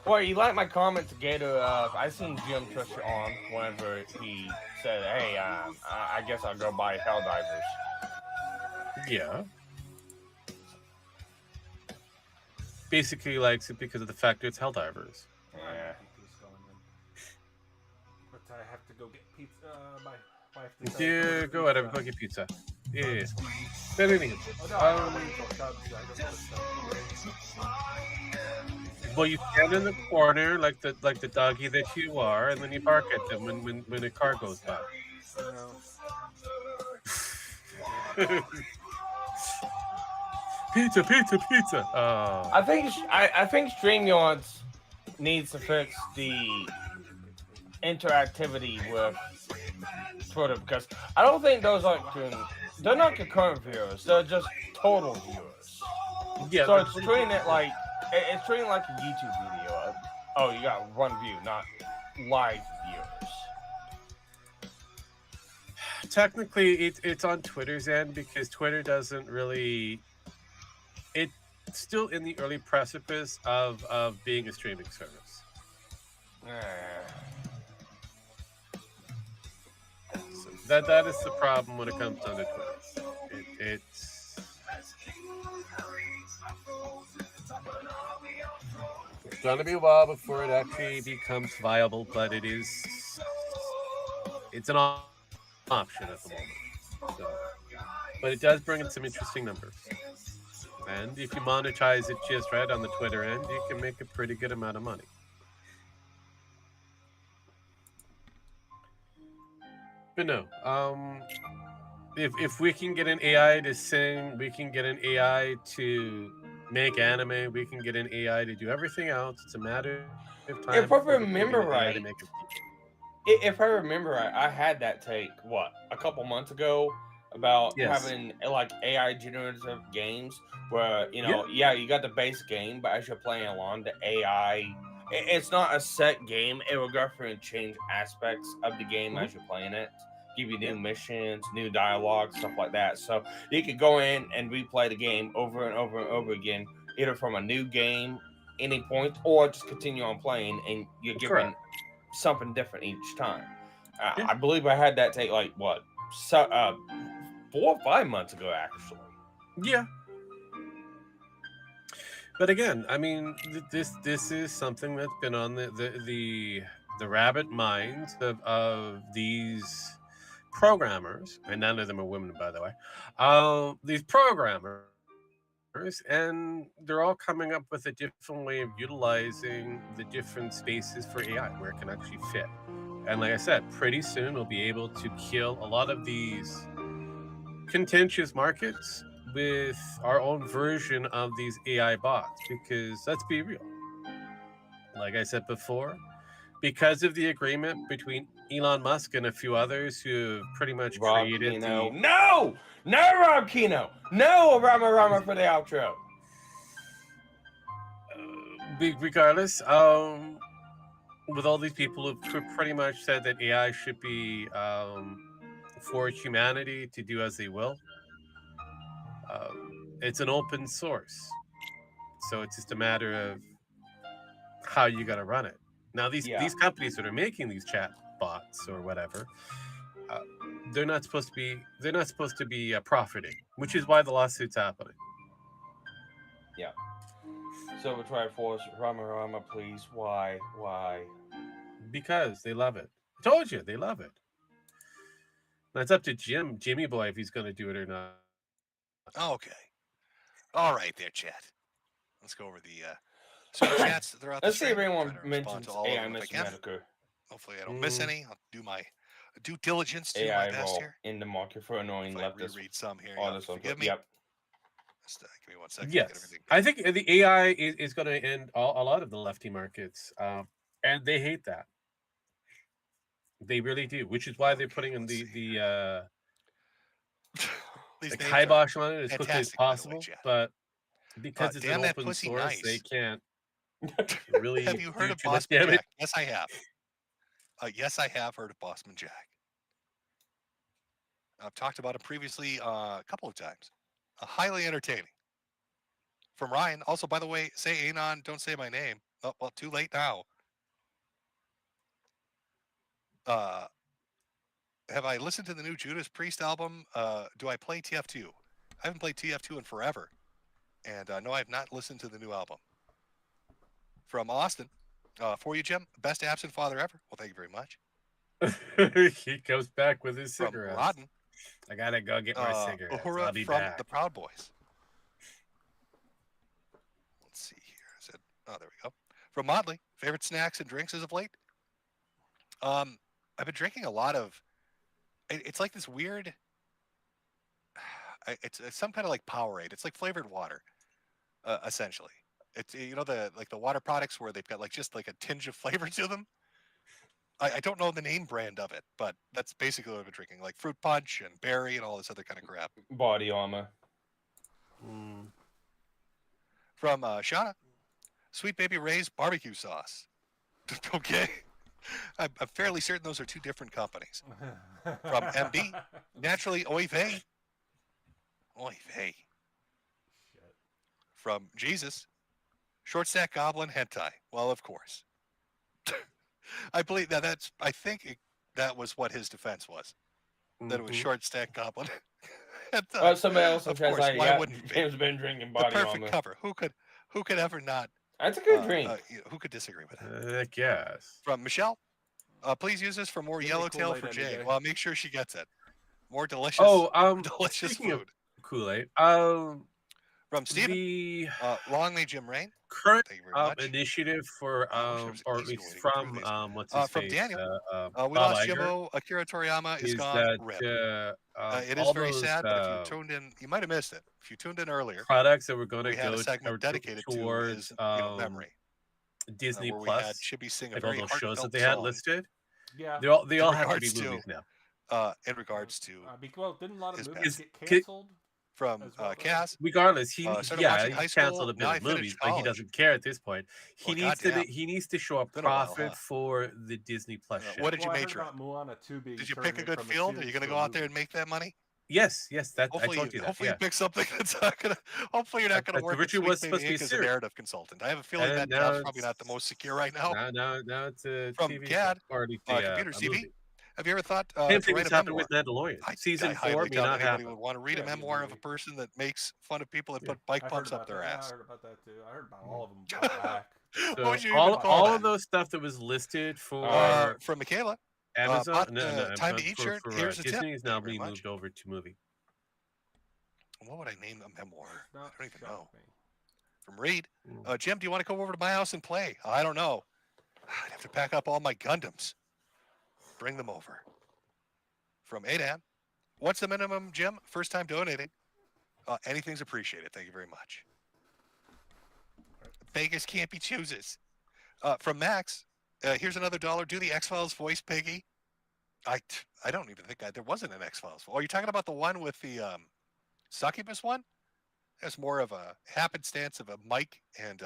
Well, you like my comment to Gator. I seen Jim push it on whenever he said, "Hey, I guess I'll go buy Helldivers." Yeah. Basically likes it because of the fact that it's Helldivers. Yeah. But I have to go get pizza. My wife decided Yeah, go ahead, go get pizza. Yeah. But anyway, Oh, no, I don't wait until Cubs. I don't know stuff. well, you stand in the corner like the doggy that you are, and then you bark at them when a car goes by. Pizza. Oh. I think StreamYards needs to fix the interactivity with Twitter, because I don't think those are they're not concurrent viewers. They're just total viewers. Yeah. So it's treating it like it's treating like a YouTube video. Oh, you got one view, not live viewers. Technically, it's on Twitter's end because Twitter doesn't really. It's still in the early precipice of being a streaming service. So that is the problem when it comes down to Twitter. It's gonna be a while before it actually becomes viable, but it's an option at the moment. So, but it does bring in some interesting numbers. And if you monetize it just right on the Twitter end, you can make a pretty good amount of money. But no, if we can get an AI to sing, we can get an AI to make anime, we can get an AI to do everything else. It's a matter of time If I before we can remember get an AI to right, make a if I remember right, I had that take a couple months ago about Yes. having like AI generative games where Yeah. you got the base game, but as you're playing along, the AI it's not a set game. It will go through and change aspects of the game as you're playing it. Give you new missions, new dialogue, stuff like that. So you could go in and replay the game over and over and over again, either from a new game, any point, or just continue on playing, and you're given Correct. something different each time. I believe I had that take 4 or 5 months ago, actually. Yeah. But again, I mean, this is something that's been on the rabbit minds of these programmers, and none of them are women, by the way. These programmers, and they're all coming up with a different way of utilizing the different spaces for AI where it can actually fit. And like I said, pretty soon we'll be able to kill a lot of these contentious markets with our own version of these AI bots. Because let's be real, like I said before, because of the agreement between Elon Musk and a few others who have pretty much Rob created Kino. the No Rob Kino. No Rama for the outro. Regardless, with all these people who've pretty much said that AI should be for humanity to do as they will. It's an open source, so it's just a matter of how you got to run it. Now, these companies that are making these chat bots or whatever, they're not supposed to be profiting, which is why the lawsuit's happening. Yeah. So we'll try to force Rama, please. Why? Because they love it. I told you they love it. Now it's up to Jimmy Boy, if he's going to do it or not. Okay. All right, there, chat. Let's go over the super chats throughout the Let's see if stream. anyone Try to respond mentions to all of AI them if I Mr. can. Metokur. Hopefully, I don't miss any. I'll do my due diligence to do AI my best role here. in the market for annoying leftist. Read some here. Artists on Forgive me. Yep. Just, give me 1 second. Yes, I think the AI is going to end a lot of the lefty markets, and they hate that. They really do, which is why they're putting in the These kibosh on it as quickly as fantastic, by the way, possible. Chat. But because it's Damn an that open pussy source, nice. they can't really Have you heard do of too much Bossman damage. Jack? Yes, I have. Yes, I have heard of Bossman Jack. I've talked about it previously a couple of times. Highly entertaining. From Ryan. Also, by the way, say Anon, don't say my name. Oh, well, too late now. Have I listened to the new Judas Priest album? Do I play TF2? I haven't played TF2 in forever. And no, I have not listened to the new album. From Austin. For you, Jim. Best absent father ever. Well, thank you very much. He comes back with his From cigarettes. Rodden. I gotta go get my cigarettes. Uhura I'll be from back. the Proud Boys. Let's see here. Oh, there we go. From Motley. Favorite snacks and drinks as of late? I've been drinking a lot of. It's like this weird. It's some kind of like Powerade. It's like flavored water, essentially. It's the water products where they've got just like a tinge of flavor to them. I don't know the name brand of it, but that's basically what I've been drinking, like fruit punch and berry and all this other kind of crap. Body armor. From Shauna, Sweet Baby Ray's barbecue sauce. Okay. I'm fairly certain those are two different companies. From MB, naturally oy vey. Oy vey. From Jesus, short stack goblin hentai. Well, of course. I believe I think that was what his defense was. That it was short stack goblin. Somebody else of says, course, why wouldn't it be? James been drinking The body perfect armor. cover. Who could ever not? That's a good drink. Who could disagree with that? I guess. From Michelle, please use this for more Give me yellowtail Kool-Aid for any Jay. day. Well, make sure she gets it. More delicious. Oh, delicious speaking food. of Kool-Aid, From Steven. Long may Jim reign. Current Thank you very much. initiative for, or at least from, what's his from face? Daniel. We Bob lost Iger, Jimbo. Akira Toriyama is gone. that Rip. It is all very those sad, but if you tuned in, you might have missed it. If you tuned in earlier, products that were going to we had go a segment dedicated towards to memory. Disney where Plus, we had Chibi sing a like all very those shows that heartfelt they had song. listed. Yeah. They all have to be movies now. In regards to well, didn't a lot of his movies past. get canceled? From Kaz. Regardless, he started watching high school, canceled a bit now of I finished movies, but he college. doesn't care at this point. He Well, needs to goddamn. he needs to show a Been a while, profit huh? for the Disney Plus shit. What did you Well, I major heard in? about Moana 2 being Did you pick a turned good from a field? Are series you going to to go a out there movie. and make that money? Yes, that Hopefully, I told you that. hopefully Yeah. you pick something that's not gonna. Hopefully you're not gonna work. Originally was supposed to be a as a series. narrative consultant. I have a feeling And that now job's it's- probably not the most secure right now. Now it's a From TV CAD, show, or at least Computers a TV. movie. Have you ever thought Same to thing write has a happened memoir? with Mandalorian. Season I 4 highly may doubt not anybody happen. would want to read a memoir of a person that makes fun of people that put bike I heard pumps about up their that. ass. Yeah, I heard about that too. I heard about all of them. a while back. What would you So even call all that? of those stuff that was listed for From Michaela. Amazon, bought no, Time but to Eat for, shirt. for Here's a tip. Disney is now Thank you very being much. moved over to movie. What would I name a memoir? I Not don't even shock know. me. From Reed. Jim, do you want to come over to my house and play? I don't know. I'd have to pack up all my Gundams. Bring them over. From Adan. What's the minimum, Jim? First time donating. Anything's appreciated. Thank you very much. Vegas can't be chooses. From Max. Here's another $1. Do the X-Files voice, Piggy. I don't even think there wasn't an X-Files. Oh, you're talking about the one with the succubus one? That's more of a happenstance of a mic and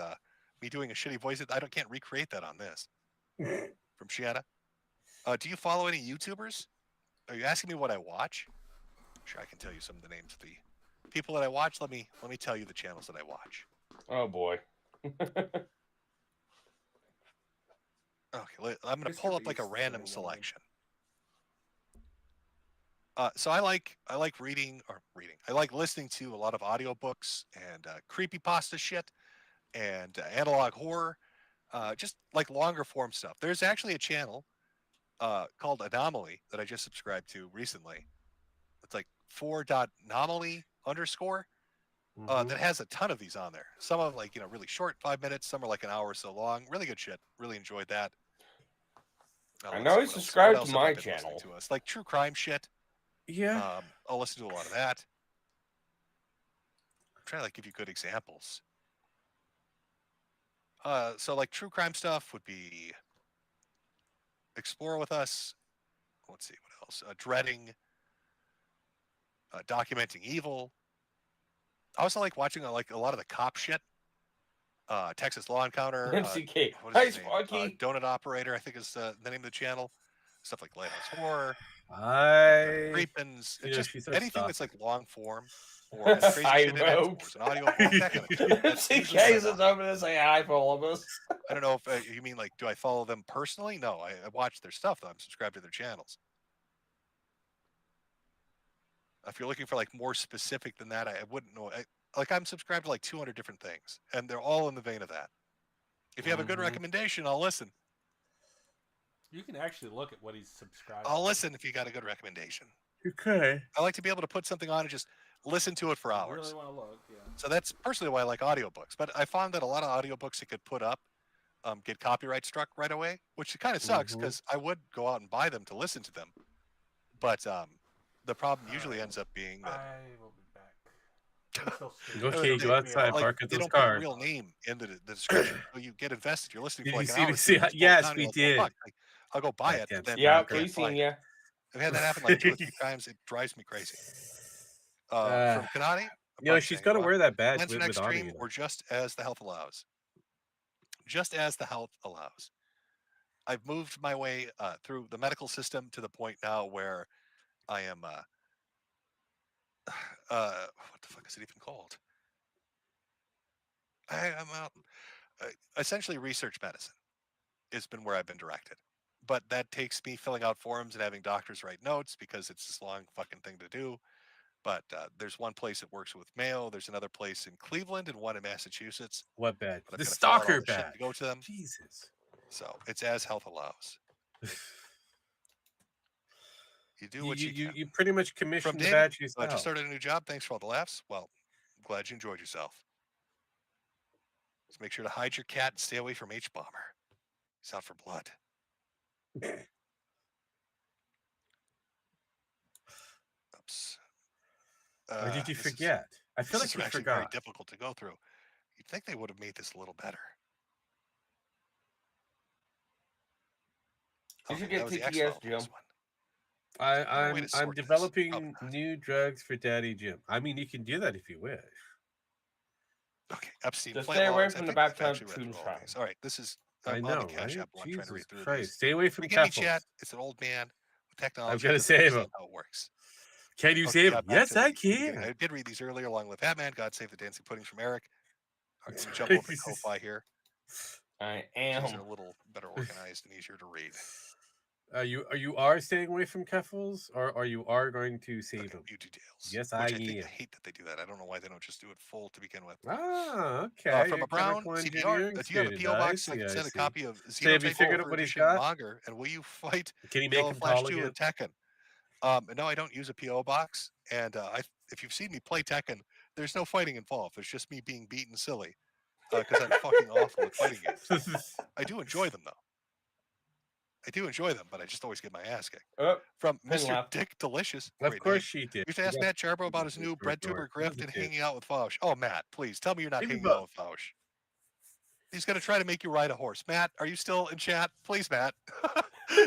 me doing a shitty voice. I can't recreate that on this. From Shiana. Do you follow any YouTubers? Are you asking me what I watch? Sure, I can tell you some of the names of the people that I watch. Let me tell you the channels that I watch. Oh boy. Okay, I'm going to pull up like a random selection. So I like reading. I like listening to a lot of audiobooks and creepypasta shit and analog horror, just like longer form stuff. There's actually a channel called Anomaly that I just subscribed to recently. It's like 4.anomaly_, that has a ton of these on there. Some of like, really short, 5 minutes. Some are like an hour or so long. Really good shit. Really enjoyed that. I know he's subscribed to my channel. To us, like true crime shit. Yeah. I'll listen to a lot of that. I'm trying to like give you good examples. So like true crime stuff would be Explore with Us. Let's see what else. Dreading. Documenting Evil. I also like watching like a lot of the cop shit. Texas Law Encounter. MCK. What Hi, is his name? Sparky. Donut Operator, I think is the name of the channel. Stuff like Lighthouse Horror. Creepins. She's so Anything stuck. that's like long form or has crazy shit in it, or it's an audio book, that kind of shit. That's usually MCK what is I over to say hi for all of us. I don't know if you mean like, do I follow them personally? No, I watch their stuff though. I'm subscribed to their channels. If you're looking for like more specific than that, I wouldn't know. I'm subscribed to like 200 different things, and they're all in the vein of that. If you have a good recommendation, I'll listen. You can actually look at what he's subscribed I'll to. listen if you got a good recommendation. Okay. I like to be able to put something on and just listen to it for I hours. really want to look, yeah. So that's personally why I like audiobooks. But I found that a lot of audiobooks that could put up get copyright struck right away, which kind of sucks because I would go out and buy them to listen to them. But the problem usually ends up being that I will be back. I'm still Okay, go outside, park at they those don't put a cars. real name in the description. So you get invested. You're listening Did for you like see an me hour. see- It's yes, $12, we you're like, did. "Oh, fuck." Like, I'll go buy it. Goddamn But then Yeah, I can't we play seen it. ya. I've had that happen like 2 or 3 times. It drives me crazy. From Kanani, she's got to wear that badge Men's with next audio. stream, or just as the health allows. Just as the health allows. I've moved my way through the medical system to the point now where I am. What the fuck is it even called? I'm out. Essentially, research medicine has been where I've been directed. But that takes me filling out forms and having doctors write notes because it's this long fucking thing to do. But there's one place that works with Mayo. There's another place in Cleveland and one in Massachusetts. What badge? But I've The gotta fill out all stalker the shit badge. to go to them. Jesus. So it's as health allows. You do what you can. You pretty much commissioned From the David, badge yourself. just started a new job. Thanks for all the laughs. Well, glad you enjoyed yourself. Just make sure to hide your cat and stay away from H-Bomber. He's out for blood. Oops. Or did you This forget? I feel this like you is actually very forgot. difficult to go through. You'd think they would have made this a little better. You should Okay, get that was the TTS, X-Level Jim. one. I'm sort this. developing new drugs for Daddy Jim. I mean, you can do that if you wish. Okay, Epstein. Just plant stay away logs. I from the think we've baptized actually read through all tombstone. these. All right, this is I on know, the Cash right? App one, trying to read Jesus through Christ. these. Stay away from Forgive me, Keffels. chat. It's an old man with technology. I'm gonna doesn't save understand him. how it works. Can you Okay, save yeah, him? back Yes, to I the beginning. can. I did read these earlier along with Batman. God save the dancing puddings from Eric. All right, let me jump over to Ko-Fi here. I These am. are a little better organized and easier to read. You are staying away from Keffels, or you are going to save him? View details. Yes, Which I I think am. I hate that they do that. I don't know why they don't just do it full to begin with. Ah, okay. From You're a Brown chemical CPR, engineering do you have a student. PO I box so I see, can I send a see. copy of So have you Xenotype figured out for what he's edition got? Monger? And will you fight Can he make Yellow him Flash tall 2 again? and Tekken? No, I don't use a PO box. And if you've seen me play Tekken, there's no fighting involved. There's just me being beaten silly because I'm fucking awful at fighting games. I do enjoy them, though. I do enjoy them, but I just always get my ass kicked. From ping Mr. left. Dick Delicious. Of Great course name. she did. Used to ask Matt Charbro about his new breadtuber grift and hanging out with Fausch. Oh, Matt, please tell me you're not Give me hanging out with Fausch. He's going to try to make you ride a horse. Matt, are you still in chat? Please, Matt.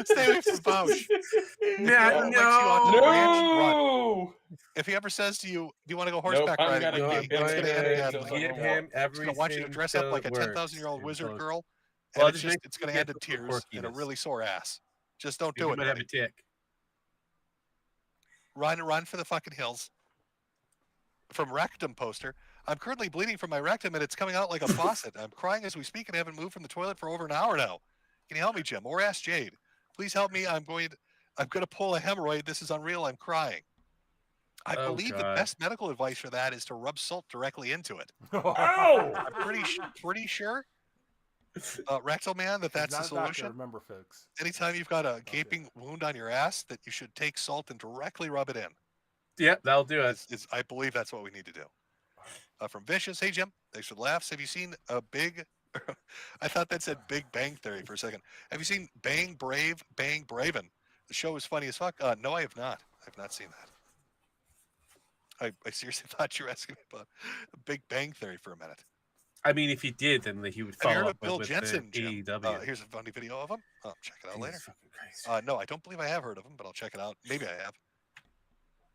Stay away from Fausch. Matt, Likes you on the ranch, run. No! If he ever says to you, do you want to go Nope, horseback I'm riding gonna with me? give him It's going to end everything badly. until Give someone him It's going to want you to everything dress up like a till it 10,000-year-old works wizard until- girl, Well, and just it's make just going to sure end you in get the tears and a quirkiness. really sore ass. Just don't You do it, might have buddy. a tick. Run for the fucking hills. From Rectum Poster. I'm currently bleeding from my rectum and it's coming out like a faucet. I'm crying as we speak and haven't moved from the toilet for over an hour now. Can you help me, Jim? Or ask Jade. Please help me. I'm going to pull a hemorrhoid. This is unreal. I'm crying. I Oh, believe the God. best medical advice for that is to rub salt directly into it. Ow! I'm pretty sure, Rectal Man, that's the Not a doctor, solution. remember, folks. Anytime you've got a gaping wound on your ass, that you should take salt and directly rub it in. Yeah, that'll do it. I believe that's what we need to do. From Vicious, hey Jim, thanks for the laughs. Have you seen a big? I thought that said Big Bang Theory for a second. Have you seen Bang Brave, Bang Braven? The show is funny as fuck. No, I have not. I've not seen that. I seriously thought you were asking me about Big Bang Theory for a minute. I mean, if he did, then he would Have you follow heard up of Bill with Jensen, the Jim? AEW. Here's a funny video of him. Oh, check it out later. Jesus fucking Christ. No, I don't believe I have heard of him, but I'll check it out. Maybe I have.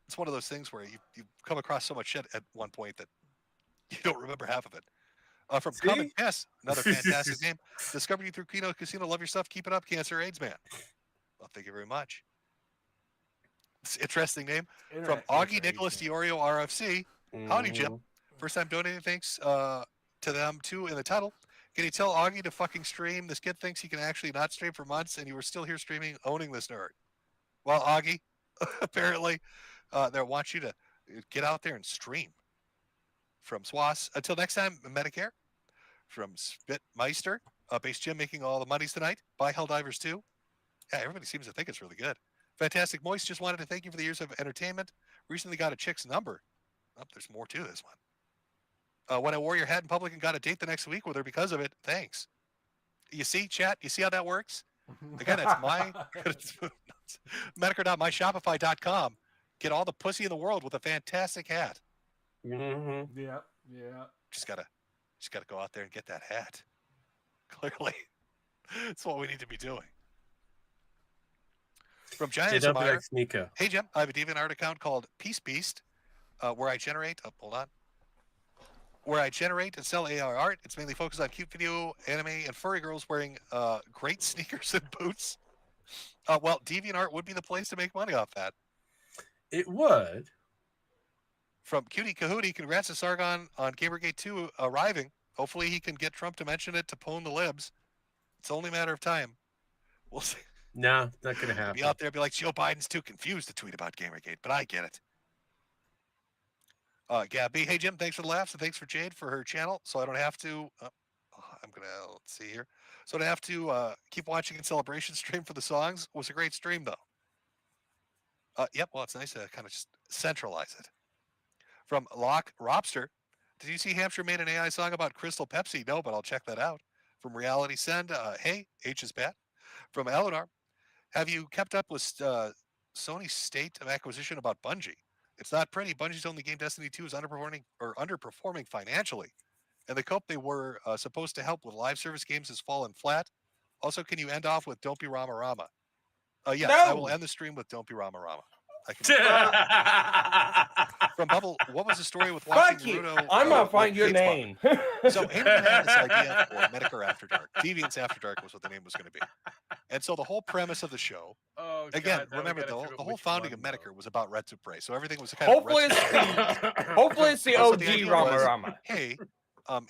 It's one of those things where you come across so much shit at one point that you don't remember half of it. From See? Common Yes, another fantastic name. Discovered you through Kino Casino. Love your stuff. Keep it up, Cancer AIDS Man. Well, thank you very much. It's an interesting name. From Augie Nicholas Diorio RFC. Howdy, Jim. First time donating. Thanks to them too in the title. Can you tell Augie to fucking stream? This kid thinks he can actually not stream for months, and you were still here streaming, owning this nerd. Well, Augie, apparently, they want you to get out there and stream. From Swass. Until next time, Medicare. From Spitmeister. Base Jim making all the monies tonight. Buy Helldivers 2. Yeah, everybody seems to think it's really good. Fantastic Moist. Just wanted to thank you for the years of entertainment. Recently got a chick's number. Oh, there's more to this one. When I wore your hat in public and got a date the next week with her because of it. Thanks. You see, chat? You see how that works? Again, that's my Metokur.myshopify.com. Get all the pussy in the world with a fantastic hat. Mm-hmm. Yeah. Just gotta go out there and get that hat. Clearly, that's what we need to be doing. From Giant don't be Samire, like Sneeko. hey Jim, I have a DeviantArt account called Peace Beast, where I generate. Hold on. Where I generate and sell AR art. It's mainly focused on cute video, anime, and furry girls wearing great sneakers and boots. Well, DeviantArt would be the place to make money off that. It would. From Cutie Kahootie, congrats to Sargon on Gamergate 2 arriving. Hopefully he can get Trump to mention it to pwn the libs. It's only a matter of time. We'll see. No, not going to happen. Be out there and be like, Joe Biden's too confused to tweet about Gamergate, but I get it. Gabby, hey Jim, thanks for the laughs and thanks for Jade for her channel. So I don't have to, let's see here. So I don't have to keep watching in celebration stream for the songs. It was a great stream though. Yep, well, it's nice to kind of just centralize it. From Locke Robster, Did you see Hampshire made an AI song about Crystal Pepsi? No, but I'll check that out. From Reality Send, hey, H is Pat. From Eleanor, have you kept up with Sony's state of acquisition about Bungie? It's not pretty. Bungie's only game Destiny 2 is underperforming financially. And the cope they were supposed to help with live service games has fallen flat. Also, can you end off with Don't Be Rama Rama? Yes, I will end the stream with Don't Be Rama Rama. I can. From Bubble, what was the story with watching Fuck you. Naruto? I'm gonna find your Fates name. So Haberman had this idea for Metokur After Dark. Deviants After Dark was what the name was going to be. And so the whole premise of the show, Oh, again, God, now we remember gotta the figure out whole which founding one, of Metokur was about Red Supre. So everything was kind Hopefully of it's the So OG idea Rama was, Rama. Hey,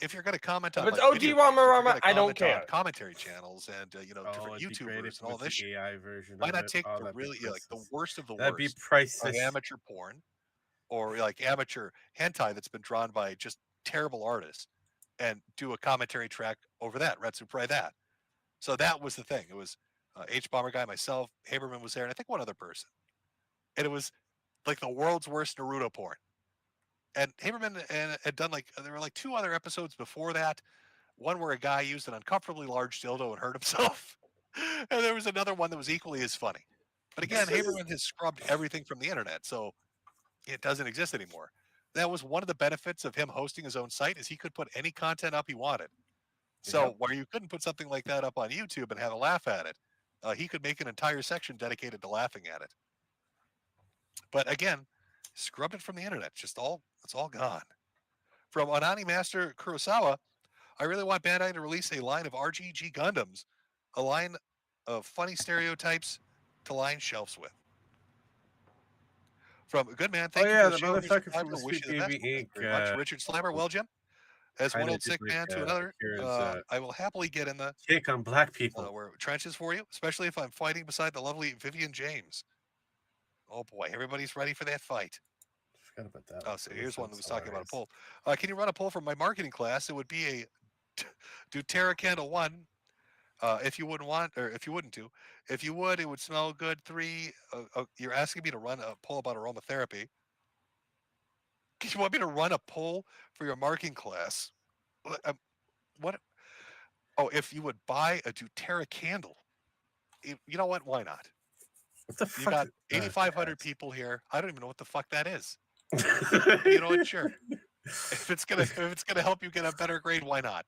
if you're going to comment If on it's like, OG video Rama games, if you're Rama, gonna I don't comment on care. commentary channels and different it'd be great YouTubers if it and all was this the shit. AI version Why of not it. take Oh, the that'd be really like the priceless. worst of the That'd be worst of priceless. amateur porn or like amateur hentai that's been drawn by just terrible artists and do a commentary track over that, Red Supre that. So that was the thing. It was H Bomber Guy, myself, Haberman was there, and I think one other person. And it was like the world's worst Naruto porn. And Haberman had done like, there were like 2 other episodes before that. One where a guy used an uncomfortably large dildo and hurt himself. And there was another one that was equally as funny. But again, Haberman has scrubbed everything from the internet, so it doesn't exist anymore. That was one of the benefits of him hosting his own site is he could put any content up he wanted. So where you couldn't put something like that up on YouTube and have a laugh at it, he could make an entire section dedicated to laughing at it. But again, scrubbed it from the internet. It's all gone. From Anani Master Kurosawa, I really want Bandai to release a line of RGG Gundams, a line of funny stereotypes to line shelves with. From Good Man, thank you for the the show. Here's motherfucker Sniper. from Wish Sweet you the best. Baby Thank you very much. Richard Slammer, well, Jim. As one kinda old did sick like, man to another, Kieran's, I will happily get in the take on black people. where trenches for you, especially if I'm fighting beside the lovely Vivian James. Oh boy, everybody's ready for that fight. Forgot about that. Oh, so here's one that was talking about a poll. Can you run a poll from my marketing class? It would be a do Terra Candle 1. If you wouldn't want, or if you wouldn't do, if you would, it would smell good. 3. You're asking me to run a poll about aromatherapy. You want me to run a poll for your marketing class? What? Oh, if you would buy a doTERRA candle, you know what? Why not? What the You fuck? got 8,500 people here. I don't even know what the fuck that is. You know what? Sure. If it's gonna help you get a better grade, why not?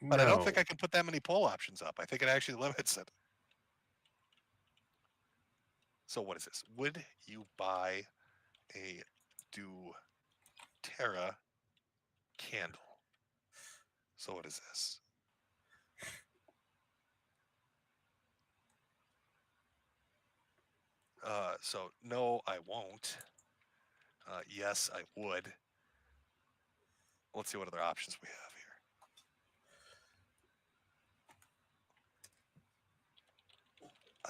But I don't think I can put that many poll options up. I think it actually limits it. So what is this? Would you buy a doTERRA candle? So what is this? So no, I won't. Yes, I would. Let's see what other options we have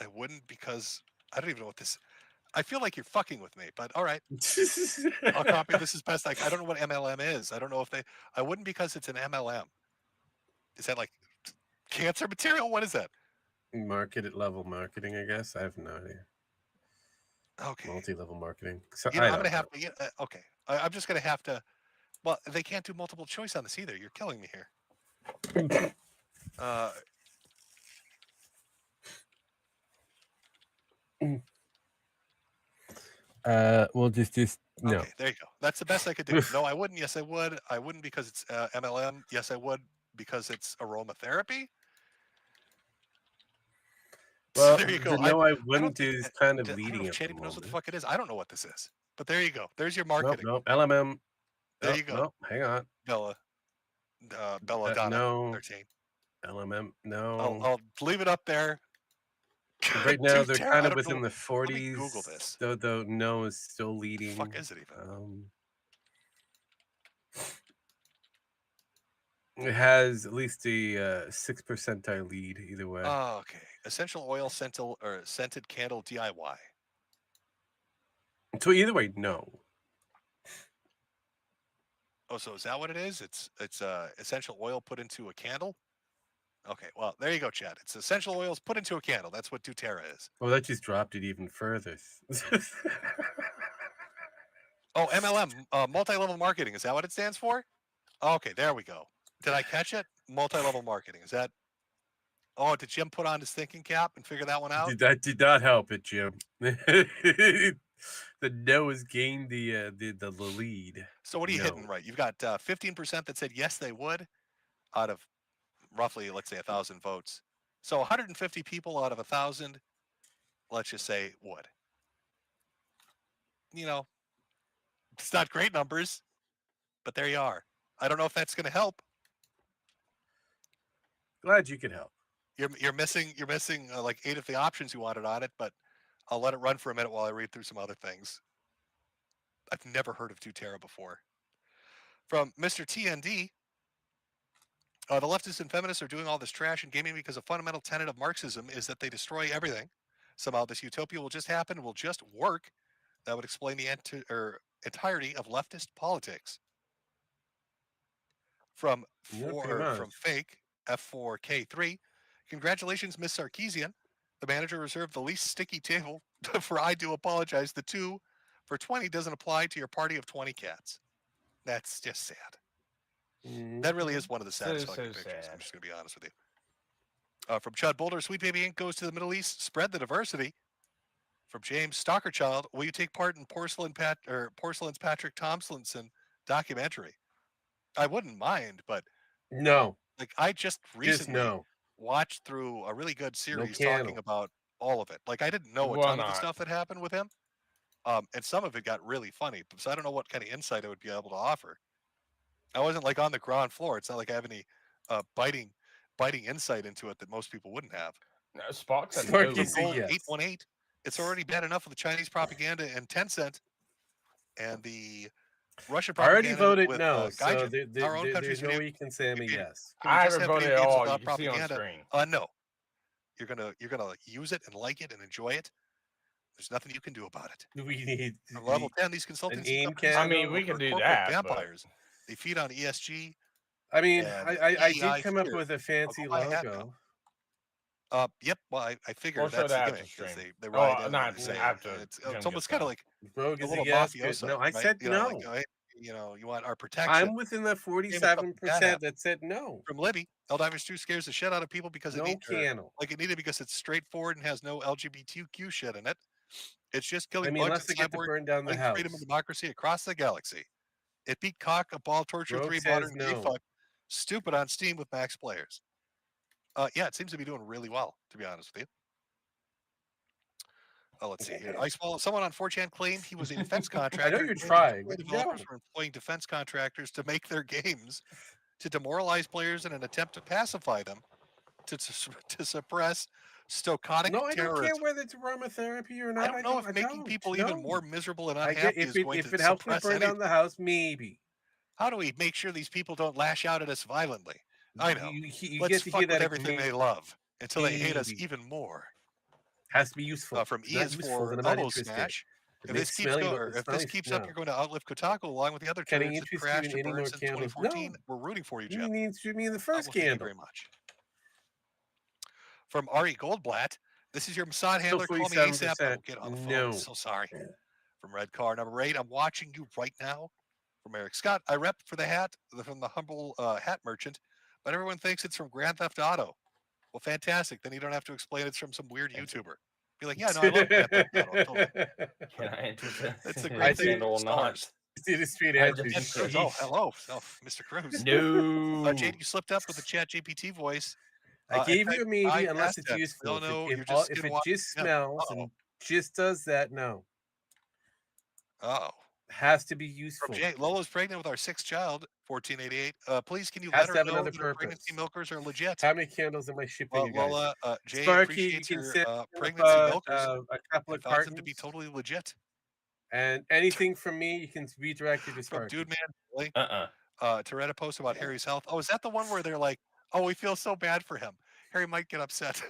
here. I wouldn't because I don't even know what this. I feel like you're fucking with me, but all right. I'll copy this as best I don't know what MLM is. I don't know if they. I wouldn't because it's an MLM. Is that like cancer material? What is that? Market level marketing, I guess. I have no idea. Okay. Multi-level marketing. So I'm gonna have to. Okay. I'm just gonna have to. Well, they can't do multiple choice on this either. You're killing me here. We'll just no. Okay, there you go. That's the best I could do. No, I wouldn't. Yes, I would. I wouldn't because it's MLM. Yes, I would because it's aromatherapy. Well, there you go. No, I wouldn't is kind of I don't know leading if at Chad the even knows what the moment. fuck it is. I don't know what this is. But there you go. There's your marketing. Nope, LMM. There you go. Nope, hang on. Belladonna. No. 13. LMM. No. I'll leave it up there. Right now, Dude, they're Tara, kind I of don't know. within the Let me 40s. Google this. Though no is still leading. What the fuck is it even? It has at least a 6 percentile lead either way. Oh, okay. Essential oil scented candle DIY. So either way, no. Oh, so is that what it is? It's essential oil put into a candle? Okay, well, there you go, Chad. It's essential oils put into a candle. That's what doTERRA is. Well, that just dropped it even further. Oh, MLM, multi-level marketing. Is that what it stands for? Okay, there we go. Did I catch it? Multi-level marketing. Is that? Oh, did Jim put on his thinking cap and figure that one out? Did not help it, Jim. The no has gained the lead. So what are you No. hitting right? You've got 15% that said yes they would, out of roughly, let's say, 1,000 votes. So 150 people out of 1,000, let's just say, would. You know, it's not great numbers, but there you are. I don't know if that's going to help. Glad you could help. You're missing like 8 of the options you wanted on it, but I'll let it run for a minute while I read through some other things. I've never heard of doTERRA before. From Mr. TND, the leftists and feminists are doing all this trash in gaming because a fundamental tenet of Marxism is that they destroy everything. Somehow this utopia will just happen, will just work. That would explain the entirety of leftist politics. From fake F4K3, congratulations, Miss Sarkeesian. The manager reserved the least sticky table for I do apologize. The 2 for 20 doesn't apply to your party of 20 cats. That's just sad. That really is one of the saddest fucking pictures. I'm just going to be honest with you. From Chud Boulder, Sweet Baby Inc. goes to the Middle East. Spread the diversity. From James Stalker Child, will you take part in Porcelain's Patrick Tomlinson documentary? I wouldn't mind, but no. Like I just recently no. watched through a really good series candle. talking about all of it. Like I didn't know a ton of the stuff that happened with him, and some of it got really funny. So I don't know what kind of insight I would be able to offer. I wasn't like on the ground floor. It's not like I have any biting insight into it that most people wouldn't have. No, Spock's 818. It's already bad enough with the Chinese propaganda and Tencent, and the Russian I already propaganda voted with, no, Gaijin. so Our own there's country's no video- way you can say me yes. Can we I just haven't have voted video at games all. without You can see on propaganda? screen. No. You're gonna use it and like it and enjoy it. There's nothing you can do about it. We need On level 10, these consultancy aim companies I mean, we are can do corporate that, but- vampires. They feed on ESG. I mean, and I DEI did come up fear. with a fancy I'll go buy a hat logo. Yep. Well, I figure We'll show that's the that gimmick. to stream. They Oh, ride in not and they say have to. it's Jim almost gets kind of that. like Rogue a is little a yes. mafioso. No, I right? said You know, no. like, you want our protection. I'm within the 47% that said no. From Libby, Eldivers 2 scares the shit out of people because No candle. it needed because it's straightforward and has no LGBTQ shit in it. It's just killing I mean, bugs unless they and get to cyborgs, burn down the fighting house. freedom and democracy across the galaxy. It beat Cock, a Ball, Torture Rogue 3, says Modern no. Gay Fuck, Stupid on Steam with max players. Yeah, it seems to be doing really well, to be honest with you. Let's see here. Someone on 4chan claimed he was a defense contractor. I know you're and trying. claimed developers were employing defense contractors to make their games to demoralize players in an attempt to pacify them, to suppress stochastic No, I don't terrorism. care whether it's aromatherapy or not. I don't know if making people even more miserable and I unhappy get, is going if to it helps me suppress burn down anything. the house, maybe. How do we make sure these people don't lash out at us violently? I know. You Let's get to fuck hear with that everything they love until they hate us Maybe. even more. Has to be useful. From If E not is useful, for then I'm not elbow interested. smash. If If it's this keeps smelly, going, but or it's if this smelly, keeps no. up, you're going to outlive Kotaku along with the other Can I turds that interest you crashed in and any more burned since candles? 2014. No. We're rooting for you, You Jeff. need to shoot me in the first Thank you candle. very much. From Ari Goldblatt, this is your Mossad Still handler. Call me ASAP. 47%. I'll get on the phone. No. I'm so sorry. From Red Car number 8, I'm watching you right now. From Eric Scott, I rep for the hat from the humble hat merchant, but everyone thinks it's from Grand Theft Auto. Well, fantastic. Then you don't have to explain it's from some weird YouTuber. Be like, yeah, no, I love Grand Theft Auto. Totally. Can I enter the It's a the great thing. candle or not? Stars. See the street I answer. just- Oh, hello, Mr. Cruz. No. Jade, you slipped up with the Chat GPT voice. I gave in you a fact, maybe I unless asked it's that. useful. No, if you're it just just skinwalking. smells and just does that, no. Oh. Has to be useful. From Jay, Lola's pregnant with our 6th child, 1488. Please, can you Has let to her have know another that her pregnancy purpose. milkers are legit? How many candles am I shipping Well, you guys? Lola, Jay Sparky, you appreciates can her send him pregnancy about, milkers a couple and of finds them to cartons. be totally legit. And anything from me, you can redirect it to From Sparky. Dude Man, link, to read a post about Harry's health. Oh, is that the one where they're like, oh, we feel so bad for him. Harry might get upset.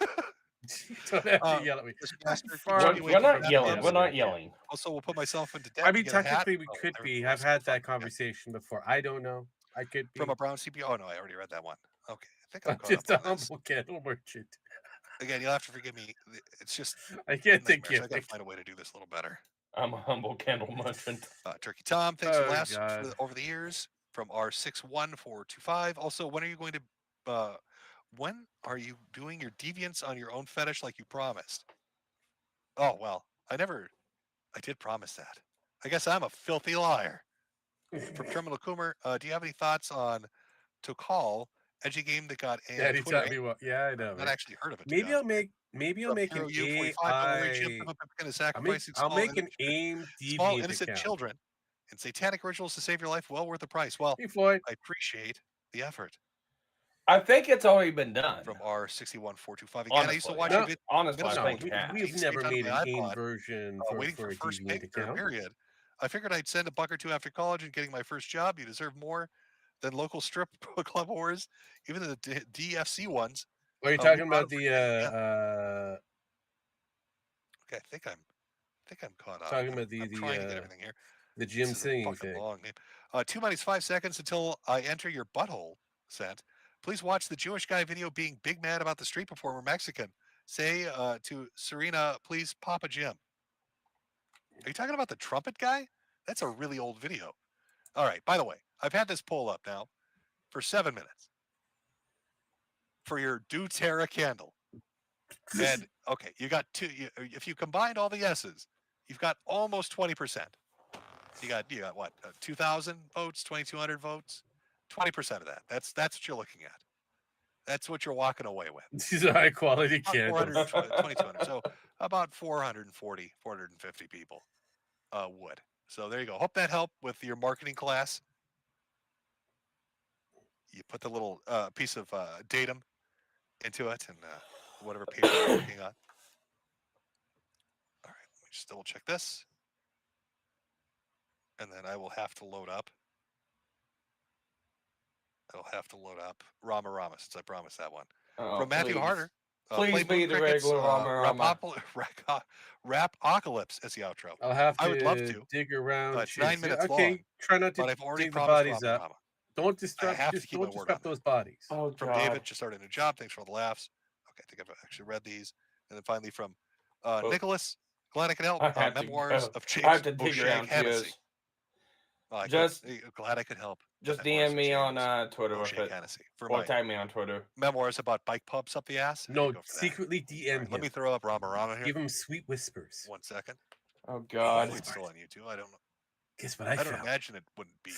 Don't have to yell at me. We're not yelling. We're not yelling. Also, we'll put myself into debt. I to mean, get a hat. technically, we Oh, could there be. we go. I've had that conversation before. I don't know. I could be. From a brown CPO. Oh, no, I already read that one. Okay. I think I'm I'm caught just a up on this. humble candle merchant. Again, you'll have to forgive me. It's just I can't think nightmares. of I got to it. find a way to do this a little better. I'm a humble candle merchant. Turkey Tom, thanks for Oh, laughs God. over the years from R61425. Also, when are you going to? When are you doing your deviance on your own fetish like you promised? Oh well, I did promise that. I guess I'm a filthy liar. From Terminal Coomer, do you have any thoughts on Tokal, edgy game that got Daddy Twitter? taught me what. Yeah, I know. I've not right? actually heard of it. Maybe I'll make an AI. I'll make an AIM small deviant innocent account. children and satanic rituals to save your life. Well worth the price. Well, Hey, Floyd. I appreciate the effort. I think it's already been done. From R61425 again. I used to watch no, your video. Honestly, I No, think we've never made an AIM version waiting for for a first deviant pay account. period. I figured I'd send a buck or two after college and getting my first job. You deserve more than local strip club whores, even the DFC ones. Are you talking about the Okay, I think I'm caught up. talking about I'm trying to get everything here. the Jim This is a singing fucking thing? long name. 2 minutes 5 seconds until I enter your butthole. Sent. Please watch the Jewish guy video being big mad about the street performer Mexican. Say to Serena, please pop a Jim. Are you talking about the trumpet guy? That's a really old video. All right. By the way, I've had this poll up now for 7 minutes for your doTERRA candle. And okay, you got two. If you combined all the yeses, you've got almost 20%. You got what? 2,000 votes, 2,200 votes, 20% of that. That's what you're looking at. That's what you're walking away with. These are high quality candles. 2,200. So about 440, 450 people would. So there you go. Hope that helped with your marketing class. You put the little piece of datum into it and whatever paper you're working on. All right, let me just double check this. And then I will have to load up. I'll have to load up Rama Rama since I promised that one. From Matthew Harder. Please be the regular Rama Rama. Rap-ocalypse as the outro. I'll have to I would love to. dig around. It's 9 minutes okay, long. try not to but I've already dig the promised bodies Rama up. Rama. Don't disrupt. I have Just to keep don't my word disrupt on those bodies. Oh, from God. David, just started a new job. Thanks for all the laughs. Okay, I think I've actually read these. And then finally from Nicholas, glad I can help. Memoirs of James I have to dig O'Shea around Hennessy. yours. Just glad I could help. Just DM me on Twitter with it. For Or my tag me on Twitter. memoirs about bike pubs up the ass. No, secretly DM him. Let me throw up Rama Rama here. Give him sweet whispers. 1 second. Oh, God. Hopefully it's still on YouTube. I don't know. Guess what I don't found? imagine it wouldn't be.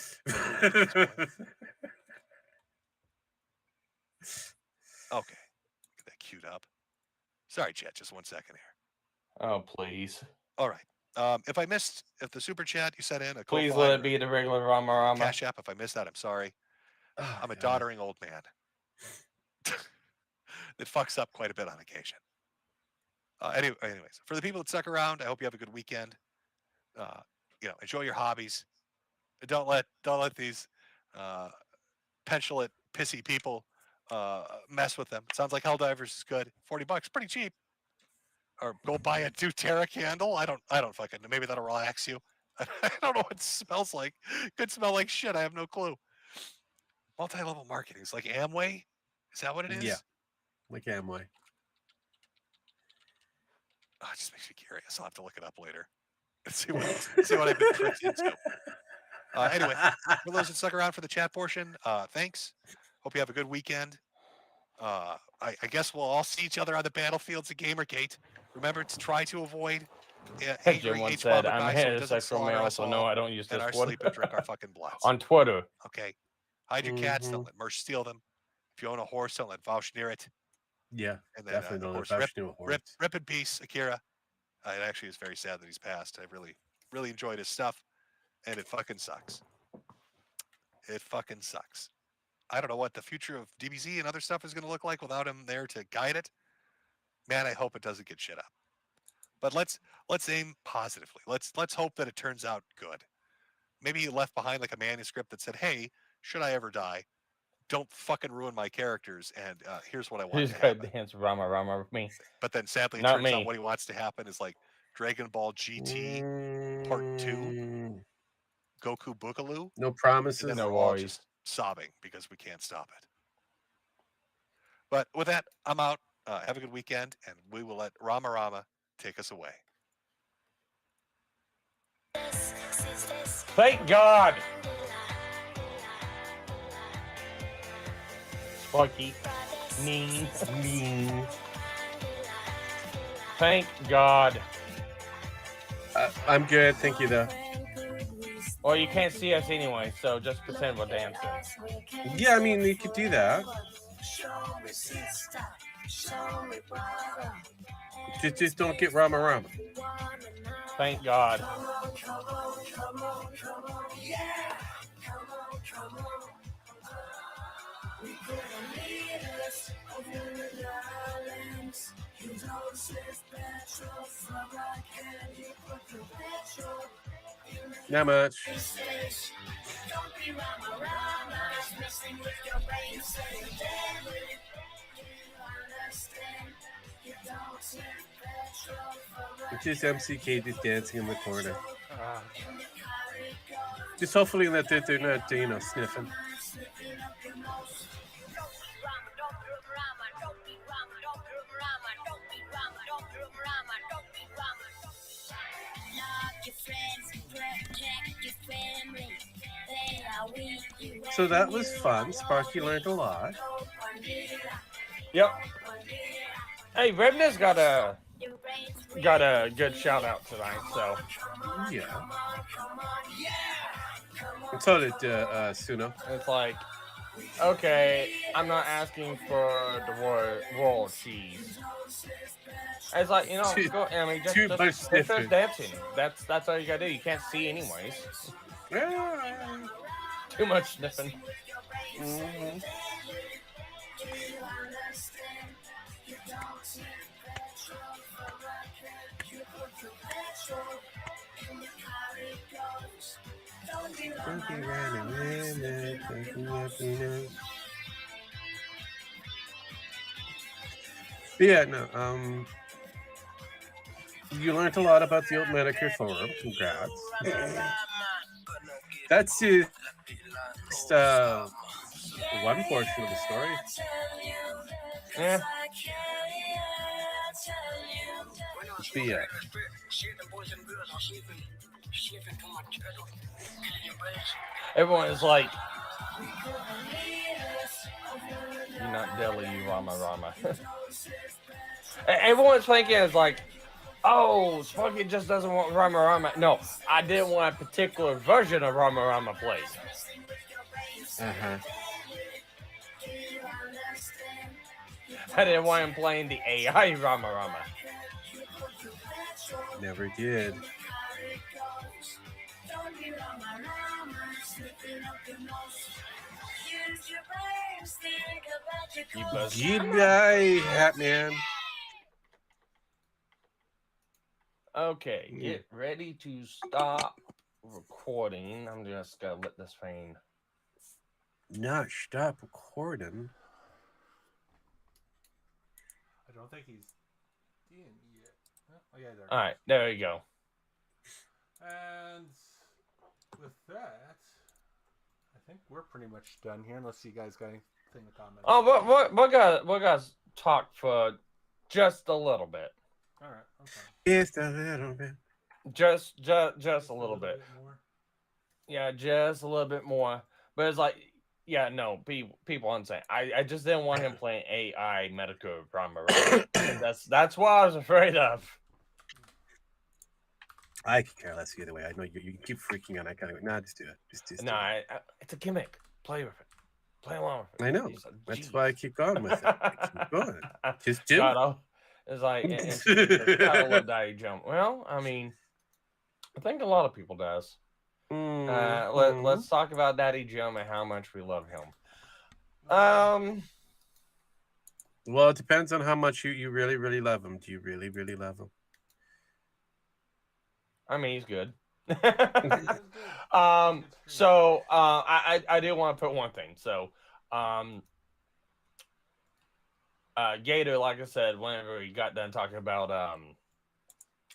Okay. Get that queued up. Sorry, chat. Just 1 second here. Oh, please. All right. If the super chat you sent in, Please let it be the regular Rama Rama. Cash App. If I missed that, I'm sorry. I'm a doddering old man. It fucks up quite a bit on occasion. Anyways, for the people that stuck around, I hope you have a good weekend. Enjoy your hobbies. Don't let these petulant, pissy people mess with them. It sounds like Helldivers is good. $40, pretty cheap. Or go buy a doTERRA candle. I don't fucking know. Maybe that'll relax you. I don't know what it smells like. Could smell like shit. I have no clue. Multi-level marketing. It's like Amway. Is that what it is? Yeah, like Amway. Oh, it just makes me curious. I'll have to look it up later and see what I've been tricked into. Anyway, for those that stuck around for the chat portion, thanks. Hope you have a good weekend. I guess we'll all see each other on the battlefields of Gamergate. Remember to try to avoid Jim once said, I'm a heterosexual male, so no, I don't use this our one. sleep and drink our fucking bloods. On Twitter. Okay. Hide your cats. Don't let Merch steal them. If you own a horse, don't let Vaush near it. Yeah, and then, definitely don't let Vaush near a horse. Rip in peace, Akira. It actually is very sad that he's passed. I really enjoyed his stuff, and it fucking sucks. It fucking sucks. I don't know what the future of DBZ and other stuff is going to look like without him there to guide it. Man, I hope it doesn't get shit up. But let's aim positively. Let's hope that it turns out good. Maybe he left behind like a manuscript that said, "Hey, should I ever die, don't fucking ruin my characters, and here's what I want Who's to got happen." dance Rama Rama with me? But then sadly, it Not turns me. out what he wants to happen is like Dragon Ball GT Part 2, Goku Boogaloo. No promises. And then No we're all worries. just sobbing because we can't stop it. But with that, I'm out. Have a good weekend, and we will let Rama Rama take us away. Thank God. Sparky. Mean. Thank God. I'm good, thank you though. Well, you can't see us anyway, so just pretend we're dancing. Yeah, I mean you could do that. Just don't get Rama Rama. Thank God. Not much. It's just MCK just dancing in the corner. Just hopefully that they're not, sniffing. So that was fun. Sparky learned a lot. Yep. Hey, Revna's got a good shout out tonight. So yeah. And so did Suno. It's like, okay, I'm not asking for the royal cheese. It's like, go. I mean, too much sniffing. Dancing. That's all you gotta do. You can't see anyways. Too much sniffing. Mm-hmm. Yeah, no, you learned a lot about the old Metokur forum. Congrats. That's just one portion of the story. Yeah. But yeah. Everyone is like, you're not Delhi, you Rama. Everyone's thinking it's like, oh, Sparky just doesn't want Rama. No, I didn't want a particular version of Rama played. Uh-huh. I didn't want him playing the AI Rama. Never did. Goodbye, Hatman. Okay, get ready to stop recording. I'm just gonna let this thing. Not stop recording. I don't think he's in yet. Oh, yeah, there. All right, there you go. And with that, I think we're pretty much done here, unless you guys got anything to comment. Oh, we're gonna talk for just a little bit. All right, okay. Just a little bit. Just a little bit. More. Yeah, just a little bit more. But it's like, yeah, no, people understand. I just didn't want him playing AI Metokur Primary. That's what I was afraid of. I could care less either way. I know you keep freaking out. I kind of nah, just do it. Just no, it's a gimmick. Play with it. Play along with it. I know. That's why I keep going with it. I keep going. Just do it. It's like, I love Daddy Jump. Well, I mean, I think a lot of people does. Let's talk about Daddy Jump and how much we love him. Well, it depends on how much you really, really love him. Do you really, really love him? I mean, he's good. So I did want to put one thing. So, Gator, like I said, whenever he got done talking about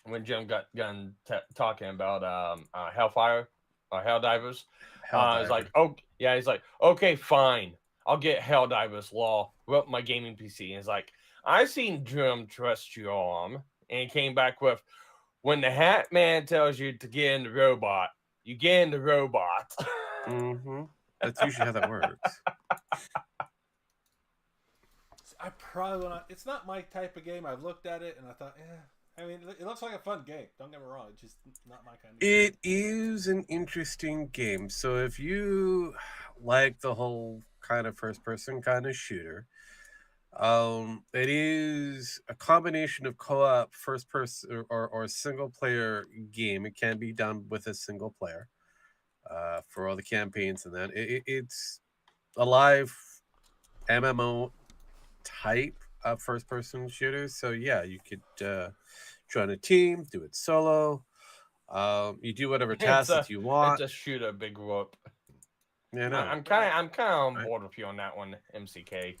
when Jim got done talking about Hellfire or Helldivers, he's like, oh yeah, he's like, okay, fine, I'll get Helldivers law, wrote my gaming PC. And it's like, I seen Jim trust you on, and he came back with, when the Hat Man tells you to get in the robot, You gain the robot. Mm-hmm. That's usually how that works. I probably want to. It's not my type of game. I've looked at it and I thought, I mean, it looks like a fun game. Don't get me wrong. It's just not my kind of game. It is an interesting game. So if you like the whole kind of first-person kind of shooter, it is a combination of co-op, first-person or single-player game. It can be done with a single player for all the campaigns and that. It's a live MMO type of first-person shooter. So yeah, you could join a team, do it solo. You do whatever tasks that you want. It's a shooter, big whoop. Yeah, no. I'm kind of on board with you on that one, MCK.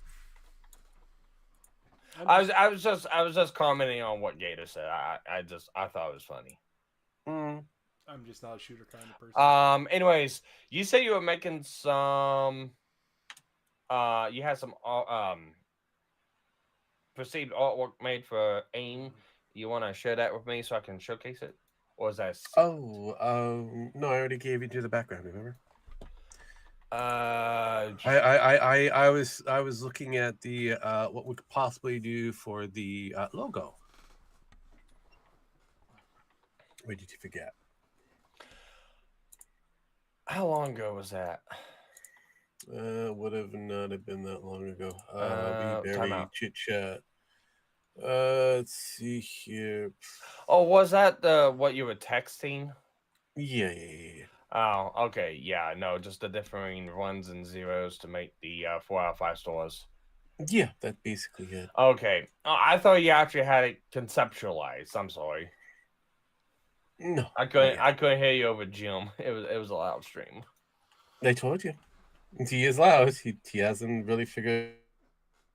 I was just commenting on what Gator said. I thought it was funny. I'm just not a shooter kind of person. Anyways, you say you were making some. You had some perceived artwork made for AIM. You want to share that with me so I can showcase it, or is that? No, I already gave you to the background. Remember? I was looking at the what we could possibly do for the logo. Or did you forget? How long ago was that? Would have not have been that long ago. We time barely out. chit chat. Let's see here. Oh, was that the what you were texting? Yeah. Oh, okay. Yeah, no, just the differing ones and zeros to make the 4 out of 5 stores. Yeah, that's basically it. Okay. Oh, I thought you actually had it conceptualized. I'm sorry. No. I couldn't hear you over Jim. It was a loud stream. I told you. He is loud. He hasn't really figured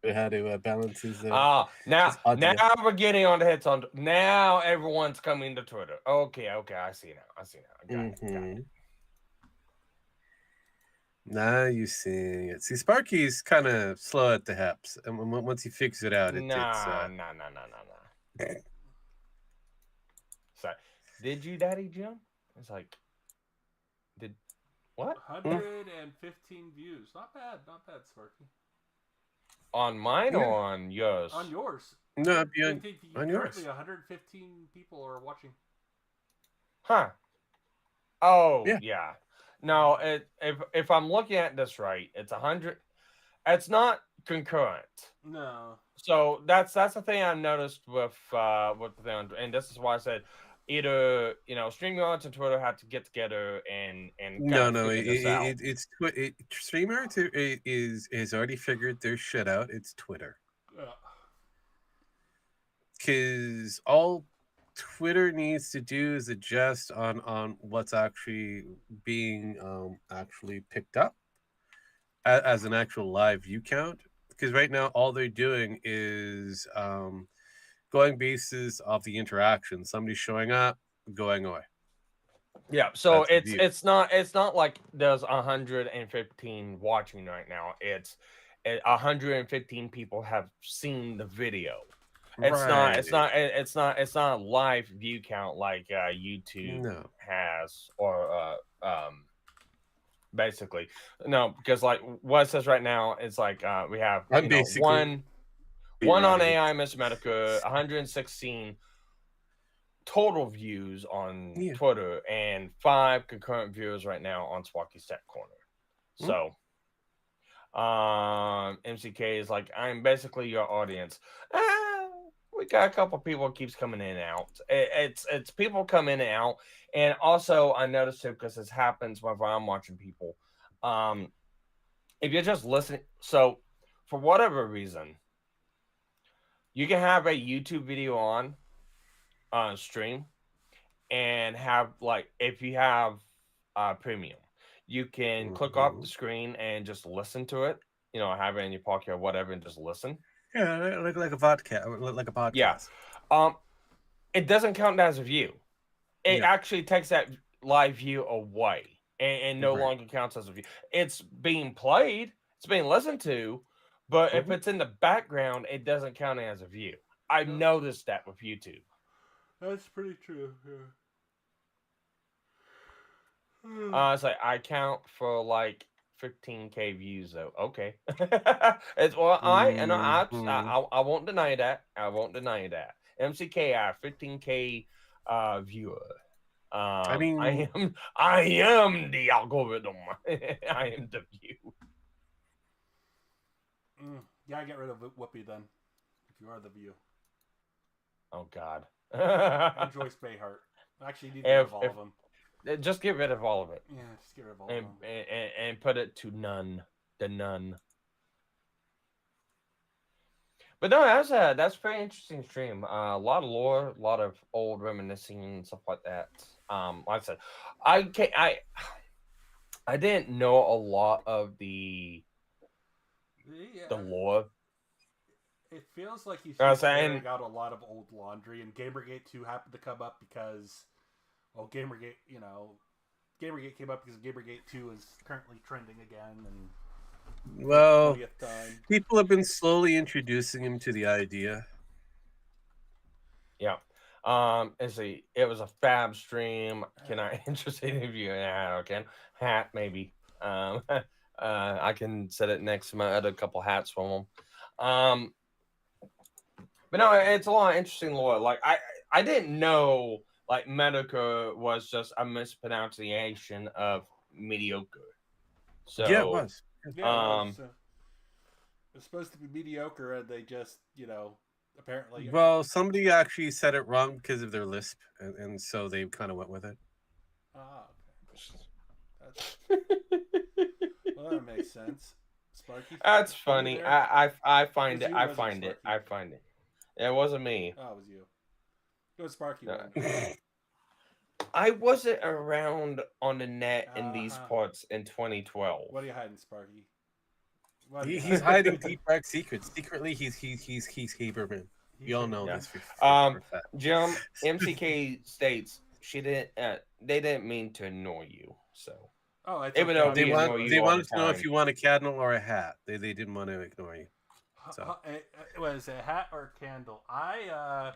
out how to balance his. Now his audio. we're getting on the hits on. Now everyone's coming to Twitter. Okay, I see now. Got it. Now you see it. See, Sparky's kind of slow at the hips, and once he figures it out, Nah. Sorry. Did you, Daddy Jim? It's like, did what? 115 views. Not bad, Sparky. On mine or on yours? On yours. No, on yours. Currently, 115 people are watching. Huh. Oh, yeah. No, if I'm looking at this right, it's 100. It's not concurrent. No. So that's the thing I noticed with the thing, and this is why I said either StreamYards and Twitter have to get together and it's StreamYards is already figured their shit out. It's Twitter. Because all Twitter needs to do is adjust on what's actually being actually picked up as an actual live view count. Because right now all they're doing is going basis off the interaction. Somebody's showing up, going away. Yeah, so it's not like there's 115 watching right now. It's 115 people have seen the video. It's not a live view count like YouTube has or basically no, because like what it says right now it's like we have one on AI Mr. Metokur, 116 total views on Twitter and 5 concurrent viewers right now on Sparky's Tech Corner. So MCK is like, I'm basically your audience. We got a couple people keeps coming in and out. It's people come in and out, and also I noticed it because this happens whenever I'm watching people. If you're just listening, so for whatever reason, you can have a YouTube video on stream, and have like if you have premium, you can click off the screen and just listen to it. Have it in your pocket or whatever, and just listen. Yeah, like a vodka, like a podcast. Yeah. It doesn't count as a view. It actually takes that live view away and no longer counts as a view. It's being played, it's being listened to, but if it's in the background, it doesn't count as a view. I've noticed that with YouTube. That's pretty true. It's like I count for like 15K views though. Okay. It's well I won't deny that. I won't deny that. MCKI 15K viewer. I mean, I am the algorithm. I am the view. Yeah, get rid of Whoopi then. If you are the view. Oh God. And Joyce Behart. Actually, you need to get rid of all of them. Just get rid of all of it. Yeah, just get rid of all of them. And put it to none. The none. But no, that's a pretty interesting stream. A lot of lore, a lot of old reminiscing and stuff like that. Like I said, I didn't know a lot of the lore. It feels like he's I was just saying- airing out a lot of old laundry, and Gamergate 2 happened to come up because, well, Gamergate came up because Gamergate 2 is currently trending again, and well, 20th time. people have been slowly introducing him to the idea. Yeah. It was a fab stream. Can I interested in you? Yeah, okay. Hat maybe. I can set it next to my other couple hats from them. But no, it's a lot of interesting lore. Like I didn't know like Metokur was just a mispronunciation of mediocre. So Yeah, it was. Yeah, it's supposed to be mediocre, and they just, apparently. Well, somebody actually said it wrong because of their lisp, and so they kind of went with it. Okay. Well, that makes sense. Sparky. That's funny. I find it. Was you, I was it find it. Sparky? I find it. It wasn't me. Oh, it was you. It was Sparky. I wasn't around on the net in these parts in 2012. What are you hiding, Sparky? He's hiding deep dark secrets. Secretly, he's Haberman. We all know this. For Jim, MCK states she didn't. They didn't mean to annoy you. So. Oh, even though they wanted wanted to know if you want a candle or a hat. They didn't want to ignore you. So. Was it a hat or a candle? I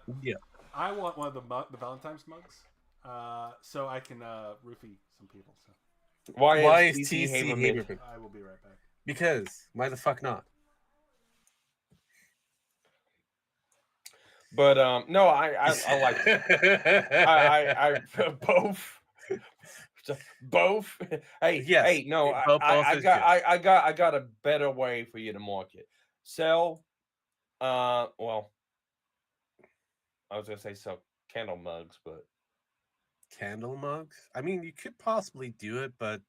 want one of the Valentine's mugs, so I can roofie some people. So. Why is TC Haberman? I will be right back. Because why the fuck not? But no, I like I both. Hey, yes. Hey, no, I got a better way for you to market. Sell, well, I was gonna say sell candle mugs, but candle mugs. I mean, you could possibly do it, but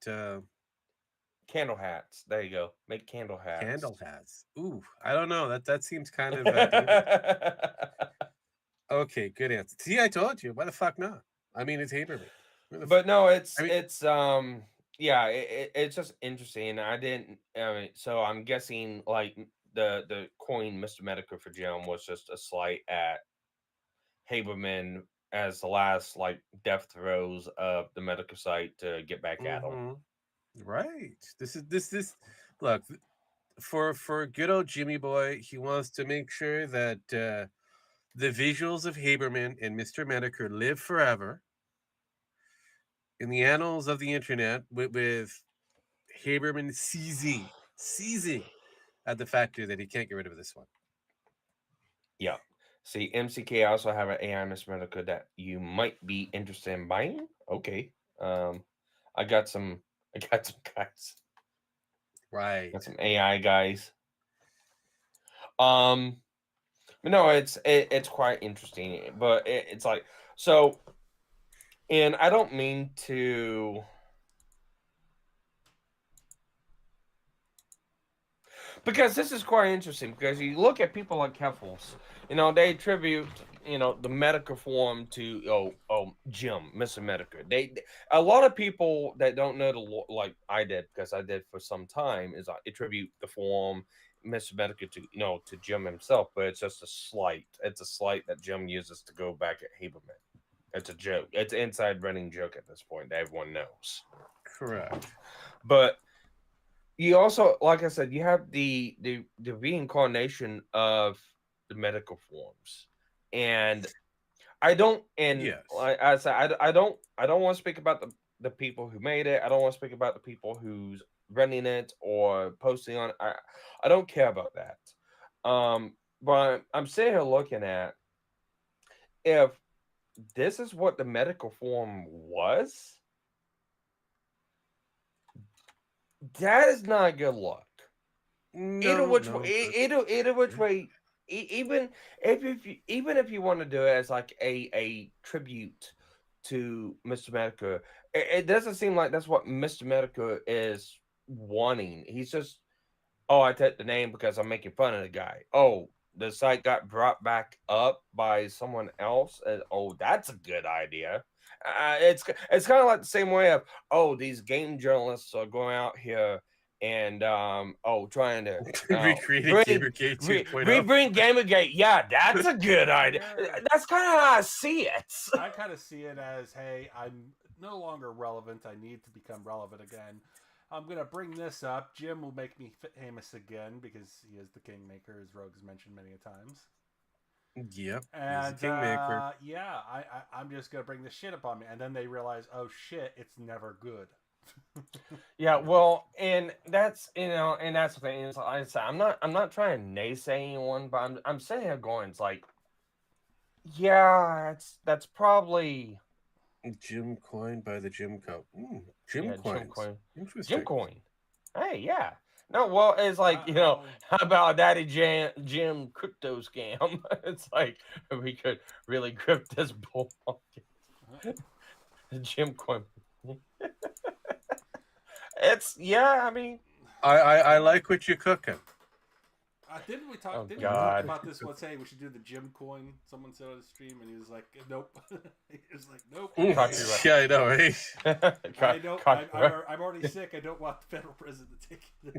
candle hats. There you go. Make candle hats. Candle hats. Ooh, I don't know. That seems kind of. Okay, good answer. See, I told you. Why the fuck not? I mean, it's Haberman. But no, it's yeah, it's just interesting. I didn't. So I'm guessing like the coin Mr. Metokur for Jim was just a slight at Haberman as the last like death throes of the Metokur site to get back at him. Right. This look for good old Jimmy boy. He wants to make sure that the visuals of Haberman and Mr. Metokur live forever in the annals of the internet with Haberman seizing at the factor that he can't get rid of this one. Yeah. See, MCK also have an AI Mr. Metokur that you might be interested in buying. Okay. I got some guys. Right. Got some AI guys. But no, it's quite interesting. But it's like so, and I don't mean to. Because this is quite interesting. Because you look at people like Keffels, they attribute, the Metokur form to Jim, Mr. Metokur. A lot of people that don't know the like I did, because I did for some time, is I attribute the form Mr. Metokur to Jim himself, but it's just a slight. It's a slight that Jim uses to go back at Haberman. It's a joke. It's an inside running joke at this point that everyone knows. Correct. But you also, like I said, you have the reincarnation of the Metokur forms, and I don't, and Yes. like I said, I don't want to speak about the people who made it. I don't want to speak about the people who's running it or posting on it. I don't care about that. But I'm sitting here looking at if this is what the medical form was, that is not good luck. Either which way, even if you want to do it as like a tribute to Mr. Metokur, it doesn't seem like that's what Mr. Metokur is wanting. He's just, oh, I took the name because I'm making fun of the guy. Oh, the site got brought back up by someone else. Oh, that's a good idea. It's kind of like the same way of, oh, these game journalists are going out here and trying to Recreate Gamergate 2.0. bring Gamergate. Yeah, that's a good idea. That's kind of how I see it. I kind of see it as, hey, I'm no longer relevant. I need to become relevant again. I'm going to bring this up. Jim will make me famous again because he is the kingmaker, as Rogue has mentioned many a times. Yep. And he's a kingmaker. yeah, I'm just going to bring this shit up on me. And then they realize, oh shit, it's never good. Yeah, well, and that's the thing. Is like I said, I'm not trying to naysay anyone, but I'm sitting here going, it's like, yeah, that's probably Jim Coin by the Jim Co. Jim Coin. Interesting. Jim Coin. Hey, yeah. No, well, it's like, how about Daddy Jim crypto scam? It's like we could really grip this bull market. Jim Coin. I mean, I like what you're cooking. Didn't we talk about this once? Hey, we should do the Jim coin. Someone said on the stream, and he was like, "Nope." He was like, "Nope." Yeah, I know, right? I know. I'm already sick. I don't want the federal prison to take it.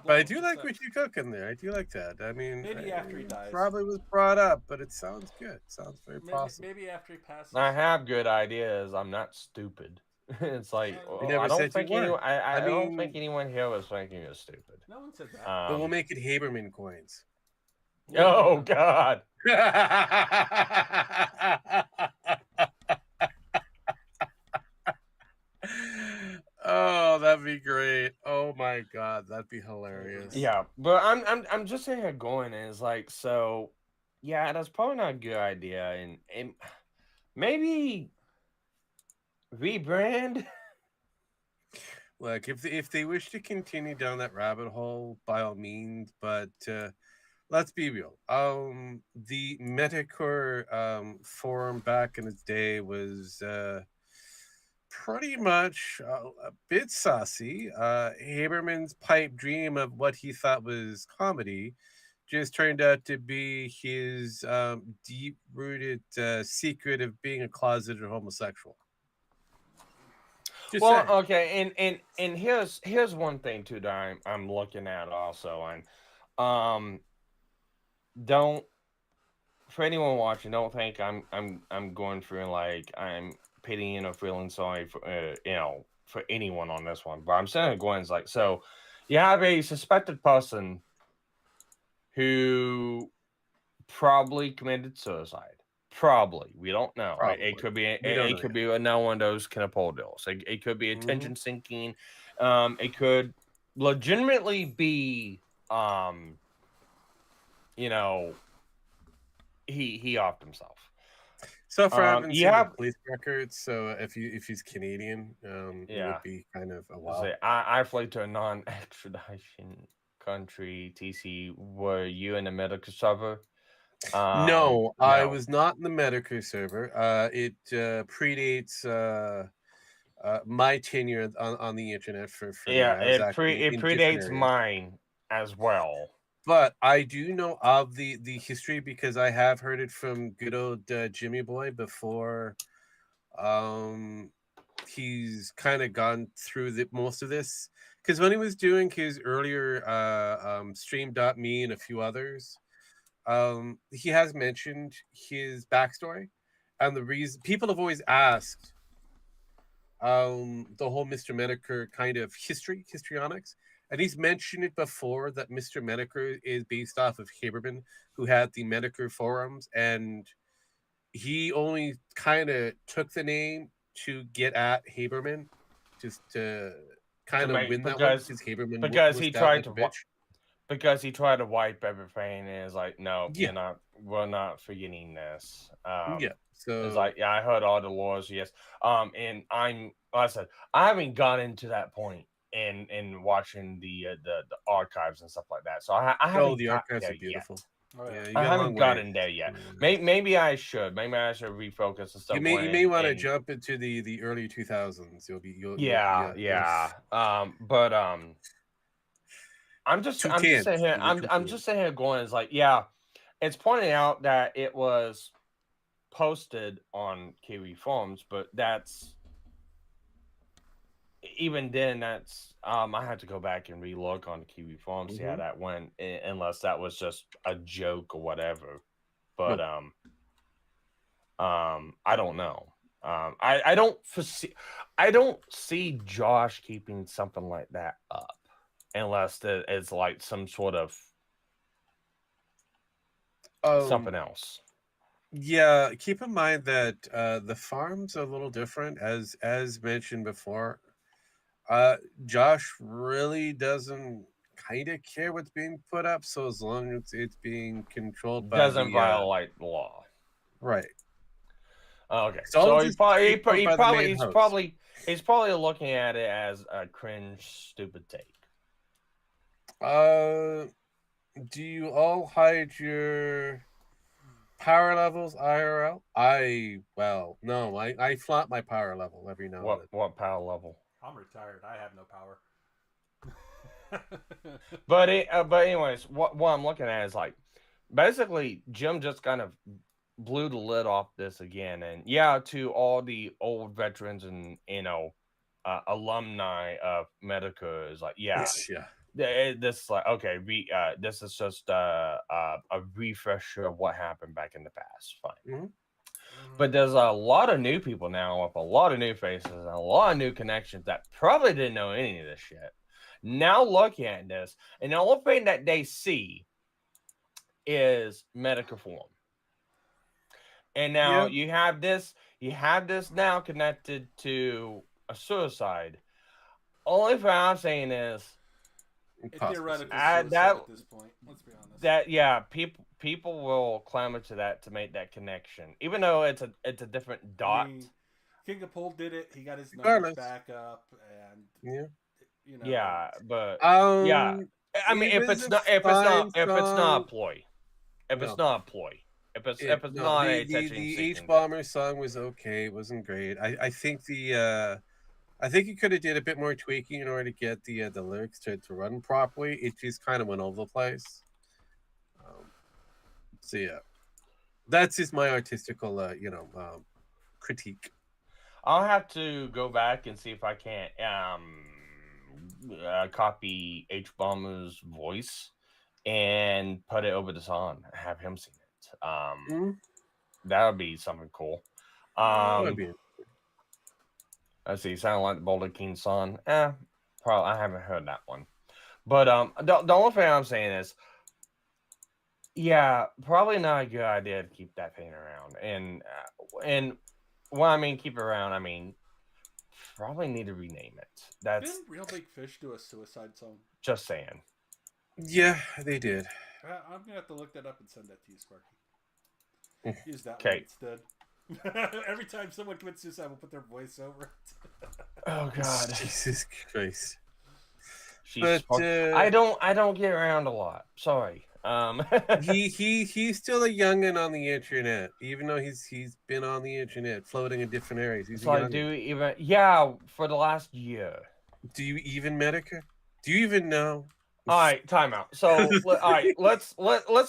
But I do like what you're cooking there. I do like that. I mean, maybe after he dies. Probably was brought up, but it sounds good. It sounds very possible. Maybe after he passes. I have good ideas. I'm not stupid. It's like, never I don't said think you anyone. weren't. I don't think anyone here was thinking you're stupid. No one said that. But we'll make it Haberman coins. Oh God. Oh, that'd be great. Oh my God, that'd be hilarious. Yeah, but I'm just sitting here going, and it's like, so yeah, that's probably not a good idea, and maybe rebrand. Look, if they wish to continue down that rabbit hole, by all means, but let's be real. The Metokur forum back in its day was pretty much a bit saucy. Haberman's pipe dream of what he thought was comedy just turned out to be his deep-rooted secret of being a closeted homosexual. Just saying. Okay, and here's one thing too that I'm looking at also, and don't, for anyone watching, don't think I'm going through and like I'm pitying or feeling sorry for for anyone on this one, but I'm saying Gwen's like, so you have a suspected person who probably committed suicide. Probably, we don't know. Probably. It could be. It could be no one of those can pull deals. It could be attention sinking. It could legitimately be. He offed himself. So far, I haven't seen the police records. So if he's Canadian, it would be kind of a while. I flew to a non-extradition country. TC, were you in the medical server? No, I was not in the Metokur server. It predates my tenure on the internet. For it predates mine as well. But I do know of the history because I have heard it from good old Jimmy Boy before. He's kind of gone through most of this because when he was doing his earlier Stream.me and a few others. He has mentioned his backstory and the reason people have always asked the whole Mr. Metokur kind of histrionics, and he's mentioned it before that Mr. Metokur is based off of Haberman, who had the Metokur forums, and he only kind of took the name to get at Haberman, just to kind of win that one because Haberman because was he down tried like to a bitch. because he tried to wipe everything, and it's like, no, Yeah. we're not forgetting this. Yeah, so it's like, yeah, I heard all the laws, yes. And like I said, I haven't gotten to that point in watching the archives and stuff like that. So I haven't. the got archives there are beautiful. Oh, yeah. Yeah, you I got a haven't long way. gotten there yet. Maybe I should. Maybe I should refocus and stuff. You may want to jump into the early 2000s. Yeah. But I'm just sitting here. I'm just sitting here going. It's like, yeah, it's pointing out that it was posted on Kiwi Forums, but that's even then. That's I had to go back and relook on the Kiwi Forums, see how that went, unless that was just a joke or whatever. But I don't know. I don't see Josh keeping something like that up unless it's like some sort of something else. Yeah, keep in mind that the farms are a little different, as mentioned before. Josh really doesn't kind of care what's being put up, so as long as it's being controlled by doesn't violate the law, right? Okay, So so he's probably looking at it as a cringe, stupid take. Do you all hide your power levels IRL? No, I flaunt my power level every now and then. What power level? I'm retired. I have no power. But anyways, what I'm looking at is like, basically Jim just kind of blew the lid off this again, and to all the old veterans and alumni of Metokur is like, this is like, okay, this is just a refresher of what happened back in the past. Fine. But there's a lot of new people now with a lot of new faces and a lot of new connections that probably didn't know any of this shit. Now looking at this, and the only thing that they see is Metokur form. And now you have this now connected to a suicide. Only thing I'm saying is theoretical suicide at this point. Let's be honest. People will clamor to that to make that connection, even though it's a different dot. I mean, King of Pole did it. He got his numbers back up, and but I mean, if it's not a ploy, if it's not a the H Bomber song was okay. It wasn't great. I think I think he could have did a bit more tweaking in order to get the lyrics to run properly. It just kind of went over the place. So yeah, that's just my artistical critique. I'll have to go back and see if I can't copy H Bomber's voice and put it over the song. Have him sing it. That would be something cool. Let's see, sound like the Boulder King song. Probably I haven't heard that one. But the only thing I'm saying is, probably not a good idea to keep that thing around. And when I mean keep it around, I mean probably need to rename it. Didn't Real Big Fish do a suicide song? Just saying. Yeah, they did. I'm gonna have to look that up and send that to you, Sparky. Use that one instead. Every time someone commits suicide, we'll put their voice over it. Oh God, Jesus Christ! I don't get around a lot. Sorry. He's still a youngin on the internet, even though he's been on the internet, floating in different areas. He's for the last year. Do you even Metokur? Do you even know? All right, time out. So all right, let's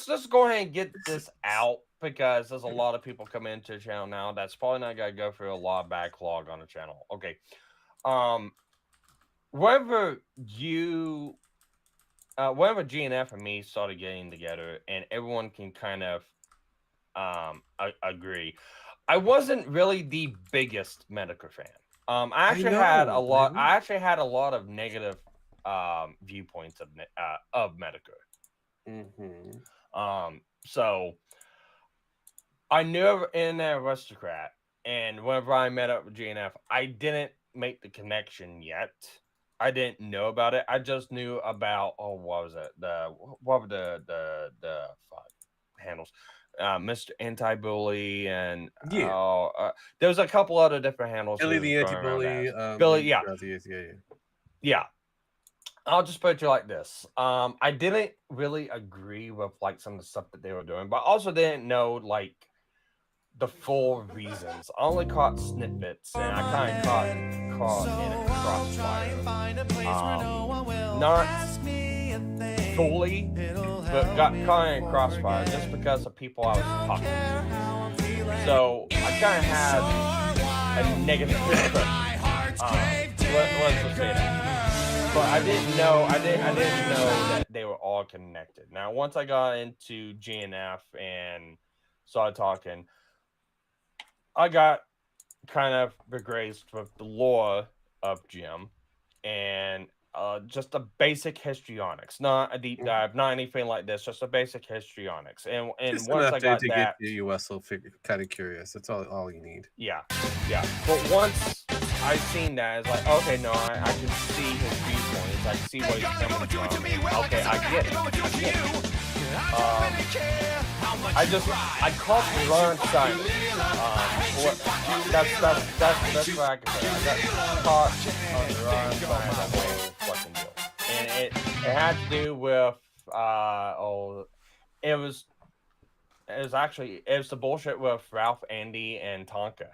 just go ahead and get this out, because there's a lot of people coming into the channel now. That's probably not gonna go through a lot of backlog on the channel. Okay. Whenever GNF and me started getting together and everyone can kind of agree, I wasn't really the biggest Metokur fan. I actually had a lot of negative viewpoints of Metokur. Mm-hmm. So I knew in Aristocrat, and whenever I met up with GNF, I didn't make the connection yet. I didn't know about it. I just knew about what was it? What were the fuck handles? Mr. Anti-Bully and there was a couple other different handles. Billy who the was going around Anti-Bully. as. Billy, yeah. Yeah. Yeah. I'll just put it like this. I didn't really agree with like some of the stuff that they were doing, but I also didn't know like the full reasons. I only caught snippets, and I kind of caught in a crossfire. Not fully, but got caught in a crossfire just because of people I was talking to. So I kind of had a negative impression. Let's just say that. But I didn't know that they were all connected. Now, once I got into GNF and started talking, I got kind of begraced with the lore of Jim and just a basic histrionics, not a deep dive, not anything like this, just a basic histrionics. And Just once enough I got to that, get you Wessel kind of curious. That's all you need. yeah. But once I seen that, it's like, okay, no, I can see his viewpoints. I can see where he's coming from. Okay, I get it. I caught the wrong side. That's what I can say. I got caught on the wrong side of the whole fucking deal, and it had to do with it was the bullshit with Ralph, Andy, and Tonka.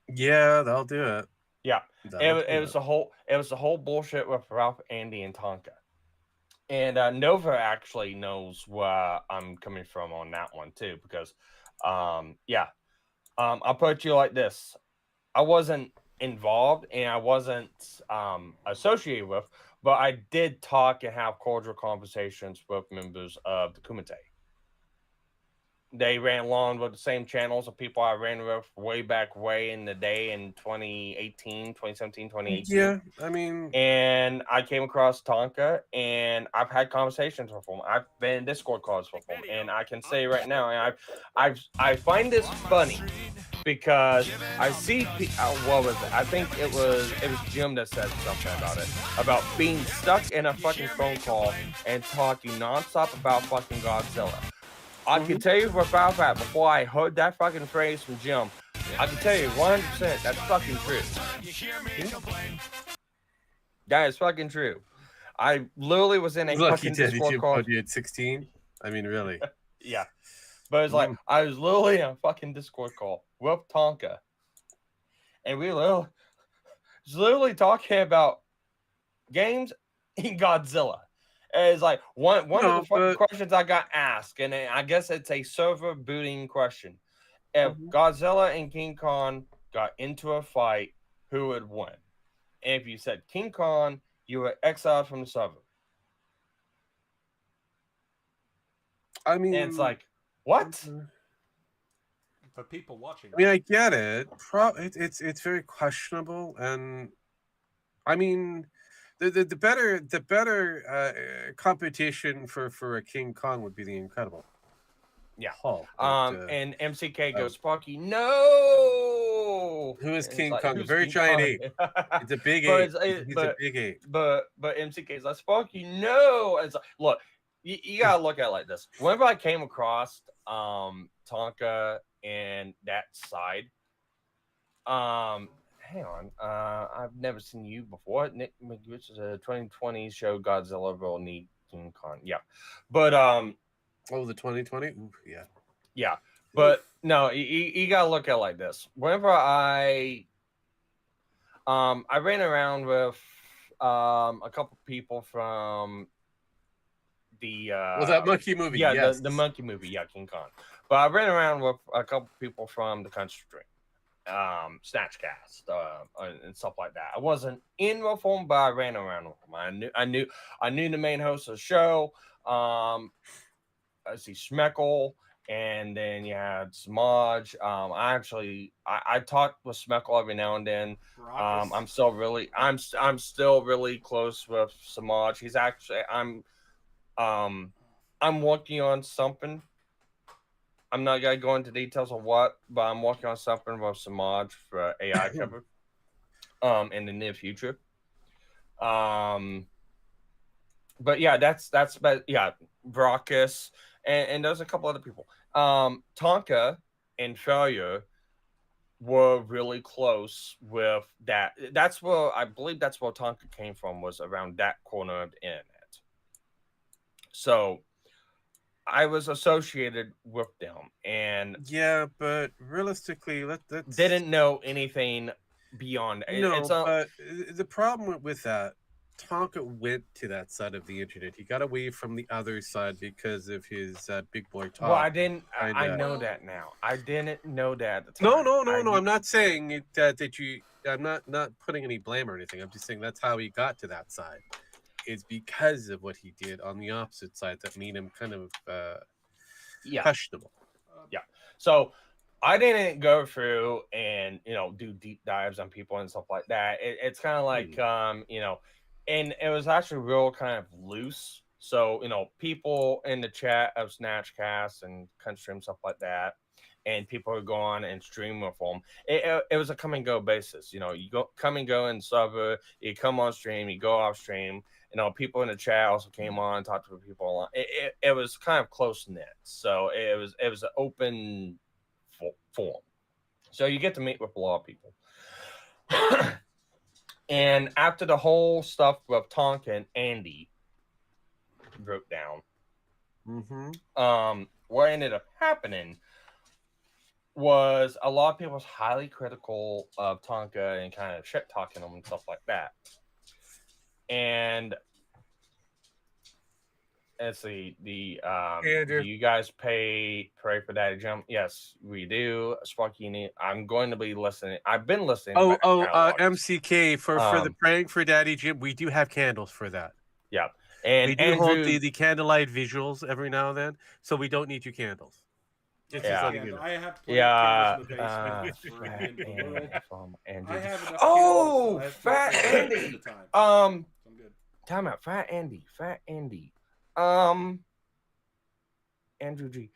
Yeah, they'll do it. Yeah, it was the whole bullshit with Ralph, Andy, and Tonka. And Nova actually knows where I'm coming from on that one too, because I'll put it to you like this. I wasn't involved and I wasn't associated with, but I did talk and have cordial conversations with members of the Kumite. They ran along with the same channels of people I ran with way in the day in 2017, 2018. Yeah, I mean... And I came across Tonka, and I've had conversations with him. I've been in Discord calls with him, and I can say right now, and I find this funny because I see what was it? I think it was Jim that said something about it, about being stuck in a fucking phone call and talking nonstop about fucking Godzilla. I can tell you without that, before I heard that fucking phrase from Jim, I can tell you 100% that's fucking true. That is fucking true. I literally was in a fucking Discord call. You had 16? I mean, really? Yeah. But it's like, I was literally in a fucking Discord call with Tonka. And we literally talking about games in Godzilla. It's like one of the fucking questions I got asked, and I guess it's a server booting question. If Godzilla and King Kong got into a fight, who would win? And if you said King Kong, you were exiled from the server. I mean, and it's like, what? But people watching. I mean, I get it. It's very questionable, and I mean, the better competition for a King Kong would be the Incredible. Yeah. Hulk, and MCK goes, Sparky, no. Who is King like, Kong? A very giant ape. It's a big ape. He's a big ape. But MCK's like, Sparky, no. And it's like, look, you gotta look at it like this. Whenever I came across Tonka and that side, hang on, I've never seen you before. Nick McGuich's 2020 show Godzilla will need King Kong. Yeah, but the 2020, yeah. But no, you gotta look at it like this. Whenever I ran around with a couple people from the that monkey movie, yeah, yes. the monkey movie, yeah, King Kong. But I ran around with a couple people from the country stream, Snatchcast, and stuff like that. I wasn't in with them, but I ran around with them. I knew the main host of the show. I see Schmeckle, and then you had Samaj. I talk with Smeckle every now and then. I'm still really close with Samaj. He's actually I'm working on something. I'm not gonna go into details of what, but I'm working on something with Samaj for AI cover in the near future. But yeah, Vrockus, and there's a couple other people. Tonka and Failure were really close with that. That's where I believe that's where Tonka came from, was around that corner of the internet. So I was associated with them, and yeah, but realistically, let's didn't know anything beyond. No, but the problem with that, Tonka went to that side of the internet. He got away from the other side because of his big boy talk. Well, I didn't. I know that now. I didn't know that at the time. No. I'm not saying that you. I'm not putting any blame or anything. I'm just saying that's how he got to that side. It's because of what he did on the opposite side that made him kind of questionable. Yeah. So I didn't go through and do deep dives on people and stuff like that. It's kind of like and it was actually real kind of loose. So people in the chat of Snatchcast and Country stuff like that, and people would go on and stream with them. It was a come and go basis. You come and go in server. You come on stream. You go off stream. People in the chat also came on, talked to people. It was kind of close knit. So it was an open forum. So you get to meet with a lot of people. And after the whole stuff with Tonka and Andy broke down, what ended up happening was a lot of people was highly critical of Tonka and kind of shit talking them and stuff like that. And let's see, do you guys pray for Daddy Jump? Yes, we do. Sparky, I'm going to be listening. I've been listening. MCK for the praying for Daddy Jim. We do have candles for that. Yeah, and we do hold the candlelight visuals every now and then, so we don't need your candles. Just letting you know. I have to play candles in the basement. Oh, Fat Andy. Time out, Fat Andy. Andrew G.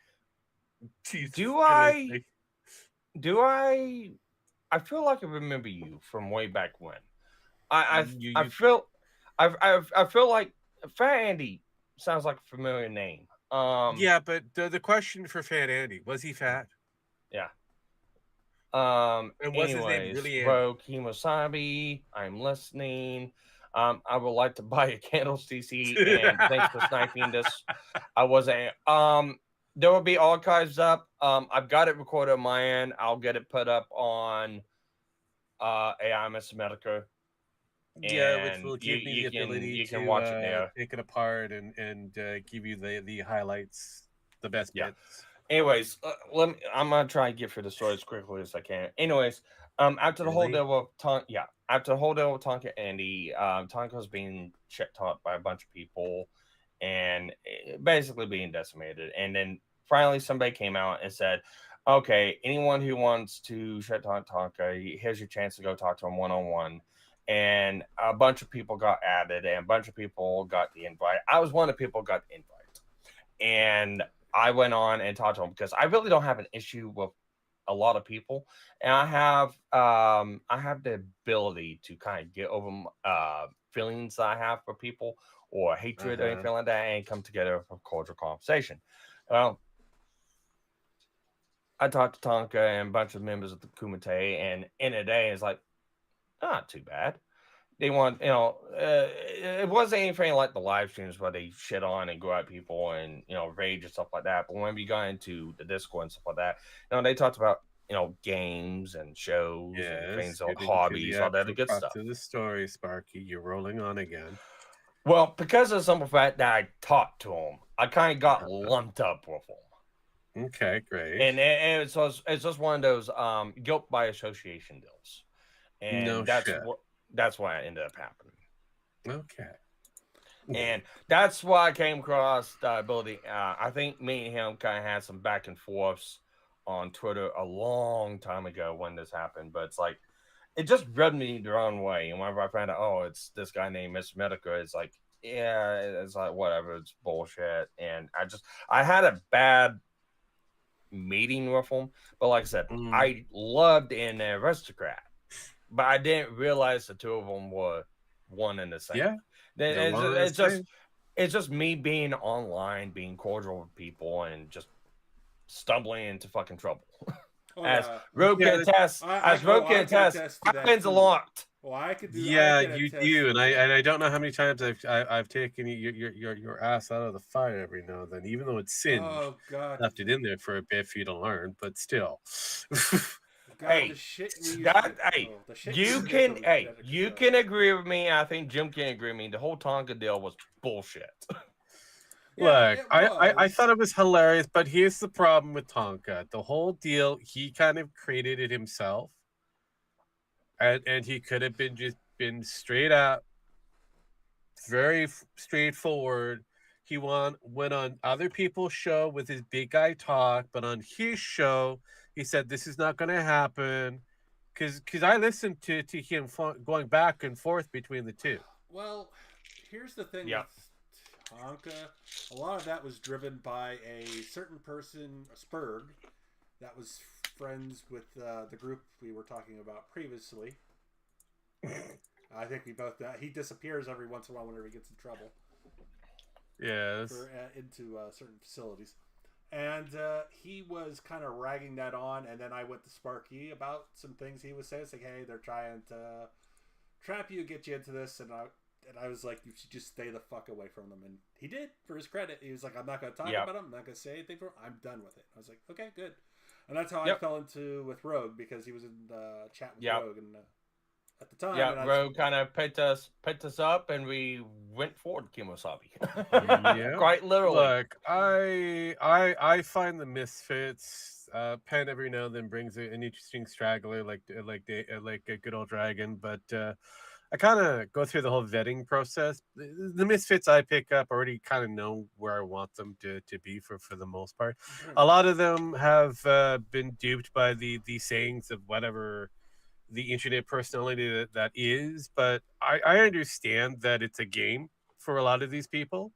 I feel like I remember you from way back when. I feel like Fat Andy sounds like a familiar name. Yeah, but the question for Fat Andy, was he fat? Yeah. And was his name really Andy? Bro Kimosabi, I'm listening. I would like to buy a candles, TC, and thanks for sniping this. I wasn't. There will be archives up. I've got it recorded on my end. I'll get it put up on AI Miss Metokur. Yeah, which will give me the ability to watch it there, take it apart, and give you the highlights, the best bits. Anyways, I'm gonna try and get through the story as quickly as I can. Anyways, after the whole deal with Tonka Andy, Tonka was being shit taught by a bunch of people and basically being decimated. And then finally somebody came out and said, okay, anyone who wants to shit talk Tonka, here's your chance to go talk to him one-on-one. And a bunch of people got added and a bunch of people got the invite. I was one of the people who got the invite. And I went on and talked to him because I really don't have an issue with a lot of people, and I have the ability to kind of get over feelings I have for people or hatred or anything like that, and come together for cordial conversation. Well, I talked to Tonka and a bunch of members of the Kumite, and in a day, it's like, not too bad. They want, it wasn't anything like the live streams where they shit on and go at people and, rage and stuff like that. But when we got into the Discord and stuff like that, they talked about, games and shows and things, hobbies, all that good stuff. To the story, Sparky, you're rolling on again. Well, because of the simple fact that I talked to him, I kind of got lumped up with him. Okay, great. And it's just one of those guilt by association deals. And that's why it ended up happening. Okay. And that's why I came across the ability. I think me and him kind of had some back and forths on Twitter a long time ago when this happened. But it's like, it just rubbed me the wrong way. And whenever I found out, oh, it's this guy named Mr. Metokur, it's like, yeah, it's like, whatever, it's bullshit. And I had a bad meeting with him. But like I said, I loved an aristocrat. But I didn't realize the two of them were one and the same. Yeah. It's just me being online, being cordial with people, and just stumbling into fucking trouble. As Rogue can attest, happens a lot. Well, I could do. Yeah, you do, and I don't know how many times I've taken your ass out of the fire every now and then, even though it's sin. Oh God, left it in there for a bit for you to learn, but still. God, Hey, the shit you can agree with me. I think Jim can agree with me. The whole Tonka deal was bullshit. Look, I thought it was hilarious, but here's the problem with Tonka. The whole deal, he kind of created it himself. And he could have been straight up, very straightforward. He went on other people's show with his big guy talk, but on his show, he said, this is not going to happen. Because I listened to him going back and forth between the two. Well, here's the thing with Tonka. A lot of that was driven by a certain person, Spurg, that was friends with the group we were talking about previously. I think we both... he disappears every once in a while whenever he gets in trouble. Yes. Into certain facilities. And he was kind of ragging that on, and then I went to Sparky about some things he was saying. It's like, hey, they're trying to trap you, get you into this, and I was like, you should just stay the fuck away from them. And he did, for his credit. He was like, I'm not going to talk about them. I'm not going to say anything for them. I'm done with it. I was like, okay, good. And that's how I fell into with Rogue, because he was in chat with Rogue, and at the time, Rogue kind of picked us up, and we went forward Kimosabi. Yeah. Quite literally. Look, I find the Misfits. Penn every now and then brings an interesting straggler like a good old dragon, but I kind of go through the whole vetting process. The Misfits I pick up already kind of know where I want them to be for the most part. A lot of them have been duped by the sayings of whatever the internet personality that is, but I understand that it's a game for a lot of these people.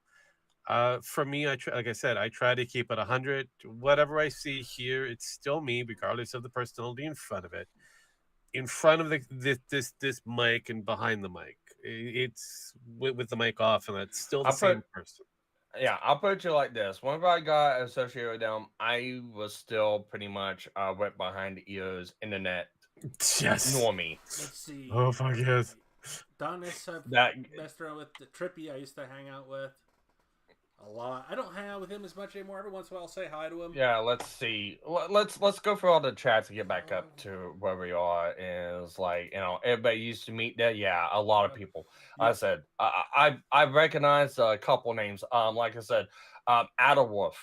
For me, like I said, I try to keep it 100. Whatever I see here, it's still me, regardless of the personality in front of it. In front of this mic and behind the mic, it's with the mic off, and it's still the same person. Yeah, I'll put it to you like this. Whenever I got associated with them, I was still pretty much went behind the ears, internet. Yes. Normie. Let's see. Oh, fuck yes. Donis, I've messed around with. Trippy, I used to hang out with a lot. I don't hang out with him as much anymore. Every once in a while, I'll say hi to him. Yeah, let's see. Let's go through all the chats and get back up to where we are. Is like, everybody used to meet there. Yeah, a lot of people. Yeah. I said I recognize a couple names. Like I said, Adderwolf.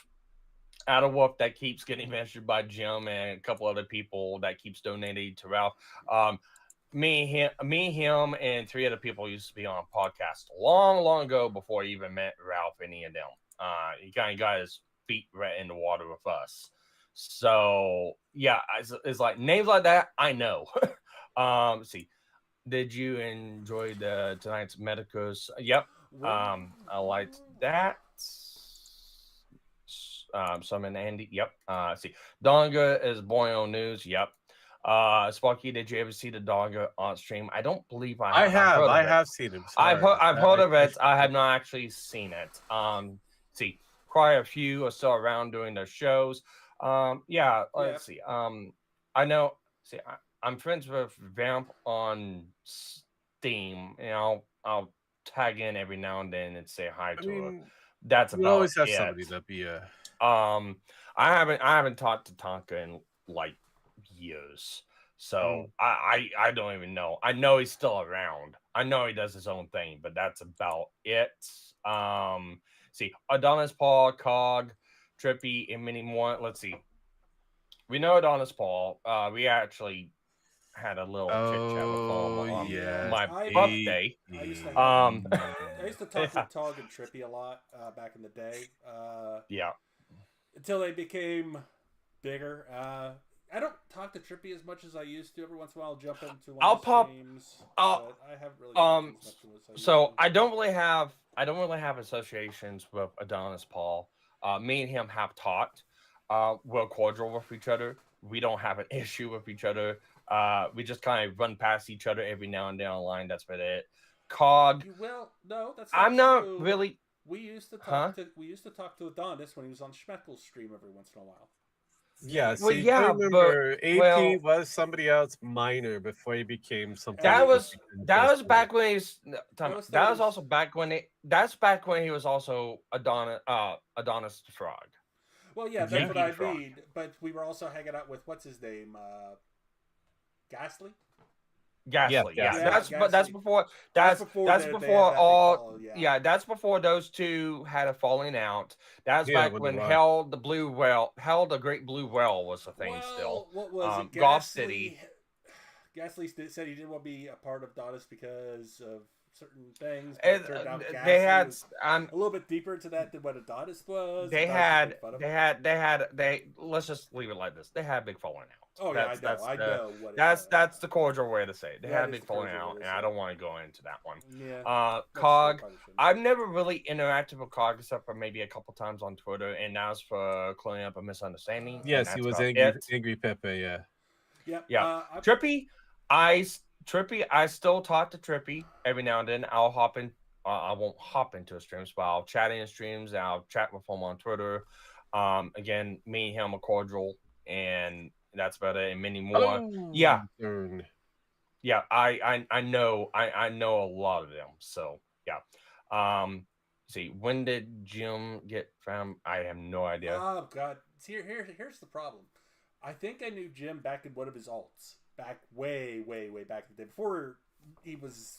Adderwolf that keeps getting mentioned by Jim and a couple other people that keeps donating to Ralph. Me, him, and three other people used to be on a podcast long ago before I even met Ralph, any of them. He kind of got his feet right in the water with us. So, yeah, it's like names like that, I know. Let's see. Did you enjoy tonight's Metokur's? Yep. I liked that. Summon Andy. Yep. See, Donga is Boyo News. Yep. Sparky, did you ever see the Donga on stream? I don't believe I have. I have seen him. I've heard of it. I have not actually seen it. See, quite a few are still around doing their shows. Yeah. Let's see. I know. See, I'm friends with Vamp on Steam. I'll tag in every now and then and say hi to her. That's about it. You always have somebody that be I haven't talked to Tonka in like years, so I don't even know. I know he's still around. I know he does his own thing, but that's about it. See, Adonis Paul, Cog, Trippy, and many more. Let's see. We know Adonis Paul. We actually had a little chit chat with him on my birthday. I used to talk with Tog and Trippy a lot back in the day. Yeah. Until they became bigger. I don't talk to Trippy as much as I used to. Every once in a while, I'll jump into one of the streams, but I haven't really talked to as much as I used So to. I don't really have associations with Adonis Paul. Me and him have talked. We're cordial with each other. We don't have an issue with each other. We just kind of run past each other every now and then online. That's about it. Cog. Well, no, that's I'm not not true. really. We used to talk to Adonis when he was on Schmeckel's stream every once in a while. Yeah, Well, see, yeah, I remember but- AP well- was somebody else minor before he became something. That was interesting. back when he's. was That was also back when that's back when he was also Adonis the Frog. Well, yeah, that's Yeah. what I Frog. mean. But we were also hanging out with what's his name, Ghastly. Ghastly, yeah. Yeah, That's Ghastly. before That's that's before that's they before had that big all fall, yeah. yeah. That's before those two had a falling out. That's Yeah, back when when the Rock- Hell the Great Blue Whale was a thing still. What was it? Golf City. Ghastly said he didn't want to be a part of Adonis because of certain things. But it turned out they Ghastly had was a little bit deeper into that than what Adonis was. They Adonis made fun of him. let's just leave it like this. They had a big falling out. Oh, yeah, I know what it that's the cordial way to say it. They That had a is big the falling cordial way out, to and say I it. don't want to go into that one. Yeah, Cog, probably shouldn't. I've never really interacted with Cog except for maybe a couple times on Twitter, and that was for clearing up a misunderstanding. Yes, and he that's was about angry it. Pepe. Yeah. Yep. Yeah, Trippy, I still talk to Trippy every now and then. I'll hop in. I won't hop into his streams, but I'll chat in streams and I'll chat with him on Twitter. Again, me and him are cordial, and that's about it. And many more. Oh, yeah, darn. yeah. I know a lot of them. So yeah. See, when did Jim get found? I have no idea. Oh God! See, here's the problem. I think I knew Jim back in one of his alts, back way back in the day, before he was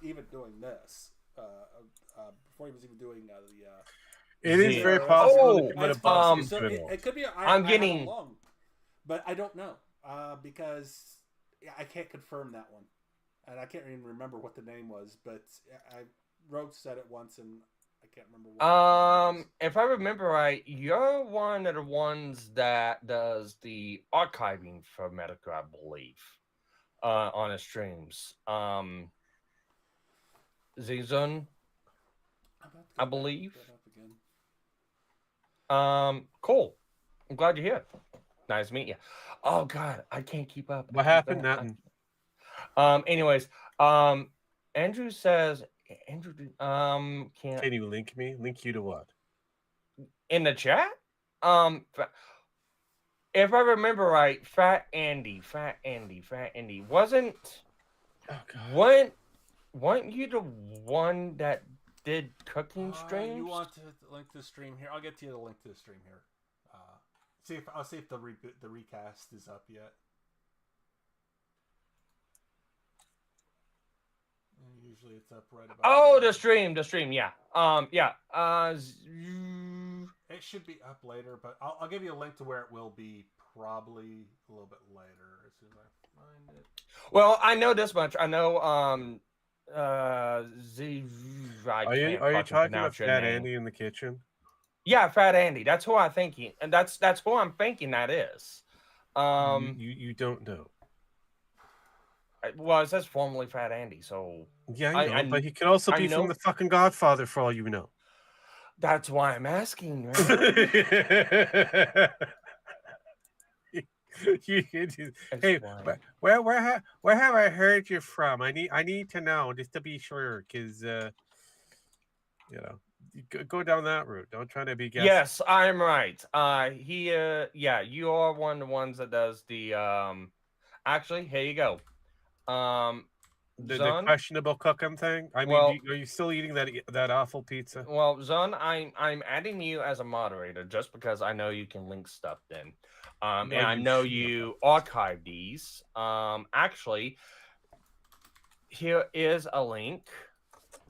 even doing this. Before he was even doing the. It is very possible that you might have bumped so into it. it could be. I'm I getting- have along, but I don't know because I can't confirm that one, and I can't even remember what the name was. But Rogue said it once, and I can't remember. What If I remember right, you're one of the ones that does the archiving for Metokur, I believe, on his streams. Zizun, I believe. Cool. I'm glad you're here. Nice to meet you. Oh God, I can't keep up. What happened? Nothing. Anyways, Andrew says Andrew can't. Can you link me? Link you to what? In the chat? If I remember right, Fat Andy wasn't weren't you the one that did cooking streams? You want to link to the stream here? I'll get you the link to the stream here. I'll see if the recast is up yet. And usually it's up right about. Oh, the stream, yeah. It should be up later, but I'll give you a link to where it will be probably a little bit later as soon as I find it. Well, I know this much. I know Are you talking about Fat Andy in the kitchen? Yeah, Fat Andy. That's who I'm thinking, and that's who I'm thinking that is. You don't know. Well, it says formerly Fat Andy, so Yeah, I know, but he could also be from the fucking Godfather for all you know. That's why I'm asking. Right? Hey, where have I heard you from? I need to know just to be sure, because go down that route. Don't try to be guessing. Yes, I'm right. You are one of the ones that does the Actually, here you go. The Zun, questionable cooking thing. I mean, are you still eating that awful pizza? Well, Zun, I'm adding you as a moderator just because I know you can link stuff in. And I know you archive these. Actually, here is a link.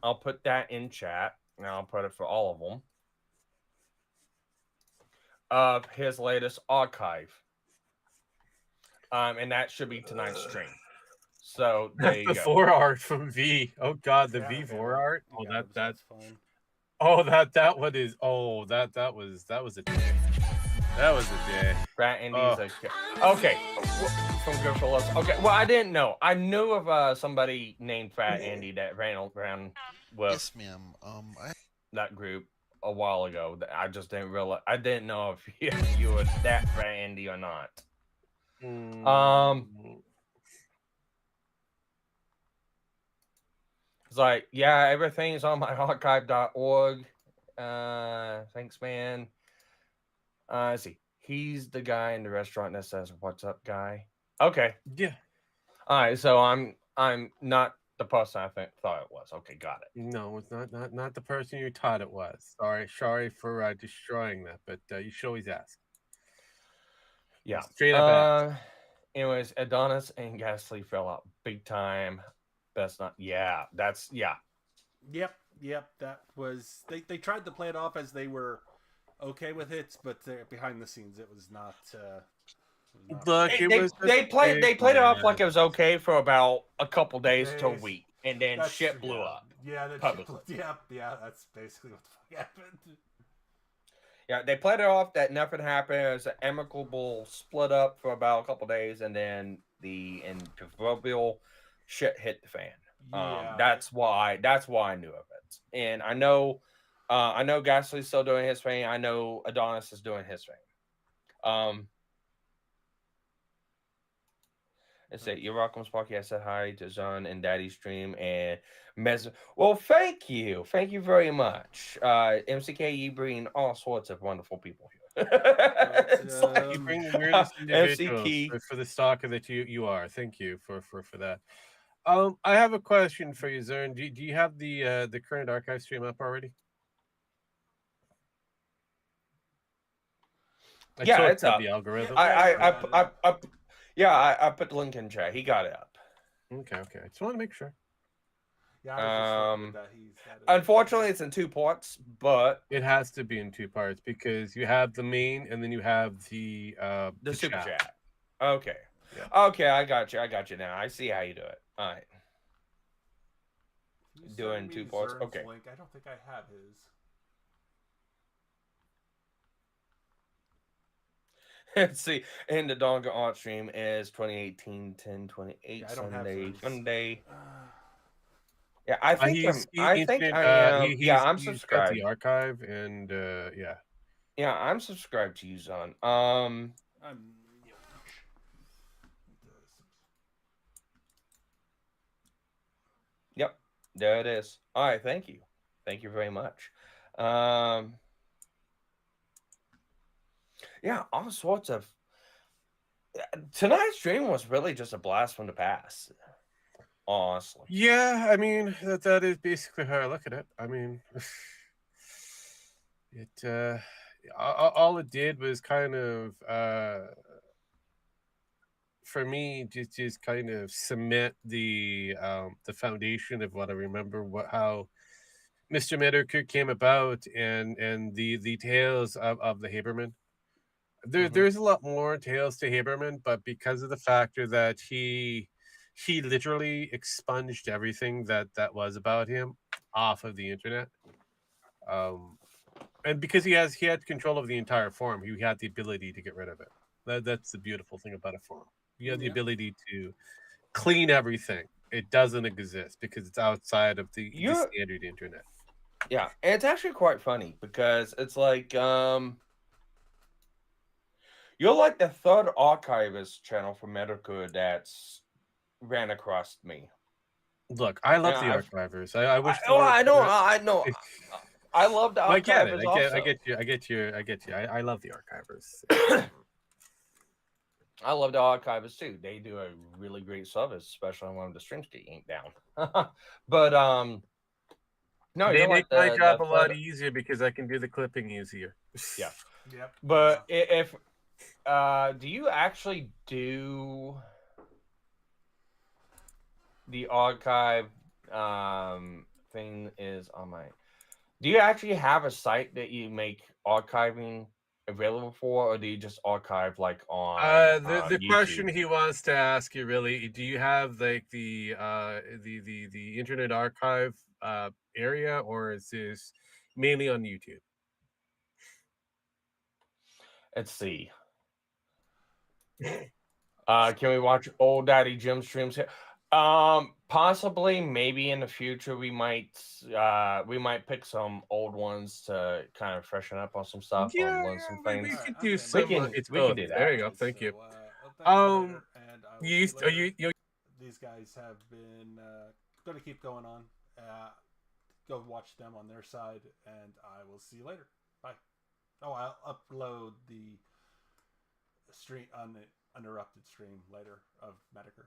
I'll put that in chat. And I'll put it for all of them. Of his latest archive. And that should be tonight's stream. So there you the go. 4 art from V. Oh God, the V 4 art. Oh, that's fun. Oh, that one is. Oh, that was a day. That was a day. Fat Andy's okay. From Goodfellas. Okay. Well, I didn't know. I knew of somebody named Fat Andy that ran around with Yes, ma'am. that group a while ago. I just didn't realize. I didn't know if you were that Fat Andy or not. It's like, yeah, everything's on my archive.org. Thanks, man. Let's see. He's the guy in the restaurant that says, "What's up, guy?" Okay. Yeah. All right. So I'm not the person I thought it was. Okay, got it. No, it's not the person you thought it was. Sorry for destroying that, but you should always ask. Yeah. Straight up ask. Anyways, Adonis and Gasly fell out big time. That's not. Yeah. That's yeah. Yep. That was they tried to play it off as they were okay with it, but behind the scenes it was not. Look, they played it off like it was okay for about a couple days to a week, and then shit blew up. Yeah, publicly. Yeah, that's basically what the fuck happened. Yeah, they played it off that nothing happened. It was an amicable split up for about a couple days, and then the proverbial shit hit the fan. Yeah. That's why I knew of it, and I know Gasly's still doing his thing. I know Adonis is doing his thing. It said, "You're welcome, Sparky." I said hi to Zon and Daddy's stream and Well, thank you very much. MCK, you bring all sorts of wonderful people here. It's like, You bring the weirdest individuals MCK. for the stalker that you are. Thank you for that. I have a question for you, Zern. Do you have the current archive stream up already? Yeah, it's up. The algorithm. I put the link in chat. He got it up. Okay. I just want to make sure. Yeah. Unfortunately, it's in 2 parts, but it has to be in 2 parts because you have the main and then you have the super chat. chat. Okay. Yeah. Okay, I got you now. I see how you do it. All right. Doing 2 parts. Okay. Link. I don't think I have his. Let's see. And the Donga art stream is 2018-10-28 Sunday. Yeah, I think I'm subscribed. The archive and yeah. Yeah, I'm subscribed to you, Zon. Yep, there it is. All right, thank you very much. Yeah, all sorts of. Tonight's stream was really just a blast from the past. Honestly. Yeah, I mean that is basically how I look at it. I mean, it all it did was kind of for me just kind of cement the foundation of what I remember, how Mr. Metokur came about and the tales of the Haberman. There's a lot more tales to Haberman, but because of the factor that he literally expunged everything that was about him off of the internet, and because he had control of the entire forum, he had the ability to get rid of it. That's the beautiful thing about a forum. You have the ability to clean everything. It doesn't exist because it's outside of the standard internet. Yeah, and it's actually quite funny because it's like you're like the third archivist channel for Metokur that's ran across me. Look, I love the archivers. I wish. I know. I love the archivers. I get you. I love the archivers. I love the archivers too. They do a really great service, especially when the streams get yanked down. But no, they make my job a lot easier because I can do the clipping easier. Yeah. Yep. But if do you actually do the archive thing is on my do you actually have a site that you make archiving available for, or do you just archive like on The YouTube? question he wants to ask you really, do you have like the Internet Archive area, or is this mainly on YouTube? Let's see. Can we watch old Daddy Jim streams here? Possibly, maybe in the future we might pick some old ones to kind of freshen up on some stuff or learn some things. We could do some. It's we both. can do that. There you go. Thank you. You These guys have been going to keep going on. Go watch them on their side, and I will see you later. Bye. Oh, I'll upload the stream on the uninterrupted stream later of Metokur.